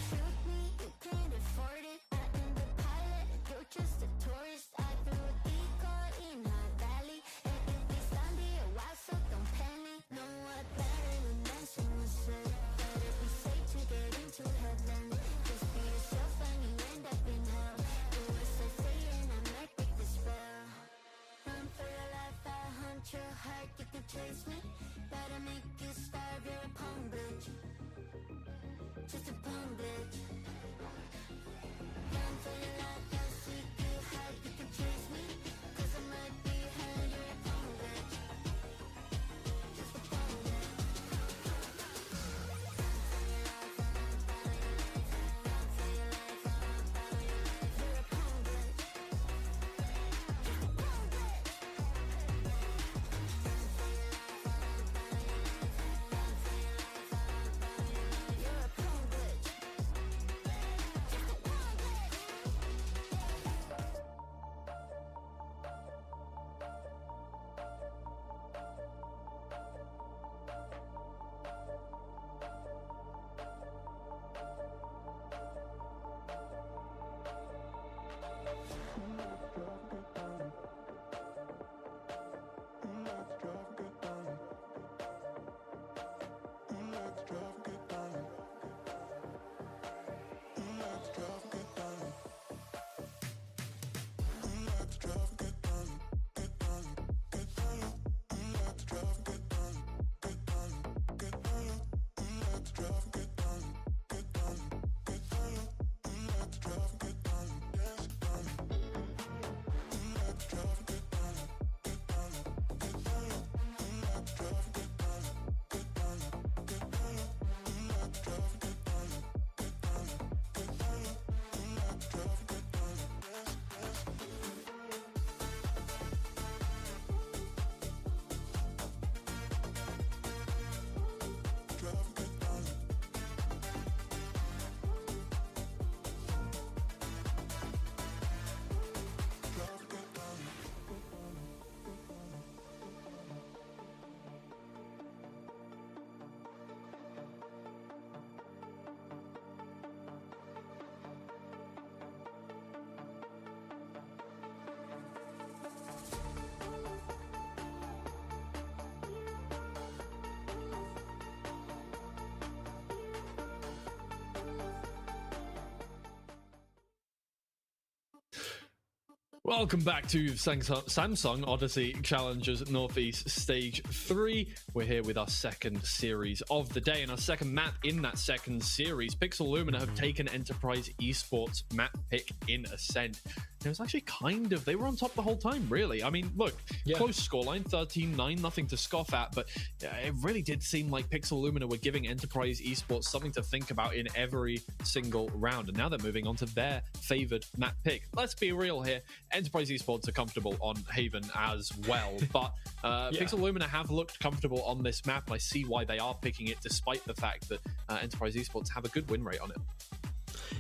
Shoot me, you can't afford it. I am the pilot, you're just a tourist. I threw a decoy in our valley, and if we stand here a while, so don't panic. No, I better than messing myself. Better be safe to get into heaven. Just be yourself and you end up in hell. Do as I say and I might break the spell. Run for your life, I hunt your heart. You can chase me, but I make you starve. You're a pawn bitch, just a pawn bitch. Run for your life, I seek you hide. You can chase me, 'cause I'm right behind. You're a pawn bitch, just a pawn bitch. Run for your life, run for your life, run for your life, run for your life. You're a pawn bitch, just a pawn bitch. Run for your life, run for your life, run for your life, run for your life. You're a pawn bitch, just a pawn bitch. Welcome back to Samsung Odyssey Challengers Northeast Stage 3. We're here with our second series of the day, and our second map in that second series. Pixel Lumina have taken Enterprise Esports map pick in Ascent. It was actually they were on top the whole time, really. I mean, look, close scoreline, 13-9, nothing to scoff at, but it really did seem like Pixel Lumina were giving Enterprise Esports something to think about in every single round, and now they're moving on to their favored map pick. Let's be real here. Enterprise Esports are comfortable on Haven as well, but Pixel Lumina have looked comfortable on this map, and I see why they are picking it, despite the fact that Enterprise Esports have a good win rate on it.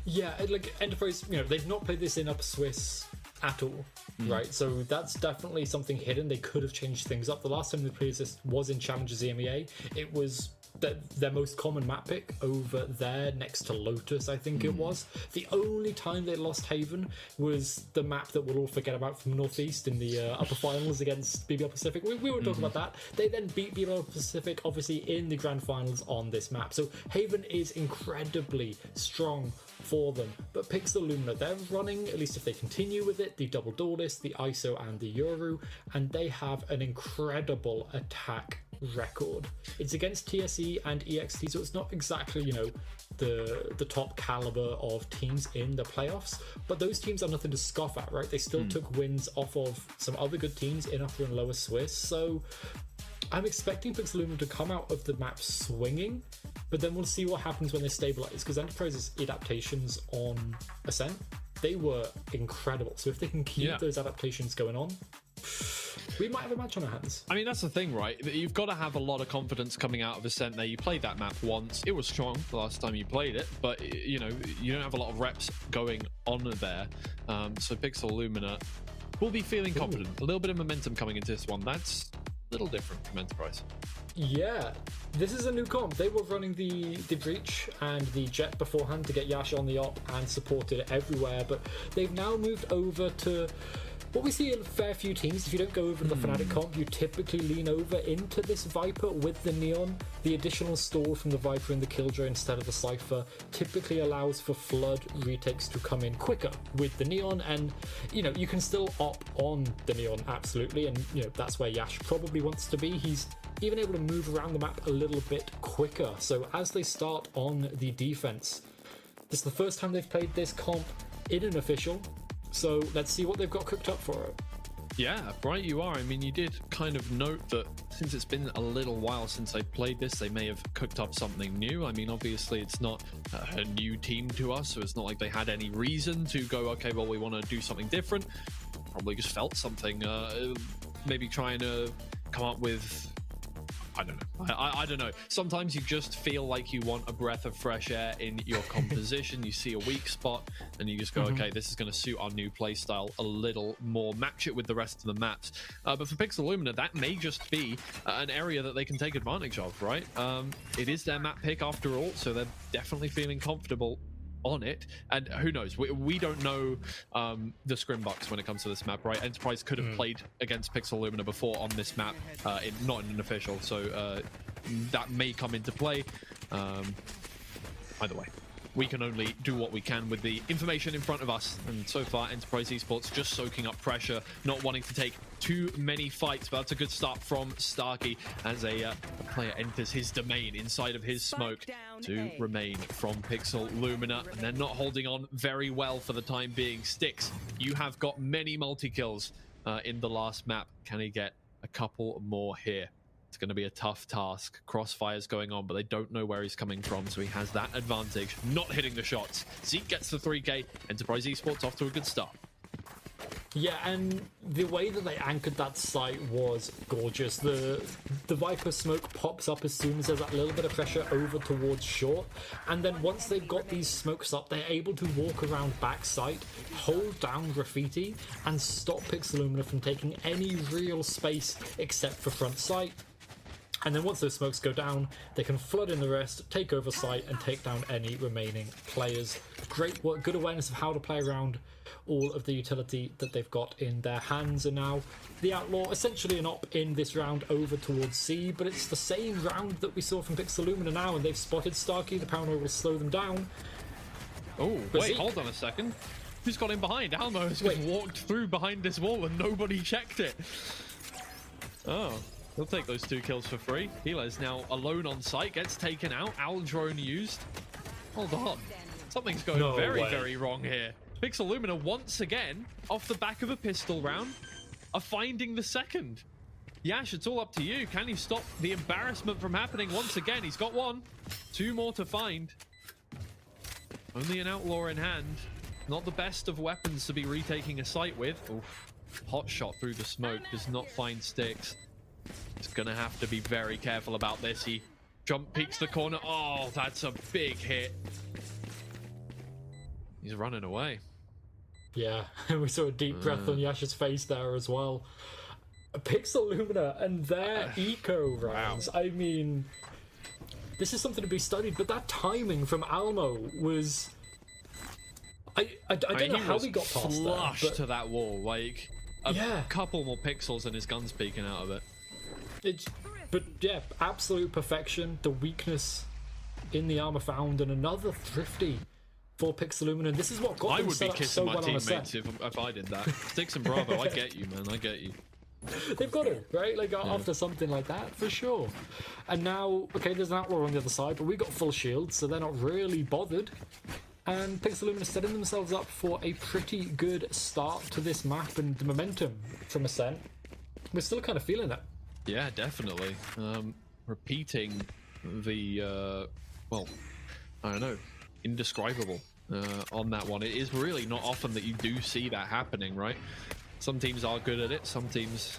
Yeah, like Enterprise, they've not played this in Upper Swiss at all, right? So that's definitely something hidden. They could have changed things up. The last time they played this was in Challengers EMEA. It was their most common map pick over there next to Lotus, I think it was. The only time they lost Haven was the map that we'll all forget about from Northeast in the upper finals against BBL Pacific. We were talking about that. They then beat BBL Pacific, obviously, in the grand finals on this map. So Haven is incredibly strong for them. But Pixel Lumina, they're running, at least if they continue with it, the double duelist, the ISO, and the Yoru, and they have an incredible attack record. It's against TSE and EXT, so it's not exactly, you know, the top caliber of teams in the playoffs, but those teams are nothing to scoff at, right? They still took wins off of some other good teams in Upper and Lower Swiss, so I'm expecting Pixel Lumina to come out of the map swinging, but then we'll see what happens when they stabilize, because Enterprise's adaptations on Ascent, they were incredible. So if they can keep those adaptations going on, we might have a match on our hands. I mean, that's the thing, right? You've got to have a lot of confidence coming out of Ascent there. You played that map once. It was strong the last time you played it, but, you know, you don't have a lot of reps going on there. So Pixel Lumina will be feeling confident. A little bit of momentum coming into this one. That's a little different from Enterprise. Yeah, this is a new comp. They were running the Breach and the Jet beforehand to get Yash on the op and supported it everywhere, but they've now moved over to what we see in a fair few teams. If you don't go over to the Fnatic comp, you typically lean over into this Viper with the Neon. The additional stall from the Viper and the Killjoy instead of the Cypher typically allows for Flood retakes to come in quicker with the Neon, and, you know, you can still op on the Neon, absolutely, and, you know, that's where Yash probably wants to be. He's even able to move around the map a little bit quicker. So as they start on the defense, this is the first time they've played this comp in an official, so let's see what they've got cooked up for it. Yeah, right you are. I mean, you did kind of note that since it's been a little while since they played this, they may have cooked up something new. I mean, obviously it's not a new team to us, so it's not like they had any reason to go, okay, well, we want to do something different. Probably just felt something, maybe trying to come up with, I don't know. I don't know. Sometimes you just feel like you want a breath of fresh air in your composition. You see a weak spot and you just go, okay, this is going to suit our new playstyle a little more. Match it with the rest of the maps. But for Pixel Lumina, that may just be an area that they can take advantage of, right? It is their map pick after all, so they're definitely feeling comfortable on it, and who knows, we don't know the Scrimbucks when it comes to this map, right? Enterprise could have played against Pixel Lumina before on this map, not in an official, so that may come into play. Either way, we can only do what we can with the information in front of us, and so far Enterprise Esports just soaking up pressure, not wanting to take too many fights, but that's a good start from Starkey as a player enters his domain inside of his smoke to remain from Pixel Lumina, and they're not holding on very well for the time being. Styx, you have got many multi-kills in the last map. Can he get a couple more here? It's going to be a tough task. Crossfire's going on, but they don't know where he's coming from, so he has that advantage. Not hitting the shots. Zeke gets the 3K. Enterprise Esports off to a good start. Yeah, and the way that they anchored that site was gorgeous. The Viper smoke pops up as soon as there's that little bit of pressure over towards short, and then once they've got these smokes up, they're able to walk around back site, hold down Graffiti, and stop Pixel Lumina from taking any real space except for front site. And then once those smokes go down, they can flood in the rest, take over site, and take down any remaining players. Great work, good awareness of how to play around all of the utility that they've got in their hands. And now the Outlaw, essentially an op in this round over towards C, but it's the same round that we saw from Pixel Lumina now, and they've spotted Starkey. The paranoia will slow them down. Oh, wait, hold on a second. Who's got in behind? Almo has just walked through behind this wall and nobody checked it. Oh. He'll take those 2 kills for free. Hila is now alone on site, gets taken out. Owl drone used. Hold on. Something's going very wrong here. Pixel Lumina once again, off the back of a pistol round, are finding the second. Yash, it's all up to you. Can you stop the embarrassment from happening once again? He's got 1. 2 more to find. Only an Outlaw in hand. Not the best of weapons to be retaking a site with. Oof. Hot shot through the smoke. Does not find Styx. He's gonna have to be very careful about this. He jump peeks the corner. Oh, that's a big hit. He's running away. Yeah, we saw a deep breath on Yash's face there as well. Pixel Lumina and their eco rounds. I mean, this is something to be studied. But that timing from Almo was... I don't know how he got past flush that, to that wall, like a couple more pixels and his gun's peeking out of it. But yeah, absolute perfection. The weakness in the armor found, and another thrifty for Pixelluminant. This is what got I them would set be up kissing so my well on a teammates set. if I did that. Sticks and Bravo, I get you, man. I get you. They've got to, right? Like, after something like that, for sure. And now, okay, there's an Outlaw on the other side, but we got full shields, so they're not really bothered. And Pixelluminant setting themselves up for a pretty good start to this map, and the momentum from Ascent, we're still kind of feeling it. Yeah, definitely. Repeating the, well, I don't know, indescribable on that one. It is really not often that you do see that happening, right? Some teams are good at it, some teams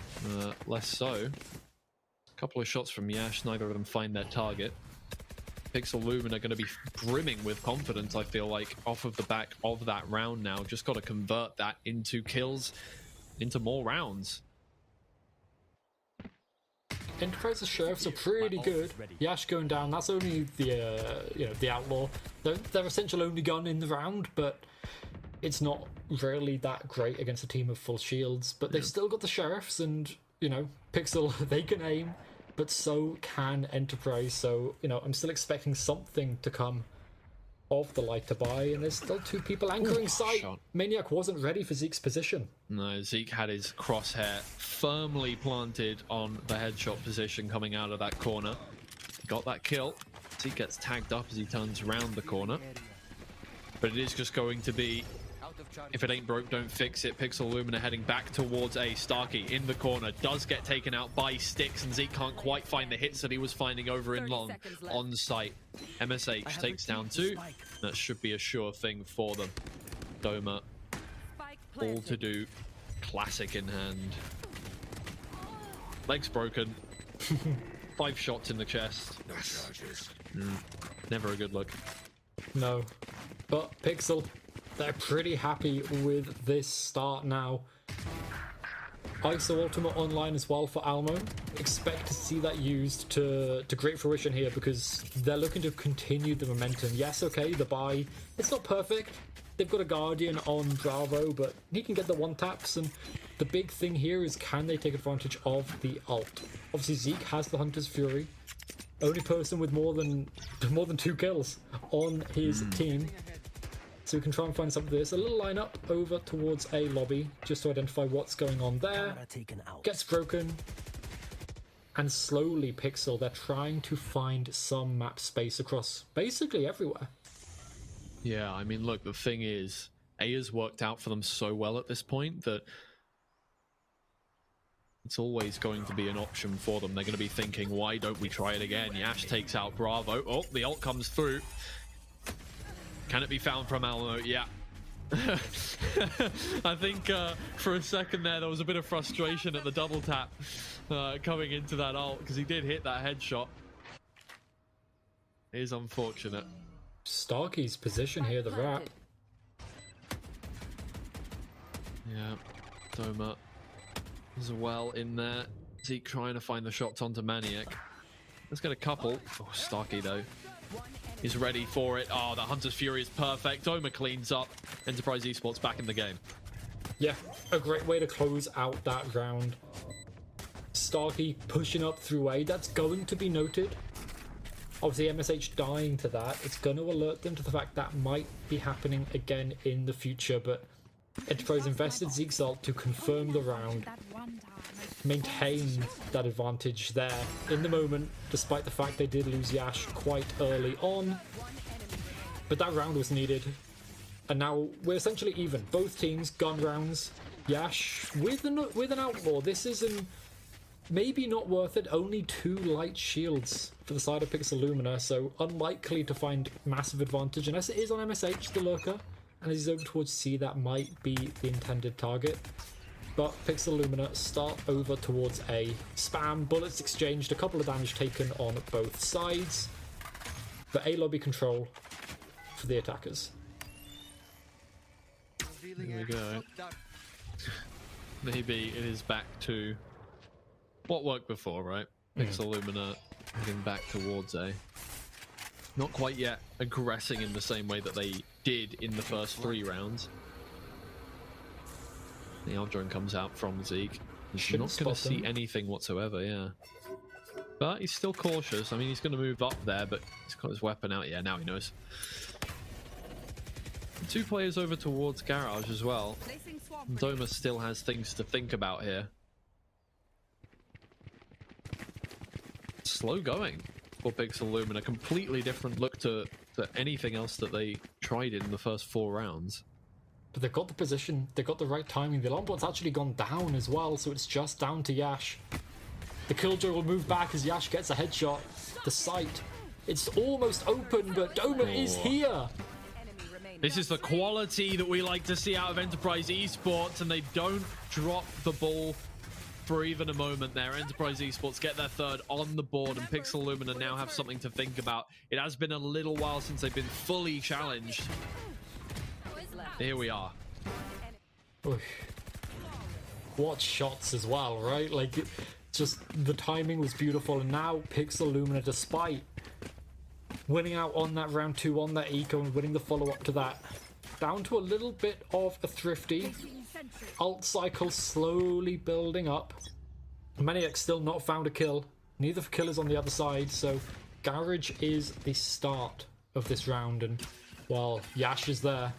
less so. A couple of shots from Yash, neither of them find their target. Pixelluminant are going to be brimming with confidence, I feel like, off of the back of that round now. Just got to convert that into kills, into more rounds. Enterprise's sheriffs are pretty good. Yash going down, that's only the the Outlaw. Their essential only gun in the round, but it's not really that great against a team of full shields. But they've still got the sheriffs, and Pixel, they can aim, but so can Enterprise. So I'm still expecting something to come of the light to buy, and there's still two people anchoring sight. Maniac wasn't ready for Zeke's position. No, Zeke had his crosshair firmly planted on the headshot position coming out of that corner. Got that kill. Zeke gets tagged up as he turns around the corner. But it is just going to be, if it ain't broke, don't fix it. Pixelluminant heading back towards A. Starkey in the corner does get taken out by sticks, and Zeke can't quite find the hits that he was finding over in long on site. MSH takes down 2. That should be a sure thing for them. Doma, all to do. Classic in hand. Legs broken. 5 shots in the chest. Never a good look. No. But Pixel, they're pretty happy with this start now. ISO Ultimate online as well for Almo. Expect to see that used to great fruition here, because they're looking to continue the momentum. Yes, okay, the buy, it's not perfect. They've got a Guardian on Bravo, but he can get the one taps, and the big thing here is, can they take advantage of the ult? Obviously Zeke has the Hunter's Fury. Only person with more than 2 kills on his team. So we can try and find something. There's a little lineup over towards A lobby, just to identify what's going on there. Gets broken. And slowly, Pixel, they're trying to find some map space across basically everywhere. Yeah, I mean, look, the thing is, A has worked out for them so well at this point that it's always going to be an option for them. They're going to be thinking, why don't we try it again? Yash takes out Bravo. Oh, the ult comes through. Can it be found from Almo? Yeah. I think for a second there was a bit of frustration at the double tap coming into that ult, because he did hit that headshot. It is unfortunate. Starkey's position here, the wrap. Yeah, Doma as well in there. Zeke trying to find the shots onto Maniac. Let's get a couple. Oh, Starkey though is ready for it. Oh, the Hunter's Fury is perfect. Doma cleans up. Enterprise Esports back in the game. Yeah, a great way to close out that round. Starkey pushing up through A. That's going to be noted. Obviously, MSH dying to that. It's going to alert them to the fact that might be happening again in the future, but Enterprise invested Zeke's ult to confirm the round, maintain that advantage there in the moment, despite the fact they did lose Yash quite early on. But that round was needed, and now we're essentially even. Both teams gun rounds. Yash with an outlaw. This isn't maybe not worth it. Only 2 light shields for the side of Pixelluminant, so unlikely to find massive advantage unless it is on MSH, the lurker. And as he's over towards C, that might be the intended target. But Pixelluminant start over towards A. Spam, bullets exchanged, a couple of damage taken on both sides. But A lobby control for the attackers. Here we go. Maybe it is back to what worked before, right? Pixelluminant heading back towards A. not quite yet aggressing in the same way that they did in the first 3 rounds. The Aldrin comes out from Zeke. He's not going to see anything whatsoever, yeah. But he's still cautious. I mean, he's going to move up there, but he's got his weapon out. Yeah, now he knows. 2 players over towards Garage as well. Doma still has things to think about here. Slow going for Pixel Lumen. A completely different look to anything else that they tried in the first 4 rounds. But they've got the position, they've got the right timing. The alarm bot's actually gone down as well, so it's just down to Yash. The Killjoy will move back as Yash gets a headshot. The site, it's almost open, but Doma is here. This is the quality that we like to see out of Enterprise Esports, and they don't drop the ball for even a moment there. Enterprise Esports get their 3rd on the board, and Pixel Lumina now have something to think about. It has been a little while since they've been fully challenged. Here we are. Oof. What shots as well, right? Like, just the timing was beautiful, and now Pixel Lumina, despite winning out on that round 2 on that eco and winning the follow-up to that, down to a little bit of a thrifty. Alt cycle slowly building up. Maniac still not found a kill. Neither killers on the other side, so Garage is the start of this round, and while Yash is there.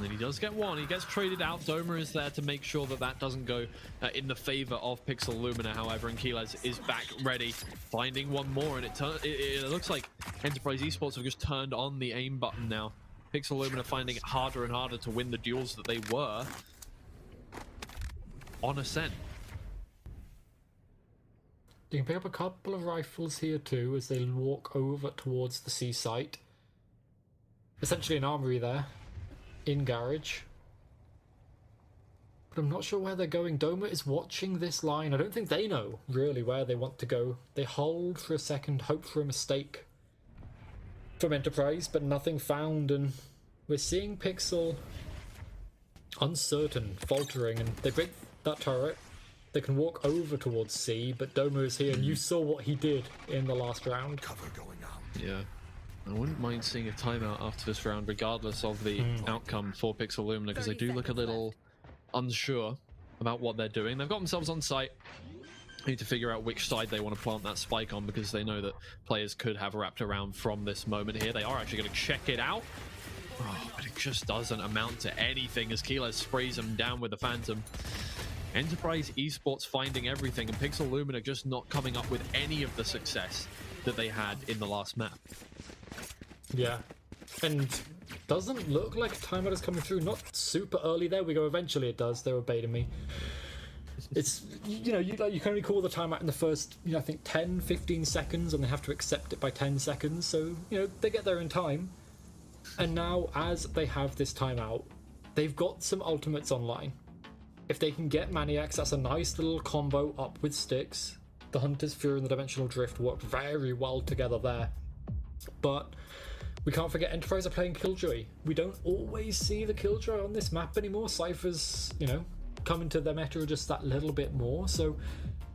And he does get one. He gets traded out. Doma is there to make sure that that doesn't go in the favor of Pixel Lumina. However, and Keyless is back ready, finding one more, and it looks like Enterprise Esports have just turned on the aim button now. Pixel Lumina finding it harder and harder to win the duels that they were on Ascent. You can pick up a couple of rifles here too as they walk over towards the C site. Essentially an armory there in Garage. But I'm not sure where they're going. Doma is watching this line. I don't think they know really where they want to go. They hold for a second, hope for a mistake from Enterprise, but nothing found, and we're seeing Pixel uncertain, faltering, and they break that turret. They can walk over towards C, but Doma is here, and you saw what he did in the last round. Cover going out. Yeah. I wouldn't mind seeing a timeout after this round, regardless of the outcome for Pixel Lumina, because they do look a little unsure about what they're doing. They've got themselves on site. They need to figure out which side they want to plant that spike on, because they know that players could have wrapped around from this moment here. They are actually going to check it out. Oh, but it just doesn't amount to anything as Kilo sprays them down with the Phantom. Enterprise Esports finding everything, and Pixel Lumina just not coming up with any of the success that they had in the last map. Yeah, and doesn't look like a timeout is coming through. Not super early. There we go. Eventually it does. They were baiting me. It's, you know, you can only call the timeout in the first, I think 10, 15 seconds, and they have to accept it by 10 seconds. So, they get there in time. And now, as they have this timeout, they've got some ultimates online. If they can get Maniacs, that's a nice little combo up with sticks. The Hunter's Fury and the Dimensional Drift work very well together there. But we can't forget Enterprise are playing Killjoy. We don't always see the Killjoy on this map anymore. Cypher's, come into their meta just that little bit more. So,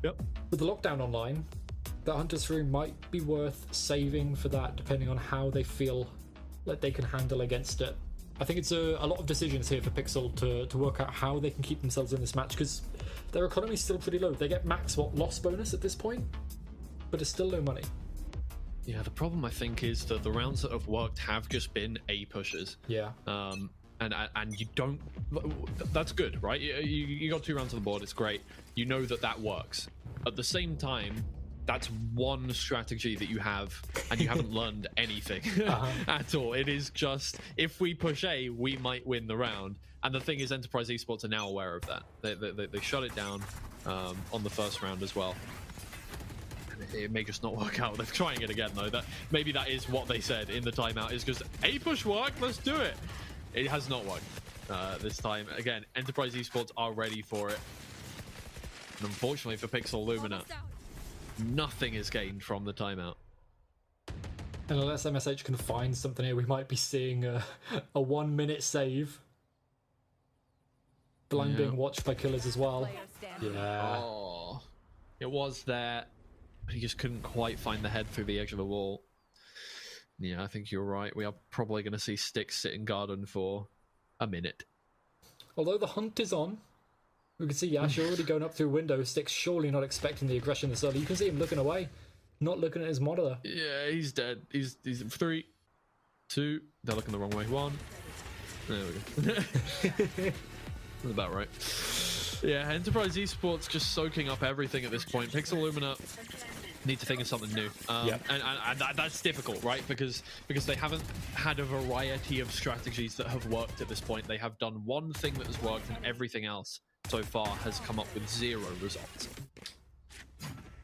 with the lockdown online, the Hunter's Fury might be worth saving for that, depending on how they feel like they can handle against it. I think it's a lot of decisions here for Pixel to work out how they can keep themselves in this match, because their economy is still pretty low. They get max, loss bonus at this point? But it's still low money. Yeah, the problem I think is that the rounds that have worked have just been A pushes. Yeah. And you don't. That's good, right? You got 2 rounds on the board. It's great. You know that works. At the same time, that's one strategy that you have, and you haven't learned anything at all. It is just, if we push A, we might win the round. And the thing is, Enterprise Esports are now aware of that. They shut it down on the first round as well. It may just not work out. They're trying it again, though. Maybe that is what they said in the timeout, is just A push work, let's do it. It has not worked this time. Again, Enterprise Esports are ready for it. And unfortunately for Pixel Lumina, nothing is gained from the timeout. And unless MSH can find something here, we might be seeing a 1-minute save. Blind being watched by killers as well. Yeah. Oh, it was there. He just couldn't quite find the head through the edge of the wall. Yeah, I think you're right. We are probably going to see Styx sit in garden for a minute. Although the hunt is on, we can see Yash already going up through window. Styx surely not expecting the aggression this early. You can see him looking away, not looking at his monitor. Yeah, he's dead. He's 3, 2. They're looking the wrong way. 1. There we go. That's about right. Yeah, Enterprise Esports just soaking up everything at this point. Pixel Lumina need to think of something new, and that's difficult, right? Because they haven't had a variety of strategies that have worked at this point. They have done one thing that has worked, and everything else so far has come up with 0 results.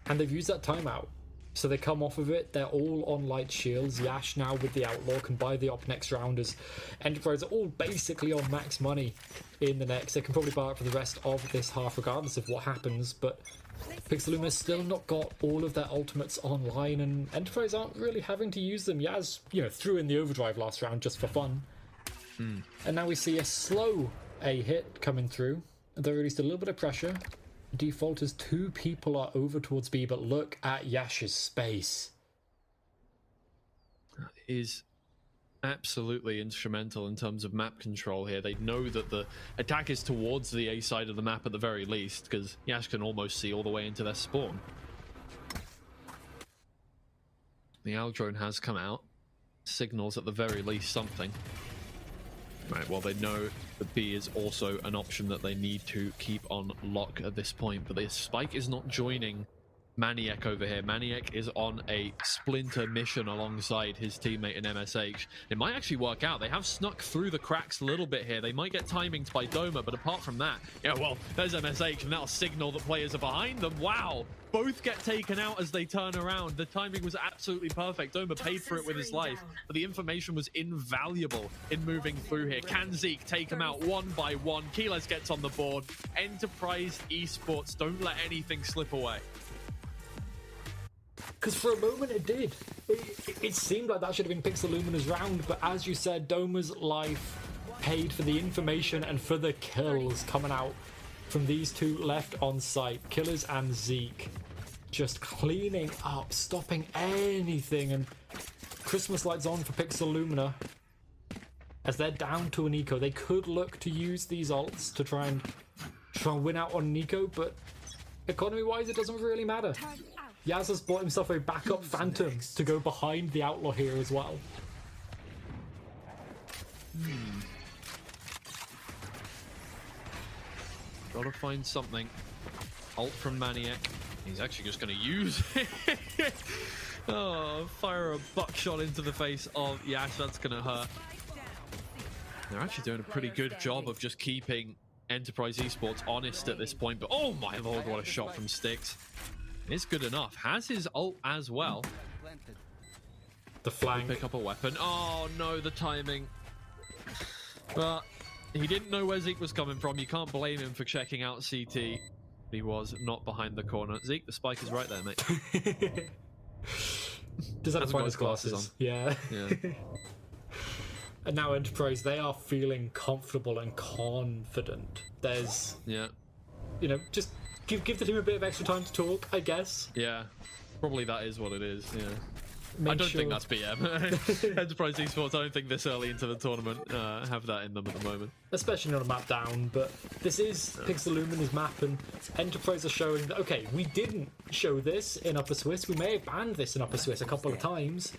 And they've used that timeout, so they come off of it. They're all on light shields. Yash now with the Outlaw can buy the op next round, as Enterprise are all basically on max money in the next. They can probably buy it for the rest of this half regardless of what happens, but Pixeluma's still not got all of their ultimates online, and Enterprise aren't really having to use them. Yaz, threw in the overdrive last round just for fun. And now we see a slow A hit coming through. They released a little bit of pressure. Default is 2 people are over towards B, but look at Yash's space. That is absolutely instrumental in terms of map control here. They know that the attack is towards the A side of the map at the very least, because Yash can almost see all the way into their spawn. The Owl drone has come out. Signals at the very least something. Right, well, they know that B is also an option that they need to keep on lock at this point, but the Spike is not joining Maniac over here. Maniac is on a splinter mission alongside his teammate in MSH. It might actually work out. They have snuck through the cracks a little bit here. They might get timings by Doma, but apart from that, yeah, well, there's MSH, and that'll signal that players are behind them. Wow! Both get taken out as they turn around. The timing was absolutely perfect. Doma paid for it with his life, but the information was invaluable in moving through here. Can Zeke take him out one by one? Keyless gets on the board. Enterprise Esports don't let anything slip away. Because for a moment it did. It seemed like that should have been Pixel Lumina's round, but as you said, Doma's life paid for the information and for the kills coming out from these 2 left on site. Killers and Zeke just cleaning up, stopping anything, and Christmas lights on for Pixel Lumina as they're down to an eco. They could look to use these ults to try and win out on an eco, but economy-wise it doesn't really matter. Yaz has bought himself a backup Phantom to go behind the Outlaw here as well. Gotta find something. Ult from Maniac. He's actually just going to use it. Oh, fire a buckshot into the face of Yash. That's going to hurt. They're actually doing a pretty good job of just keeping Enterprise Esports honest at this point. But oh my lord, what a shot from Styx. It's good enough. Has his ult as well. The flank. Pick up a weapon. Oh no, the timing. But he didn't know where Zeke was coming from. You can't blame him for checking out CT. He was not behind the corner. Zeke, the spike is right there, mate. Does that find his glasses on? Yeah. And now Enterprise, they are feeling comfortable and confident. There's, just give the team a bit of extra time to talk, I guess. Yeah, probably that is what it is. Yeah. I don't think that's BM. Enterprise Esports, I don't think this early into the tournament have that in them at the moment. Especially not a map down, but this is Pixel Lumina's map, and Enterprise are showing that, okay, we didn't show this in Upper Swiss. We may have banned this in Upper Swiss a couple of times,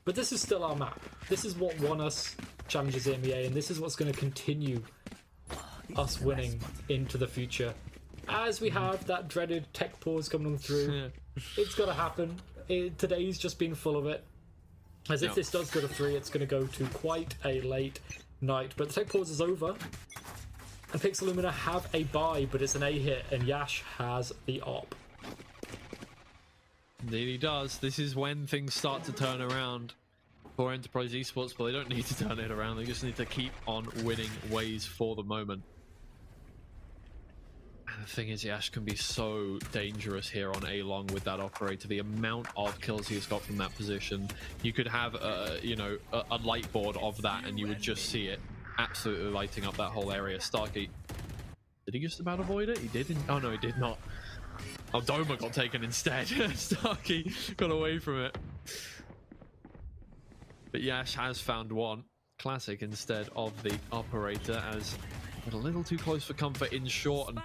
but this is still our map. This is what won us challenges in MEA, and this is what's going to continue us winning into the future. As we have that dreaded tech pause coming through, it's got to happen. Today's just been full of it. As if this does go to 3, it's going to go to quite a late night. But the tech pause is over, and Pixel Lumina have a buy, but it's an A hit, and Yash has the op. Indeed he does. This is when things start to turn around for Enterprise Esports, but they don't need to turn it around. They just need to keep on winning ways for the moment. And the thing is, Yash can be so dangerous here on A-Long with that operator. The amount of kills he's got from that position, you could have a light board of that and you would just see it absolutely lighting up that whole area. Starkey, did he just about avoid it? He didn't. Oh no, he did not. Oh, Doma got taken instead. Starkey got away from it. But Yash has found one. Classic instead of the operator, as a little too close for comfort in short.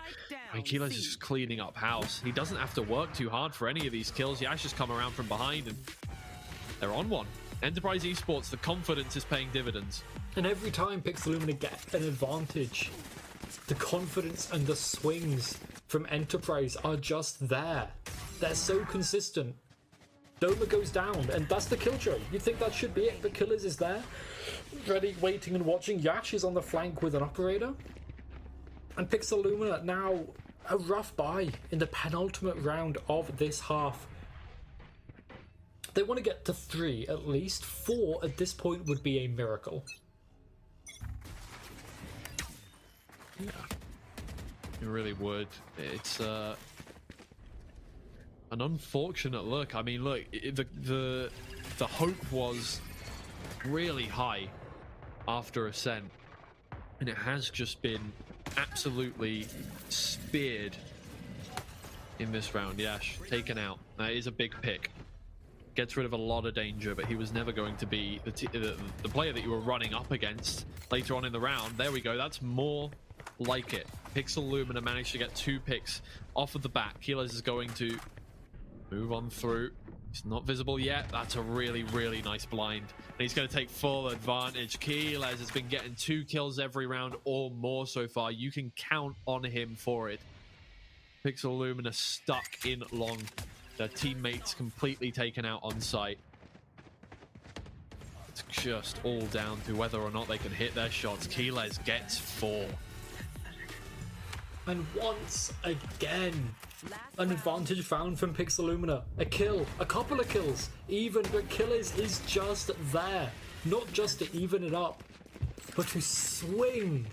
And Kilo's just cleaning up house. He doesn't have to work too hard for any of these kills. Yash has come around from behind and they're on one. Enterprise Esports, the confidence is paying dividends. And every time Pixelumina get an advantage, the confidence and the swings from Enterprise are just there. They're so consistent. Doma goes down, and that's the kill tray. You'd think that should be it, but Killers is there, ready, waiting and watching. Yash is on the flank with an operator. And Pixelumina now a rough bye in the penultimate round of this half. They want to get to 3 at least. 4 at this point would be a miracle. Yeah, it really would. It's an unfortunate look. I mean, look, the hope was really high after Ascent, and it has just been absolutely speared in this round. Yash taken out. That is a big pick. Gets rid of a lot of danger, but he was never going to be the player that you were running up against later on in the round. There we go. That's more like it. Pixelumina managed to get 2 picks off of the bat. Keyless is going to move on through. He's not visible yet. That's a really, really nice blind. And he's going to take full advantage. Keyless has been getting 2 kills every round or more so far. You can count on him for it. Pixelumina stuck in long. Their teammates completely taken out on site. It's just all down to whether or not they can hit their shots. Keyless gets 4. And once again, an advantage found from Pixelumina. A kill, a couple of kills, even, but Killers is just there. Not just to even it up, but to swing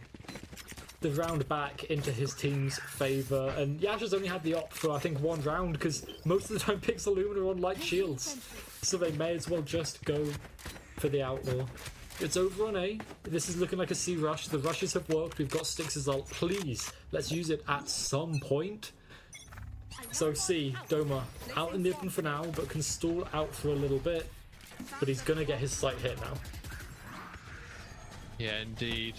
the round back into his team's favour. And Yash has only had the op for, I think, 1 round, because most of the time Pixelumina are on light shields. So they may as well just go for the outlaw. It's over on A. This is looking like a C rush. The rushes have worked. We've got Styx's ult. Please, let's use it at some point. So C, Doma, out in the open for now, but can stall out for a little bit. But he's going to get his sight hit now. Yeah, indeed.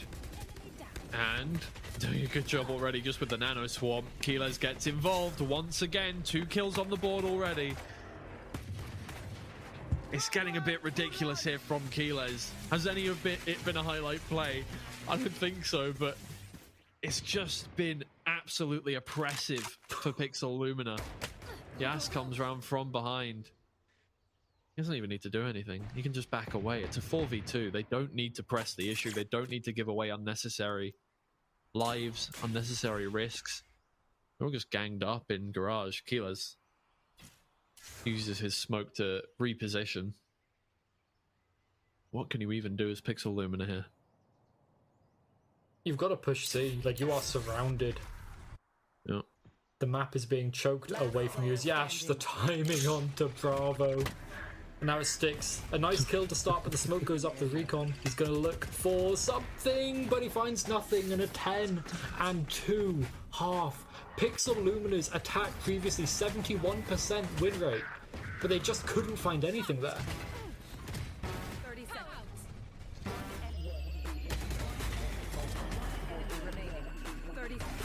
And doing a good job already just with the nano swarm. Keyless gets involved once again. 2 kills on the board already. It's getting a bit ridiculous here from Keyless. Has any of it been a highlight play? I don't think so, but it's just been absolutely oppressive for Pixelumina. Yas comes round from behind. He doesn't even need to do anything. He can just back away. It's a 4v2. They don't need to press the issue. They don't need to give away unnecessary lives, unnecessary risks. They're all just ganged up in garage. Keyless uses his smoke to reposition. What can you even do as Pixelumina here? You've got to push C. Like, you are surrounded. Yeah. The map is being choked away from you as Yash, the timing on to Bravo. And now it sticks. A nice kill to start, but the smoke goes up the recon. He's going to look for something, but he finds nothing. And a 10-2 half. Pixelumina's attack previously 71% win rate, but they just couldn't find anything there. 30 seconds. 30 seconds.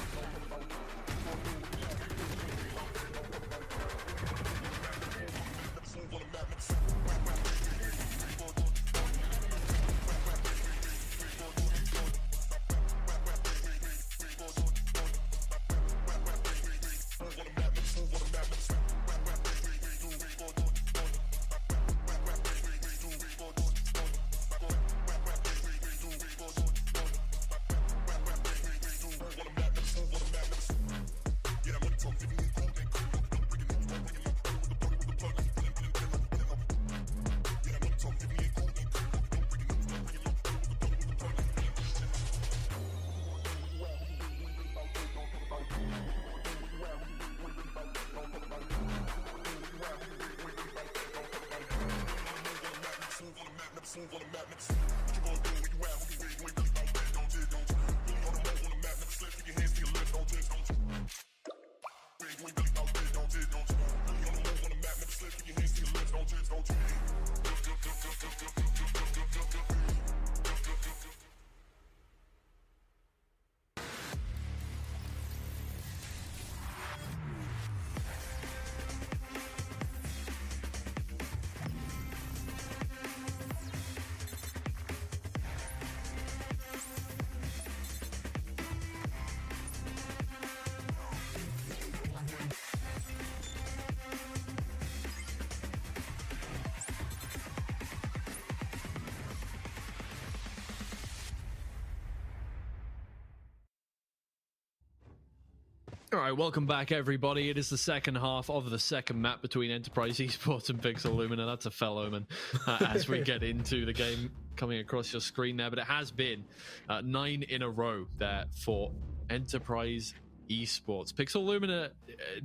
All right, welcome back, everybody. It is the second half of the second map between Enterprise Esports and Pixel Lumina. That's a fell omen as we get into the game coming across your screen there. But it has been 9 in a row there for Enterprise Esports. Pixel Lumina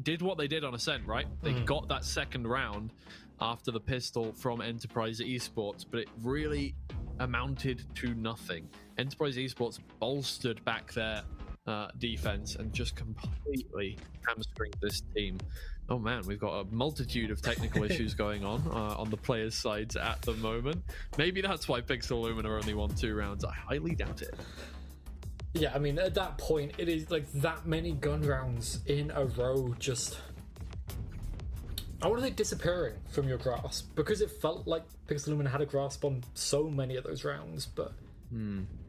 did what they did on Ascent, right? They got that second round after the pistol from Enterprise Esports, but it really amounted to nothing. Enterprise Esports bolstered back their defense and just completely hamstringed this team. Oh man, we've got a multitude of technical issues going on the players' sides at the moment. Maybe that's why Pixel Lumina only won 2 rounds. I highly doubt it. Yeah, I mean, at that point, it is like that many gun rounds in a row just, I want to say, disappearing from your grasp, because it felt like Pixel Lumina had a grasp on so many of those rounds, but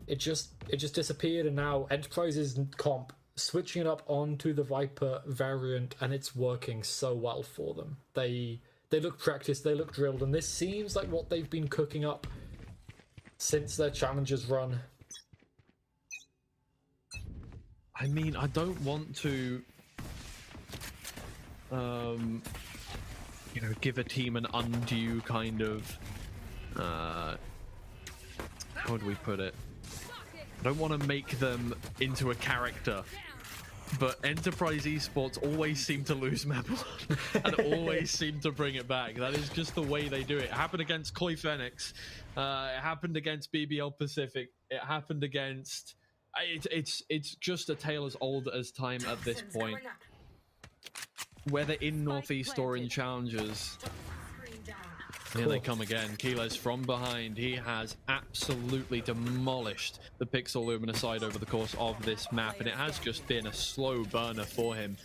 it just disappeared. And now Enterprise's comp switching it up onto the Viper variant, and it's working so well for them. They look practiced, they look drilled, and this seems like what they've been cooking up since their Challengers run. I mean, I don't want to give a team an undue kind of how would we put it? I don't want to make them into a character, but Enterprise Esports always seem to lose map 1 and always seem to bring it back. That is just the way they do it. It happened against Koi Phoenix. It happened against BBL Pacific. It happened against... It's just a tale as old as time at this point. Whether in Northeast or in Challengers... Here they come again. Keyless from behind. He has absolutely demolished the Pixel Lumina side over the course of this map, and it has just been a slow burner for him.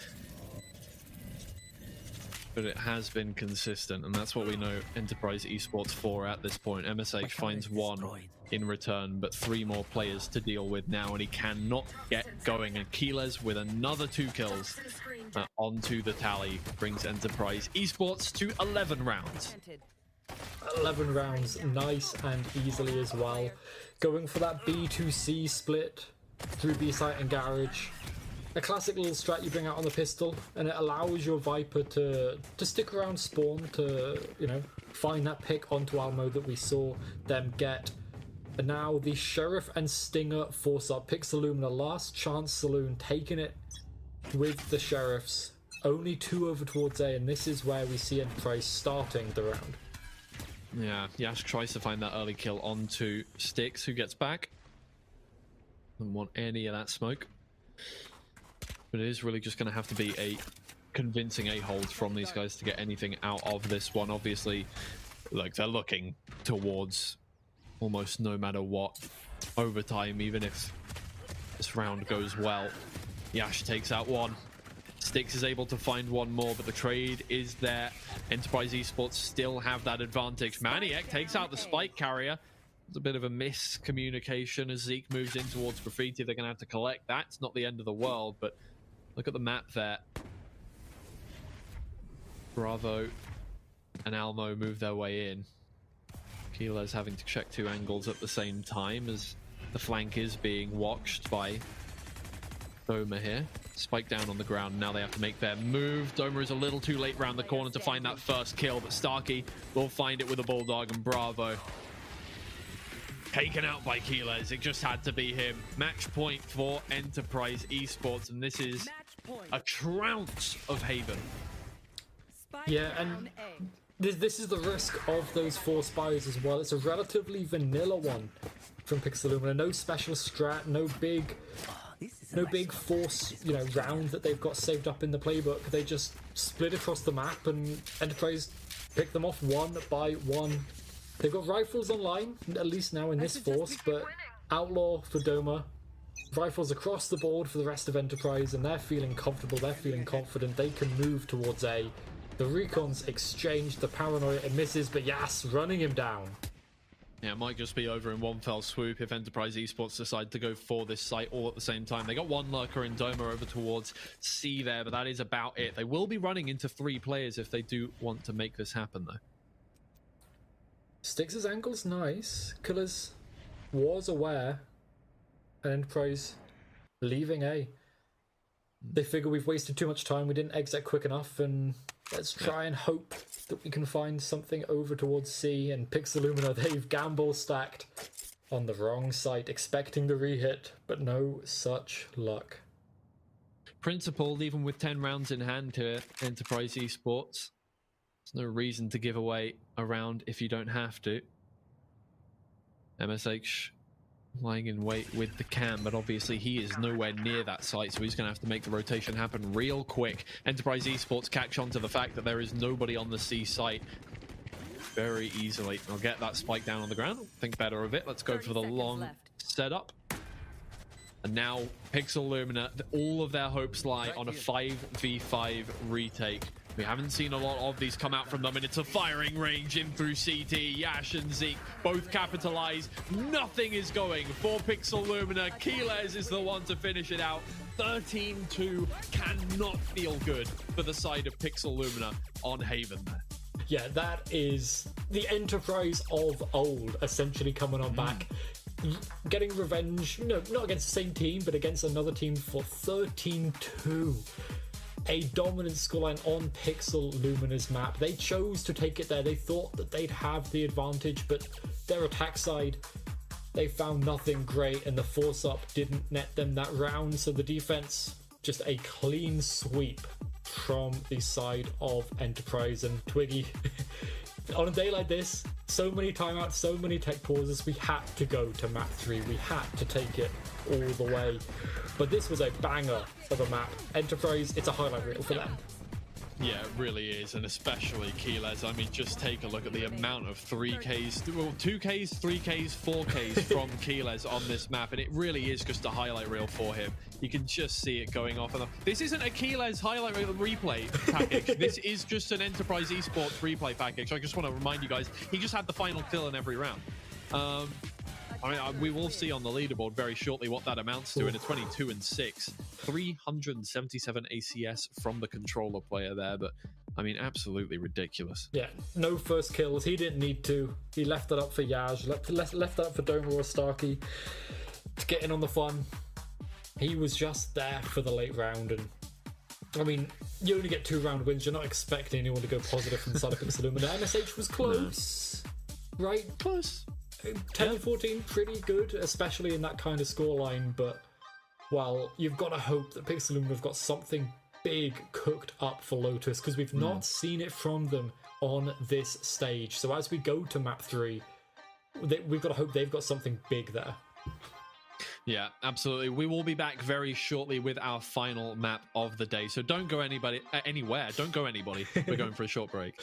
But it has been consistent, and that's what we know Enterprise Esports for at this point. MSH finds 1 in return, but 3 more players to deal with now, and he cannot get going. And Keyless with another 2 kills onto the tally brings Enterprise Esports to 11 rounds. 11 rounds, nice and easily as well. Going for that B2C split through B-site and garage. A classic little strat you bring out on the pistol, and it allows your Viper to stick around spawn to, find that pick onto Almo that we saw them get. And now the Sheriff and Stinger force up Pixel Lumina Last Chance Saloon, taking it with the Sheriffs. Only 2 over towards A, and this is where we see Enterprise starting the round. Yeah, Yash tries to find that early kill onto Styx, who gets back. Doesn't want any of that smoke. But it is really just going to have to be a convincing A-hold from these guys to get anything out of this one. Obviously, like, they're looking towards almost no matter what overtime, even if this round goes well. Yash takes out 1. Styx is able to find 1 more, but the trade is there. Enterprise Esports still have that advantage. Maniac takes out the spike carrier. It's a bit of a miscommunication as Zeke moves in towards Graffiti. They're going to have to collect. That's not the end of the world, but look at the map there. Bravo and Almo move their way in. Keela's having to check 2 angles at the same time as the flank is being watched by Doma here. Spike down on the ground. Now they have to make their move. Doma is a little too late round the corner to find that first kill, but Starkey will find it with a Bulldog, and Bravo taken out by Keyless. It just had to be him. Match point for Enterprise Esports, and this is a trounce of Haven. Yeah, and this is the risk of those 4 spies as well. It's a relatively vanilla one from Pixel Lumina. No special strat, no big force, round that they've got saved up in the playbook. They just split across the map, and Enterprise pick them off one by one. They've got rifles online, at least now in this force, but Outlaw for Doma, rifles across the board for the rest of Enterprise, and they're feeling comfortable, they're feeling confident, they can move towards A. The recons exchange, the paranoia, it misses, but Yas running him down. Yeah, it might just be over in one fell swoop if Enterprise Esports decide to go for this site all at the same time. They got one lurker in Doma over towards C there, but that is about it. They will be running into 3 players if they do want to make this happen, though. Styx' angle's nice. Killers was aware. Enterprise leaving A. They figure we've wasted too much time, we didn't exit quick enough, and let's try and hope that we can find something over towards C. And Pixel Lumina, they've gamble stacked on the wrong site, expecting the re-hit, but no such luck. Principled, even with 10 rounds in hand to Enterprise Esports. There's no reason to give away a round if you don't have to. MSH lying in wait with the cam, but obviously he is nowhere near that site, so he's going to have to make the rotation happen real quick. Enterprise Esports catch on to the fact that there is nobody on the C site very easily. They'll get that spike down on the ground. Think better of it. Let's go for the long setup. And now Pixel Lumina, all of their hopes lie on a 5v5 retake. We haven't seen a lot of these come out from them, and it's a firing range in through CT. Yash and Zeke both capitalize. Nothing is going for Pixel Lumina. Keyless is the one to finish it out. 13-2 cannot feel good for the side of Pixel Lumina on Haven there. Yeah, that is the Enterprise of old, essentially coming on back. Getting revenge, not against the same team, but against another team for 13-2. A dominant scoreline on Pixel Lumina's map. They chose to take it there. They thought that they'd have the advantage, but their attack side, they found nothing great, and the force up didn't net them that round. So the defense, just a clean sweep from the side of Enterprise. And Twiggy, on a day like this, so many timeouts, so many tech pauses, we had to go to map 3. We had to take it all the way. But this was a banger of a map. Enterprise, it's a highlight reel for them. Yeah, it really is, and especially Keyless. I mean, just take a look at the amount of 3Ks, well, 2Ks, 3Ks, 4Ks from Keyless on this map, and it really is just a highlight reel for him. You can just see it going off. This isn't a Keyless highlight reel replay package. This is just an Enterprise Esports replay package. I just want to remind you guys, he just had the final kill in every round. I mean, we will see on the leaderboard very shortly what that amounts to in a 22-6. 377 ACS from the controller player there, but I mean, absolutely ridiculous. Yeah, no first kills. He didn't need to. He left that up for Yaj, left that up for Doma or Starkey to get in on the fun. He was just there for the late round, and I mean, you only get 2 round wins. You're not expecting anyone to go positive from the side of Pixel Lumina. MSH was close, right? Close. 10-14, pretty good, especially in that kind of scoreline, but, well, you've got to hope that Pixel Lumina have got something big cooked up for Lotus, because we've not seen it from them on this stage. So as we go to map 3, we've got to hope they've got something big there. Yeah, absolutely. We will be back very shortly with our final map of the day, so don't go anywhere. Don't go anybody. We're going for a short break.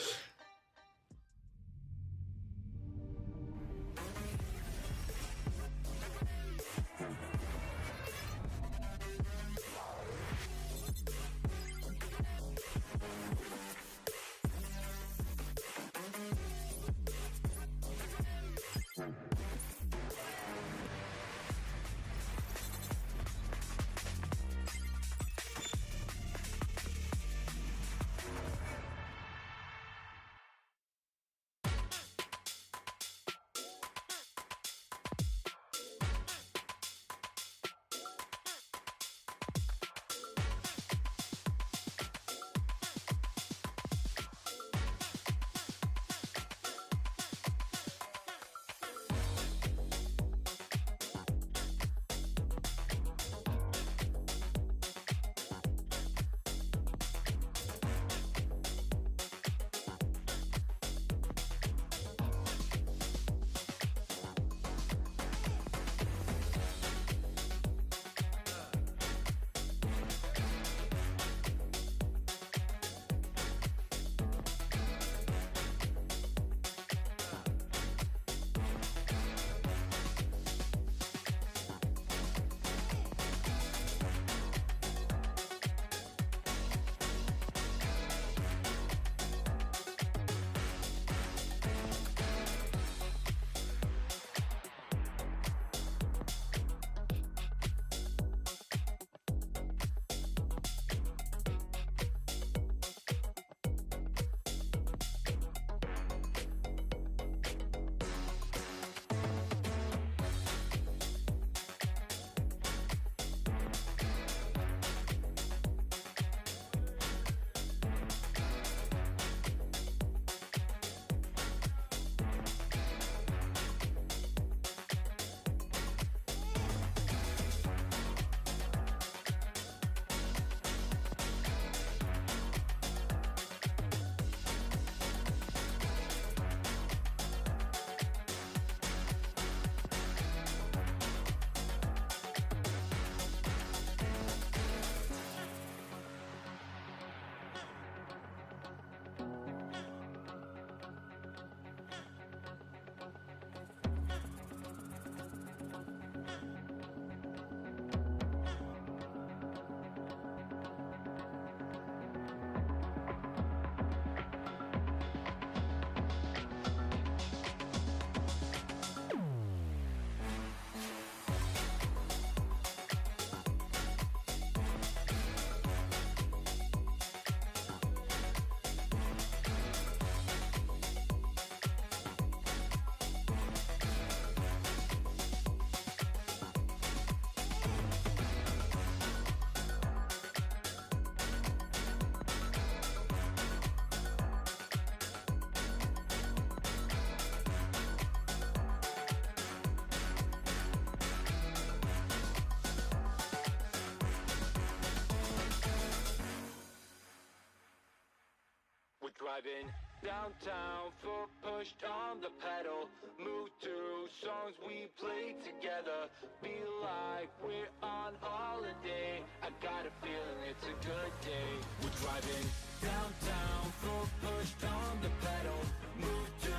downtown, foot pushed on the pedal. Move to songs we play together. Feel like we're on holiday. I got a feeling it's a good day. We're driving downtown, foot pushed on the pedal. Move to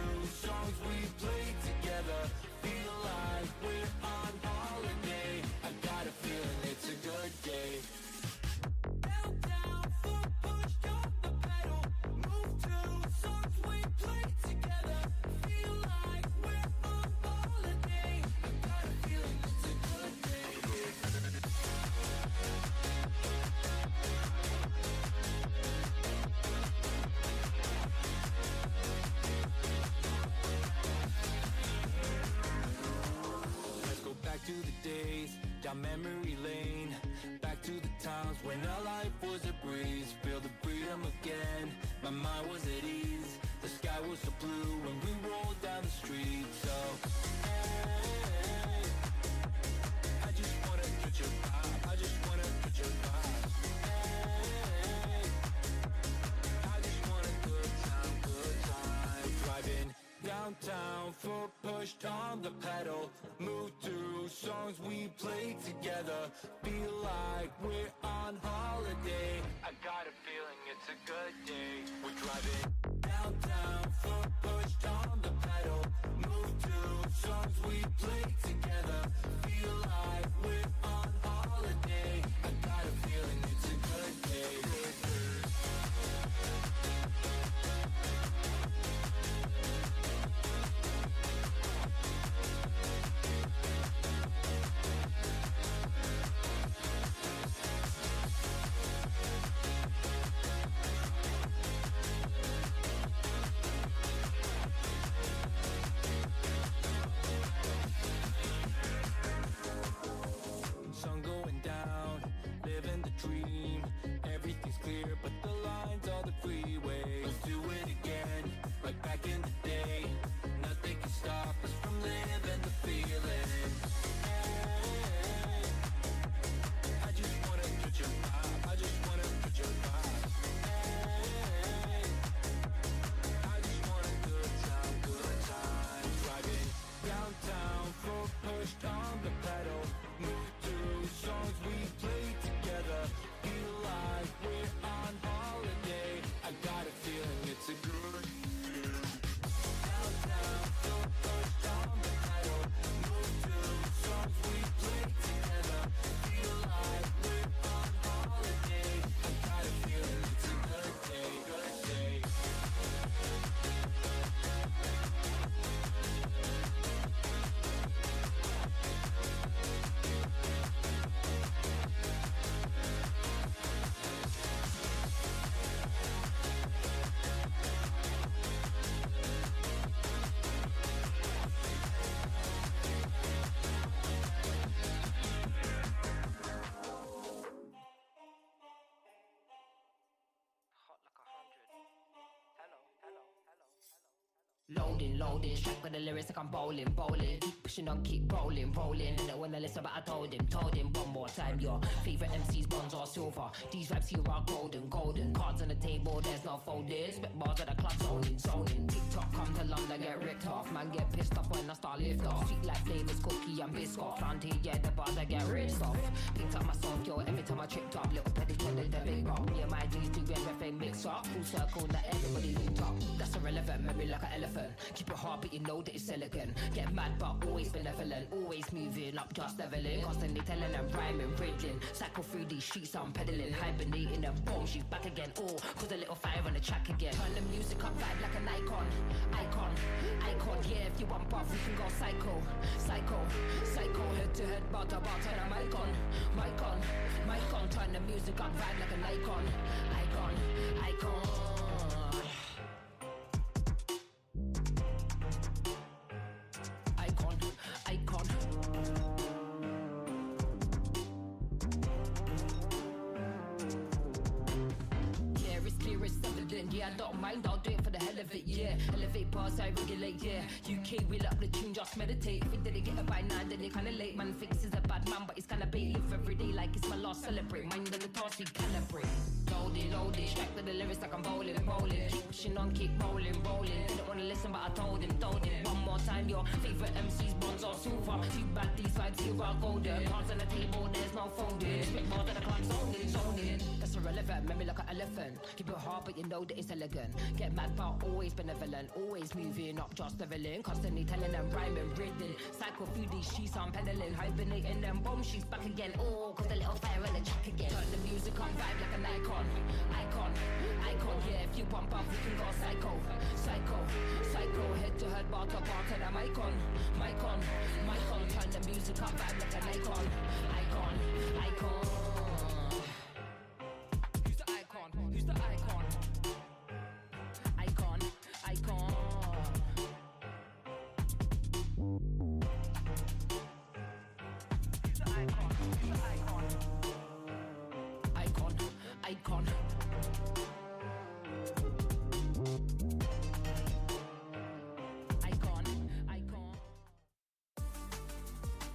songs we play together. Feel like we're on holiday. I got a feeling it's a good day. Downtown, foot pushed on the pedal. Move to songs we play together. Feel like we're on holiday. I got a feeling it's a good day. Let's go back to the days, down memory lane. Back to the times when our life was a breeze. Feel the freedom again, my mind was at ease. The sky was so blue when we rolled down the street. So, hey, I just wanna get your vibe. I just wanna get your vibe. Hey, I just want a good time, good time. Driving downtown, foot pushed on the pedal. Move to songs we play together. Feel like we're on holiday. I got a feeling it's a good day. We're driving downtown, foot pushed on the pedal. Move to songs we play together. Feel like we're on holiday. I got a feeling it's a good day. Sun going down, living the dream. Everything's clear, but the lines are the freeway. Let's do it again, like back in the day. Nothing can stop us from living the feeling. Hey, I just wanna get your vibe. I just wanna get your vibe. Hey, I just want a good time, good time. Driving downtown, foot pushed on the pedal. Move to songs we play together. Feel like we're on holiday. I got a feeling it's a good day. Downtown, foot pushed on the pedal. Move to songs we play together. Feel like we're on holiday. I got a feeling it's a good day, good day. Loading, strapped with the lyrics like I'm bowling. Keep pushing on, keep rolling. And I wanna listen, but I told him one more time. Your favorite MCs, bronze or silver. These raps here are golden. Cards on the table, there's no folding. Spit bars at the club, zoning. TikTok come to London, get ripped off. Man get pissed off when I start lift off. Sweet like flavors, cookie and biscuit. Round here, yeah, the bars I get ripped off. Picked up my song, yo, every time I tripped up. Little petty tender, the big rock. Me and my G's do everything mix up. Full circle, that everybody linked up. That's irrelevant, memory like an elephant. Keep your heart beating, know that it's elegant. Get mad but always benevolent. Always moving up, just leveling. Constantly telling and rhyming, riddling. Cycle through these streets, I'm pedaling. Hibernating and boom, she's back again. Oh, cause a little fire on the track again. Turn the music up, vibe like an icon. Yeah, if you want buff, we can go psycho. Head to head, bar to bar, turn the mic on. Turn the music up, vibe like an icon. Yeah, I don't mind, I'll do it for the hell of it, yeah. Elevate bars, I regulate, yeah. UK, wheel up the tune, just meditate. Think that they get it by 9, then they kinda late. Man thinks he's a bad man, but he's kinda bait. Live every day like it's my last, celebrate. Mind on the task, we calibrate. Loaded, strike with the lyrics like I'm bowling. Keep pushing on, keep rolling. Didn't wanna listen, but I told him. One more time, your favorite MC's bronze or silver. Too bad these vibes here are golden. Cards on the table, there's no folding. Spit more than I can't zone it. That's irrelevant, make me like an elephant. Keep it hard, but you know that it's elegant. Get mad, but always benevolent. Always moving, not just leveling. Constantly telling them rhyming, breathing. Cycle through these streets, I'm pedaling. Hibernating them boom, she's back again. Oh, cause the little fire in the track again. Turn the music on, vibe like an icon. Yeah, if you bump up, we can go psycho. Head to head, bar to that mic on. Turn the music up, vibe like an icon. Who's the icon? Who's the icon? Icon. Who's the icon? Icon.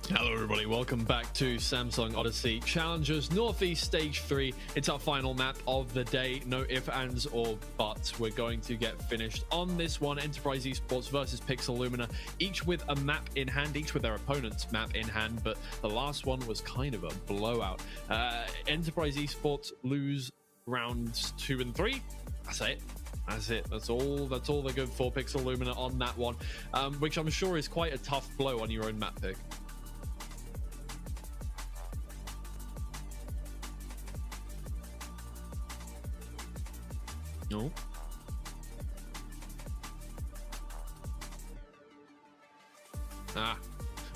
Hello everybody, welcome back to Samsung Odyssey Challengers Northeast Stage 3. It's our final map of the day. No ifs, ands, or buts. We're going to get finished on this one. Enterprise Esports versus Pixel Lumina, each with a map in hand, each with their opponent's map in hand, but the last one was kind of a blowout. Enterprise Esports lose rounds 2 and 3. That's it. That's all they're good for. Pixel Lumina on that one, which I'm sure is quite a tough blow on your own map pick. No.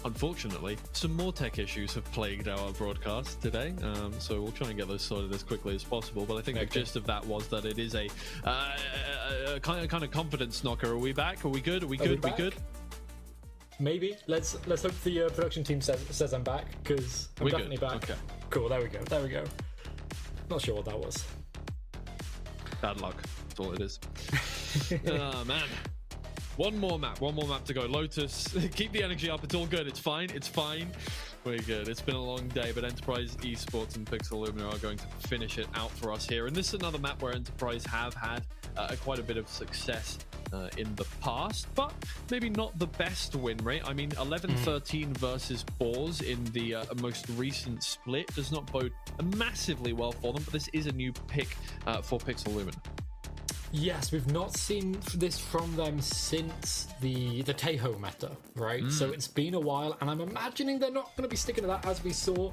Unfortunately, some more tech issues have plagued our broadcast today, so we'll try and get those sorted as quickly as possible. But I think the gist of that was that it is a kind of confidence knocker. Are we back? Are we good? Are we good? Maybe. Let's hope the production team says I'm back, because I'm definitely back. Okay. Cool. There we go. Not sure what that was. Bad luck. That's all it is. Oh man. One more map to go. Lotus, keep the energy up. It's all good. It's fine. We're good. It's been a long day, but Enterprise Esports and Pixel Lumina are going to finish it out for us here. And this is another map where Enterprise have had quite a bit of success in the past, but maybe not the best win rate. I mean, 11-13 versus Boars in the most recent split does not bode massively well for them, but this is a new pick for Pixel Lumina. Yes, we've not seen this from them since the Tejo meta, right? So it's been a while, and I'm imagining they're not going to be sticking to that. As we saw,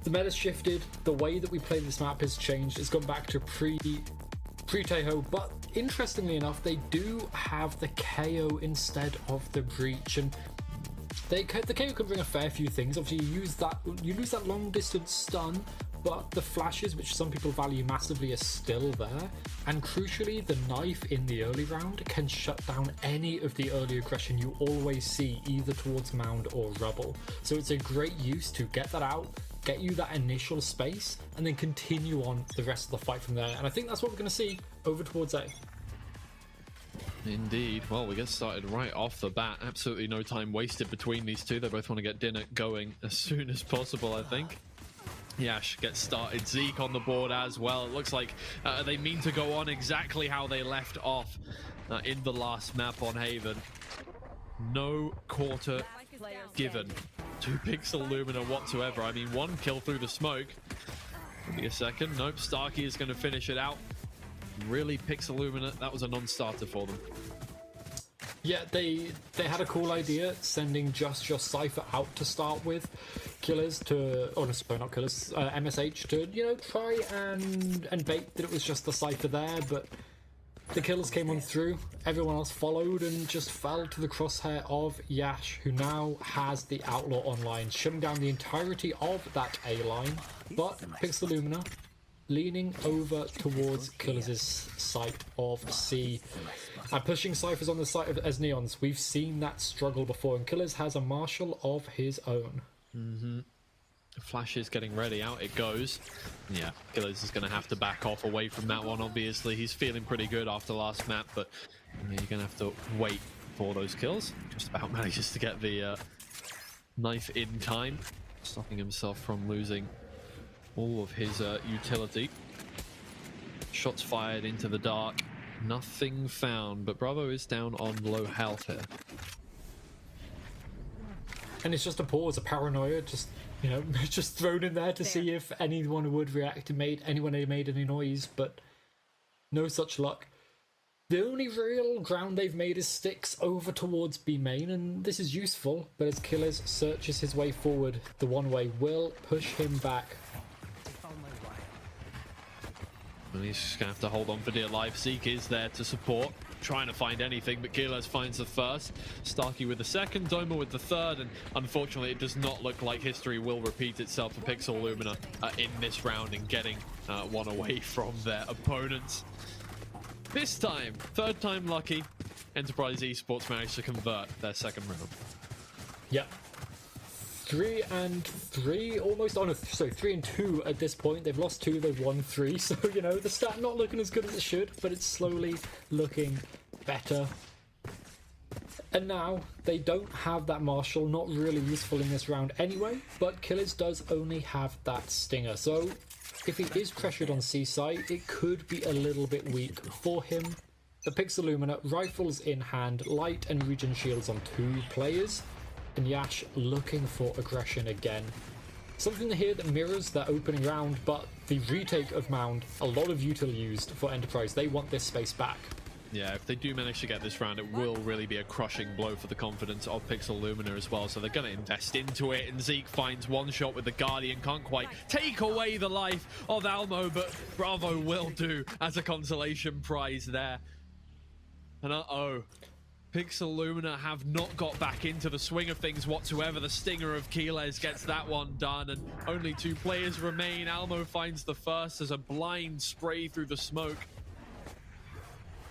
the meta's shifted, the way that we play this map has changed. It's gone back to pre-Tejo, but interestingly enough, they do have the KO instead of the Breach, and the KO can bring a fair few things. Obviously, you lose that long distance stun, but the flashes, which some people value massively, are still there. And crucially, the knife in the early round can shut down any of the early aggression you always see either towards mound or rubble. So it's a great use to get that out, get you that initial space, and then continue on the rest of the fight from there. And I think that's what we're going to see over towards A. Indeed. Well, we get started right off the bat. Absolutely no time wasted between these two. They both want to get dinner going as soon as possible, I think. Yash gets started. Zeke on the board as well. It looks like they mean to go on exactly how they left off in the last map on Haven. No quarter given to Pixel Lumina whatsoever. I mean, one kill through the smoke. Give me a second. Nope, Starkey is going to finish it out. Really, Pixel Lumina, that was a non-starter for them. Yeah, they had a cool idea, sending just your Cypher out to start with. Killers to, oh no, sorry, not Killers, MSH to, you know, try and bait that it was just the Cypher there, but the Killers came on through, everyone else followed and just fell to the crosshair of Yash, who now has the Outlaw online, shutting down the entirety of that A line, but Pixel Lumina leaning over towards Killers' site of C and pushing Cyphers on the site of as Neons. We've seen that struggle before, and Killers has a Marshal of his own. Flash is getting ready. Out it goes. Yeah, Killers is going to have to back off away from that one, obviously. He's feeling pretty good after last map, but yeah, you're going to have to wait for those kills. Just about manages to get the knife in time, stopping himself from losing all of his utility. Shots fired into the dark. Nothing found, but Bravo is down on low health here. And it's just a pause, a paranoia, just, you know, just thrown in there to see if anyone would react and anyone made any noise, but no such luck. The only real ground they've made is sticks over towards B main, and this is useful, but as Killers searches his way forward, the one way will push him back. And he's just going to have to hold on for dear life. Zeke is there to support, trying to find anything, but Keyless finds the first. Starkey with the second, Doma with the third, and unfortunately it does not look like history will repeat itself for Pixel Lumina in this round in getting one away from their opponents. This time, third time lucky, Enterprise Esports managed to convert their second round. Yep. 3-3 almost. Oh no, sorry, 3-2 at this point. They've lost 2, they've won 3. So, you know, the stat not looking as good as it should, but it's slowly looking better. And now they don't have that Marshal, not really useful in this round anyway, but Killers does only have that Stinger. So if he is pressured on C site, it could be a little bit weak for him. The Pixel Lumina, rifles in hand, light and regen shields on 2 players. And Yash looking for aggression again. Something here that mirrors that opening round, but the retake of Mound, a lot of util used for Enterprise. They want this space back. Yeah, if they do manage to get this round, it will really be a crushing blow for the confidence of Pixel Lumina as well. So they're going to invest into it, and Zeke finds one shot with the Guardian. Can't quite take away the life of Almo, but Bravo will do as a consolation prize there. And Pixel Lumina have not got back into the swing of things whatsoever. The Stinger of Keyless gets that one done, and only 2 players remain. Almo finds the first as a blind spray through the smoke.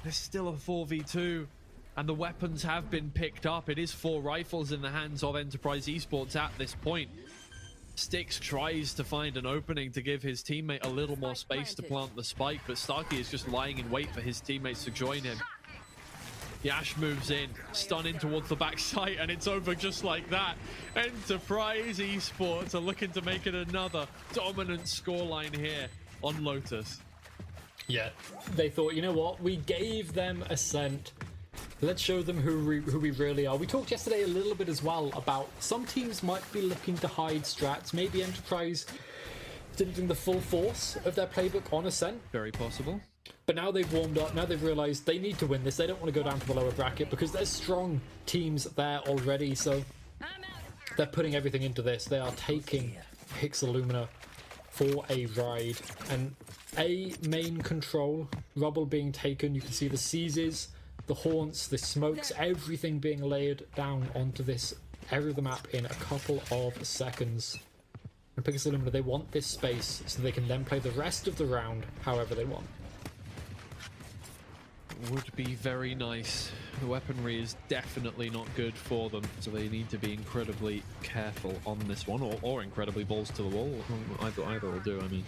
There's still a 4v2, and the weapons have been picked up. It is 4 rifles in the hands of Enterprise Esports at this point. Styx tries to find an opening to give his teammate a little more space to plant the spike, but Starkey is just lying in wait for his teammates to join him. Yash moves in, stunning towards the back site, and it's over just like that. Enterprise Esports are looking to make it another dominant scoreline here on Lotus. Yeah, they thought, you know what, we gave them Ascent. Let's show them who we really are. We talked yesterday a little bit as well about some teams might be looking to hide strats. Maybe Enterprise didn't bring the full force of their playbook on Ascent. Very possible. But now they've warmed up, now they've realised they need to win this. They don't want to go down to the lower bracket because there's strong teams there already. So they're putting everything into this. They are taking Pixel Lumina for a ride. And A, main control, rubble being taken. You can see the seizes, the haunts, the smokes, everything being layered down onto this area of the map in a couple of seconds. And Pixel Lumina, they want this space so they can then play the rest of the round however they want. Would be very nice. The weaponry is definitely not good for them, so they need to be incredibly careful on this one, or incredibly balls to the wall. Either will do. I mean,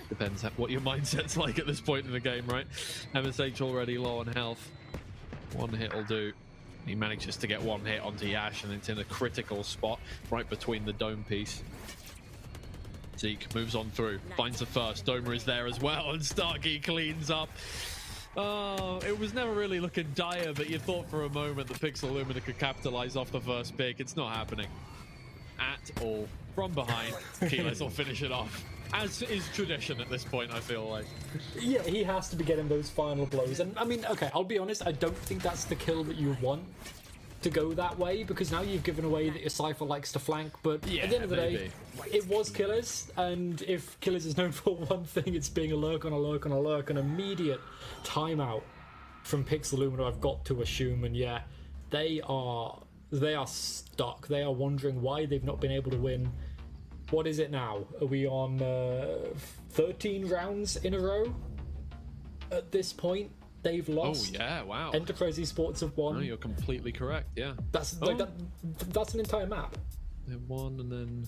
depends what your mindset's like at this point in the game, right? MSH already low on health. One hit will do. He manages to get one hit onto Yash, and it's in a critical spot right between the dome piece. Zeke moves on through, finds the first. Doma is there as well, and Starkey cleans up. Oh, it was never really looking dire, but you thought for a moment that Pixel Lumina could capitalize off the first pick. It's not happening at all. From behind, Keyless will finish it off, as is tradition at this point, I feel like. Yeah, he has to be getting those final blows. And I mean, okay, I'll be honest, I don't think that's the kill that you want to go that way, because now you've given away that your Cypher likes to flank, but Yeah, at the end of the maybe. day, it was Killers, and if Killers is known for one thing, it's being a lurk on a lurk on a lurk, an immediate timeout from Pixel Lumina, I've got to assume, and yeah, they are stuck. They are wondering why they've not been able to win. What is it now? Are we on 13 rounds in a row at this point? They've lost. Oh yeah, wow. Enterprise Esports have won. No, you're completely correct, yeah. That's like that's an entire map. They won, and then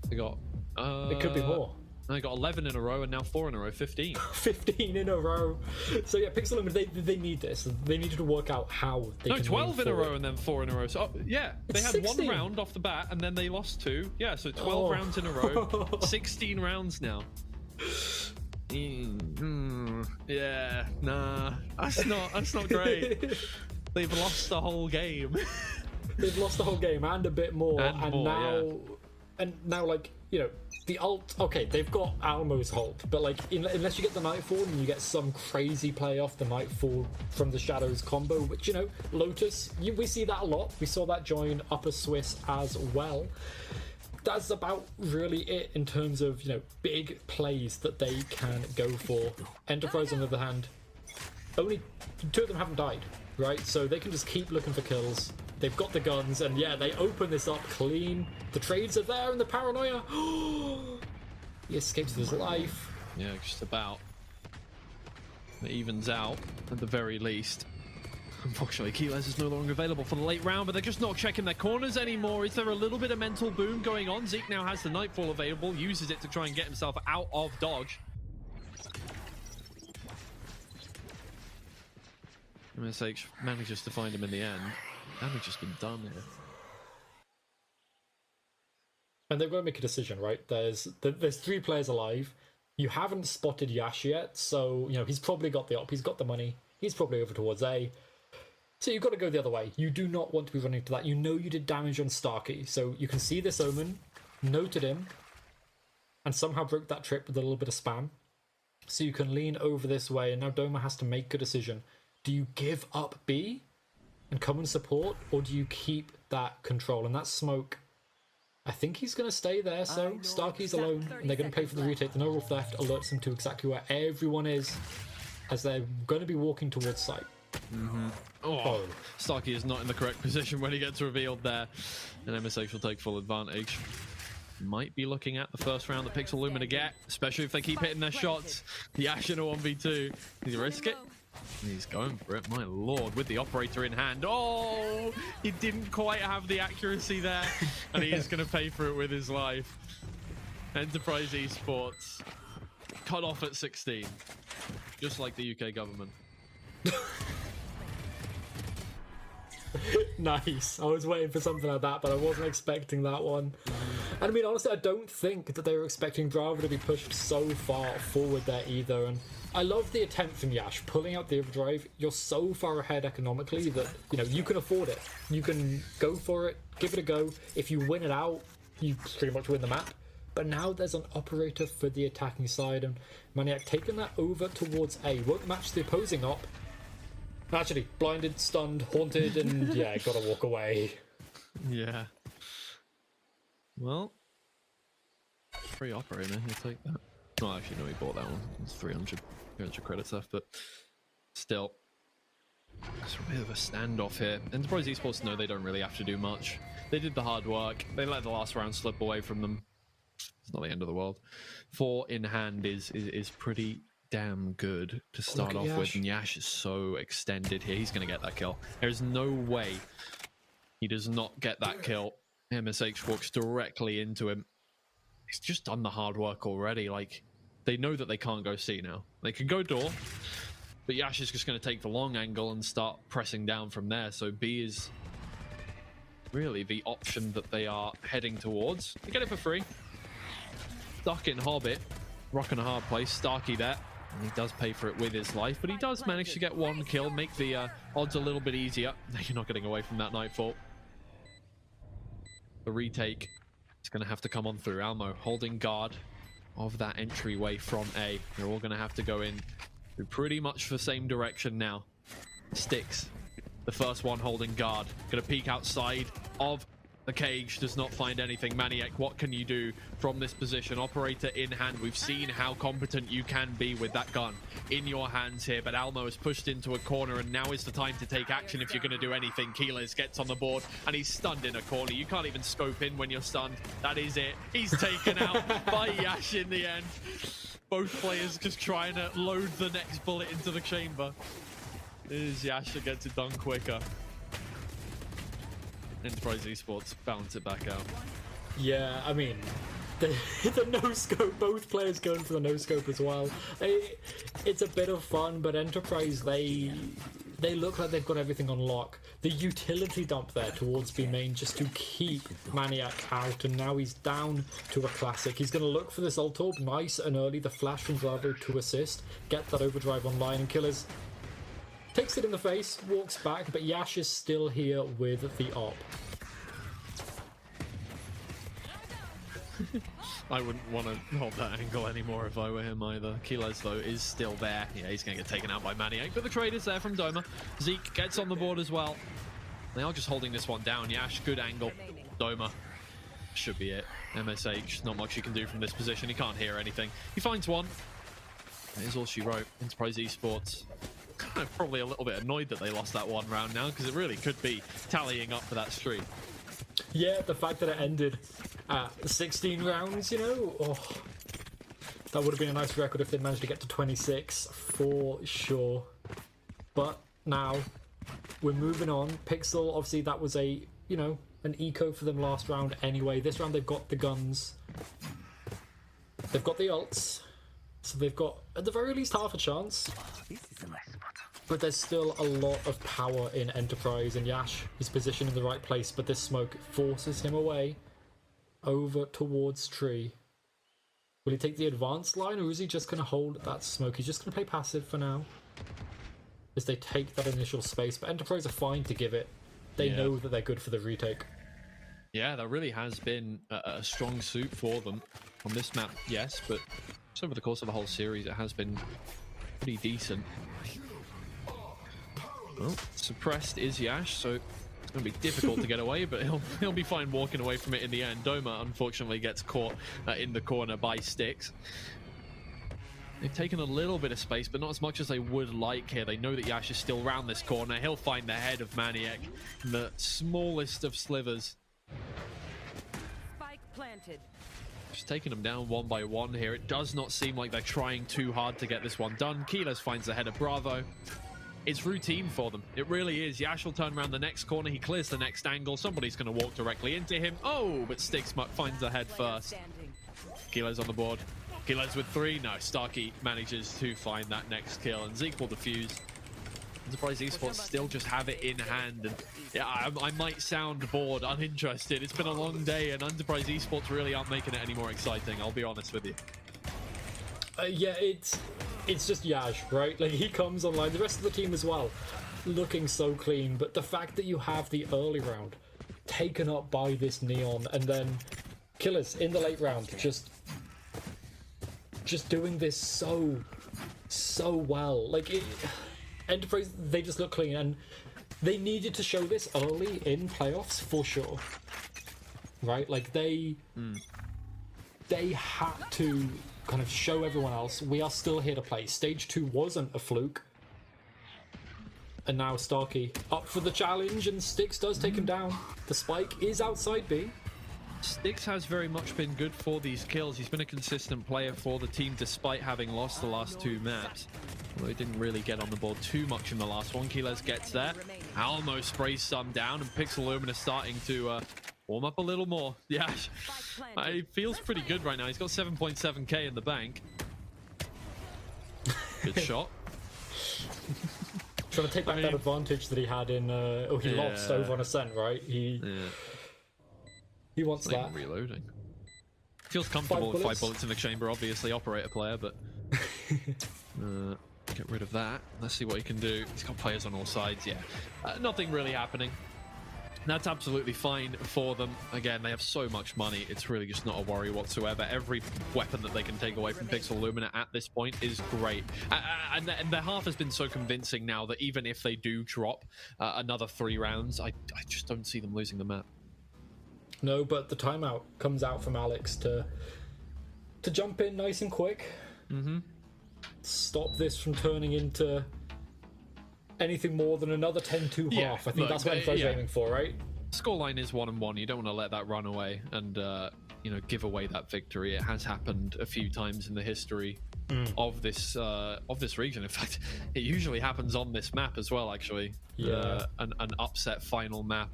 they got It could be more. They got 11 in a row and now 4 in a row, 15. 15 in a row. So yeah, Pixel Limited, they need this. They needed to work out how they can 12 in a forward. row and then 4 in a row. So yeah, they It's had 16. one round off the bat and then they lost 2. Yeah, so 12 rounds in a row. 16 rounds now. Yeah, nah, that's not great. They've lost the whole game. They've lost the whole game and a bit more. And now, like, you know, the ult. Okay, they've got Almo's ult, but like, unless you get the Nightfall and you get some crazy play off the Nightfall from the Shadows combo, which, you know, Lotus, we see that a lot. We saw that join Upper Swiss as well. That's about really it in terms of, you know, big plays that they can go for. Enterprise, on the other hand, only 2 of them haven't died, right? So they can just keep looking for kills. They've got the guns, and yeah, they open this up clean. The trades are there, and the paranoia. He escapes with his life. Yeah, just about. It evens out at the very least. Unfortunately, Keyless is no longer available for the late round, but they're just not checking their corners anymore. Is there a little bit of mental boom going on? Zeke now has the Nightfall available, uses it to try and get himself out of dodge. MSH manages to find him in the end. Damage has been done here. And they've got to make a decision, right? There's 3 players alive. You haven't spotted Yash yet, so, you know, he's probably got the op, he's got the money. He's probably over towards A. So you've got to go the other way. You do not want to be running to that. You know you did damage on Starkey, so you can see this Omen, noted him, and somehow broke that trip with a little bit of spam. So you can lean over this way, and now Doma has to make a decision. Do you give up B and come and support, or do you keep that control? And that smoke, I think he's going to stay there, so Starkey's alone, and they're going to pay for the retake. The no-roll theft alerts them to exactly where everyone is, as they're going to be walking towards site. Oh, Starkey is not in the correct position when he gets revealed there, and MSH will take full advantage. Might be looking at the first round that Pixel Lumina get, especially if they keep hitting their shots. The Ash in a 1v2. Does he risk it? He's going for it, my lord, with the operator in hand. Oh, he didn't quite have the accuracy there, and he is going to pay for it with his life. Enterprise Esports cut off at 16, just like the UK government. Nice. I was waiting for something like that, but I wasn't expecting that one. And I mean, honestly, I don't think that they were expecting Bravo to be pushed so far forward there either. And I love the attempt from Yash, pulling out the overdrive. You're so far ahead economically that, you know, you can afford it. You can go for it, give it a go. If you win it out, you pretty much win the map. But now there's an operator for the attacking side, and Maniac taking that over towards A. Won't match the opposing op. Actually, blinded, stunned, haunted, and yeah, gotta walk away. Yeah. Well, free operator, he'll take that. Well, actually, no, he bought that one. It's 300 credits left, but still. It's a bit of a standoff here. Enterprise Esports know they don't really have to do much. They did the hard work. They let the last round slip away from them. It's not the end of the world. 4 in hand is pretty damn good to start off with. And Yash is so extended here. He's going to get that kill. There's no way he does not get that kill. MSH walks directly into him. He's just done the hard work already. Like, they know that they can't go C now. They can go door, but Yash is just going to take the long angle and start pressing down from there. So B is really the option that they are heading towards. They get it for free. Stuck in Hobbit, rocking a hard place. Starkey there, and he does pay for it with his life, but he does manage to get 1 kill, make the odds a little bit easier. You're not getting away from that Nightfall. The retake is going to have to come on through. Almo holding guard of that entryway from A. They're all going to have to go in through pretty much the same direction now. Sticks, the first one holding guard. Going to peek outside of the cage, does not find anything. Maniac, what can you do from this position? Operator in hand. We've seen how competent you can be with that gun in your hands here, but Almo is pushed into a corner, and now is the time to take action if you're going to do anything. Keyless gets on the board, and he's stunned in a corner. You can't even scope in when you're stunned. That is it. He's taken out by Yash in the end. Both players just trying to load the next bullet into the chamber. It is Yash that gets it done quicker. Enterprise Esports balance it back out. Yeah, I mean, the no scope, both players going for the no scope as well. It's a bit of fun, but Enterprise, they look like they've got everything on lock. The utility dump there towards B main just to keep Maniac out, and now he's down to a classic. He's going to look for this ult orb nice and early, the flash from Bravo to assist, get that overdrive online, and Killers takes it in the face, walks back, but Yash is still here with the op. I wouldn't want to hold that angle anymore if I were him either. Kilos, though, is still there. Yeah, he's going to get taken out by Maniac, but the trade is there from Doma. Zeke gets on the board as well. They are just holding this one down. Yash, good angle. Doma should be it. MSH, not much you can do from this position. He can't hear anything. He finds one. That is all she wrote. Enterprise Esports. Kind of probably a little bit annoyed that they lost that one round now, because it really could be tallying up for that streak. Yeah, the fact that it ended at 16 rounds, you know, that would have been a nice record if they managed to get to 26 for sure. But now we're moving on. Pixel, obviously that was a, you know, an eco for them last round anyway. This round they've got the guns, they've got the ults, so they've got at the very least half a chance. But there's still a lot of power in Enterprise, and Yash is positioned in the right place, but this smoke forces him away over towards Tree. Will he take the advanced line, or is he just going to hold that smoke? He's just going to play passive for now as they take that initial space, but Enterprise are fine to give it. They know that they're good for the retake. Yeah, that really has been a strong suit for them on this map, yes, but just over the course of the whole series it has been pretty decent. Well, suppressed is Yash, so it's going to be difficult to get away, but he'll be fine walking away from it in the end. Doma, unfortunately, gets caught in the corner by Styx. They've taken a little bit of space, but not as much as they would like here. They know that Yash is still round this corner. He'll find the head of Maniac in the smallest of slivers. Spike planted. Just taking them down one by one here. It does not seem like they're trying too hard to get this one done. Kilos finds the head of Bravo. It's routine for them. It really is. Yash will turn around the next corner. He clears the next angle. Somebody's going to walk directly into him. Oh, but Styx finds the head first. Kilo's on the board. Kilo's with 3. No, Starkey manages to find that next kill, and Zeke will defuse. Enterprise Esports still just have it in hand, and yeah, I might sound bored, uninterested. It's been a long day, and Enterprise Esports really aren't making it any more exciting, I'll be honest with you. Yeah, it's just Yash, right? Like, he comes online, the rest of the team as well, looking so clean, but the fact that you have the early round taken up by this Neon, and then Killers in the late round just doing this so well. Like, Enterprise, they just look clean, and they needed to show this early in playoffs for sure, right? Like, they had to kind of show everyone else, we are still here to play. Stage 2 wasn't a fluke. And now Starkey up for the challenge, and Styx does take him down. The spike is outside B. Styx has very much been good for these kills. He's been a consistent player for the team despite having lost the last 2 maps. Although he didn't really get on the board too much in the last one. Kilos gets there. Almo sprays some down, and Pixel Lumina starting to warm up a little more. Yeah, he feels pretty good right now. He's got 7.7k in the bank. Good shot. Trying to take back that advantage that he had in... he lost over on Ascent, right? He wants it's like that. Reloading. Feels comfortable with 5 bullets in the chamber, obviously. Operator player, but... get rid of that. Let's see what he can do. He's got players on all sides, yeah. Nothing really happening. That's absolutely fine for them. Again, they have so much money. It's really just not a worry whatsoever. Every weapon that they can take away from Pixel Lumina at this point is great. And their half has been so convincing now that even if they do drop another 3 rounds, I just don't see them losing the map. No, but the timeout comes out from Alex to jump in nice and quick. Stop this from turning into anything more than another 10-2 half. I think that's what Enterprise aiming for, right? Scoreline is 1-1. You don't want to let that run away and give away that victory. It has happened a few times in the history of this region. In fact, it usually happens on this map as well. Actually, an upset final map.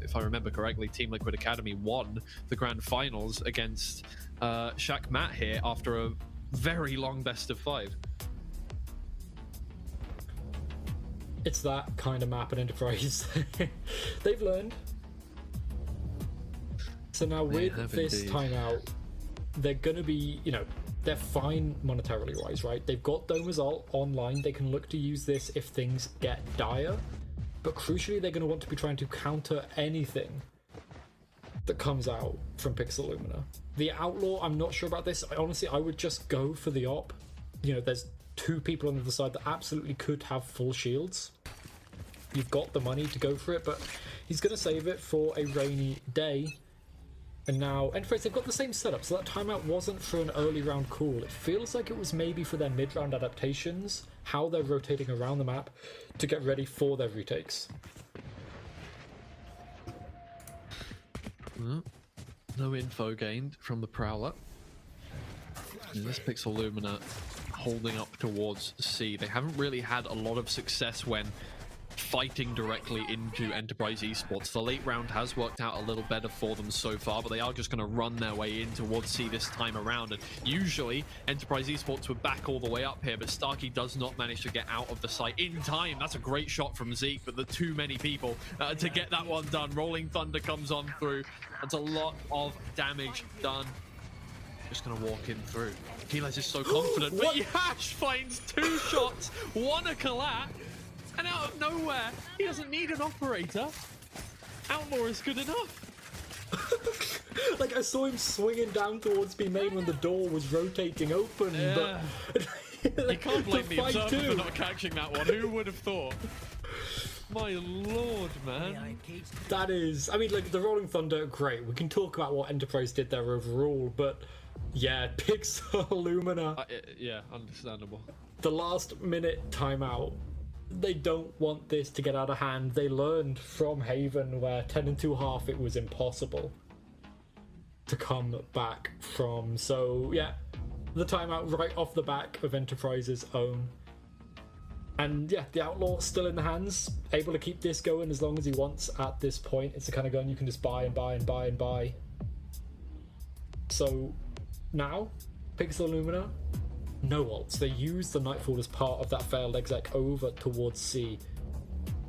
If I remember correctly, Team Liquid Academy won the grand finals against Shaq Matt here after a very long best of 5. It's that kind of map in Enterprise. They've learned. So now with this timeout, they're going to be, they're fine monetarily wise, right? They've got Doma's ult online. They can look to use this if things get dire. But crucially, they're going to want to be trying to counter anything that comes out from Pixel Lumina. The Outlaw, I'm not sure about this. Honestly, I would just go for the op. There's 2 people on the other side that absolutely could have full shields. You've got the money to go for it, but he's going to save it for a rainy day. And now, Enterprise, they've got the same setup, so that timeout wasn't for an early round call. It feels like it was maybe for their mid-round adaptations, how they're rotating around the map to get ready for their retakes. No info gained from the Prowler. And this Pixel Lumina holding up towards C. They haven't really had a lot of success when fighting directly into Enterprise Esports. The late round has worked out a little better for them so far, but they are just going to run their way in towards C this time around. And usually Enterprise Esports were back all the way up here, but Starkey does not manage to get out of the site in time. That's a great shot from Zeke, but there are too many people to get that one done. Rolling Thunder comes on through. That's a lot of damage done. Just gonna walk in through. Keyless is so confident, but Yash finds 2 shots, 1 a collat, and out of nowhere, he doesn't need an operator. Outlaw is good enough. Like, I saw him swinging down towards B main when the door was rotating open. Yeah. But you can't blame the observer for not catching that one. Who would have thought? My lord, man. That is, the Rolling Thunder, great. We can talk about what Enterprise did there overall, but yeah, Pixel Lumina. Yeah, understandable. The last minute timeout. They don't want this to get out of hand. They learned from Haven where 10 and 2.5 it was impossible to come back from. So yeah, the timeout right off the back of Enterprise's own. And yeah, the Outlaw still in the hands, able to keep this going as long as he wants at this point. It's the kind of gun you can just buy and buy and buy and buy. So now, Pixel Lumina, no ults. They use the Nightfall as part of that failed exec over towards C.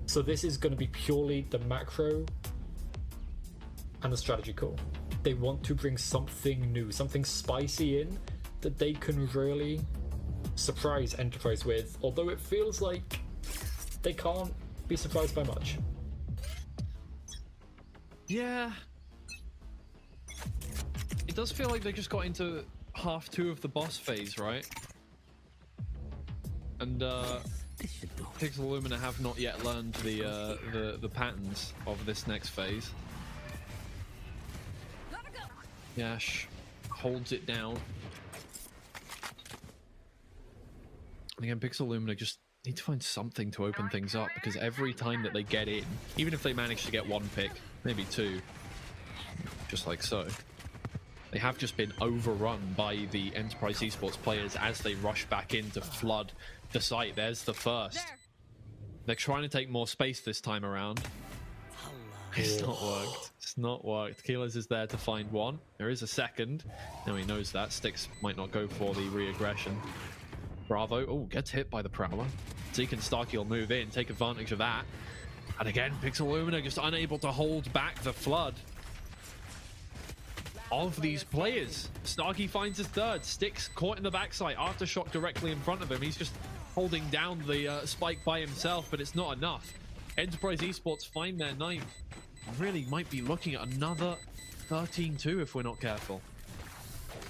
So this is going to be purely the macro and the strategy call. They want to bring something new, something spicy in that they can really surprise Enterprise with, although it feels like they can't be surprised by much. Yeah. It does feel like they just got into half 2 of the boss phase, right? And Pixel Lumina have not yet learned the patterns of this next phase. Yash holds it down. And again, Pixel Lumina just need to find something to open things up, because every time that they get in, even if they manage to get 1 pick, maybe 2, just like so, they have just been overrun by the Enterprise Esports players as they rush back in to flood the site. There's the first. They're trying to take more space this time around. It's not worked. It's not worked. Keyless is there to find 1. There is a second. Now he knows that. Styx might not go for the re-aggression. Bravo. Oh, gets hit by the Prowler. Zeke and Starkey will move in, take advantage of that. And again, Pixel Lumina just unable to hold back the flood of these players. Starkey finds his 3rd. Styx caught in the backside. Aftershock directly in front of him. He's just holding down the spike by himself, but it's not enough. Enterprise Esports find their 9th. Really might be looking at another 13-2 if we're not careful.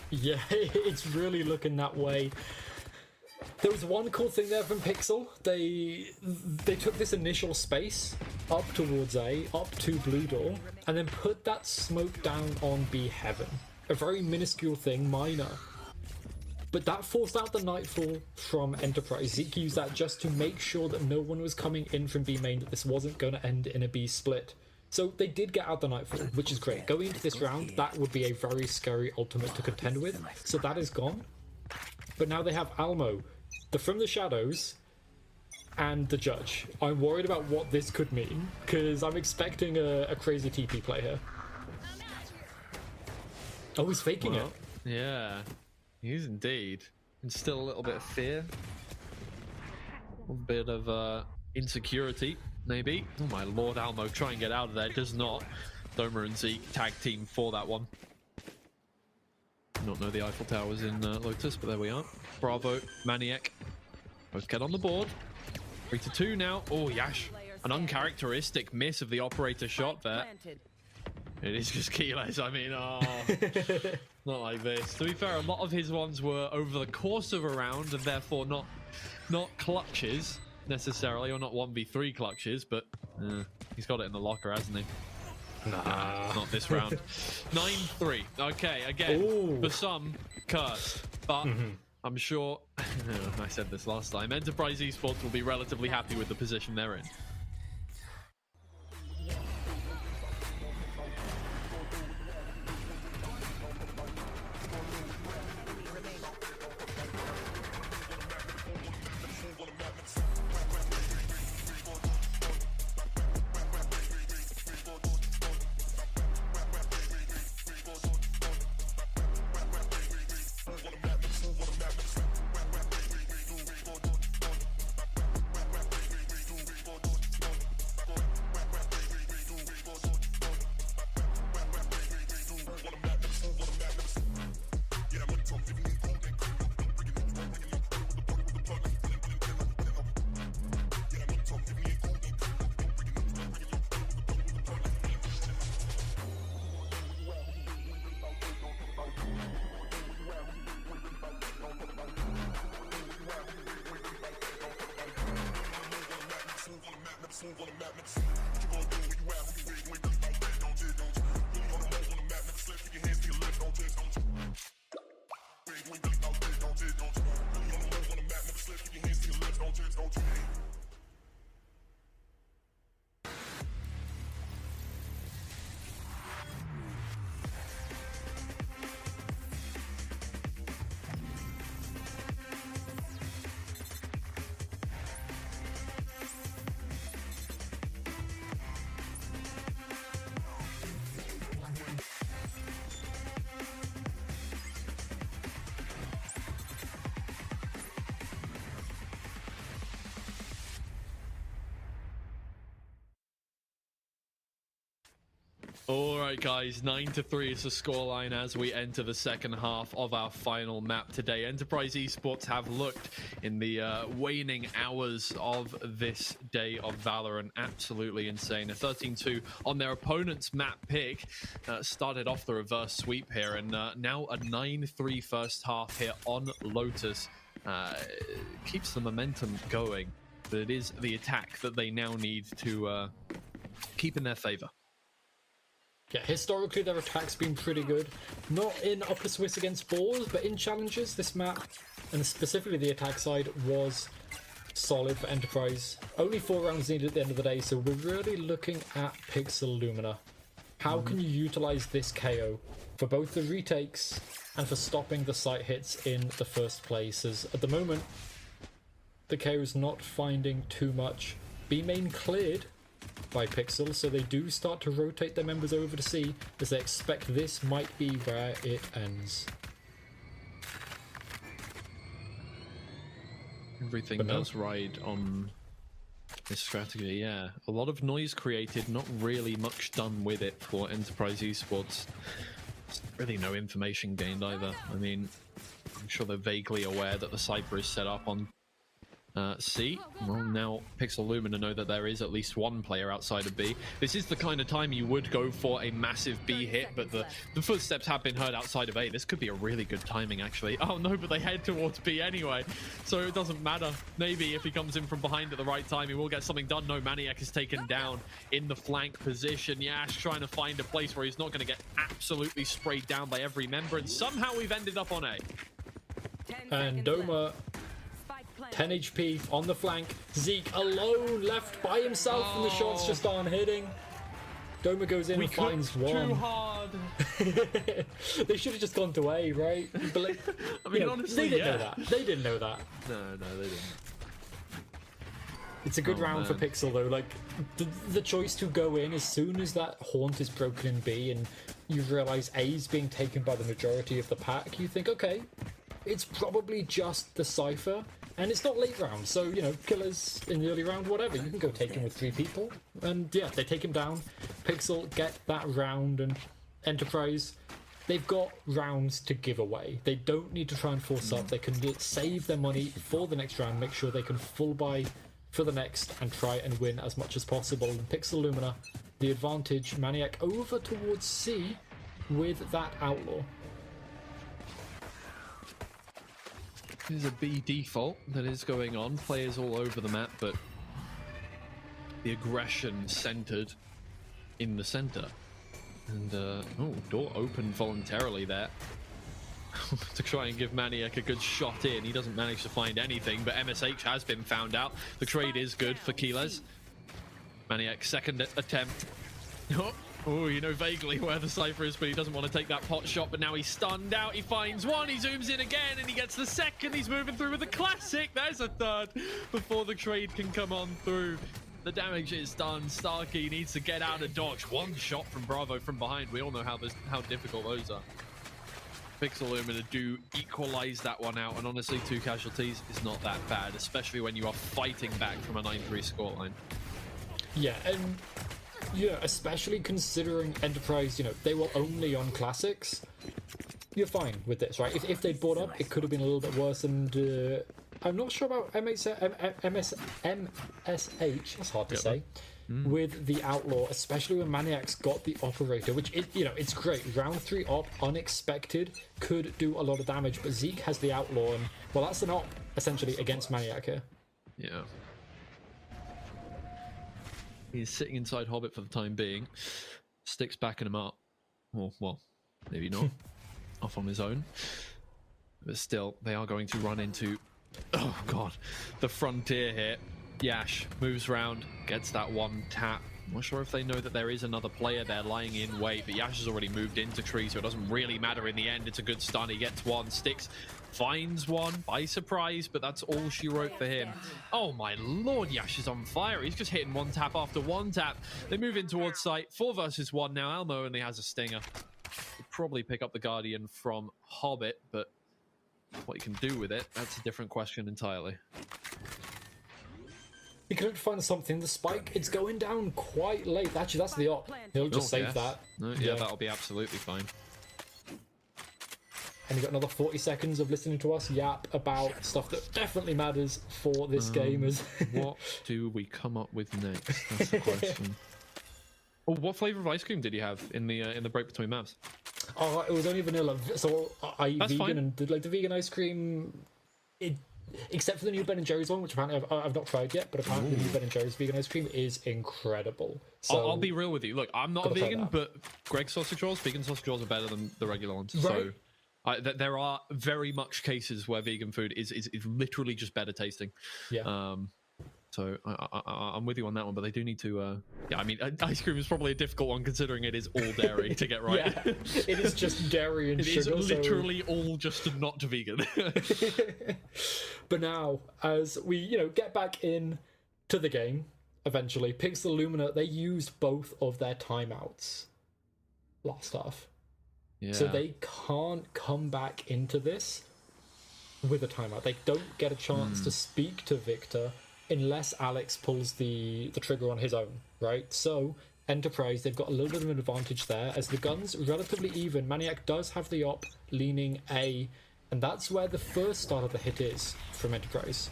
Yeah, it's really looking that way. There was one cool thing there from Pixel. They took this initial space up towards A, up to Blue Door, and then put that smoke down on B Heaven. A very minuscule thing, minor. But that forced out the Nightfall from Enterprise. Zeke used that just to make sure that no one was coming in from B main, that this wasn't going to end in a B split. So they did get out the Nightfall, which is great. Going into this round, that would be a very scary ultimate to contend with. So that is gone. but now they have Almo, the From the Shadows, and the Judge. I'm worried about what this could mean, because I'm expecting a crazy TP play here. Oh, he's faking it. Yeah, he is indeed. And still a little bit of fear. A bit of insecurity, maybe. Oh my lord, Almo, try and get out of there. Does not. Doma and Zeke tag team for that one. Not know the Eiffel Tower's in Lotus, but there we are. Bravo, Maniac. Both get on the board. 3-2 now. Oh, Yash. An uncharacteristic miss of the operator shot there. It is just keyless. I mean, not like this. To be fair, a lot of his ones were over the course of a round, and therefore not clutches necessarily, or not 1v3 clutches, but he's got it in the locker, hasn't he? Nah, not this round. 9-3. Okay, again, Ooh. for some, cursed, but I'm sure, I said this last time, Enterprise Esports will be relatively happy with the position they're in. All right, guys, 9-3 is the scoreline as we enter the second half of our final map today. Enterprise Esports have looked in the waning hours of this day of Valorant. Absolutely insane. A 13-2 on their opponent's map pick. Started off the reverse sweep here, and now a 9-3 first half here on Lotus. Keeps the momentum going, but it is the attack that they now need to keep in their favor. Yeah, historically their attack's been pretty good. Not in Upper Swiss against Boars, but in challenges, this map, and specifically the attack side, was solid for Enterprise. Only 4 rounds needed at the end of the day, so we're really looking at Pixel Lumina. How can you utilize this KO for both the retakes and for stopping the site hits in the first place? As at the moment, the KO is not finding too much. B main cleared by Pixel, so they do start to rotate their members over to C, as they expect this might be where it ends. Everything does ride on this strategy, yeah. A lot of noise created, not really much done with it for Enterprise Esports. Really no information gained either. I mean, I'm sure they're vaguely aware that the Cypher is set up on C. Well, now Pixel Lumina know that there is at least one player outside of B. This is the kind of time you would go for a massive B hit, but the footsteps have been heard outside of A. This could be a really good timing, actually. Oh no, but they head towards B anyway, so it doesn't matter. Maybe if he comes in from behind at the right time, he will get something done. No, Maniac is taken down in the flank position. Yash trying to find a place where he's not going to get absolutely sprayed down by every member, and somehow we've ended up on A. And Doma, 10 HP on the flank. Zeke alone, left by himself, and the shots just aren't hitting. Doma goes in We and finds cooked one. too hard. They should have just gone to A, right? But like, I mean, you know, honestly, they didn't know yeah. that. They didn't know that. No, they didn't. It's a good Oh, round for man. Pixel though. Like the choice to go in as soon as that haunt is broken in B and you realize A is being taken by the majority of the pack, you think, okay, it's probably just the Cypher, and it's not late round, so you know, killers in the early round, whatever, you can go take him with 3 people, and yeah, they take him down. Pixel get that round, and Enterprise, they've got rounds to give away. They don't need to try and force up. They can save their money for the next round, make sure they can full buy for the next and try and win as much as possible. And Pixel Lumina, the advantage. Maniac over towards C with that Outlaw. There's a B default that is going on. Players all over the map, but the aggression centered in the center. And, door open voluntarily there. To try and give Maniac a good shot in. He doesn't manage to find anything, but MSH has been found out. The trade is good for Keyless. Maniac, second attempt. Oh, you know vaguely where the Cypher is, but he doesn't want to take that pot shot, but now he's stunned out. He finds one, he zooms in again, and he gets the second. He's moving through with the classic. There's a third before the trade can come on through. The damage is done. Starkey needs to get out of dodge. One shot from Bravo from behind. We all know how difficult those are. Pixel Lumina do equalize that one out, and honestly, 2 casualties is not that bad, especially when you are fighting back from a 9-3 scoreline. Yeah, and yeah, especially considering Enterprise, you know, they were only on classics. You're fine with this, right? If they'd bought up, it could have been a little bit worse, and I'm not sure about MSH, that's hard to say. With the Outlaw, especially when Maniac's got the Operator, which, it's great. Round 3 op, unexpected, could do a lot of damage, but Zeke has the Outlaw, and, well, that's an op, essentially, against Maniac here. Yeah. He's sitting inside Hobbit for the time being. Sticks backing him up. Well, maybe not. Off on his own. But still, they are going to run into, oh god, the Frontier here. Yash moves around, gets that one tap. I'm not sure if they know that there is another player there lying in wait, but Yash has already moved into tree, so it doesn't really matter in the end. It's a good stun. He gets one, sticks, finds one by surprise, but that's all she wrote for him. Oh my lord, Yash is on fire. He's just hitting one tap after one tap. They move in towards site. 4 versus 1 now. Almo only has a stinger. He'll probably pick up the Guardian from Hobbit, but what he can do with it, that's a different question entirely. He couldn't find something. The spike, it's going down quite late. Actually, that's the op. He'll just save that. No, yeah, that'll be absolutely fine. And you got another 40 seconds of listening to us yap about stuff that definitely matters for this game. What do we come up with next? That's the question. Oh, what flavor of ice cream did you have in the break between maps? Oh, it was only vanilla. So I That's vegan fine. and did like the vegan ice cream. Except for the new Ben & Jerry's one, which apparently I've not tried yet, but apparently the new Ben & Jerry's vegan ice cream is incredible. So I'll be real with you. Look, I'm not a gotta try vegan, that. but Greg's sausage rolls, vegan sausage rolls are better than the regular ones. Right. So there are very much cases where vegan food is literally just better tasting. Yeah. So I'm with you on that one, but they do need to. Yeah, I mean, ice cream is probably a difficult one considering it is all dairy to get right. Yeah, it is just dairy and It sugar. is literally all just not vegan. But now, as we get back in to the game, eventually, Pixel Lumina, they used both of their timeouts last half. Yeah. So they can't come back into this with a timeout. They don't get a chance to speak to Victor unless Alex pulls the trigger on his own, right? So Enterprise, they've got a little bit of an advantage there, as the gun's relatively even. Maniac does have the op leaning A, and that's where the first start of the hit is from Enterprise.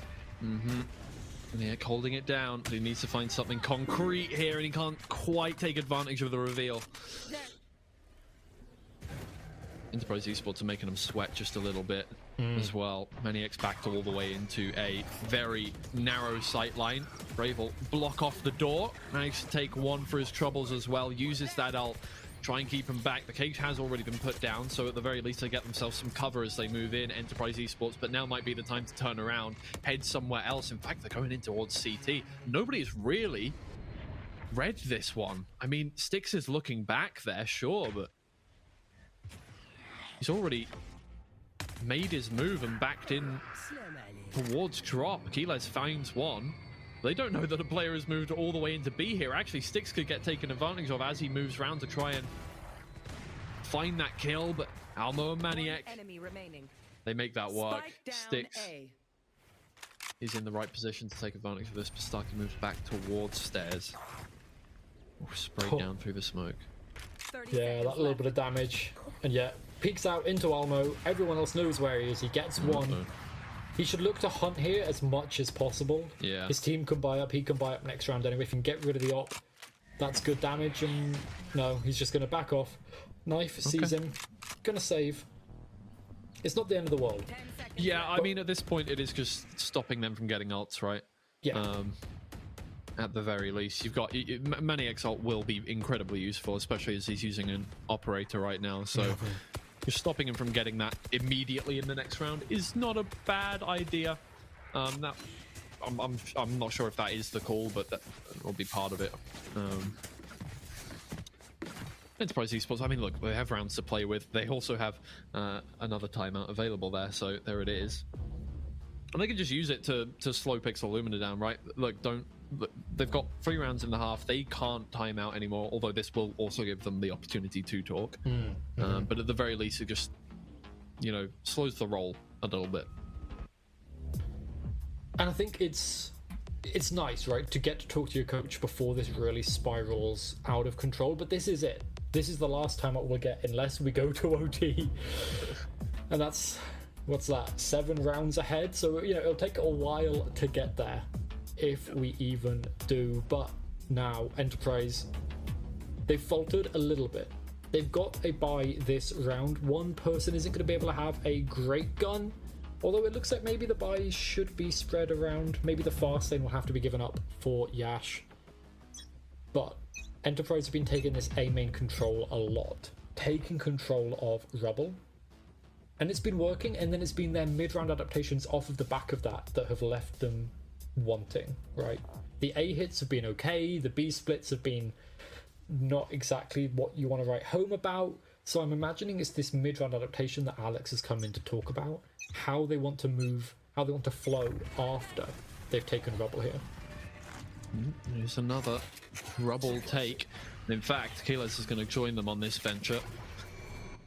Yeah, holding it down. He needs to find something concrete here, and he can't quite take advantage of the reveal. Enterprise Esports are making them sweat just a little bit as well. Maniac's backed all the way into a very narrow sight line. Brave will block off the door. Managed to take one for his troubles as well. Uses that ult. Try and keep him back. The cage has already been put down, so at the very least they get themselves some cover as they move in. Enterprise Esports, but now might be the time to turn around, head somewhere else. In fact, they're going in towards CT. Nobody's really read this one. I mean, Styx is looking back there, sure, but he's already made his move and backed in towards drop. Keyless finds one. They don't know that a player has moved all the way into B here. Actually, Styx could get taken advantage of as he moves around to try and find that kill, but Almo and Maniac, they make that work. Styx is in the right position to take advantage of this. Pistaki moves back towards stairs. Sprayed down through the smoke. Yeah, that little bit of damage. And yeah, peeks out into Almo. Everyone else knows where he is. He gets one. He should look to hunt here as much as possible. Yeah. His team can buy up. He can buy up next round anyway. If he can get rid of the op, that's good damage. And no, he's just going to back off. Knife sees him. Going to save. It's not the end of the world. Yeah, I mean, at this point, it is just stopping them from getting ults, right? Yeah. At the very least, you've got Maniac's ult will be incredibly useful, especially as he's using an operator right now. So just stopping him from getting that immediately in the next round is not a bad idea. That I'm not sure if that is the call, but that will be part of it. Enterprise Esports, I mean, look, they have rounds to play with. They also have another timeout available there, so there it is. And they can just use it to slow Pixel Lumina down, right? Look, they've got 3 rounds and a half. They can't time out anymore, although this will also give them the opportunity to talk. But at the very least, it just, slows the roll a little bit. And I think it's nice, right, to get to talk to your coach before this really spirals out of control. But this is it. This is the last time we'll get, unless we go to OT. And that's, what's that, 7 rounds ahead? So, it'll take a while to get there, if we even do. But now, Enterprise, they've faltered a little bit. They've got a buy this round. One person isn't going to be able to have a great gun, although it looks like maybe the buys should be spread around. Maybe the fast lane will have to be given up for Yash. But Enterprise have been taking this A main control a lot, taking control of Rubble, and it's been working. And then it's been their mid-round adaptations off of the back of that have left them wanting, right? The A hits have been okay, the B splits have been not exactly what you want to write home about. So I'm imagining it's this mid-round adaptation that Alex has come in to talk about, how they want to move, how they want to flow after they've taken Rubble here. There's another Rubble take. In fact, Keyless is going to join them on this venture,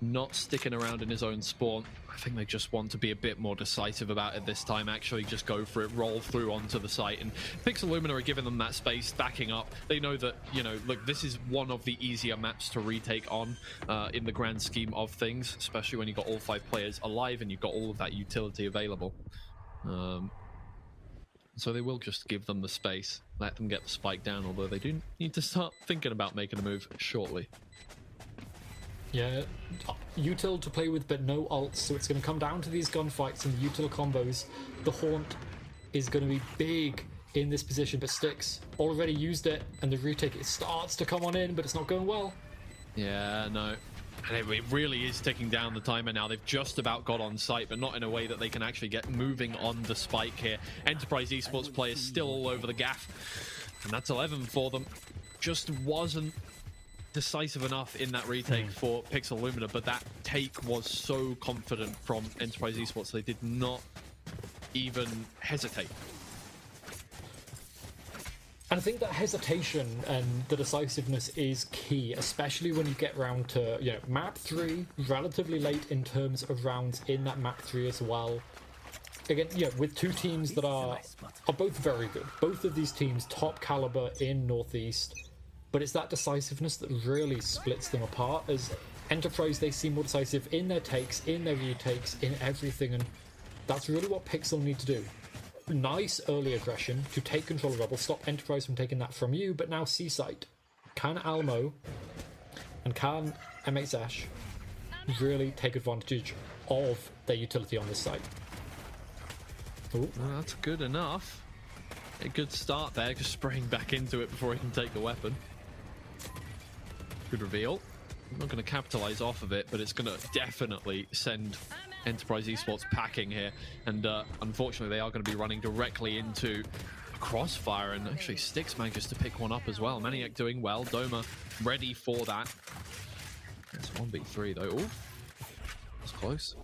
not sticking around in his own spawn. I think they just want to be a bit more decisive about it this time, actually just go for it, roll through onto the site. And Pixel Lumina are giving them that space, backing up. They know that, look, this is one of the easier maps to retake on in the grand scheme of things, especially when you've got all 5 players alive and you've got all of that utility available. So they will just give them the space, let them get the spike down, although they do need to start thinking about making a move shortly. Yeah, util to play with, but no ults, so it's going to come down to these gunfights and the util combos. The Haunt is going to be big in this position, but Styx already used it, and the retake, it starts to come on in, but it's not going well. Yeah, no. And it really is ticking down the timer now. They've just about got on site, but not in a way that they can actually get moving on the spike here. Enterprise Esports players still all over the gaff, and that's 11 for them. Just wasn't decisive enough in that retake for Pixel Lumina, but that take was so confident from Enterprise Esports, they did not even hesitate. And I think that hesitation and the decisiveness is key, especially when you get round to, map 3, relatively late in terms of rounds in that map 3 as well. Again, with 2 teams that are both very good. Both of these teams top caliber in Northeast, but it's that decisiveness that really splits them apart. As Enterprise, they seem more decisive in their takes, in their retakes, in everything, and that's really what Pixel need to do. Nice early aggression to take control of Rebel, stop Enterprise from taking that from you, but now C-Site. Can Almo and can MXash really take advantage of their utility on this site? Well, that's good enough. A good start there, just spraying back into it before he can take the weapon. Good reveal. I'm not going to capitalize off of it, but it's going to definitely send Enterprise Esports packing here. And unfortunately, they are going to be running directly into a crossfire, and actually Styx manages to pick one up as well. Maniac doing well. Doma ready for that. It's 1v3 though. Ooh, that's close.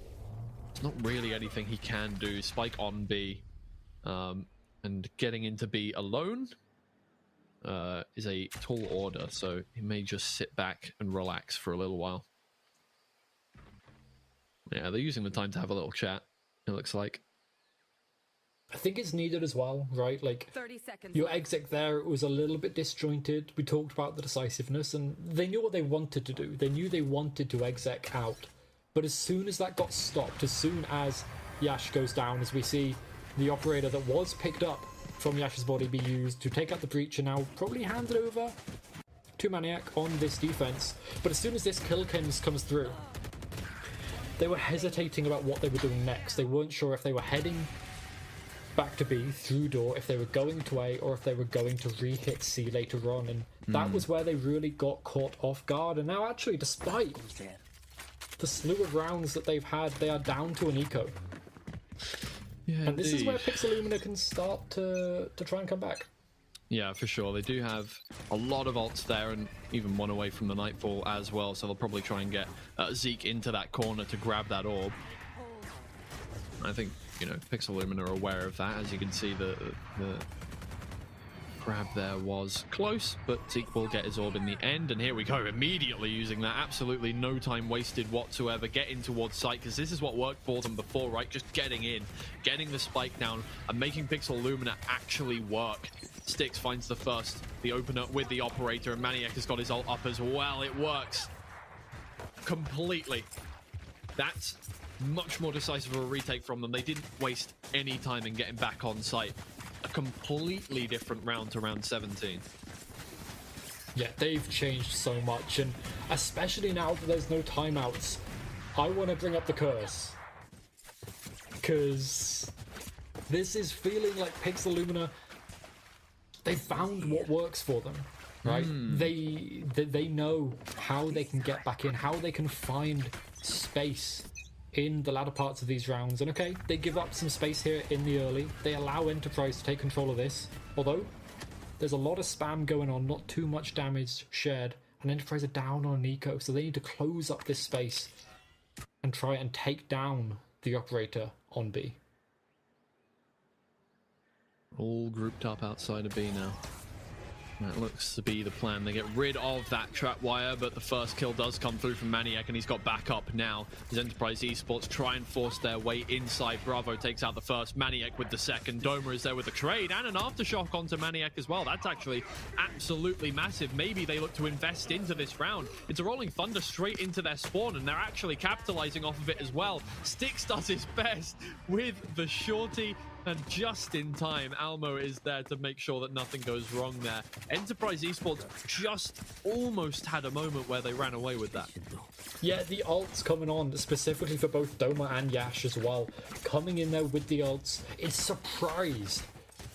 There's not really anything he can do. Spike on B, and getting into B alone is a tall order, so he may just sit back and relax for a little while. Yeah, they're using the time to have a little chat, it looks like. I think it's needed as well, right? Like, 30 seconds your left. exec there, it was a little bit disjointed. We talked about the decisiveness, and they knew what they wanted to do. They knew they wanted to exec out. But as soon as that got stopped, as soon as Yash goes down, as we see the operator that was picked up from Yash's body be used to take out the breach, and now probably handed over to Maniac on this defense. But as soon as this kill comes through, they were hesitating about what they were doing next. They weren't sure if they were heading back to B through door, if they were going to A, or if they were going to re-hit C later on, and that was where they really got caught off guard. And now actually, despite the slew of rounds that they've had, they are down to an eco. Yeah, and this is where Pixelumina can start to try and come back. Yeah, for sure. They do have a lot of ults there, and even one away from the Nightfall as well, so they'll probably try and get Zeke into that corner to grab that orb. I think, you know, Pixelumina are aware of that. As you can see, the grab there was close, but Zeke will get his orb in the end. And here we go, immediately using that. Absolutely no time wasted whatsoever. Getting towards site, because this is what worked for them before, right? Just getting in, getting the spike down, and making Pixelumina actually work. Styx finds the opener with the operator, and Maniac has got his ult up as well. It works completely. That's much more decisive of a retake from them. They didn't waste any time in getting back on site. A completely different round to round 17. Yeah, they've changed so much, and especially now that there's no timeouts, I want to bring up the curse, because this is feeling like Pixelumina, they found what works for them, right? They know how they can get back in, how they can find space in the latter parts of these rounds. And okay, they give up some space here in the early. They allow Enterprise to take control of this, although there's a lot of spam going on, not too much damage shared, and Enterprise are down on an eco, so they need to close up this space and try and take down the operator on B. All grouped up outside of B now. That looks to be the plan. They get rid of that trap wire, but the first kill does come through from Maniac, and he's got backup now as Enterprise Esports try and force their way inside. Bravo takes out the first, Maniac with the second. Doma is there with the trade and an aftershock onto Maniac as well. That's actually absolutely massive. Maybe they look to invest into this round. It's a Rolling Thunder straight into their spawn, and they're actually capitalizing off of it as well. Styx does his best with the shorty, and just in time, Almo is there to make sure that nothing goes wrong there. Enterprise Esports just almost had a moment where they ran away with that. Yeah, the ults coming on, specifically for both Doma and Yash as well. Coming in there with the ults, it surprised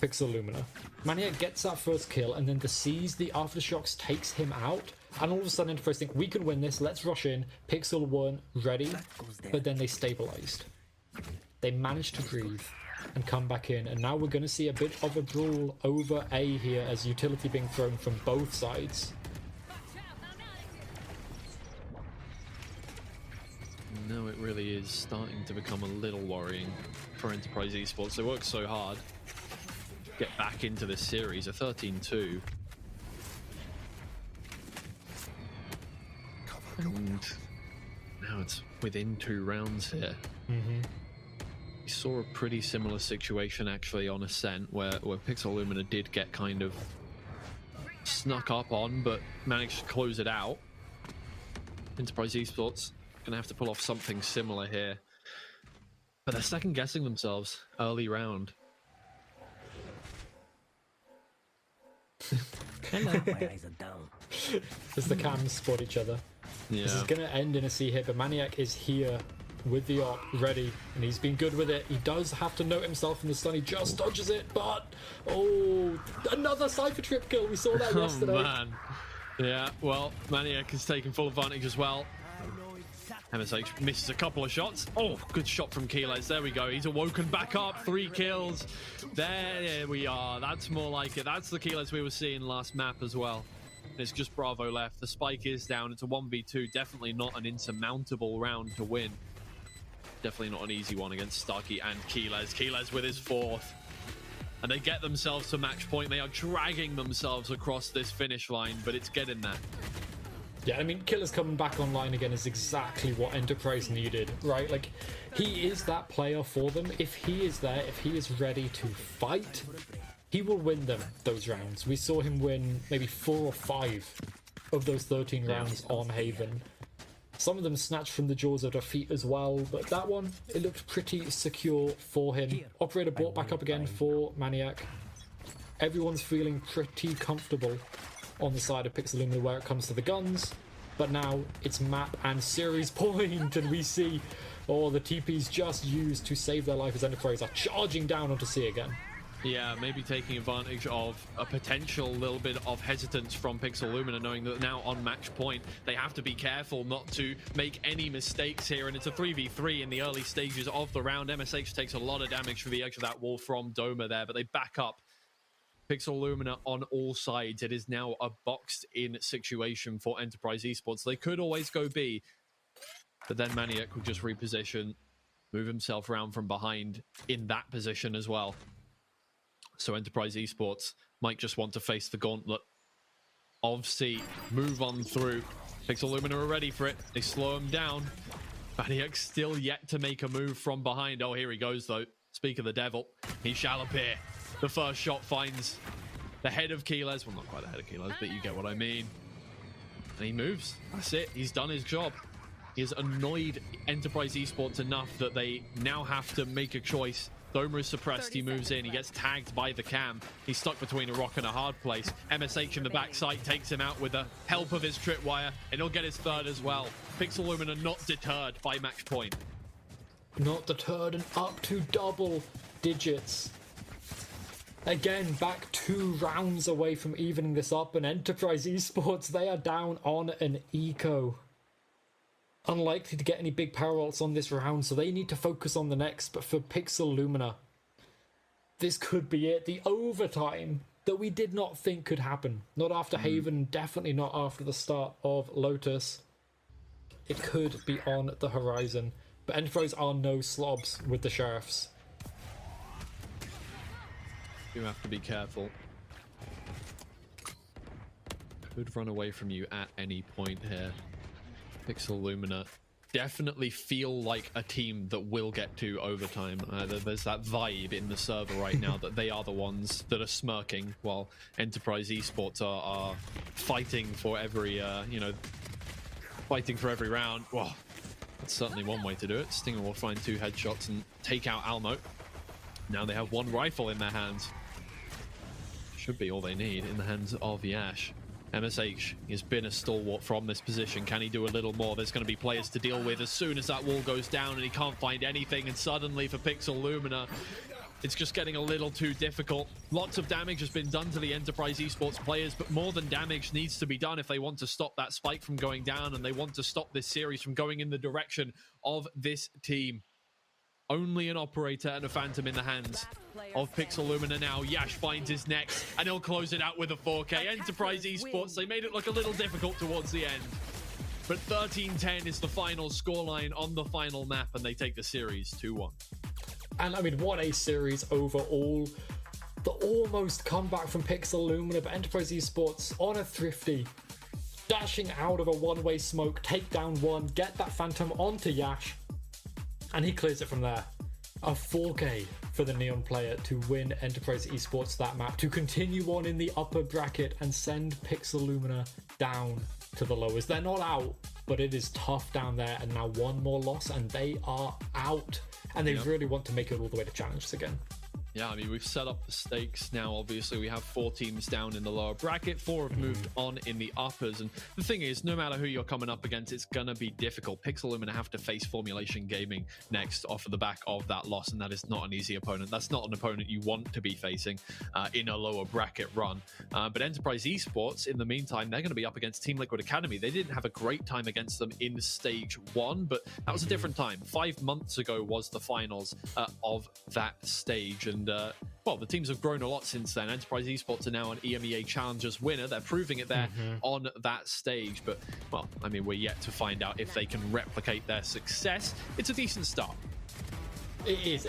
Pixelumina. Maniac gets that first kill, and then sees the aftershocks takes him out. And all of a sudden, Enterprise think, we can win this, let's rush in. Pixel weren't ready, but then they stabilized. They managed to breathe and come back in, and now we're going to see a bit of a brawl over A here, as utility being thrown from both sides. No, it really is starting to become a little worrying for Enterprise Esports. They worked so hard to get back into this series, a 13-2. And now it's within 2 rounds here. We saw a pretty similar situation actually on Ascent, where Pixelumina did get kind of snuck up on, but managed to close it out. Enterprise Esports gonna have to pull off something similar here, but they're second guessing themselves early round. My eyes are down. As the cams spot each other. Yeah. This is going to end in a C hit, but Maniac is here with the op ready, and he's been good with it. He does have to note himself in the stun. He just dodges it, but oh, another Cypher Trip kill. We saw that yesterday. Oh man. Yeah, well, Maniac has taken full advantage as well. MSH misses a couple of shots. Oh, good shot from Keyless. There we go. He's awoken back up. 3 kills. There we are. That's more like it. That's the Keyless we were seeing last map as well. It's just Bravo left. The spike is down. It's a 1v2. Definitely not an insurmountable round to win. Definitely not an easy one against Starkey and Keyless. Keyless with his 4th. And they get themselves to match point. They are dragging themselves across this finish line, but it's getting there. Yeah, I mean, Killer's coming back online again is exactly what Enterprise needed, right? Like, he is that player for them. If he is there, if he is ready to fight, he will win them those rounds. We saw him win maybe 4 or 5 of those 13 rounds on Haven. Some of them snatched from the jaws of defeat as well, but that one, it looked pretty secure for him. Operator brought back up again for Maniac. Everyone's feeling pretty comfortable on the side of Pixelumina where it comes to the guns, but now it's map and series point, and we see, the TPs just used to save their life as Enterprise are charging down onto C again. Yeah, maybe taking advantage of a potential little bit of hesitance from Pixelumina, knowing that now on match point, they have to be careful not to make any mistakes here, and it's a 3v3 in the early stages of the round. MSH takes a lot of damage for the edge of that wall from Doma there, but they back up. Pixelumina on all sides. It is now a boxed-in situation for Enterprise Esports. They could always go B, but then Maniac will just reposition, move himself around from behind in that position as well. So Enterprise Esports might just want to face the gauntlet of C, move on through. Pixelumina are ready for it. They slow him down. Maniac's still yet to make a move from behind. Oh, here he goes, though. Speak of the devil, he shall appear. The first shot finds the head of Keyless. Well, not quite the head of Keyless, but you get what I mean. And he moves. That's it. He's done his job. He has annoyed Enterprise Esports enough that they now have to make a choice. Doma is suppressed. He moves in. He gets tagged by the cam. He's stuck between a rock and a hard place. MSH in the backside takes him out with the help of his tripwire, and he'll get his 3rd as well. Pixelumina not deterred by match point. Not deterred and up to double digits. Again, back 2 rounds away from evening this up, and Enterprise Esports, they are down on an eco. Unlikely to get any big power ults on this round, so they need to focus on the next. But for Pixelumina, this could be it. The overtime that we did not think could happen. Not after Haven, definitely not after the start of Lotus. It could be on the horizon. But Enterprise are no slobs with the Sheriffs. You have to be careful. Could run away from you at any point here. Pixelumina definitely feel like a team that will get to overtime. There's that vibe in the server right now that they are the ones that are smirking while Enterprise Esports are fighting for every, fighting for every round. Well, that's certainly one way to do it. Stinger will find 2 headshots and take out Almo. Now they have 1 rifle in their hands. Should be all they need in the hands of Yash. MSH has been a stalwart from this position. Can he do a little more? There's going to be players to deal with as soon as that wall goes down and he can't find anything, and suddenly for Pixelumina, it's just getting a little too difficult. Lots of damage has been done to the Enterprise Esports players, but more than damage needs to be done if they want to stop that spike from going down and they want to stop this series from going in the direction of this team. Only an operator and a phantom in the hands of Pixelumina now. Yash finds his next, and he'll close it out with a 4K. Enterprise Esports, they made it look a little difficult towards the end. But 13-10 is the final scoreline on the final map, and they take the series 2-1. And I mean, what a series overall. The almost comeback from Pixelumina, but Enterprise Esports on a thrifty. Dashing out of a one-way smoke, take down 1, get that phantom onto Yash, and he clears it from there. A 4K for the Neon player to win Enterprise Esports that map, to continue on in the upper bracket and send Pixelumina down to the lowest. They're not out, but it is tough down there, and now 1 more loss and they are out. And they really want to make it all the way to challenges again. Yeah, I mean, we've set up the stakes now. Obviously, we have 4 teams down in the lower bracket. 4 have moved on in the uppers. And the thing is, no matter who you're coming up against, it's going to be difficult. Pixel Lumina have to face Formulation Gaming next off of the back of that loss, and that is not an easy opponent. That's not an opponent you want to be facing in a lower bracket run. But Enterprise Esports, in the meantime, they're going to be up against Team Liquid Academy. They didn't have a great time against them in stage 1, but that was a different time. 5 months ago was the finals of that stage. And well, the teams have grown a lot since then. Enterprise Esports are now an EMEA Challengers winner. They're proving it there on that stage. But, well, I mean, we're yet to find out if they can replicate their success. It's a decent start. It is.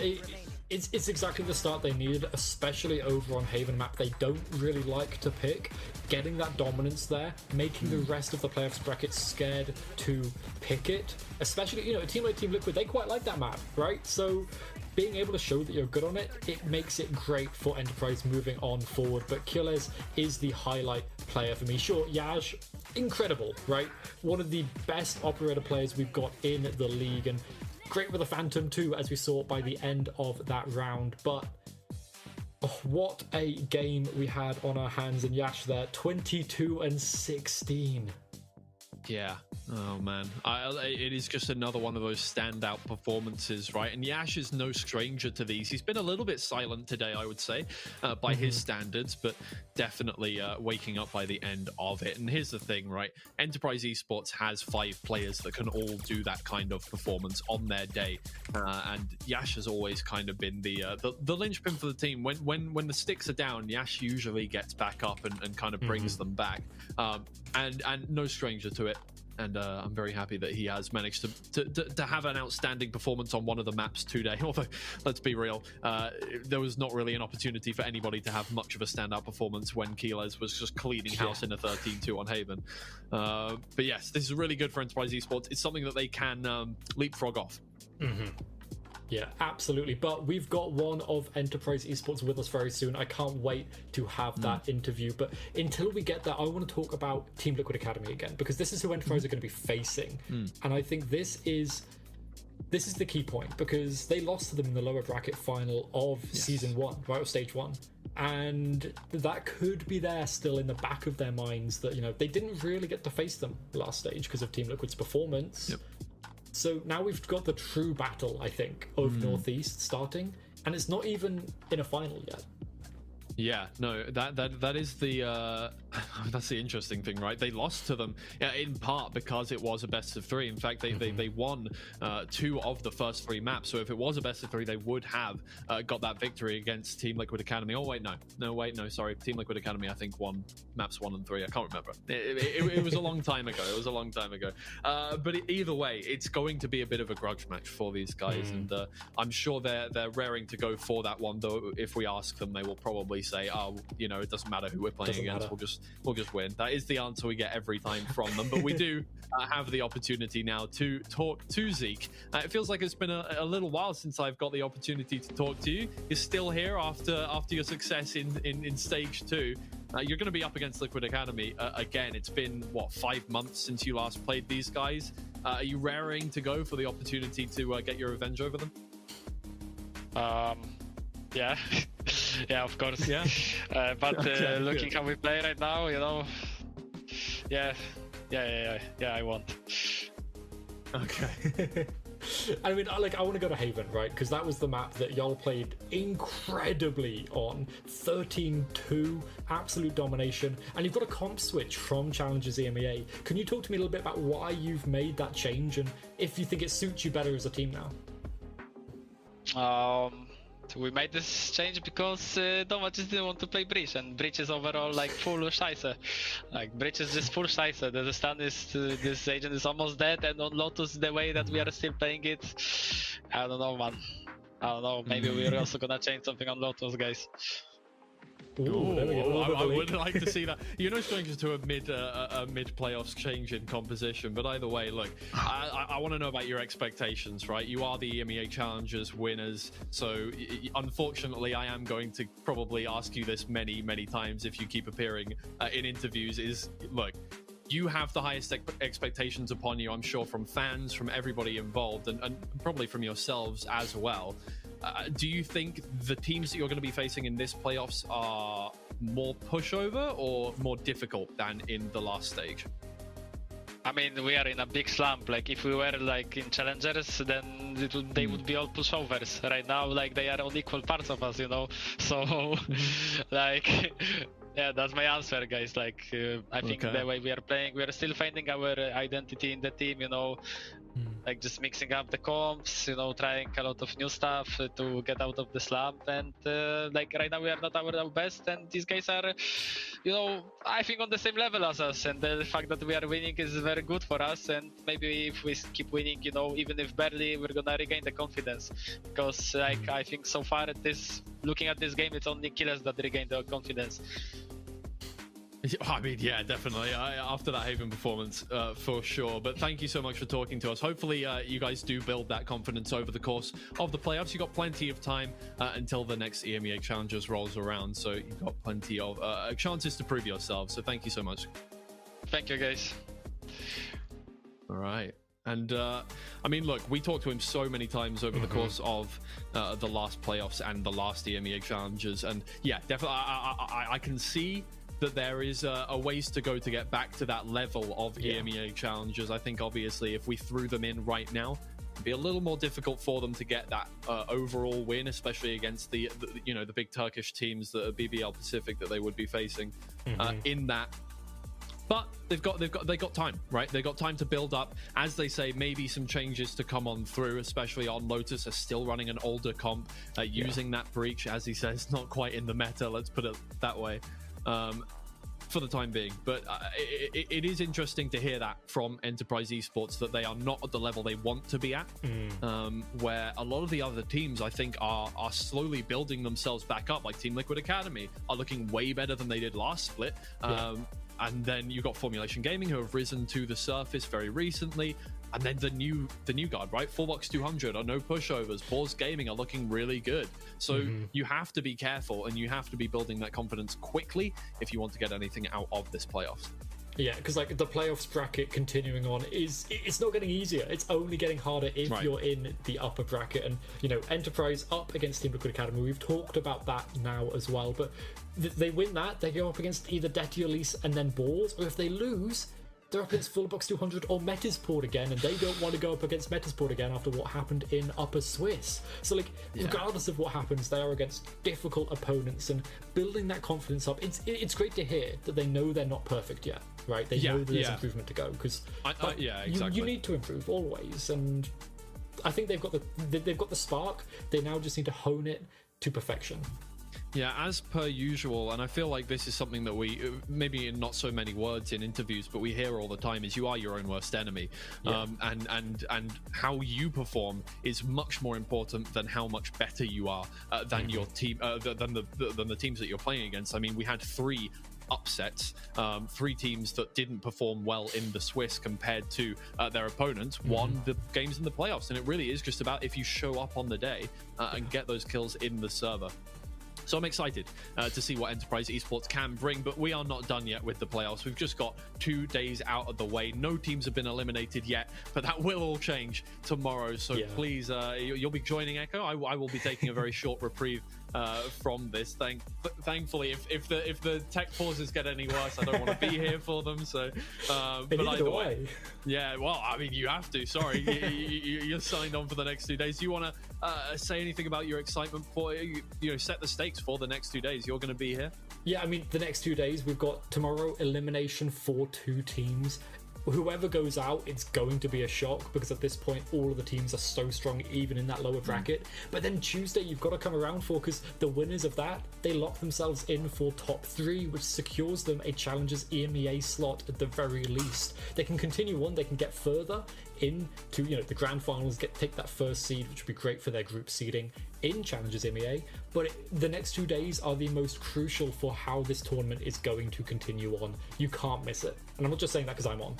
It's exactly the start they needed, especially over on Haven map. They don't really like to pick. Getting that dominance there, making the rest of the playoffs bracket scared to pick it. Especially, you know, a team like Team Liquid, they quite like that map, right? So being able to show that you're good on it, it makes it great for Enterprise moving on forward. But Killez is the highlight player for me. Sure, Yaj, incredible, right? One of the best operator players we've got in the league, and great with the Phantom too, as we saw by the end of that round. But what a game we had on our hands in Yash there. 22-16. Yeah. Oh, man. It is just another one of those standout performances, right? And Yash is no stranger to these. He's been a little bit silent today, I would say, by his standards, but definitely waking up by the end of it. And here's the thing, right? Enterprise Esports has 5 players that can all do that kind of performance on their day. And Yash has always kind of been the linchpin for the team. When the sticks are down, Yash usually gets back up and kind of brings them back. And no stranger to it. And I'm very happy that he has managed to have an outstanding performance on one of the maps today. Although, let's be real, there was not really an opportunity for anybody to have much of a standout performance when Killez was just cleaning house in a 13-2 on Haven. But yes, this is really good for Enterprise Esports. It's something that they can leapfrog off. Yeah, absolutely. But we've got one of Enterprise Esports with us very soon. I can't wait to have that interview. But until we get there, I want to talk about Team Liquid Academy again, because this is who Enterprise are going to be facing. And I think this is the key point, because they lost to them in the lower bracket final of Season 1, right, or Stage 1. And that could be there still in the back of their minds that, you know, they didn't really get to face them last stage because of Team Liquid's performance. So now we've got the true battle, I think, of Northeast starting, and it's not even in a final yet. Yeah, no, that is the that's the interesting thing, right? They lost to them in part because it was a best of 3. In fact, they won 2 of the first 3 maps. So if it was a best of 3, they would have got that victory against Team Liquid Academy. Oh wait, no, sorry, Team Liquid Academy I think won maps 1 and 3. I can't remember. It was a long time ago. But either way, it's going to be a bit of a grudge match for these guys, and I'm sure they're raring to go for that one. Though if we ask them, they will probably say, oh, you know, it doesn't matter who we're playing against, we'll just win. That is the answer we get every time from them. But we do have the opportunity now to talk to Zeke. It feels like it's been a little while since I've got the opportunity to talk to you. You're still here after your success in stage 2. You're going to be up against Liquid Academy again. It's been, what, 5 months since you last played these guys. Are you raring to go for the opportunity to get your revenge over them? Yeah. Yeah, of course. Yeah. But looking how we play right now, you know, yeah, I want. Okay. I mean, I want to go to Haven, right? Because that was the map that y'all played incredibly on. 13-2, absolute domination. And you've got a comp switch from Challengers EMEA. Can you talk to me a little bit about why you've made that change and if you think it suits you better as a team now? So we made this change because Doma just didn't want to play Breach, and Breach is overall like full scheiße. Like Breach is just full scheiße. The stun is this agent is almost dead, and on Lotus the way that we are still playing it, I don't know, man. I don't know. Maybe we're also gonna change something on Lotus, guys. I would like to see that. You're no stranger to a mid playoffs change in composition, but either way, look, I want to know about your expectations, right? You are the EMEA Challengers winners, so unfortunately, I am going to probably ask you this many times if you keep appearing in interviews. Look, you have the highest expectations upon you, I'm sure, from fans, from everybody involved, and probably from yourselves as well. do you think the teams that you're going to be facing in this playoffs are more pushover or more difficult than in the last stage? I mean, we are in a big slump. Like, if we were like in challengers, then they would be all pushovers. Right now, like, they are on equal parts of us, you know. So, like, yeah, that's my answer, guys. Like, I think the way we are playing, we are still finding our identity in the team, you know. Like, just mixing up the comps, you know, trying a lot of new stuff to get out of the slump. And like, right now we are not our best, and these guys are, you know, I think on the same level as us. And the fact that we are winning is very good for us. And maybe if we keep winning, you know, even if barely, we're gonna regain the confidence. Because like, I think so far looking at this game, it's only killers that regain the confidence. I mean, yeah, definitely. After that Haven performance, for sure. But thank you so much for talking to us. Hopefully, you guys do build that confidence over the course of the playoffs. You've got plenty of time until the next EMEA Challengers rolls around. So you've got plenty of chances to prove yourselves. So thank you so much. Thank you, guys. All right. And I mean, look, we talked to him so many times over the course of the last playoffs and the last EMEA Challengers. And yeah, definitely, I can see that there is a ways to go to get back to that level of EMEA Challengers. I think obviously if we threw them in right now, it'd be a little more difficult for them to get that overall win, especially against the you know, the big Turkish teams that are BBL Pacific that they would be facing in that. But they got time, right? They got time to build up. As they say, maybe some changes to come on through, especially on Lotus are still running an older comp, using that breach, as he says, not quite in the meta, let's put it that way. For the time being. But it is interesting to hear that from Enterprise Esports, that they are not at the level they want to be at, where a lot of the other teams, I think, are slowly building themselves back up. Like Team Liquid Academy are looking way better than they did last split. And then you've got Formulation Gaming, who have risen to the surface very recently. And then the new guard, right? Fullbox 200 are no pushovers. Pause Gaming are looking really good. So you have to be careful, and you have to be building that confidence quickly if you want to get anything out of this playoffs. Yeah, because like the playoffs bracket continuing on it's not getting easier. It's only getting harder if you're in the upper bracket. And you know, Enterprise up against Team Liquid Academy. We've talked about that now as well. But they win that, they go up against either Detty Elise and then Balls, or if they lose, they're up against Fullbox 200 or Metasport again, and they don't want to go up against Metasport again after what happened in Upper Swiss. So, like, regardless of what happens, they are against difficult opponents, and building that confidence up, it's great to hear that they know they're not perfect yet, right? They know that there's improvement to go, because you need to improve always, and I think they've got the spark. They now just need to hone it to perfection. Yeah, as per usual, and I feel like this is something that we, maybe in not so many words in interviews, but we hear all the time, is you are your own worst enemy. And how you perform is much more important than how much better you are than your team, than the teams that you're playing against. I mean, we had 3 upsets, 3 teams that didn't perform well in the Swiss compared to their opponents won the games in the playoffs. And it really is just about if you show up on the day and get those kills in the server. So I'm excited to see what Enterprise Esports can bring, but we are not done yet with the playoffs. We've just got 2 days out of the way. No teams have been eliminated yet, but that will all change tomorrow. So please, you'll be joining Echo. I will be taking a very short reprieve from this. Thankfully, if the tech pauses get any worse, I don't want to be here for them. So, but either way, yeah. Well, I mean, you have to. Sorry, you're signed on for the next 2 days. Do you want to say anything about your excitement for set the stakes for the next 2 days? You're going to be here. Yeah, I mean, the next 2 days we've got tomorrow elimination for 2 teams. Whoever goes out, it's going to be a shock, because at this point all of the teams are so strong, even in that lower bracket. But then Tuesday you've got to come around for, because the winners of that, they lock themselves in for top 3, which secures them a Challengers EMEA slot at the very least. They can continue on, they can get further into the grand finals, take that first seed, which would be great for their group seeding in Challengers EMEA. But the next 2 days are the most crucial for how this tournament is going to continue on. You can't miss it, and I'm not just saying that because I'm on.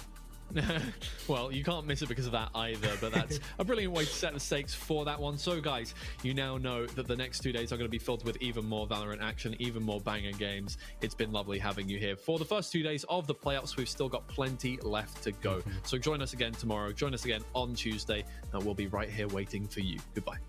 Well, you can't miss it because of that either, but that's a brilliant way to set the stakes for that one. So guys, you now know that the next 2 days are going to be filled with even more Valorant action, even more banger games. It's been lovely having you here for the first 2 days of the playoffs. We've still got plenty left to go. So join us again tomorrow, join us again on Tuesday, and we'll be right here waiting for you. Goodbye.